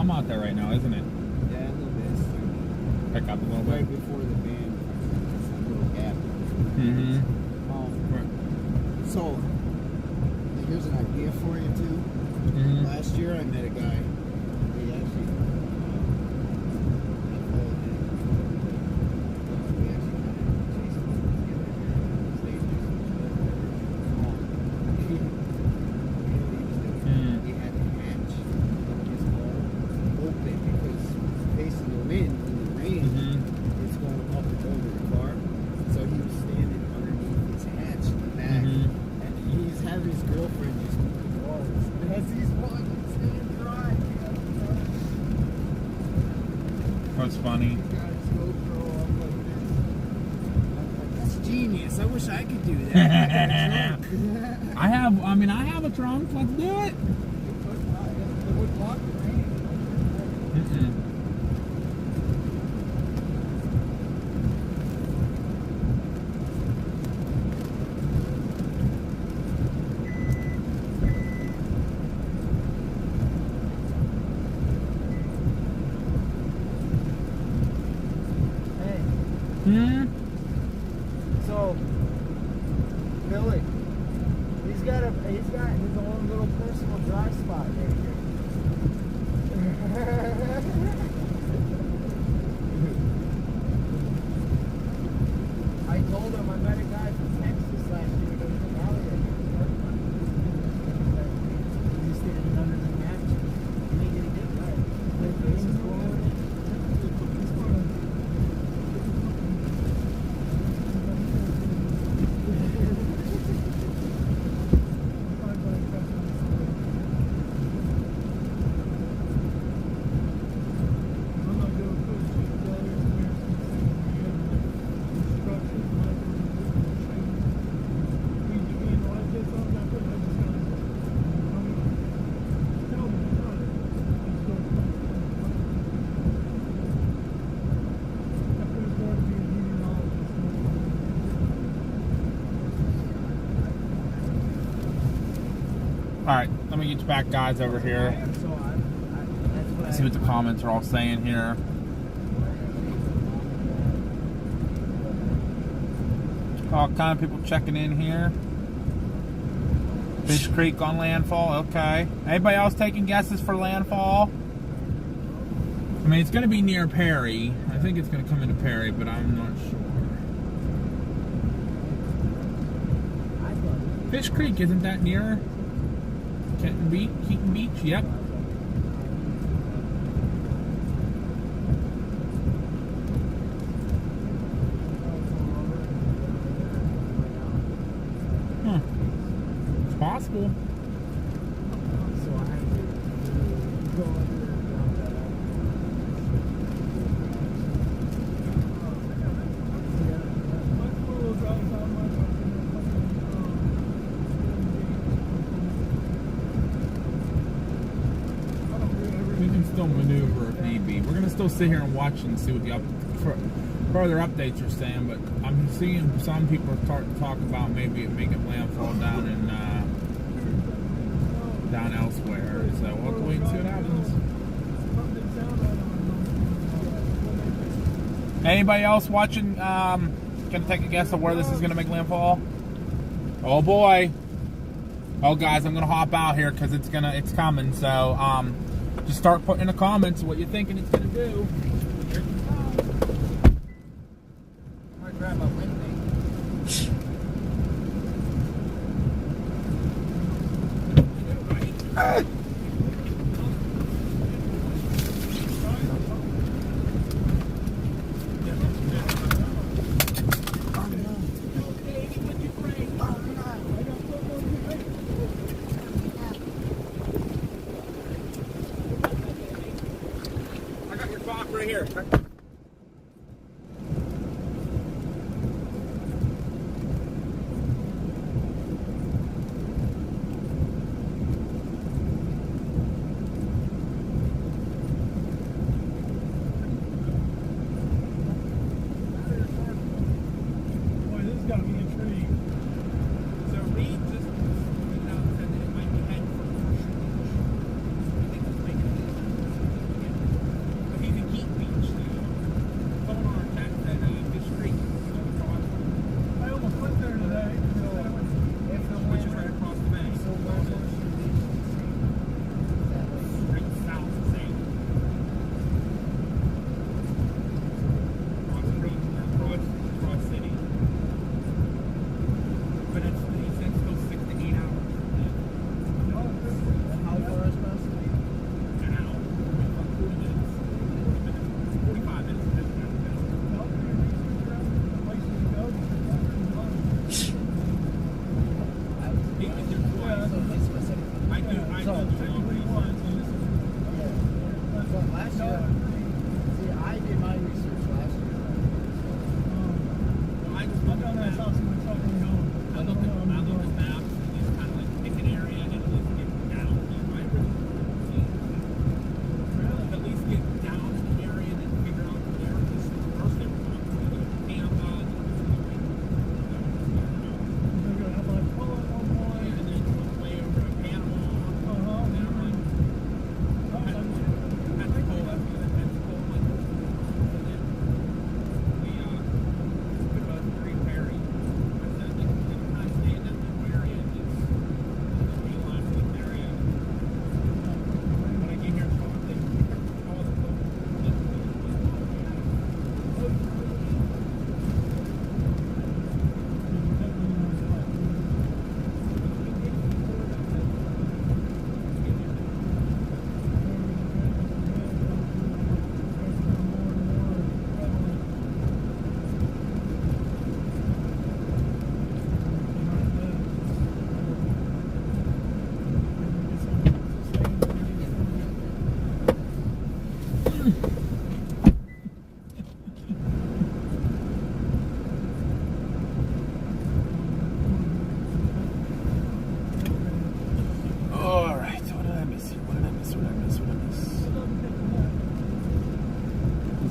calm out there right now, isn't it? Yeah, a little bit. It's starting Pick up a little right bit. before the band. It's a little gap. Mm-hmm. So, here's an idea for you too. Mm-hmm. Last year I met a guy. He actually, I followed him. We actually kind of chased him together here. His name is he had to hatch his wall open because facing the wind in the rain, it's going up and over the car. So he was standing underneath his hatch in the back, and he's having his girlfriend just move the walls as he's walking, staying dry. That's funny. He's got his GoPro up like this. I'm like, that's genius. I wish I could do that. I have a trunk. Let's do it. It would block the rain. So, Billy, he's got his own little personal dry spot right here. I told him I met a guy from Texas last year that was an alligator. He's standing under the hatch. He ain't gonna get right. The face is rolling. All right, let me get you back, guys, over here. See what the comments are all saying here. All kind of people checking in here. Fish Creek on landfall, okay. Anybody else taking guesses for landfall? I mean, it's going to be near Perry. I think it's going to come into Perry, but I'm not sure. Fish Creek, isn't that near Keaton Beach? Yep. It's possible. So I had to go under and drop that out. We can still maneuver if need be. We're gonna still sit here and watch and see what the further updates are saying. But I'm seeing some people are starting to talk about maybe it making landfall down in down elsewhere. So we'll have to wait and see what happens. Anybody else watching? Gonna take a guess of where this is gonna make landfall? Oh boy! Oh guys, I'm gonna hop out here because it's coming. So just start putting in the comments what you're thinking it's gonna do. I'm gonna grab my wind thing. I got your clock right here. Boy, this has got me intrigued. So Reed just said that it might be heading for I think it's making it.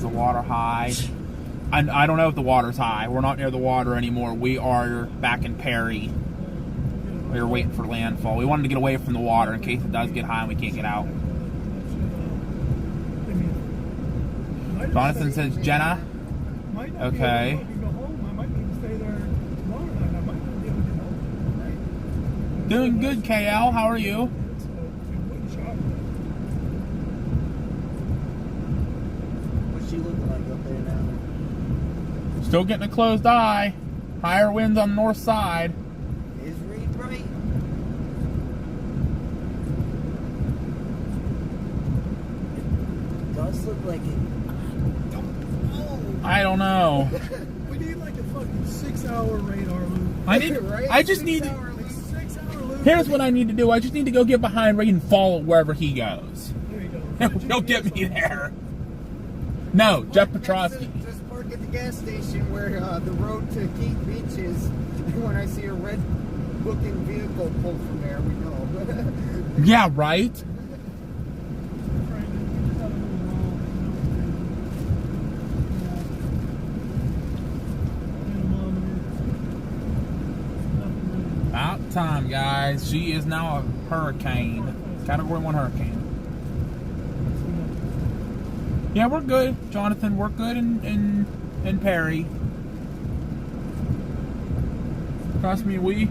the water high? I don't know if the water's high. We're not near the water anymore. We are back in Perry. We were waiting for landfall. We wanted to get away from the water in case it does get high and we can't get out. Jonathan says, Jenna. Okay. Doing good, KL. How are you? What's she looking like up there now? Still getting a closed eye. Higher winds on the north side. Is Reed right? It does look like it. I don't know. We need like a fucking 6-hour radar loop. I just need. Here's what I need to do. I just need to go get behind Reed and follow wherever he goes. There you go. He'll get me there. No, Jeff Petrosky. Just park at the gas station where the road to Keith Beach is. And when I see a red looking vehicle pull from there, we know. Yeah, right? About time, guys. She is now a hurricane. Category 1 hurricane. Yeah, we're good, Jonathan. We're good in Perry. Trust me,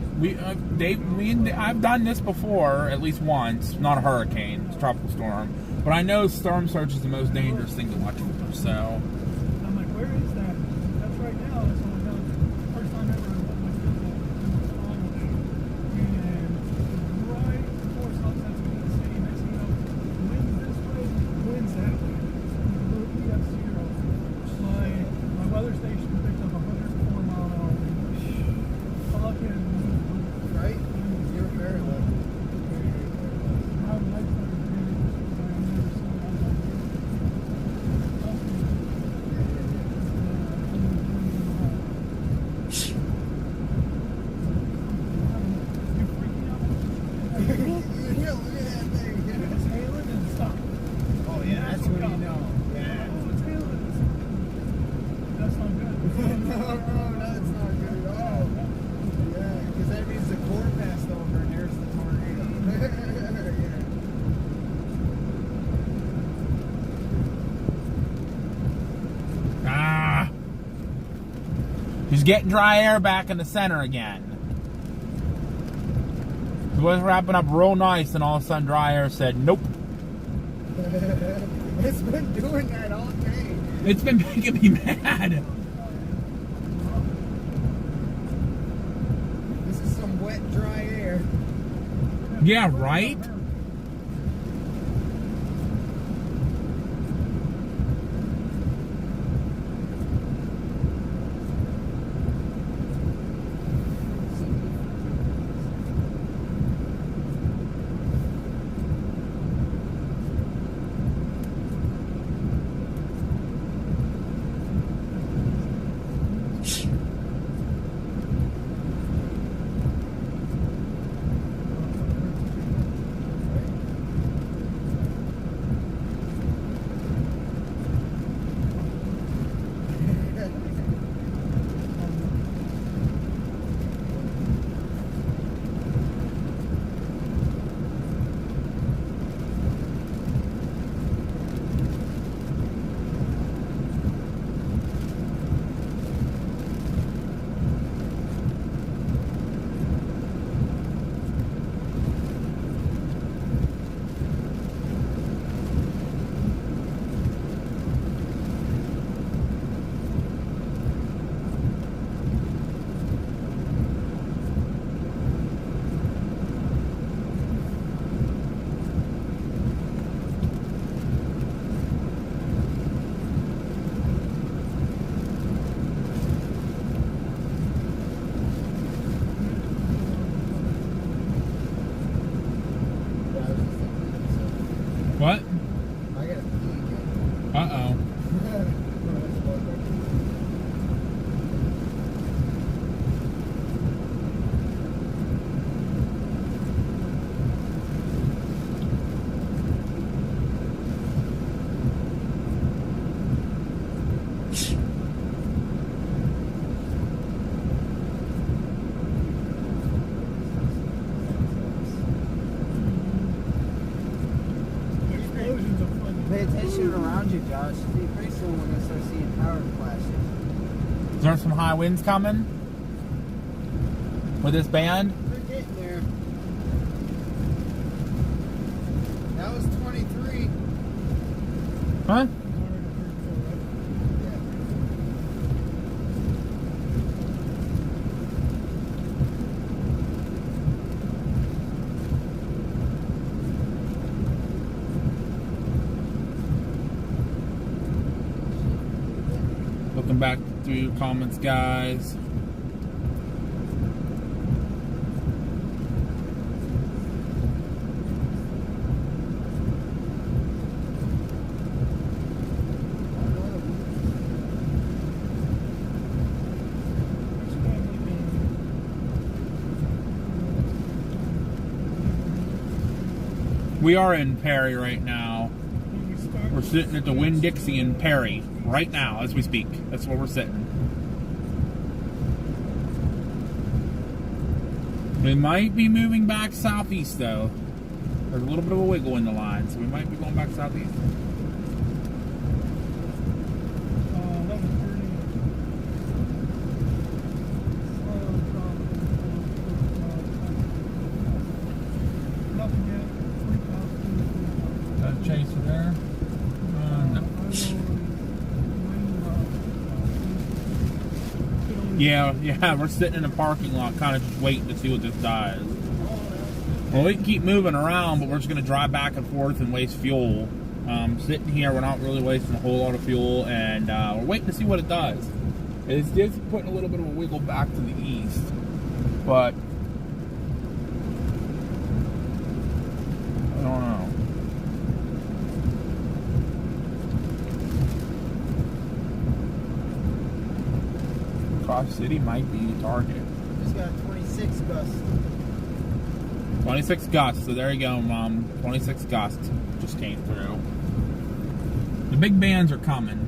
I've done this before at least once. Not a hurricane, it's a tropical storm. But I know storm surge is the most dangerous thing to watch for. So. I'm like, where is that? That's right now. That's what I've done. First time ever I went my vehicle and right before sunset's going to city. Next thing you know, wind's this way, wind's that way. We have zero. My weather station picked up 104-mile-an-hour wind. Fucking Right? You're very lucky. my life started draining because I've never seen that like You're freaking out. Yeah, look at that thing. It's hailing and stop. Oh yeah, that's what you know. Yeah. Oh, it's hailing. That's not good. No, that's not good at all. Yeah, because that means the core passed over and there's the tornado. Ah! He's getting dry air back in the center again. It was wrapping up real nice, and all of a sudden dry air said, nope. It's been doing that all day. It's been making me mad. This is some wet, dry air. Yeah, right? What? I gotta pee again. Uh-oh. Pay attention around you, Josh. Pretty soon we're gonna start seeing power flashes. Is there some high winds coming with this band? We're getting there. That was 23. Huh? Looking back through your comments, guys. We are in Perry right now. We're sitting at the Winn-Dixie in Perry right now as we speak. That's where we're sitting. We might be moving back southeast though. There's a little bit of a wiggle in the line, so we might be going back southeast. Chaser there. No. Yeah, we're sitting in a parking lot kind of just waiting to see what this does. Well, we can keep moving around, but we're just going to drive back and forth and waste fuel. Sitting here, we're not really wasting a whole lot of fuel, and we're waiting to see what it does. It's just putting a little bit of a wiggle back to the east, but I don't know. Cross City might be the target. Just got 26 gusts. 26 gusts, so there you go, Mom. 26 gusts just came through. The big bands are coming.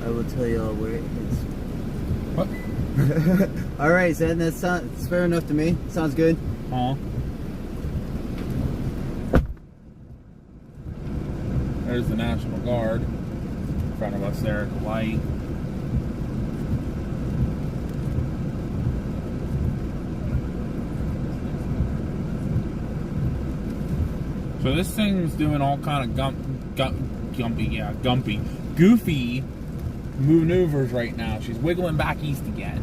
I will tell y'all where it is. What? Alright, so that sounds fair enough to me. Sounds good. There's the National Guard in front of us there at the light. So this thing's doing all kind of goofy maneuvers right now. She's wiggling back east again.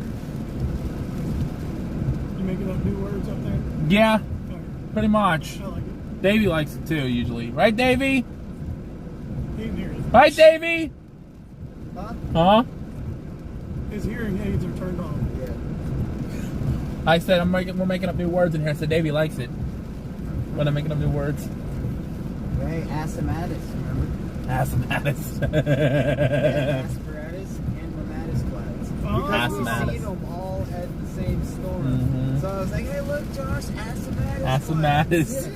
You making up new words up there? Yeah, Okay. pretty much. I like it. Davey likes it too, usually. Right, Davey? He didn't hear it. Right, Davey? Huh? His hearing aids are turned off. Yeah. I said we're making up new words in here, so Davey likes it. When I'm making up new words. Right, asthmatis, remember? Asthmatis. Yeah, asparagus and rheumatis clouds. Because we Asthmatis. seen them all at the same store. Mhm. So I was like, hey, look, Josh, asthmatis. Asthmatis.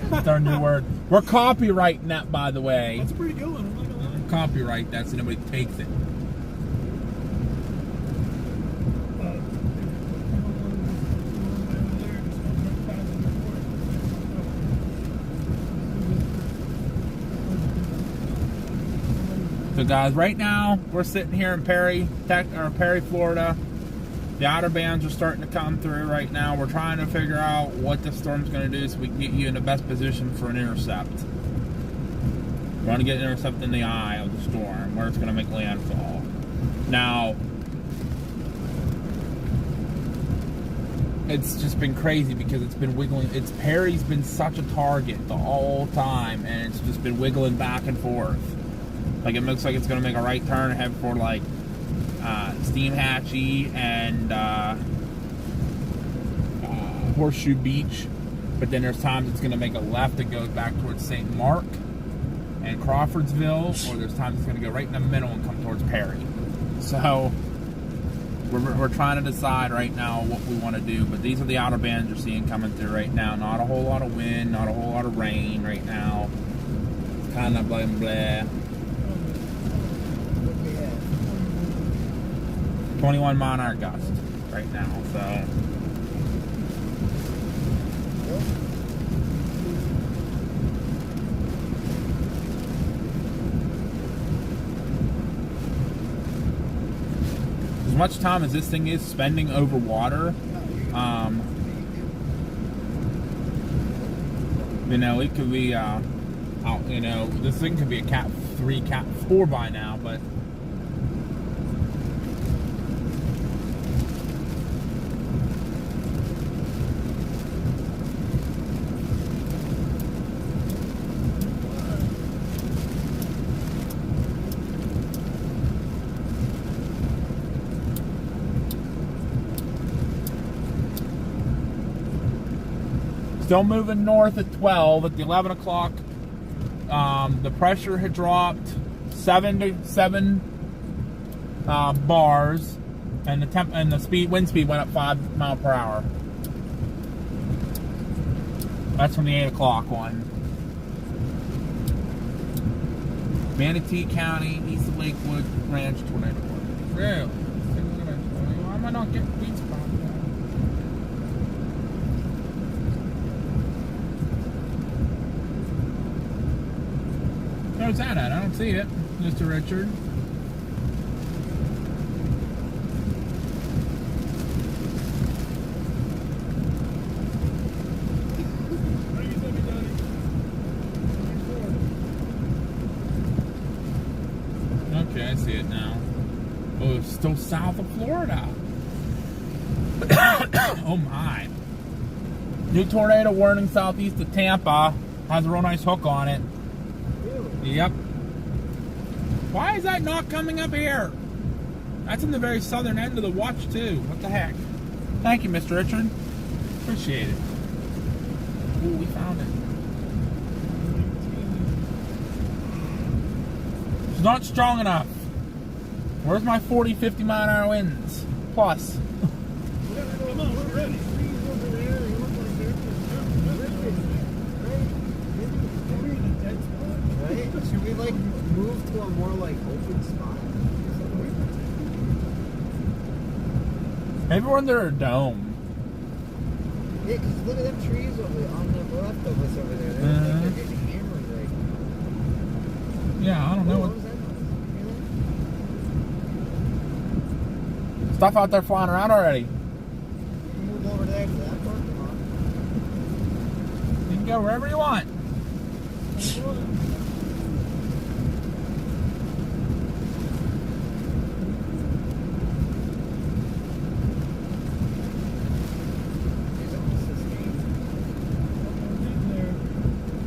That's our new word. We're copyrighting that, by the way. That's a pretty good one. I'm not gonna lie. Copyright that so nobody takes it. So guys, right now we're sitting here in Perry, Florida. The outer bands are starting to come through right now. We're trying to figure out what the storm's going to do so we can get you in the best position for an intercept. We want to get an intercept in the eye of the storm, where it's going to make landfall. Now, it's just been crazy because it's been wiggling. Perry's been such a target the whole time, and it's just been wiggling back and forth. Like, it looks like it's going to make a right turn and head for, like, Steam Hatchie and Horseshoe Beach. But then there's times it's going to make a left that goes back towards St. Mark and Crawfordsville, or there's times it's going to go right in the middle and come towards Perry. So we're trying to decide right now what we want to do. But these are the outer bands you're seeing coming through right now. Not a whole lot of wind, not a whole lot of rain right now. It's kind of blah, blah. 21 mile an hour gust right now, so. As much time as this thing is spending over water, you know, it could be, you know, this thing could be a Cat 3, Cat 4 by now, but still moving north at 12. At the 11 o'clock, the pressure had dropped 7 bars, and the wind speed went up 5 miles per hour. That's from the 8 o'clock one. Manatee County, East Lakewood Ranch tornado warning. Really? Why am I not getting beat spot? Where's that at? I don't see it, Mr. Richard. Okay, I see it now. Oh, it's still south of Florida. Oh my. New tornado warning southeast of Tampa. Has a real nice hook on it. Yep. Why is that not coming up here? That's in the very southern end of the watch, too. What the heck? Thank you, Mr. Richard. Appreciate it. Ooh, we found it. It's not strong enough. Where's my 40, 50 mile an hour winds? Plus. Come on, we're ready. Trees over there. You look like Right? Should we like move to a more like open spot? Maybe we're under a dome. Yeah, because look at them trees over on the left of us over there. They're like they're getting hammered right. Yeah, I don't know. What was that noise? Stuff out there flying around already. You can move over there to that parking lot. You can go wherever you want.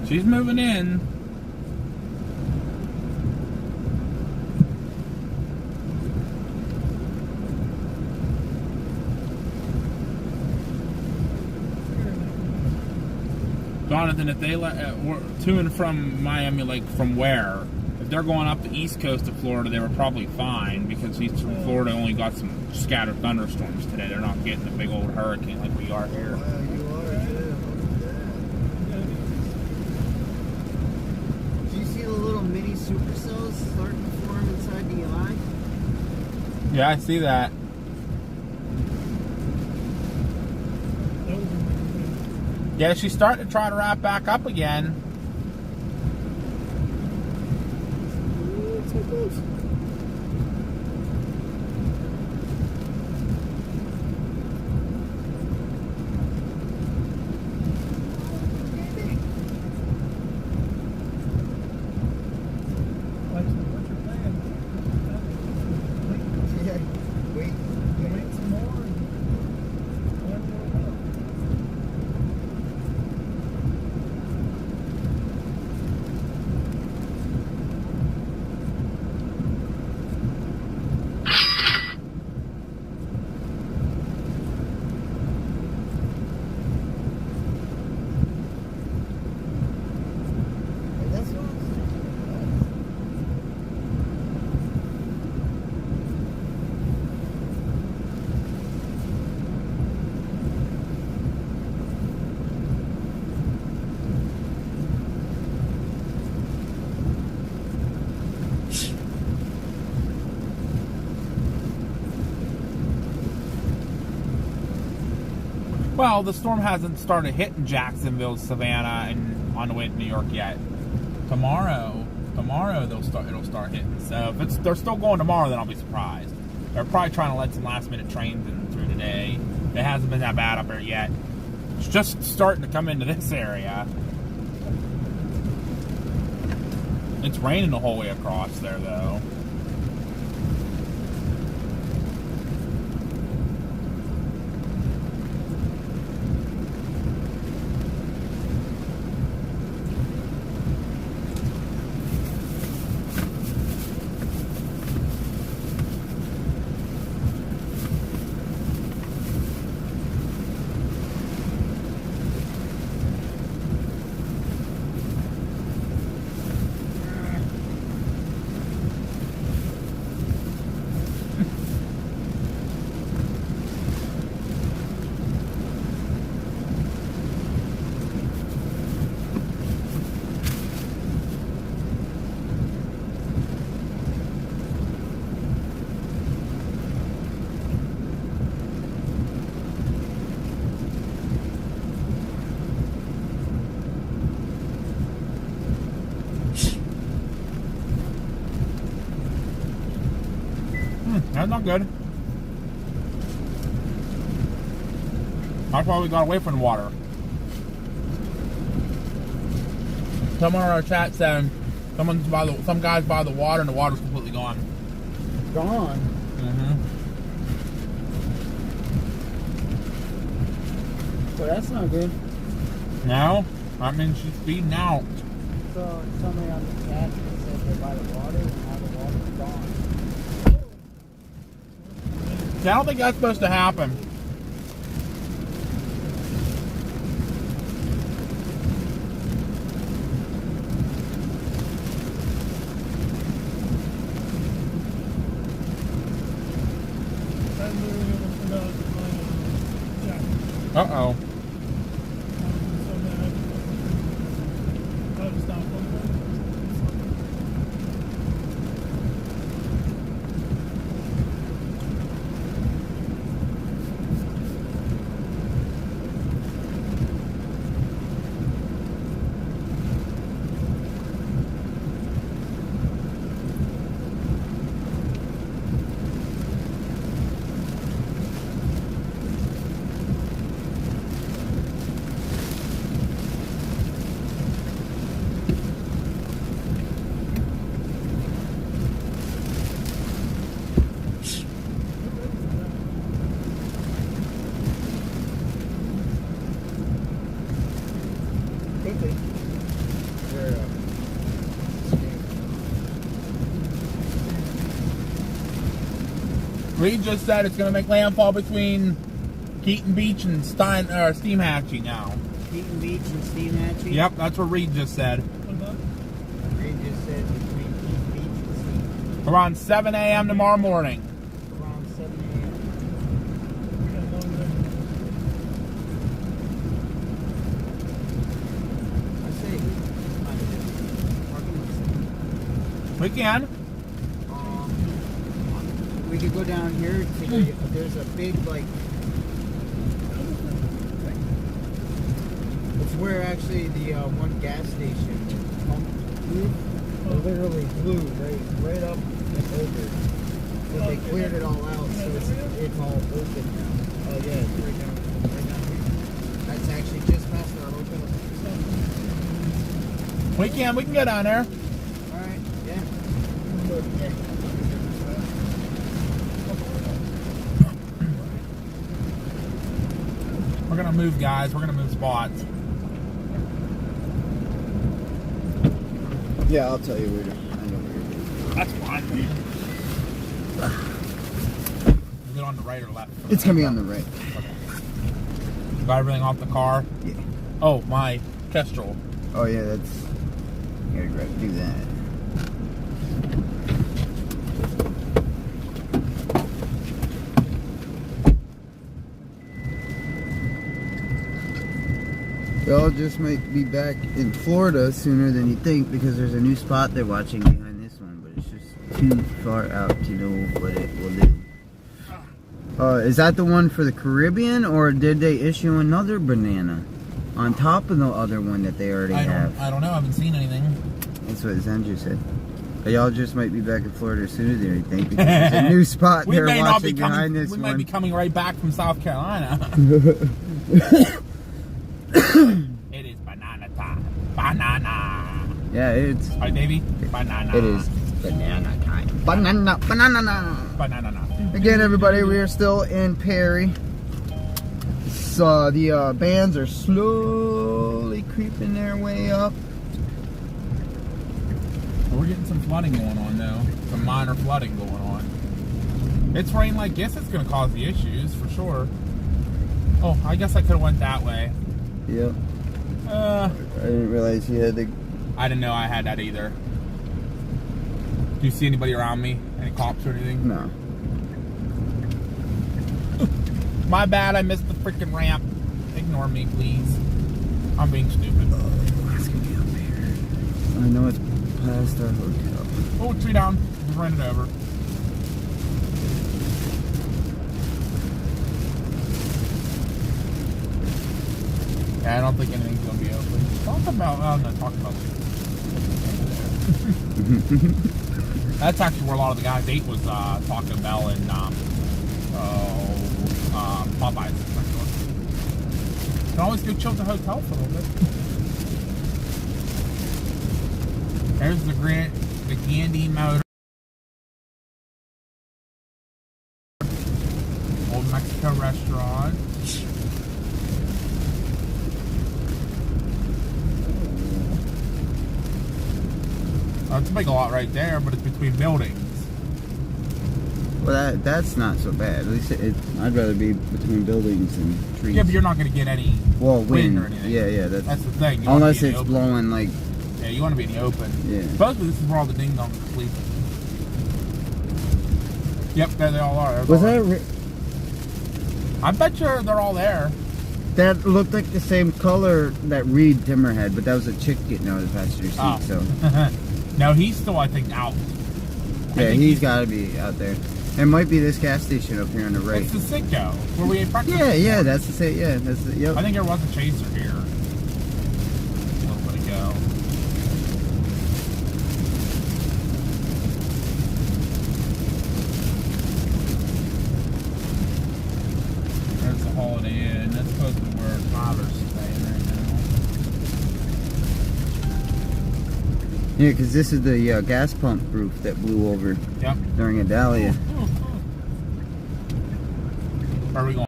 She's moving in. Jonathan, if they let to and from Miami, like from where? If they're going up the east coast of Florida, they were probably fine because eastern Florida only got some scattered thunderstorms today. They're not getting a big old hurricane like we are here. Mini supercells starting to form inside the eye. Yeah, I see that. Yeah, she's starting to try to wrap back up again. so close. Well, the storm hasn't started hitting Jacksonville, Savannah, and on the way to New York yet. Tomorrow it'll start hitting. So if they're still going tomorrow, then I'll be surprised. They're probably trying to let some last minute trains in through today. It hasn't been that bad up there yet. It's just starting to come into this area. It's raining the whole way across there, though. That's not good. That's why we got away from the water. Someone in our chat said some guy's by the water and the water's completely gone. Gone. Well, that's not good. No, that means she's feeding out. So somebody on the chat said they're by the water and now the water's gone. See, I don't think that's supposed to happen. Uh-oh. Reed just said it's going to make landfall between Keaton Beach and Steam Hatchie now. Keaton Beach and Steam Hatchie? Yep, that's what Reed just said. Reed just said between Keaton Beach and Steam. Around 7 a.m. tomorrow morning. Around 7 a.m. We can. We could go down here to there's a big it's where actually the one gas station literally blew right up and over. So they cleared it all out, so it's all open now. Oh yeah, it's right down here. That's actually just past our hotel. We can go down there. Alright, yeah. We're gonna move, guys. We're gonna move spots. Yeah, I'll tell you where to. I know where to. That's fine. Is it on the right or left? It's gonna be on the right. Okay. Got everything off the car? Yeah. Oh, my Kestrel. Oh yeah, that's. You gotta do that. Y'all just might be back in Florida sooner than you think because there's a new spot they're watching behind this one, but it's just too far out to know what it will do. Is that the one for the Caribbean, or did they issue another banana on top of the other one that they already have? I don't know. I haven't seen anything. That's what Zenju said. Y'all just might be back in Florida sooner than you think, because there's a new spot We there may not be watching behind coming. this We one. might be coming right back from South Carolina. It is banana time. Banana. Yeah, it's. Right, Davey? Banana. It is banana time. Banana. Banana. Again, everybody, we are still in Perry. So the bands are slowly creeping their way up. We're getting some flooding going on, though. Some minor flooding going on. It's rain like this. It's going to cause the issues, for sure. Oh, I guess I could have went that way. Yep. I didn't realize you had the... I didn't know I had that either. Do you see anybody around me? Any cops or anything? No. My bad, I missed the freaking ramp. Ignore me, please. I'm being stupid. Let's get up here. I know it's past our hotel. Oh, tree down. Just ran it over. Yeah, I don't think anything's going to be open. Talk about, I'm not talking about That's actually where a lot of the guys ate was Taco Bell and Popeyes. You can always go chill at the hotel for a little bit. There's the Gandhi Motor. Old Mexico restaurant. It's a big lot right there, but it's between buildings. Well, that's not so bad. At least I'd rather be between buildings and trees. Yeah, but you're not going to get any wind or anything. Yeah, that's the thing. You unless it's blowing like... Yeah, you want to be in the open. Yeah. Supposedly this is where all the ding-dongs are sleeping. Yep, there they all are. Was that... I bet you they're all there. That looked like the same color that Reed Timmer had, but that was a chick getting out of the passenger seat, so... No, he's still, I think, out. Yeah, he's got to be out there. It might be this gas station up here on the right. It's the Citgo, where we ate breakfast. Yeah, that's the same. Yeah, that's the. Yep. I think there was a chaser here a little bit ago. There's the Holiday Inn. That's supposed to be where Tyler's staying right now. Yeah, because this is the gas pump roof that blew over during a Dahlia. Where are we going?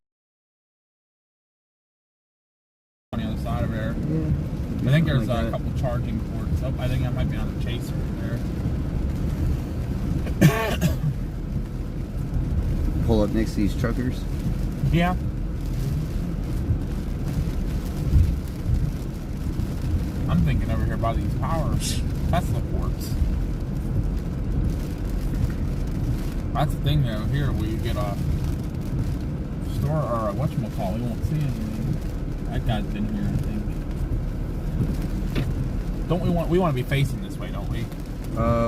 On the other side of there. Yeah. I think there's a couple charging ports. Oh, I think that might be on the chaser there. Pull up next to these truckers. Yeah. I'm thinking over here by these power Tesla ports. That's the thing though, here where you get a store or a whatchamacallit, we won't see anything. That guy's been here, I think. Don't we want to be facing this way, don't we?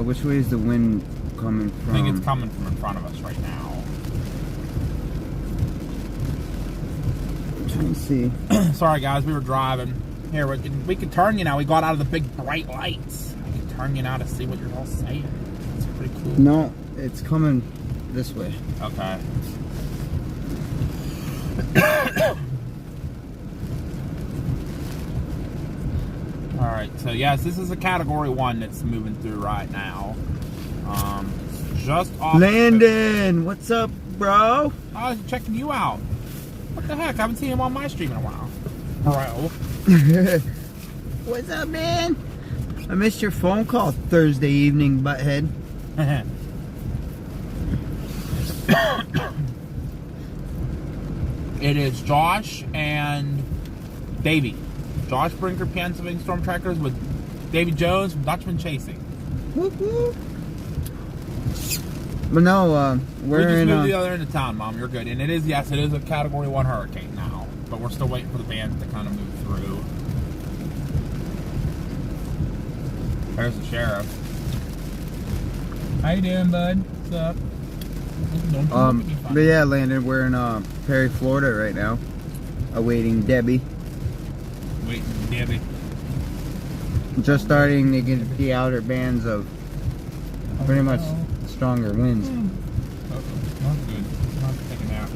Which way is the wind coming from? I think it's coming from in front of us right now. I'm trying to see. Sorry guys, we were driving. Here, we can turn you now. We got out of the big bright lights. I can turn you now to see what you're all saying. It's pretty cool. No, it's coming this way. Okay. Alright, so yes, this is a category 1 that's moving through right now. Just off Landon, what's up, bro? I was checking you out. What the heck? I haven't seen him on my stream in a while. Bro. What's up, man? I missed your phone call Thursday evening, butthead. It is Josh and Davey. Josh Brinker, Pennsylvania Storm Trackers with Davey Jones from Dutchman Chasing. Whoop, whoop. But no, we just moved the other end of town, Mom. You're good. And it is, yes, it is a Category 1 hurricane now. But we're still waiting for the band to kind of move through. There's the sheriff. How you doing, bud? What's up? But yeah, Landon, we're in Perry, Florida right now, awaiting Debbie. Waiting, Debbie. Just starting to get the outer bands of pretty much stronger winds. Not good. Not to take a nap.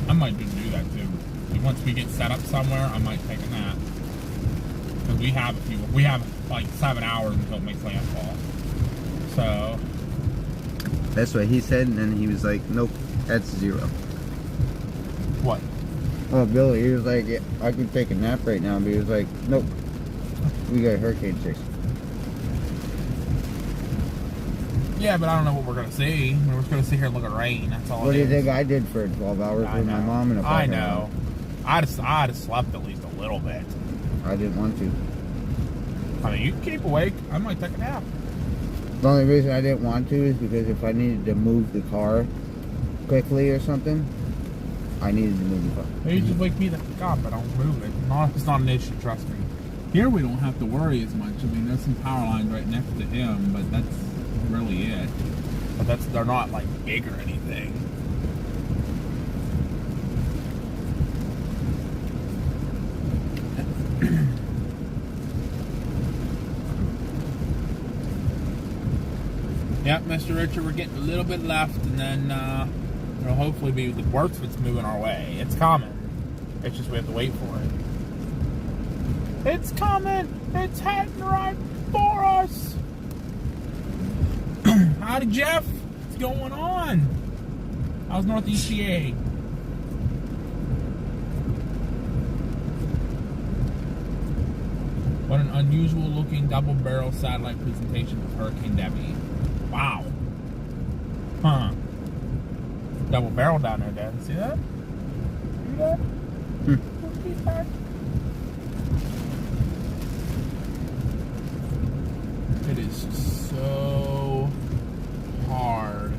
I might just do that too. Once we get set up somewhere, I might take a nap. Because we have like 7 hours until it makes landfall. So That's what he said, and then he was like, nope, that's 0. what? Oh, Billy, he was like, yeah, I could take a nap right now, but he was like, nope, we got a hurricane chase. Yeah, but I don't know what we're gonna see. We're just gonna sit here and look at rain. That's all. What do you it think is. I did for 12 hours I with my know. mom and a I fucking know. I'd have slept at least a little bit. I didn't want to. I mean, you can keep awake. I might take a nap. The only reason I didn't want to is because if I needed to move the car quickly or something, I needed to move the car. Maybe just wake me the fuck up. I don't move it. No, it's not an issue. Trust me. Here we don't have to worry as much. I mean, there's some power lines right next to him, but that's really it. But they're not like big or anything. Yep, Mr. Richard, we're getting a little bit left, and then it'll hopefully be the worst of it's moving our way. It's coming. It's just we have to wait for it. It's coming! It's heading right for us! Howdy, Jeff! What's going on? How's Northeast PA? What an unusual looking double barrel satellite presentation of Hurricane Debbie. Wow. Huh. Double barrel down there, Dad. See that? See that? See that? It is so hard.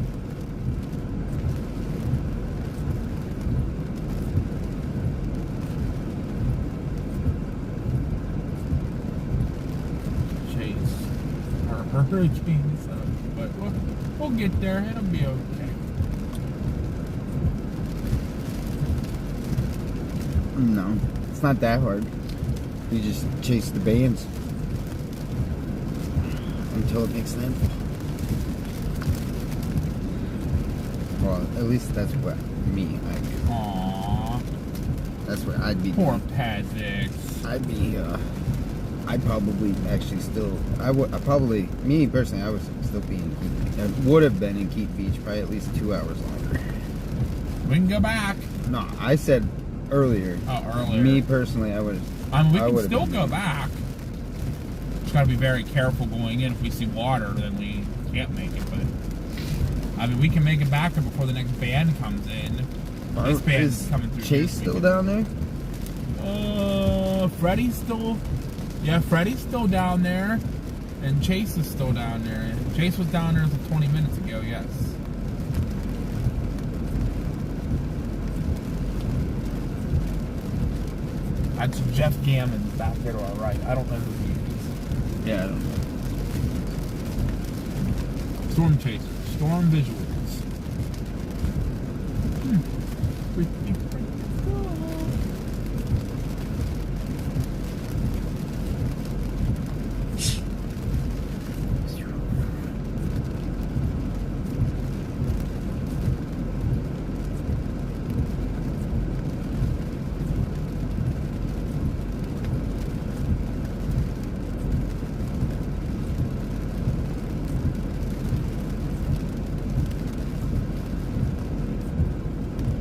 Chase. Hurricanes. But we'll get there. It'll be okay. No, it's not that hard. You just chase the bands until it makes landfall. Well, at least that's what me I do. Aww. That's what I'd be Poor doing. Pazix. I'd probably actually still, probably, me personally, I would still be in Keat Beach. I would have been in Keat Beach probably at least 2 hours longer. We can go back. No, I said earlier. Oh, earlier. Me personally, I would. I mean, we can still go back. Just gotta be very careful going in. If we see water, then we can't make it. But I mean, we can make it back there before the next band comes in. This band's coming through. Chase still down there? Freddie's still. Yeah, Freddie's still down there, and Chase is still down there. Chase was down there 20 minutes ago. Yes. That's Jeff Gammon back there to our right. I don't know who he is. Yeah, I don't know. Storm Chaser. Storm Visuals. Pretty cool.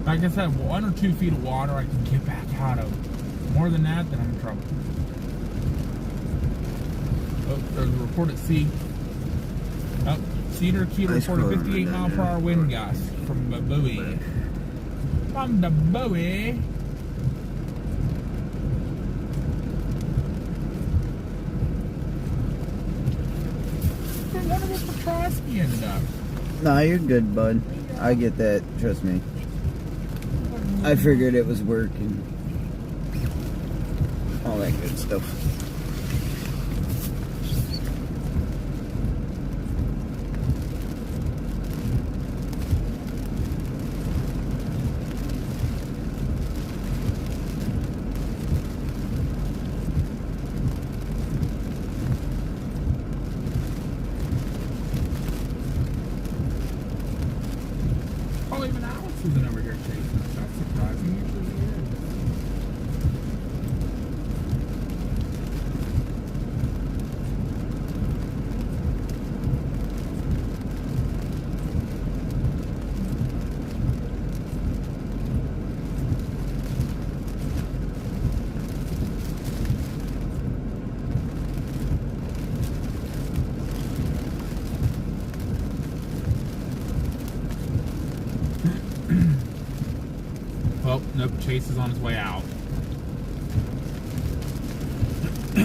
Like I said, 1 or 2 feet of water I can get back out of. More than that, then I'm in trouble. Oh, there's a report at sea. Oh, Cedar Key reported 58 mile per hour wind gusts from the buoy. From the buoy. I wonder where Petrosky ended up. Nah, you're good, bud. I get that. Trust me. I figured it was work and all that good stuff. Nope, Chase is on his way out. I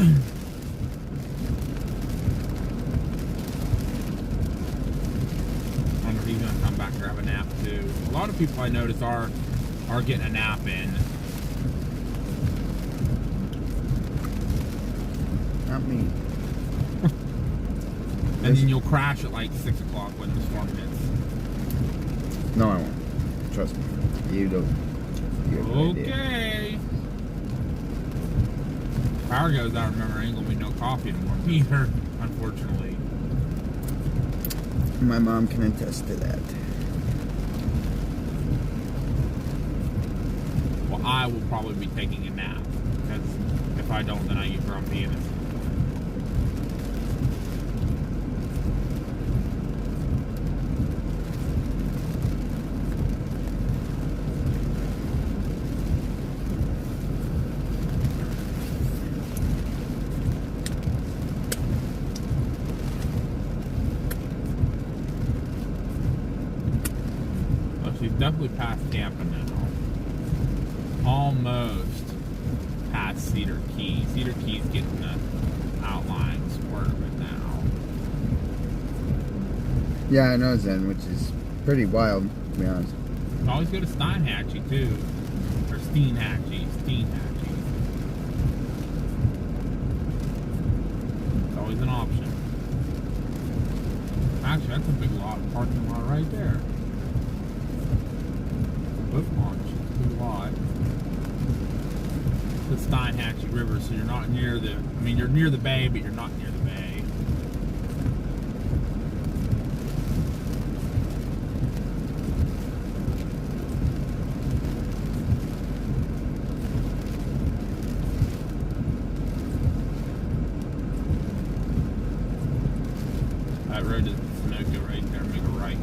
wonder if he's gonna come back and grab a nap too. A lot of people I notice are getting a nap in. Not me. And then you'll crash at like 6 o'clock when the storm hits. No, I won't. Trust me. You don't. You have no idea. Okay. Power goes out, remember, ain't gonna be no coffee anymore either, unfortunately. My mom can attest to that. Well, I will probably be taking a nap, because if I don't, then I get grumpy and it's... She's definitely past Tampa now. Almost past Cedar Key. Cedar Key's getting the outlying sport of it now. Yeah, I know Zen, which is pretty wild, to be honest. Always go to Steinhatchee too. Or Steinhatchee. It's always an option. Actually, that's a big parking lot right there. Boat launch, good lot. The Steinhatchee River, so you're not near the, I mean, you're near the bay, but you're not near the bay. That road is Sunoco right there, make a right.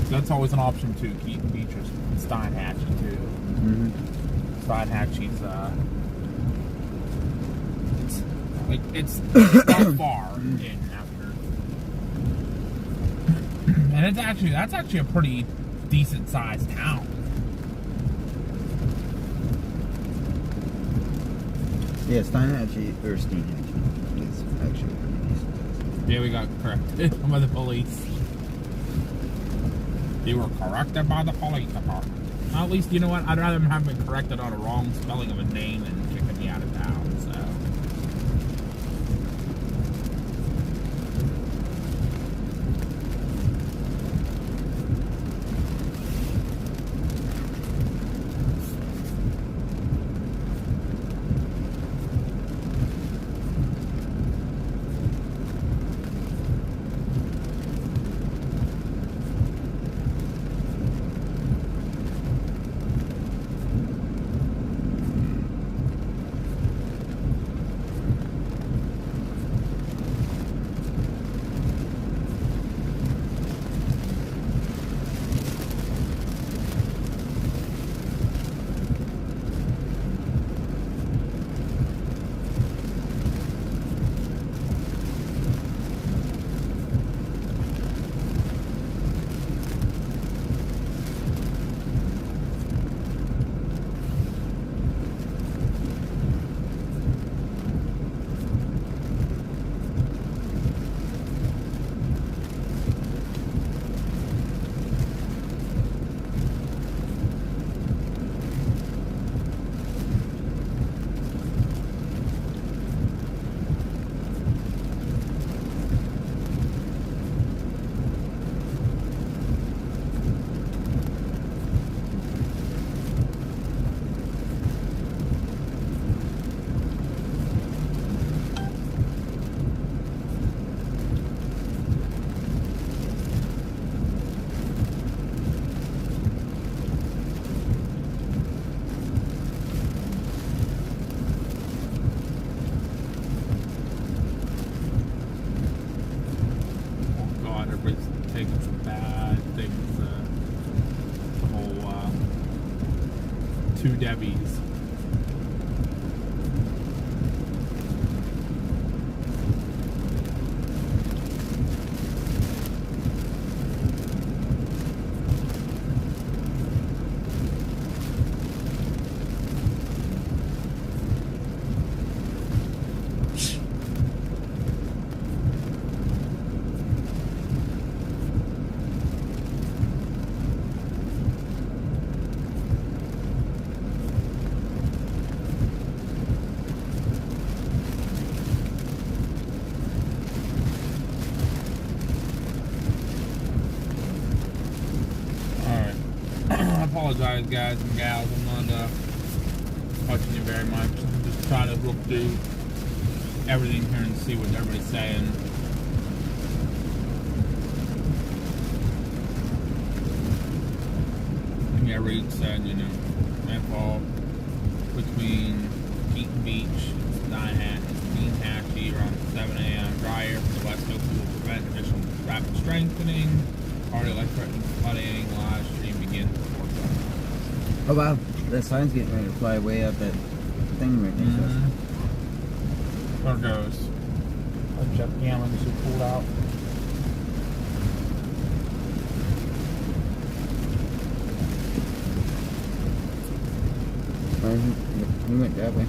That's always an option too. Keaton Beach or Steinhatchee too. Mm-hmm. Steinhatchee's it's not far in after, and that's actually a pretty decent sized town. Yeah, Steinhatchee or Steinhatchee is actually pretty decent. Yeah, we got corrected by the police. You were corrected by the police department. Well, at least, you know what? I'd rather them have been corrected on a wrong spelling of a name than kicking me out of town, so. taking some bad things. The whole Two Debbies. apologize, guys and gals. I'm not watching you very much. I'm just trying to look through everything here and see what everybody's saying. Yeah, Reed said, you know, landfall between Keaton Beach, Hatchie around 7 a.m. Dry air from the west coast will prevent additional rapid strengthening. Already like threatening flooding. Live stream begins before sunrise. Oh wow, that sign's getting ready to fly way up that thing right next to us. There goes. Jeff Gammons who pulled out. He went that way.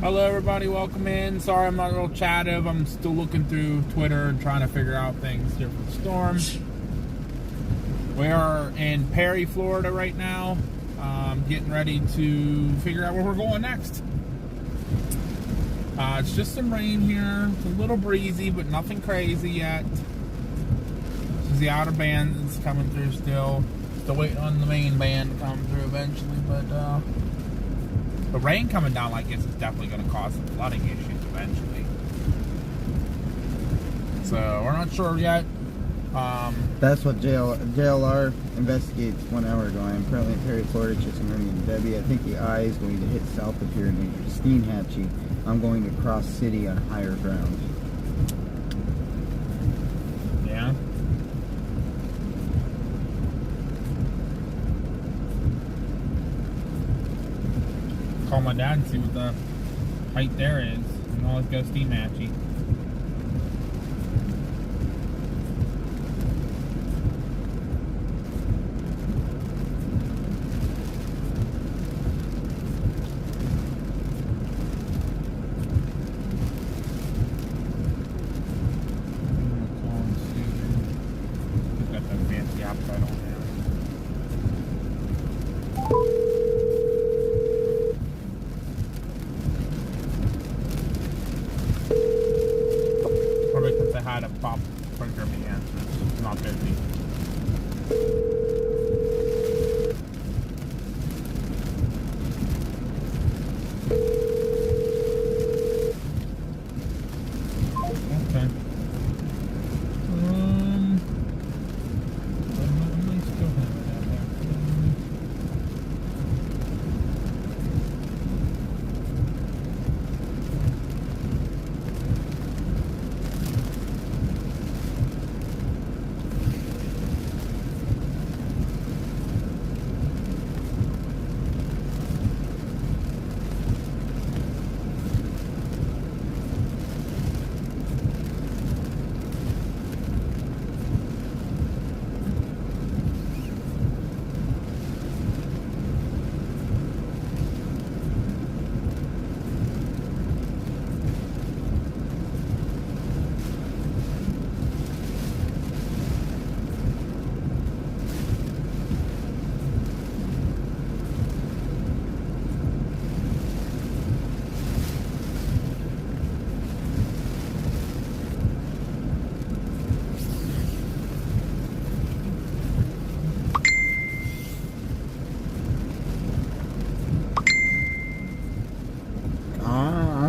Hello everybody, welcome in. Sorry I'm not real chattive. I'm still looking through Twitter and trying to figure out things here for the storm. We are in Perry, Florida right now. Getting ready to figure out where we're going next. It's just some rain here. It's a little breezy, but nothing crazy yet. This is the outer band that's coming through still. Still waiting on the main band to come through eventually, but the rain coming down like this is definitely going to cause some flooding issues eventually. So we're not sure yet. That's what JLR investigates 1 hour ago. I am currently in Perry, Florida, chasing Ernie and Debbie. I think the eye is going to hit south of here near Steenhatchee. I'm going to cross city on higher ground. Yeah. Call my dad and see what the height there is. And let's go Steenhatchee.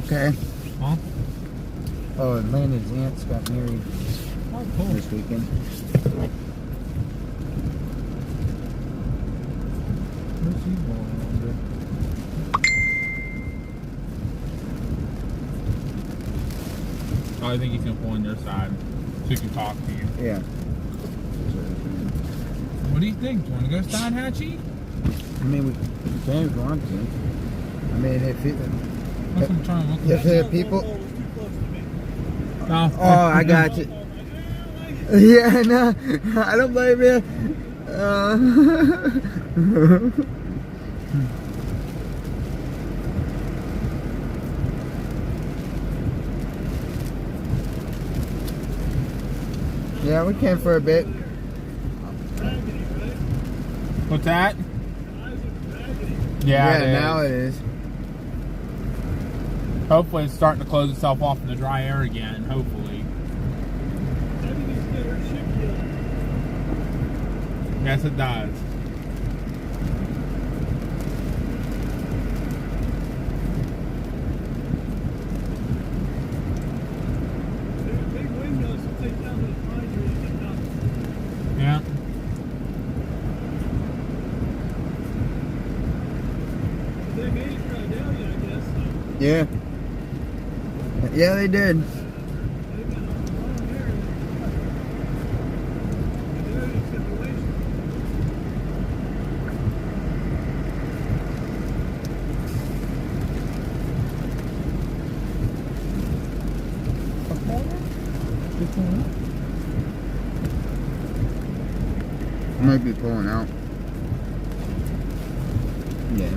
Okay. Huh? Oh, and Landon's aunts got married Oh, cool. this weekend. Where's he going under? Oh, I think he's gonna pull on your side so he can talk to you. Yeah. What do you think? Do you want to go side hatchy? I mean, we can if we want to. I mean, if it, That's what I'm trying to look if at. the people. No. Oh, I got you. Yeah, no, I don't blame you. Yeah, we can for a bit. What's that? Yeah, now it is. Hopefully it's starting to close itself off in the dry air again, hopefully. Yes, it does. Yeah. Yeah. Yeah, they did. Might be pulling out. Yeah.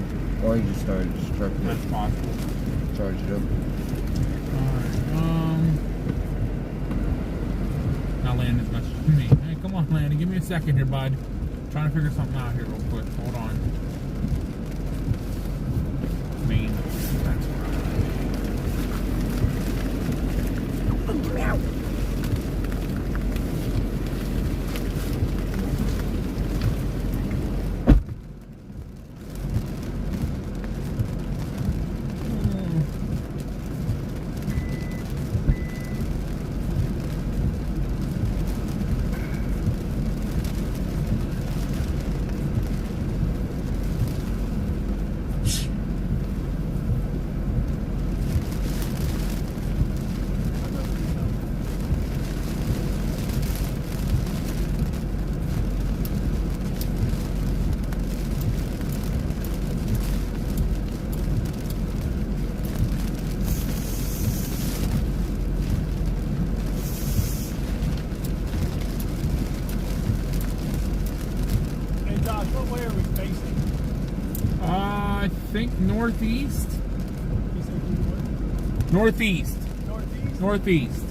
Or he just started destructing That's it. possible. Charge it up. Alright, now Landon's messaging me. Hey, come on, Landon, give me a second here, bud. I'm trying to figure something out here real quick. Hold on. Main. That's right. I think northeast. Northeast. Northeast.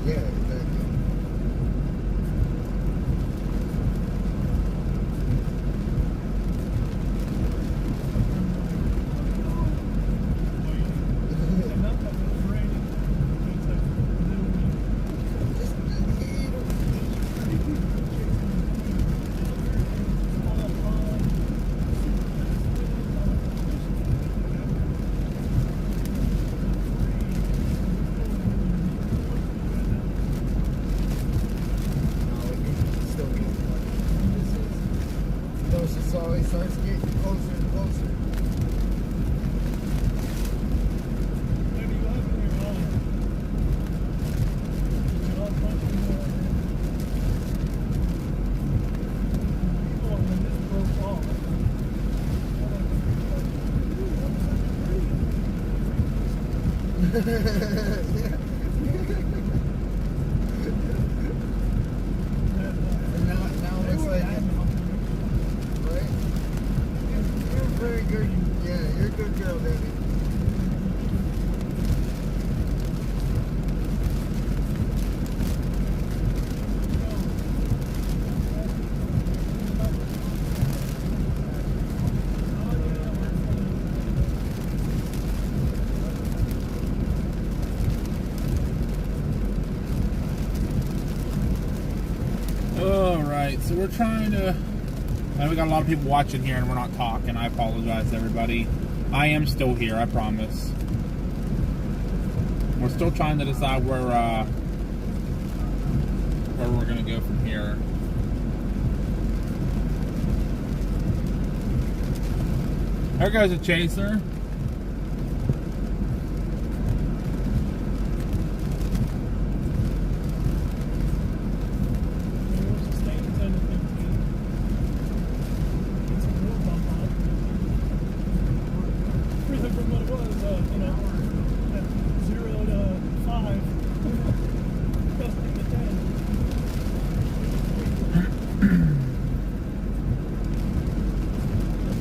Yeah, exactly. It always starts getting closer and closer. Now it looks like right? You're very good. Yeah, you're a good girl, Debbie. so we're trying to... And we got a lot of people watching here and we're not talking. I apologize, everybody. I am still here, I promise. We're still trying to decide where we're going to go from here. There goes a chaser.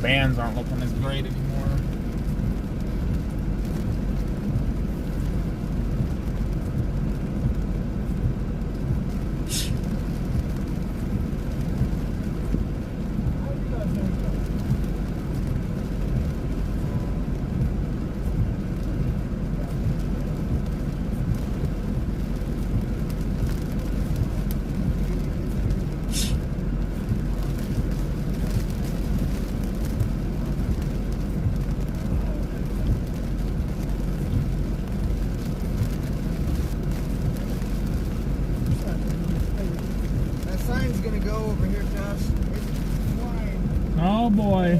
Bands aren't looking as great anymore. Oh boy.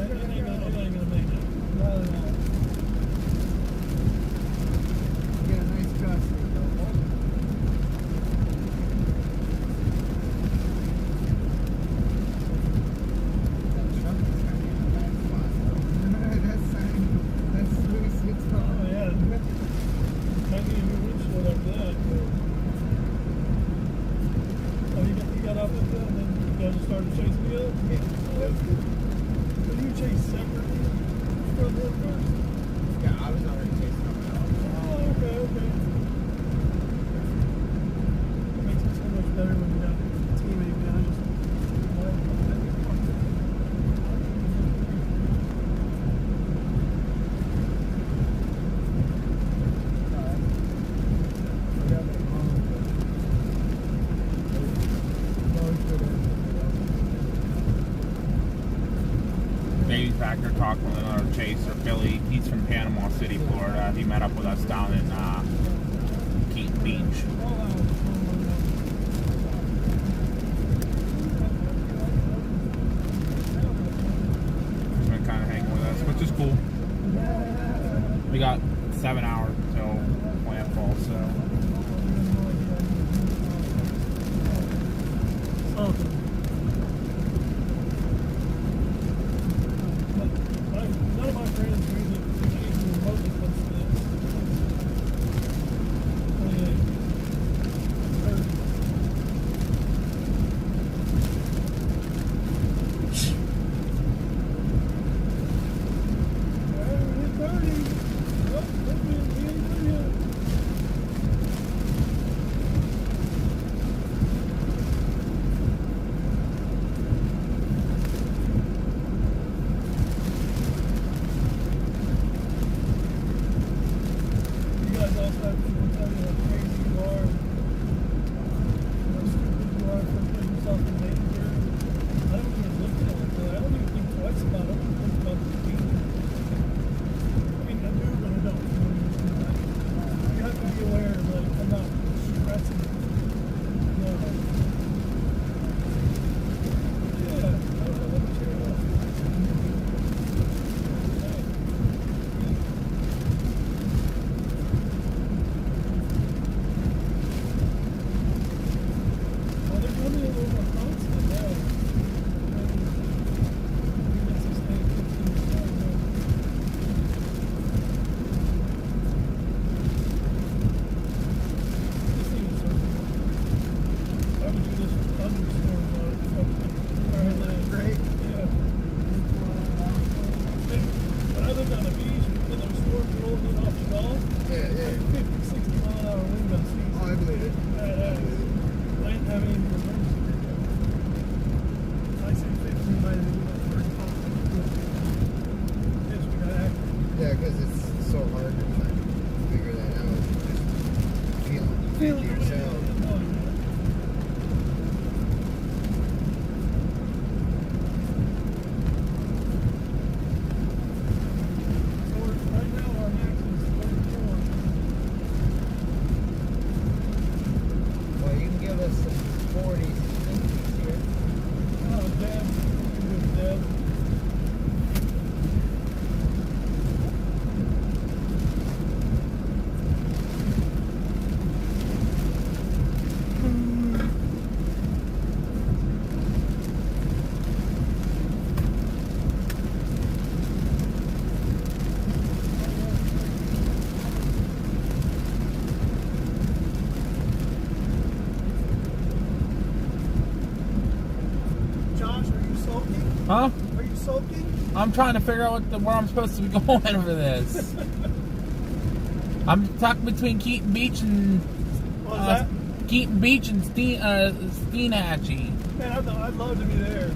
Factor talking with another chaser, Billy. He's from Panama City, Florida. He met up with us down in Keaton Beach. He's been kind of hanging with us, which is cool. We got 7 hours until landfall, so. None of my friends really remotely close to this. Huh? Are you soaking? I'm trying to figure out where I'm supposed to be going for this. I'm tucked between Keaton Beach and What was that? Keaton Beach and Steenhatchee. Man, I'd love to be there.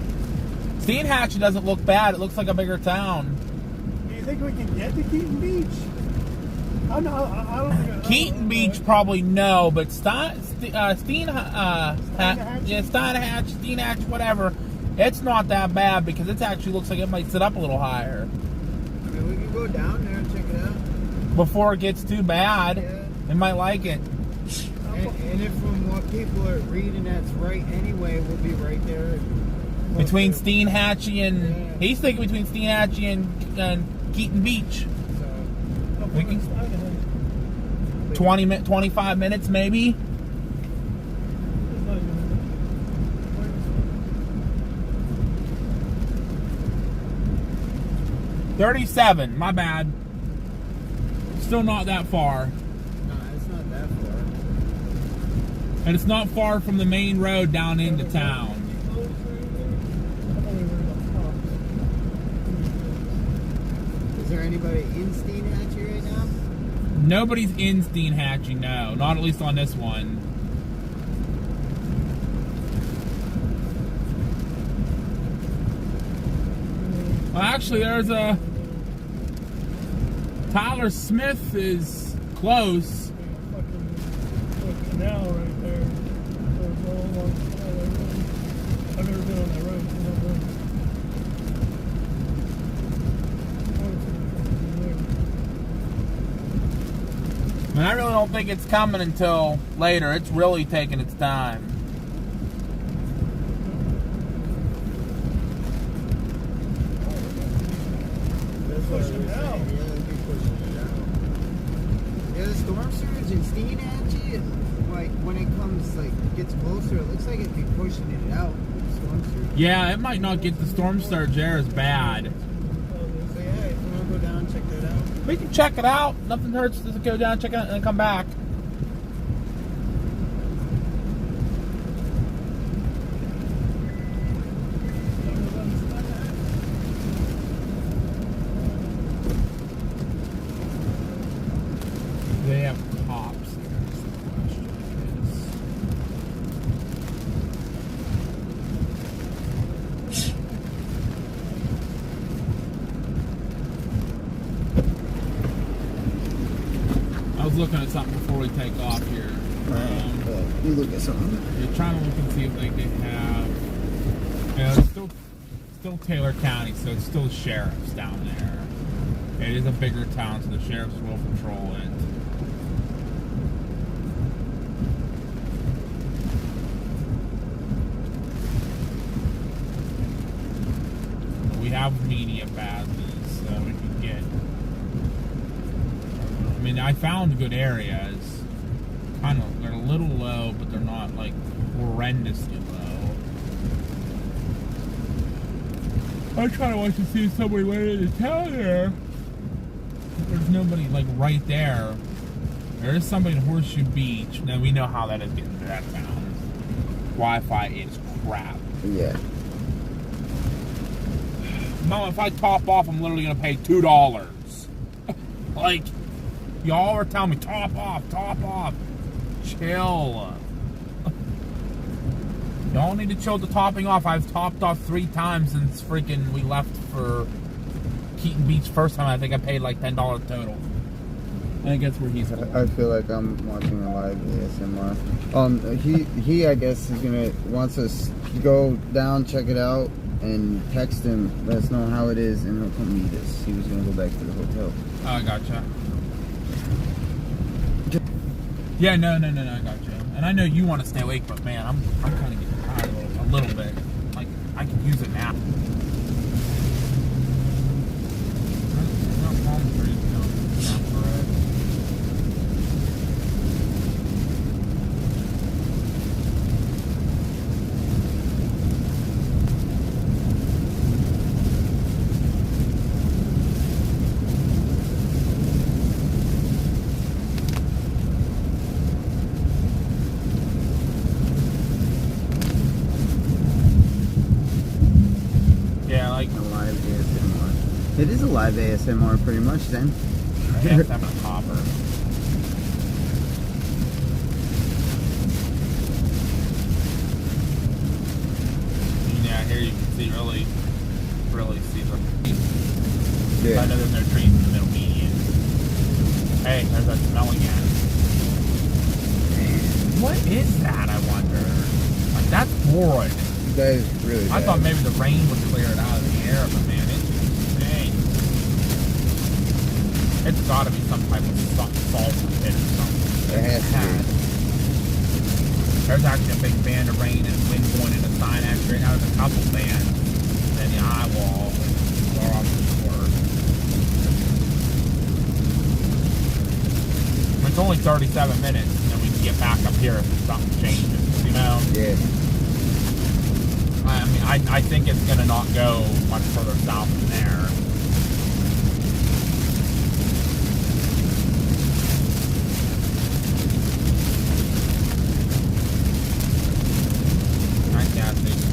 Steenhatchee doesn't look bad. It looks like a bigger town. Do you think we can get to Keaton Beach? I don't think Keaton Beach probably no, but Steenhatchee, whatever. It's not that bad because it actually looks like it might sit up a little higher. I mean, we can go down there and check it out. Before it gets too bad, Yeah. they might like it. And if from what people are reading, that's right anyway, we'll be right there. Between Steenhatchee and... Yeah. He's thinking between Steenhatchee and Keaton Beach. So, We can, 25 minutes maybe? $37, my bad. Still not that far. no, it's not that far. And it's not far from the main road down into town. Is there anybody in Steenhatchee right now? Nobody's in Steenhatchee, no. Not at least on this one. Well, actually, there's a... Tyler Smith is close. Fucking canal right there. There's all along the side of that road. I've never been on that road. And I really don't think it's coming until later. It's really taking its time. That's what I was saying. Yeah, they'll be pushing it out. Yeah, the storm surge in Steenhatchee, like when it comes, like gets closer, it looks like it'd be pushing it out. The storm surge. Yeah, it might not get the storm surge there as bad. So yeah, if you want to go down, check that out. We can check it out. Nothing hurts to go down, check it out, and then come back. They have cops here. So the question is, I was looking at something before we take off here. You look at something. You're trying to look and see if like they have. It's still Taylor County, so it's still sheriffs down there. It is a bigger town, so the sheriffs will patrol it. We have media passes, so we can get. I mean, I found good areas. Kind of, they're a little low, but they're not like horrendously low. I try to watch to see if somebody went into town there. There's nobody like right there. There is somebody in Horseshoe Beach. Now we know how that is getting to that town. Wi-Fi is crap. Yeah. Mom, if I top off, I'm literally gonna pay $2. Like, y'all are telling me top off. Chill. Y'all need to chill the topping off. I've topped off 3 times since freaking we left for Keaton Beach first time. I think I paid like $10 total. I think that's where he's at. I feel like I'm watching a live ASMR. He I guess is wants us to go down, check it out, and text him, let us know how it is, and he'll come meet us. He was gonna go back to the hotel. Oh, I gotcha. Yeah, no, I gotcha. And I know you want to stay awake, but man, I'm kind of getting tired a little bit. Like, I could use a nap. It is a live ASMR pretty much then. ASM and copper. Yeah, here you can see really see the. Yeah. I know there's no trees in the middle median. Hey, there's that smell again. What is that, I wonder? Like, that's horrid. That is really I bad. thought maybe the rain would clear it out of the air, but man, it's insane. It's gotta be some type of salt pit or something. It has to be. There's actually a big band of rain and wind going into Sinai. Right now there's a couple bands. Then the eye wall, far off the shore. It's only 37 minutes, and then we can get back up here if something changes, you know? Yeah. I mean, I think it's gonna not go much further south than there. Nice gas station.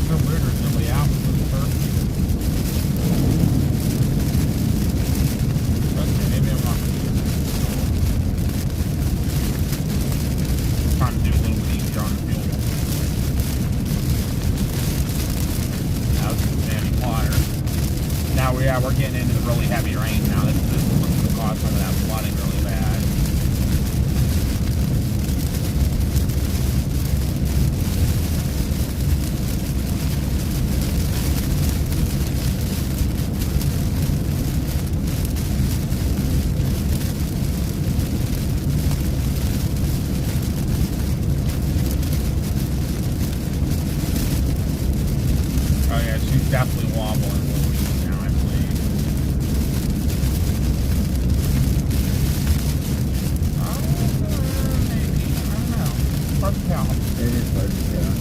So weird, there's nobody out for the first. Okay, maybe I'm not trying to do a little bit easier on the fuel. Now this is standing water. Now we're getting into the really heavy rain now. This is going to cause some of that flooding really bad. Oh yeah, she's definitely wobbling a little bit now, I believe. Maybe. I don't know. Hard to tell. It is hard to tell.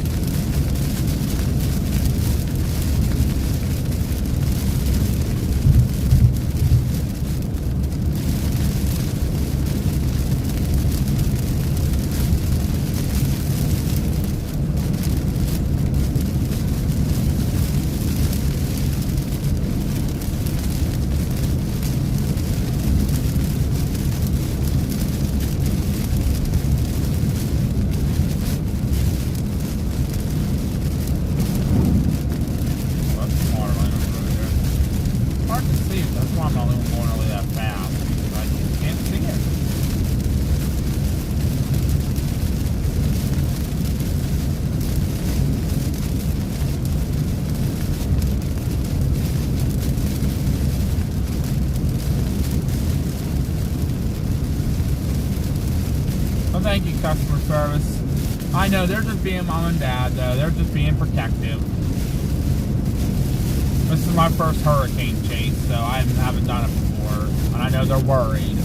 Well, that's water line over there. Hard to see. That's why I'm not even going really that fast. I just can't see it. Well, thank you, customer service. I know, they're just being mom and dad, though. They're just being protective. This is my first hurricane chase, so I haven't done it before. And I know they're worried.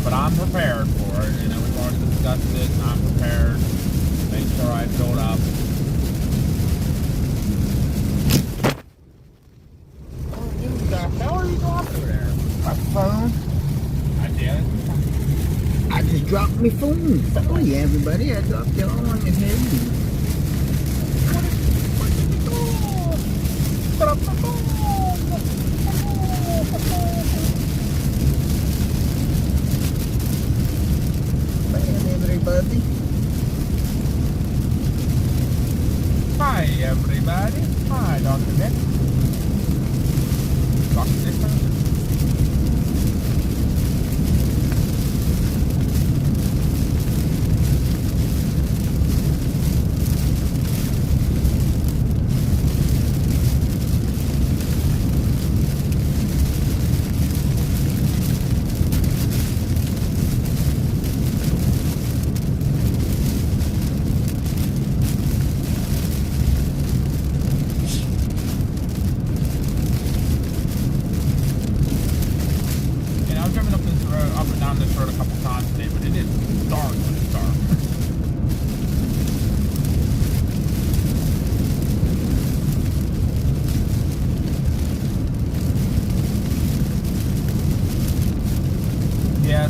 But I'm prepared for it. You know, we've already discussed it, and I'm prepared. Make sure I fill it up. What the hell are you doing over there? My phone. I did. I just dropped my phone. Sorry, everybody. I dropped it all on your head. What did you do? Put up the phone. Bye, everybody. Hi, everybody. Hi, Dr. Nick. Dr. Nick.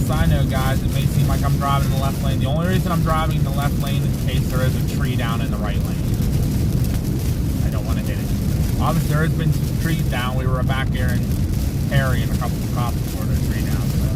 side note, guys, it may seem like I'm driving in the left lane. The only reason I'm driving in the left lane is in case there is a tree down in the right lane. I don't want to hit it. Obviously, there has been some trees down. We were back there in Perry and a couple of cops before there's a tree down. So.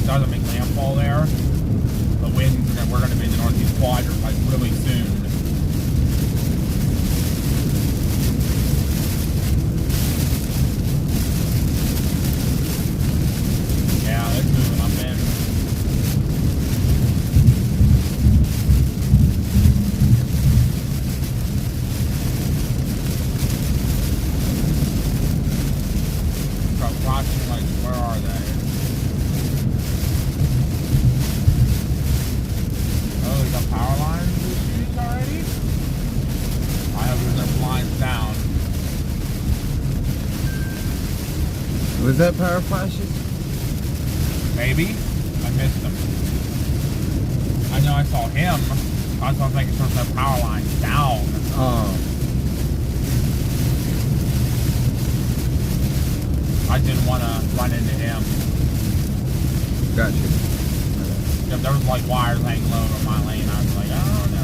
Doesn't make landfall there. The wind, we're going to be in the northeast quadrant like really soon. Yeah, it's moving up in. Start watching, like, where are they? Power lines issues already? I hope there's no lines down. Was that power flashes? Maybe. I missed them. I know I saw him. I was thinking there's no power lines down. Oh. I didn't want to run into him. Gotcha. If there was like wires hanging low in my lane, I was like, oh no.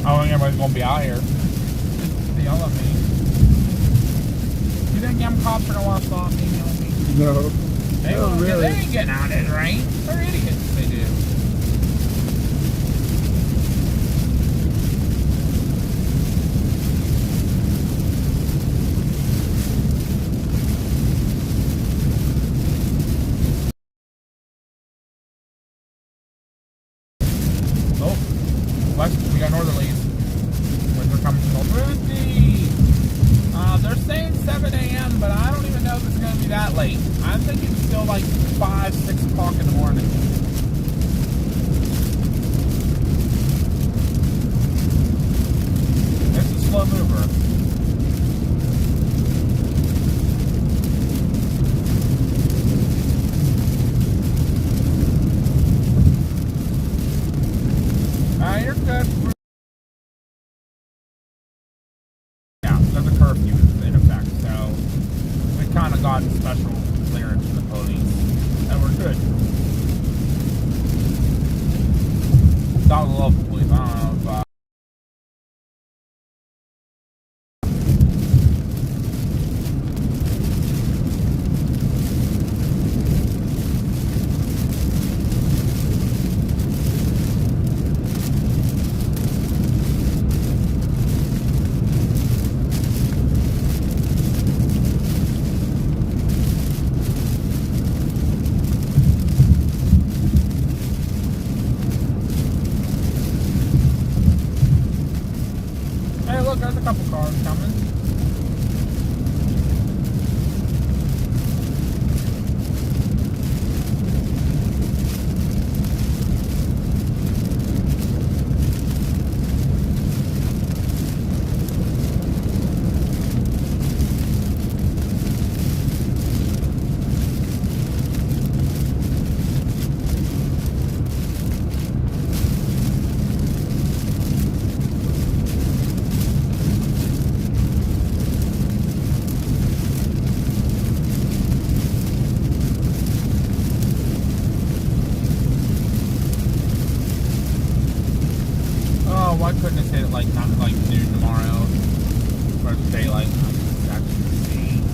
I don't think everybody's gonna be out here. They yell at me. You think them cops are gonna want to stop me and yell at me? No. They No, won't. really. They ain't getting out of it, right? They're idiots. They do. Oh, west, we got northerlies. Winds are coming from north. They're saying 7 a.m., but I don't even know if it's going to be that late. I think it's still like 5, 6 o'clock in the morning. It's a slow mover. You're good. Yeah, there's a curfew in effect, so we kind of got special clearance from the police, and we're good. That was a local police. I don't know if coming? Oh, why couldn't it hit like not like noon tomorrow? Or daylight? That's insane.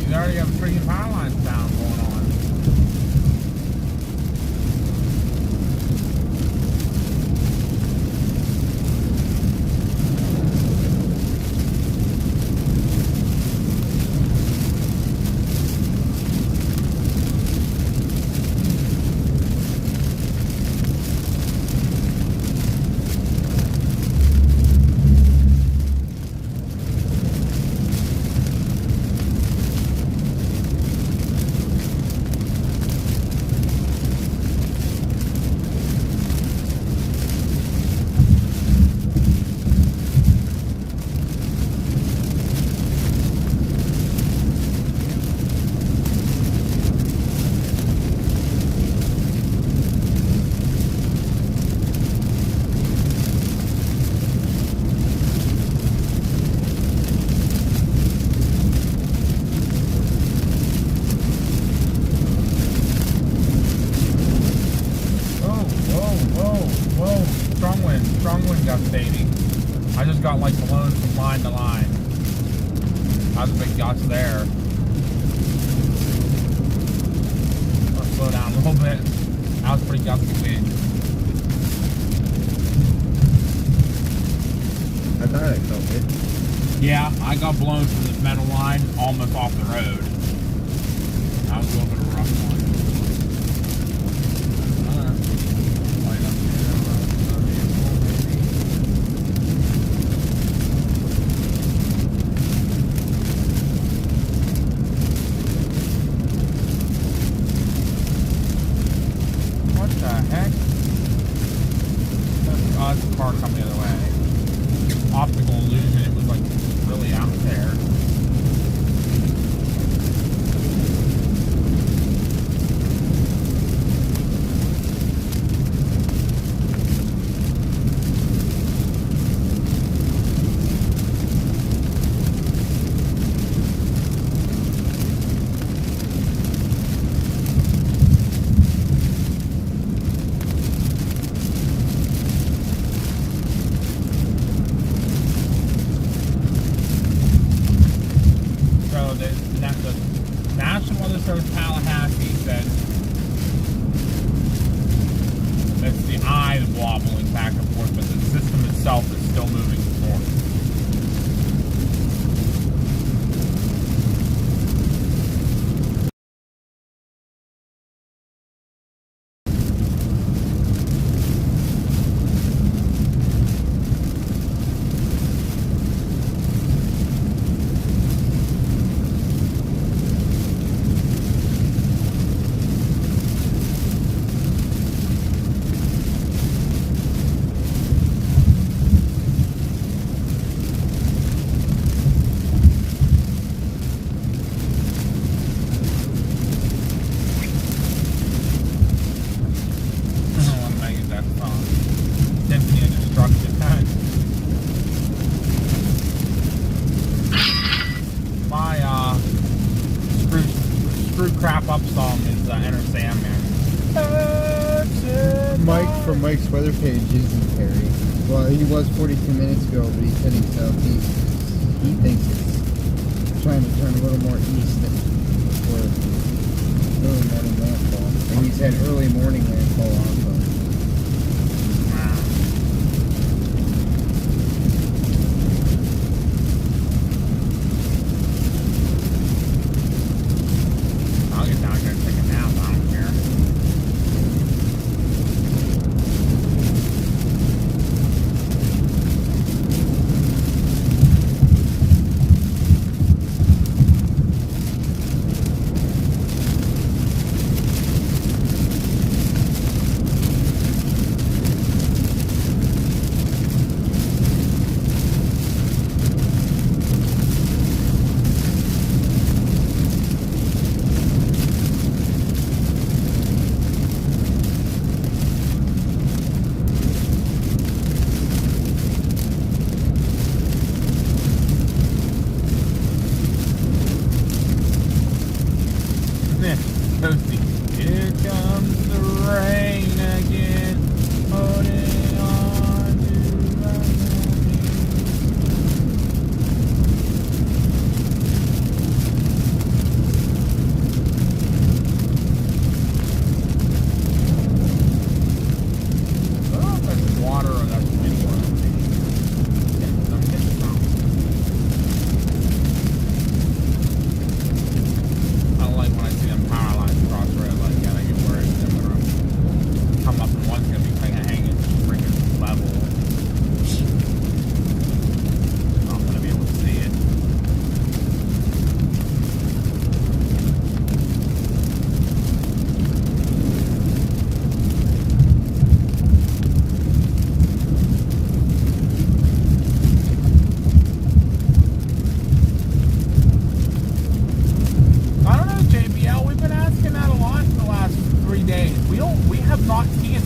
You already have freaking power lines down going on. Strong wind gustating. I just got like blown from line to line. That was a big gust there. I'll slow down a little bit. That was pretty gusty wind. I thought I felt it. Yeah, I got blown from the metal line almost off the road. That was a little bit of a rough one. Light up here. What the heck? Oh, that's a car coming the other way. Optical illusion, it was like really out there. Tallahassee said it's the eye wobbling back and forth, but the system itself is still moving forward. Crap up song is Enter Sandman. Mike from Mike's weather page isn't Perry. Well, he was 42 minutes ago, but he's heading southeast. He thinks it's trying to turn a little more east for early morning landfall. And he's had early morning landfall also.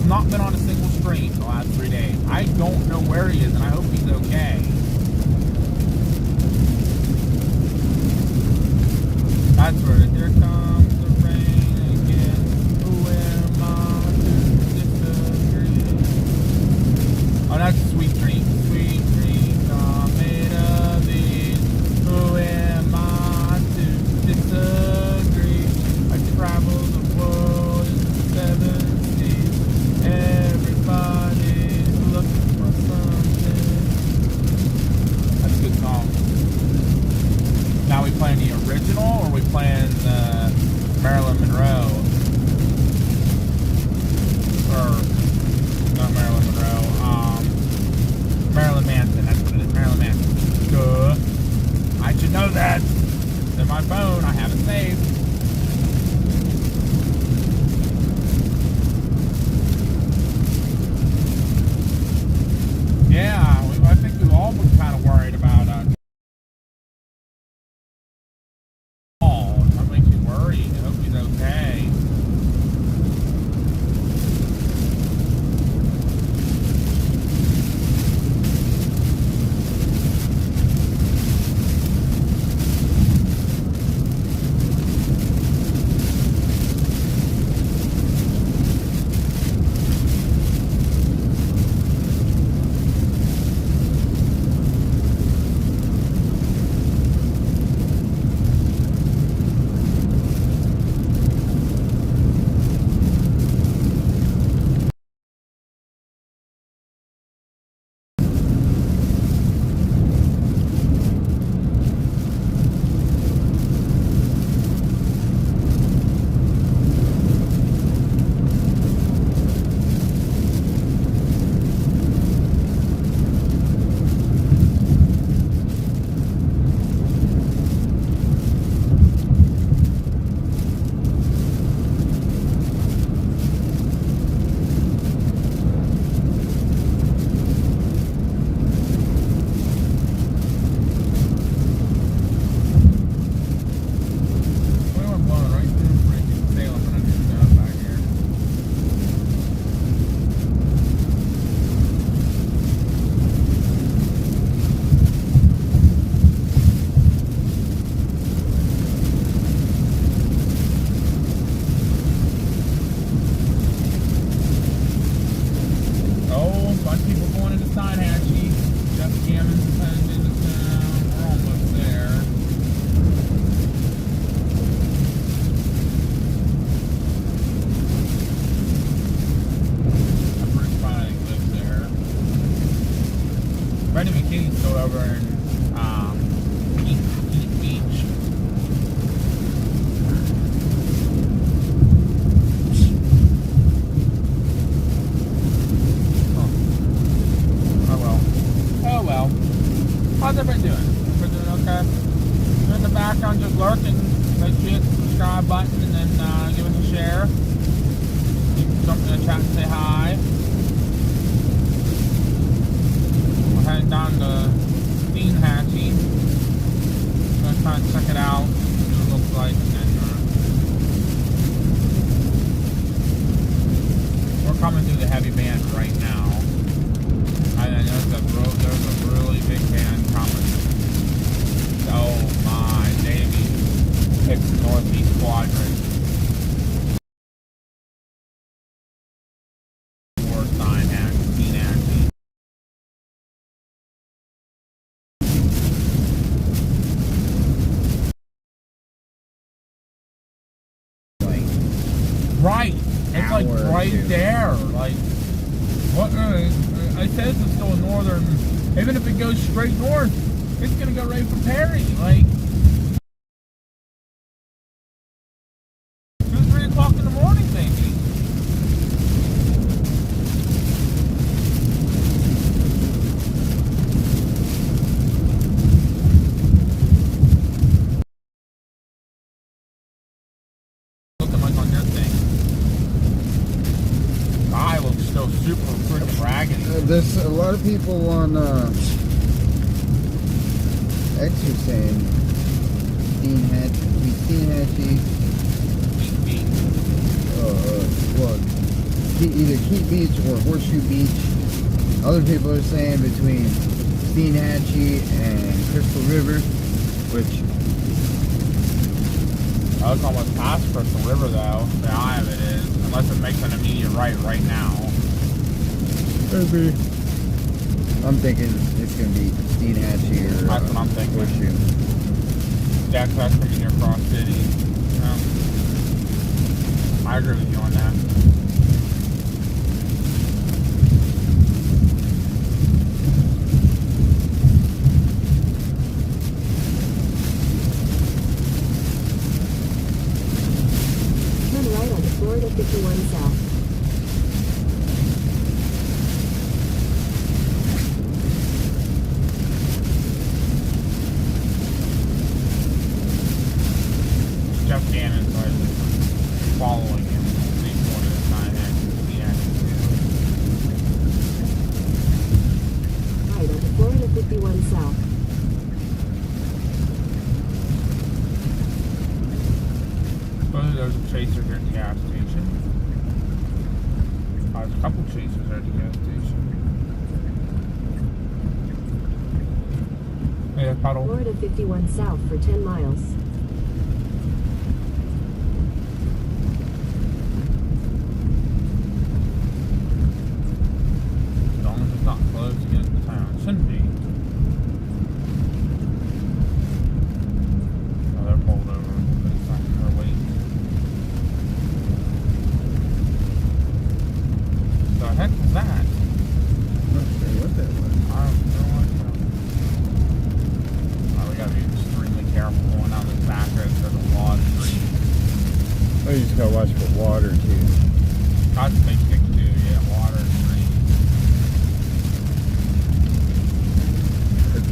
not been on a single stream the last 3 days. I don't know where he is, and I hope he's okay. That's where here comes the rain again. Who am I to disagree? Oh, that's Sweet Dreams. Sweet dreams are made of these. Who am I to disagree? I travel the world in the 7 seas. Everybody's looking for something. That's a good song. Now we playing the original, or we playing Marilyn Monroe? Or not Marilyn Monroe? Marilyn Manson. That's what it is. Marilyn Manson. Duh. I should know that. It's in my phone. I have it saved. Yeah, I think we've all been kind of worried about What makes you worried? I hope he's okay. How's everybody doing? Everybody doing okay? If you're in the background just lurking, make sure you hit the subscribe button and then give us a share. You can jump in the chat and say hi. We're heading down to Finalizing. I'm gonna try and check it out, see what it looks like, and then we're coming through the heavy band right now. I know there's a really big band coming. Oh my, Davey. It's Northeast Quadrant. Sign actually. Right. It's like right there. Like, what? I said it's still northern. Even if it goes straight north, it's gonna go right for Perry. Like 2, 3 o'clock in the morning, maybe. Looking like on your thing. I look still super freaking raggedy. There's a lot of people on X are saying Dean Hatchie. What? either Keat Beach or Horseshoe Beach. Other people are saying between Steenhatchee and Crystal River, which Oh, it's almost past Crystal River though. The eye of it is, unless it makes an immediate right now. maybe. I'm thinking it's gonna be Steenhatchee or That's what I'm thinking. Horseshoe. Yeah, 'cause that's pretty near Cross City. I agree with you on that. Turn right onto Florida 51 South. Jeff Gannon's like following him. He's one of the sign Right onto Florida 51 South. Well, there's a chaser here at the gas station. There's a couple chasers there at the gas station. Yeah, puddle. Florida 51 South for 10 miles. As long as it's not close against the town. It shouldn't be. Oh, they're pulled over. It's not her wait. The heck was that? I'm not sure what that was. I have no idea. Oh, we gotta be extremely careful going down this back road. There's a lot of trees. Oh, you just gotta watch for water too. That's a big stick too, yeah, water and trees.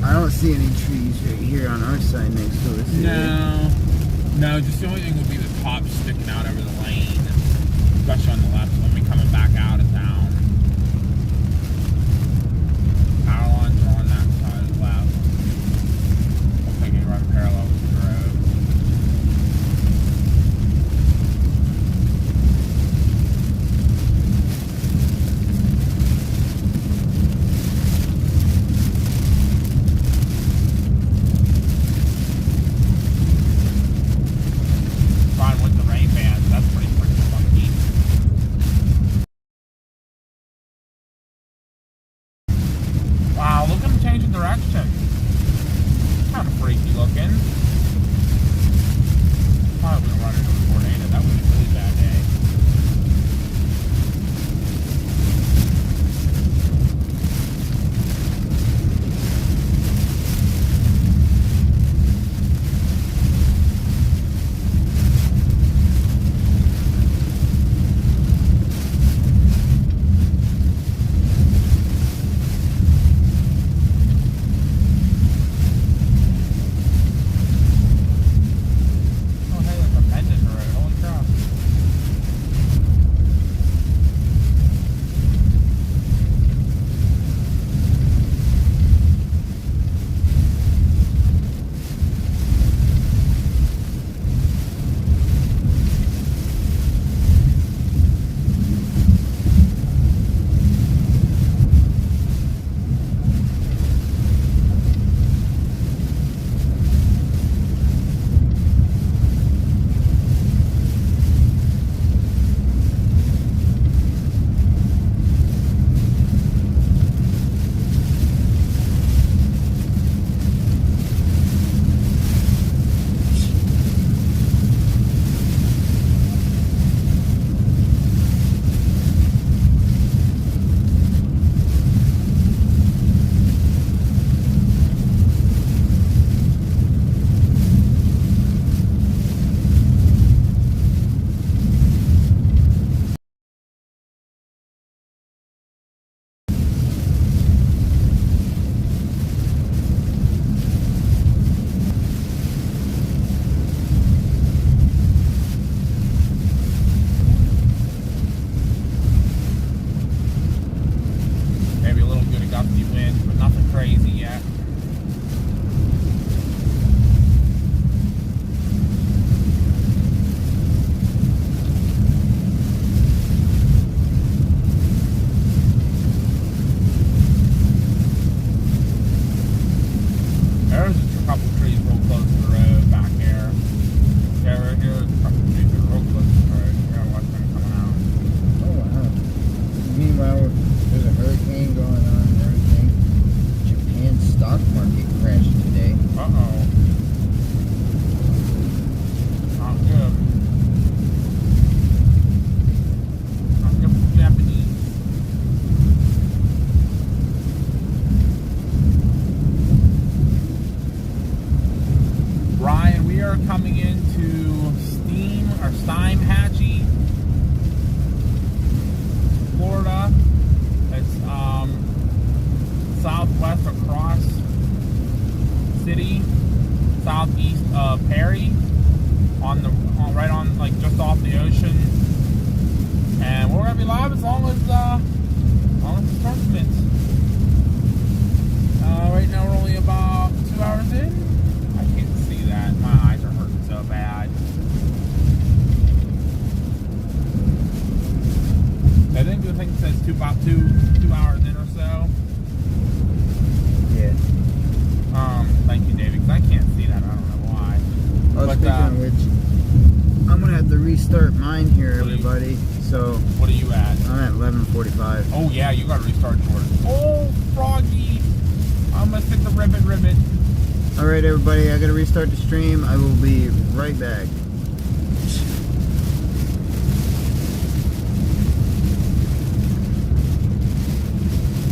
I don't see any trees right here on our side next to us. No, just the only thing would be the top sticking out over the lane, especially on the left when we coming back out of town. Power lines are on that side left. We'll take it right parallel with the road. Fine with the rain bands, that's pretty freaking funky. Wow, look at them changing direction. Kind of freaky looking. Probably gonna run into a tornado. That would be a really bad day. Oh, hey, there's a bend in the road. Holy crap. Maybe a little bit of gusty wind, but nothing crazy yet. City, southeast of Perry, right on, like, just off the ocean. And we're gonna be live as long as the tournament. Right now we're only about 2 hours in. I can't see that. My eyes are hurting so bad. I think the thing says about two hours in or so. Yeah. Thank you, David, because I can't see that. I don't know why. Oh, speaking of which, I'm gonna have to restart mine here, everybody. So what are you at? I'm at 11:45. Oh yeah, you gotta restart yours. Oh, Froggy! I'm gonna stick the ribbit. All right, everybody, I gotta restart the stream. I will be right back.